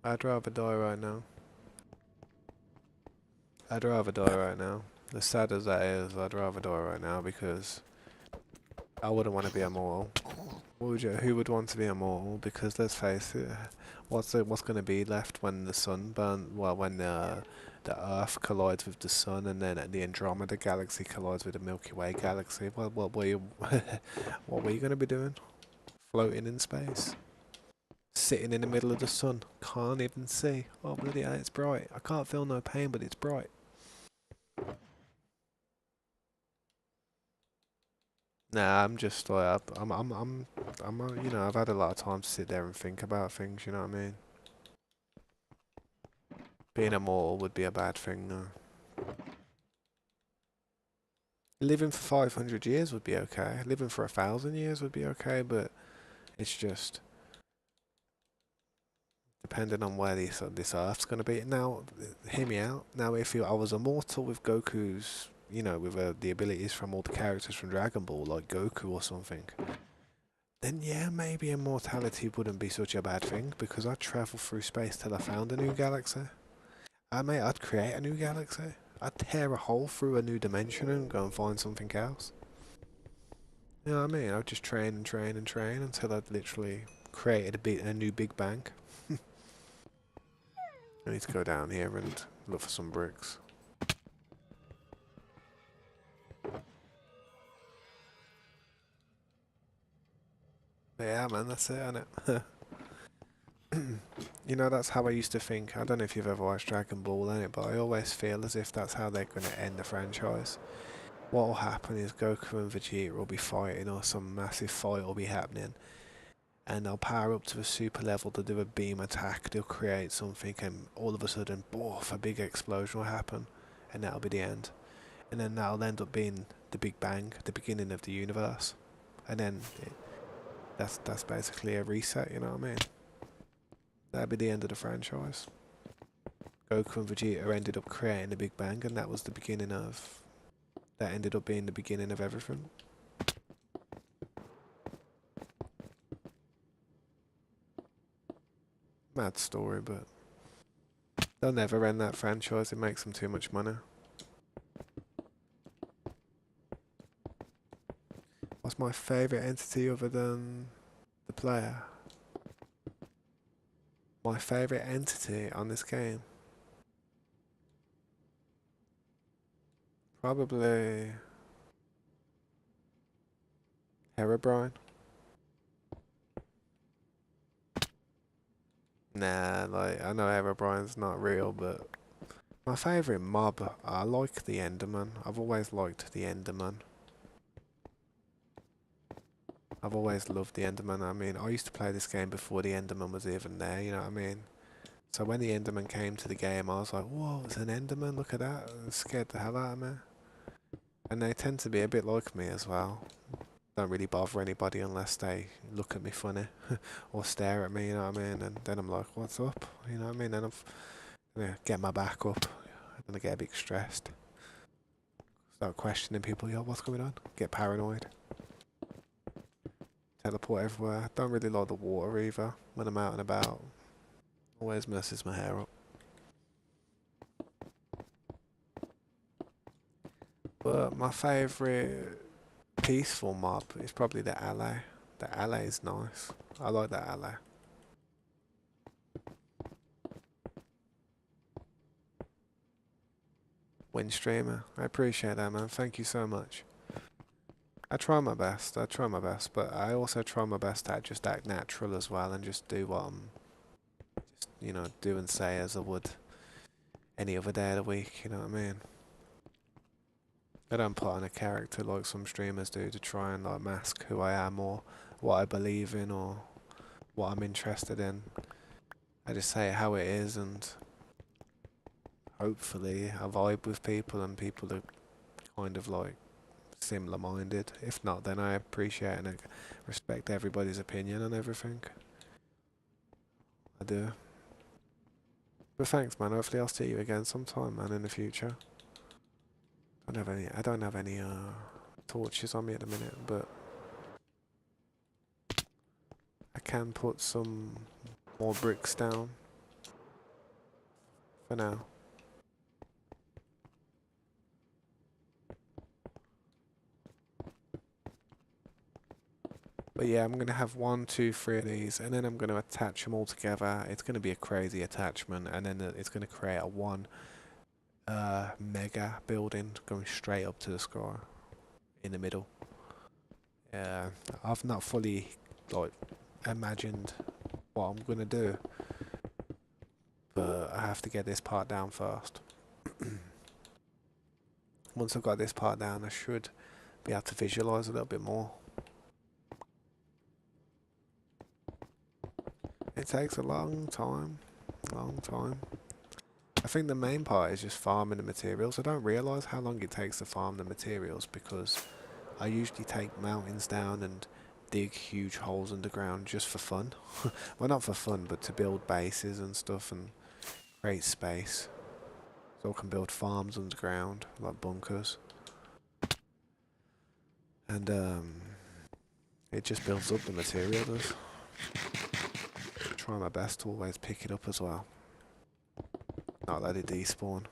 I'd rather die right now. I'd rather die right now. As sad as that is, I'd rather die right now because I wouldn't want to be immortal. Who would want to be immortal? Because let's face it, what's going to be left when the sun when the Earth collides with the sun, and then the Andromeda galaxy collides with the Milky Way galaxy? What were you what were you going to be doing? Floating in space, sitting in the middle of the sun, can't even see. Oh bloody hell, it's bright. I can't feel no pain, but it's bright. Nah, I'm just like you know, I've had a lot of time to sit there and think about things. You know what I mean? Being immortal would be a bad thing, no. Living for 500 years would be okay. Living for 1,000 years would be okay, but it's just depending on where this Earth's gonna be. Now, hear me out. Now, if I was immortal with Goku's, you know, with the abilities from all the characters from Dragon Ball, like Goku or something, then yeah, maybe immortality wouldn't be such a bad thing because I'd travel through space till I found a new galaxy. I'd create a new galaxy. I'd tear a hole through a new dimension and go and find something else. You know what I mean? I'd just train and train and train until I'd literally created a new Big Bang. I need to go down here and look for some bricks. But yeah, man, that's it, innit? You know, that's how I used to think. I don't know if you've ever watched Dragon Ball, innit, but I always feel as if that's how they're going to end the franchise. What will happen is Goku and Vegeta will be fighting, or some massive fight will be happening, and they'll power up to a super level to do a beam attack. They'll create something, and all of a sudden, boof, a big explosion will happen, and that'll be the end. And then that'll end up being the Big Bang, the beginning of the universe, and then that's basically a reset. You know what I mean? That'd be the end of the franchise. Goku and Vegeta ended up creating the Big Bang, and that was the beginning of. That ended up being the beginning of everything. Mad story, but they'll never end that franchise. It makes them too much money. What's my favourite entity other than the player? My favourite entity on this game? Probably Herobrine. Nah, like, I know Herobrine's not real, but my favourite mob, I like the Enderman. I've always liked the Enderman. I've always loved the Enderman. I mean, I used to play this game before the Enderman was even there, you know what I mean? So when the Enderman came to the game, I was like, whoa, it's an Enderman, look at that. It scared the hell out of me. And they tend to be a bit like me as well. Don't really bother anybody unless they look at me funny or stare at me, you know what I mean? And then I'm like, what's up? You know what I mean? And I get my back up, and I get a bit stressed. Start questioning people, yo, what's going on? Get paranoid. Teleport everywhere. Don't really like the water either when I'm out and about. Always messes my hair up. But my favourite peaceful mob is probably the ally. The ally is nice. I like the ally. Win streamer. I appreciate that, man. Thank you so much. I try my best. I try my best, but I also try my best to just act natural as well and just do what I'm, just, do and say as I would any other day of the week. You know what I mean? I don't put on a character like some streamers do to try and like mask who I am or what I believe in or what I'm interested in. I just say it how it is, and hopefully I vibe with people and people are kind of like similar minded. If not, then I appreciate and I respect everybody's opinion and everything. I do. But thanks, man. Hopefully I'll see you again sometime, man, in the future. I don't have any torches on me at the minute, but I can put some more bricks down for now. But yeah, I'm gonna have 1, 2, 3 of these, and then I'm gonna attach them all together. It's gonna be a crazy attachment, and then it's gonna create a one mega building going straight up to the sky in the middle. Yeah, I've not fully like imagined what I'm gonna do, but I have to get this part down first. Once I've got this part down, I should be able to visualize a little bit more. It takes a long time, long time. I think the main part is just farming the materials. I don't realise how long it takes to farm the materials because I usually take mountains down and dig huge holes underground just for fun. Well, not for fun, but to build bases and stuff and create space. So I can build farms underground, like bunkers. And it just builds up the material, does. Try my best to always pick it up as well. Not let it despawn.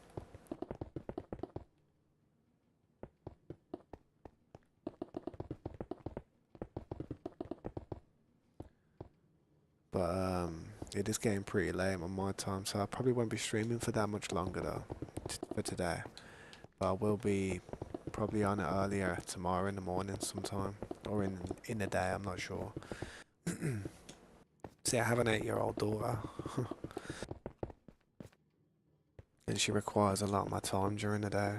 But it is getting pretty late on my time, so I probably won't be streaming for that much longer though, for today. But I will be probably on it earlier tomorrow in the morning sometime, or in the day, I'm not sure. See, I have an 8-year-old daughter. and she requires a lot of my time during the day.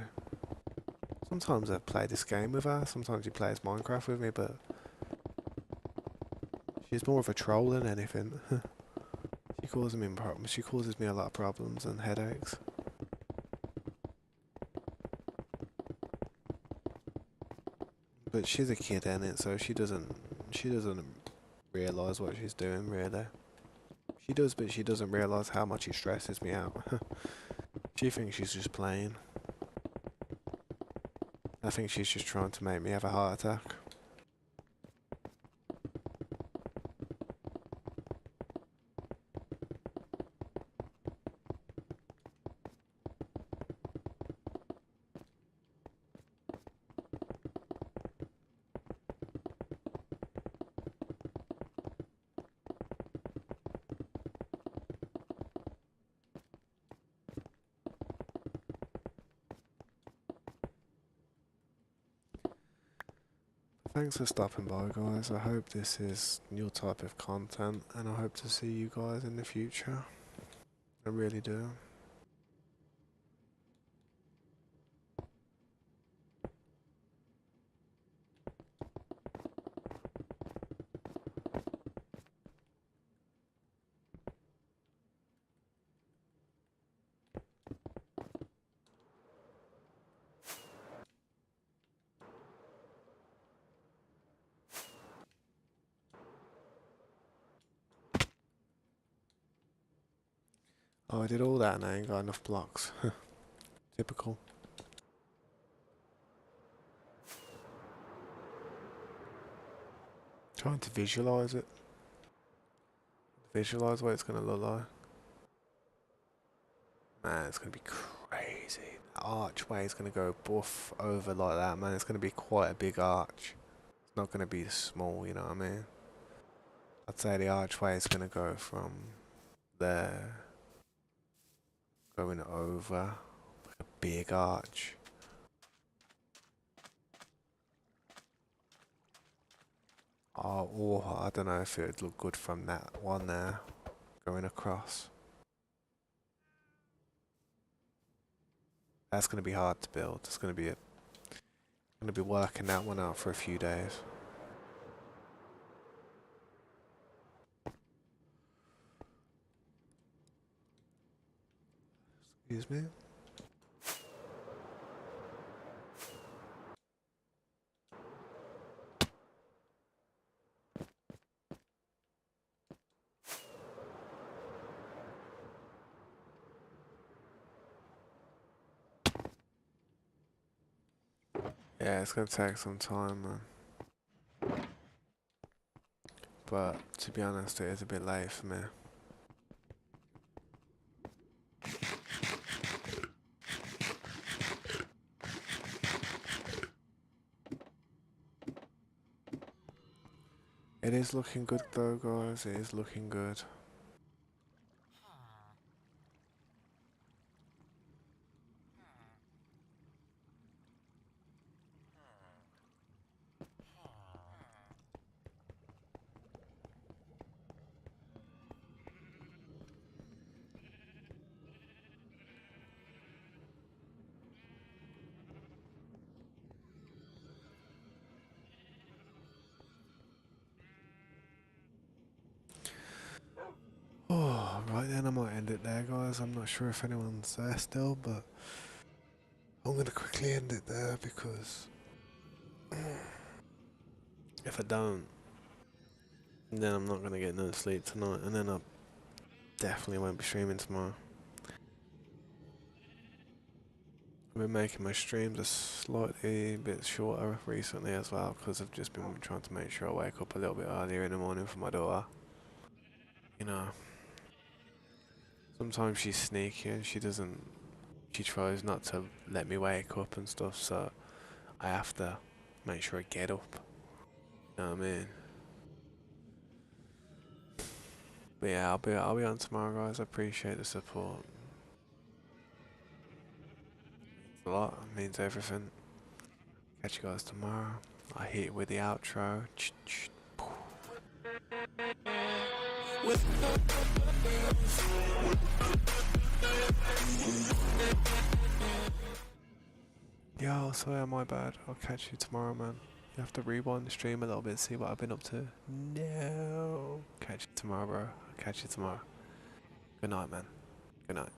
Sometimes I play this game with her, sometimes she plays Minecraft with me, but she's more of a troll than anything. She causes me a lot of problems and headaches. But she's a kid in it, so she doesn't realise what she's doing really. She does, but she doesn't realise how much it stresses me out. She thinks she's just playing. I think she's just trying to make me have a heart attack. Thanks for stopping by, guys. I hope this is your type of content, and I hope to see you guys in the future. I really do. Oh, I did all that and I ain't got enough blocks. Typical. Trying to visualise it. Visualise what it's gonna look like. Man, it's gonna be crazy. The archway is gonna go buff over like that, man. It's gonna be quite a big arch. It's not gonna be small, you know what I mean? I'd say the archway is gonna go from there, going over, like a big arch. Oh, or I don't know if it would look good from that one there, going across. That's gonna be hard to build. It's gonna be working that one out for a few days. Excuse me. Yeah, it's gonna take some time, man. But to be honest, it is a bit late for me. It is looking good though, guys. It is looking good. Oh, right then, I might end it there, guys. I'm not sure if anyone's there still, but I'm gonna quickly end it there because if I don't, then I'm not gonna get no sleep tonight, and then I definitely won't be streaming tomorrow. I've been making my streams a slightly bit shorter recently as well because I've just been trying to make sure I wake up a little bit earlier in the morning for my daughter. You know, sometimes she's sneaky and she tries not to let me wake up and stuff, so I have to make sure I get up. You know what I mean? But yeah, I'll be on tomorrow, guys. I appreciate the support. It means a lot. It means everything. Catch you guys tomorrow. I hit with the outro. Yo, sorry, my bad. I'll catch you tomorrow, man. You have to rewind the stream a little bit, see what I've been up to. No. Catch you tomorrow, bro. I'll catch you tomorrow. Good night, man. Good night.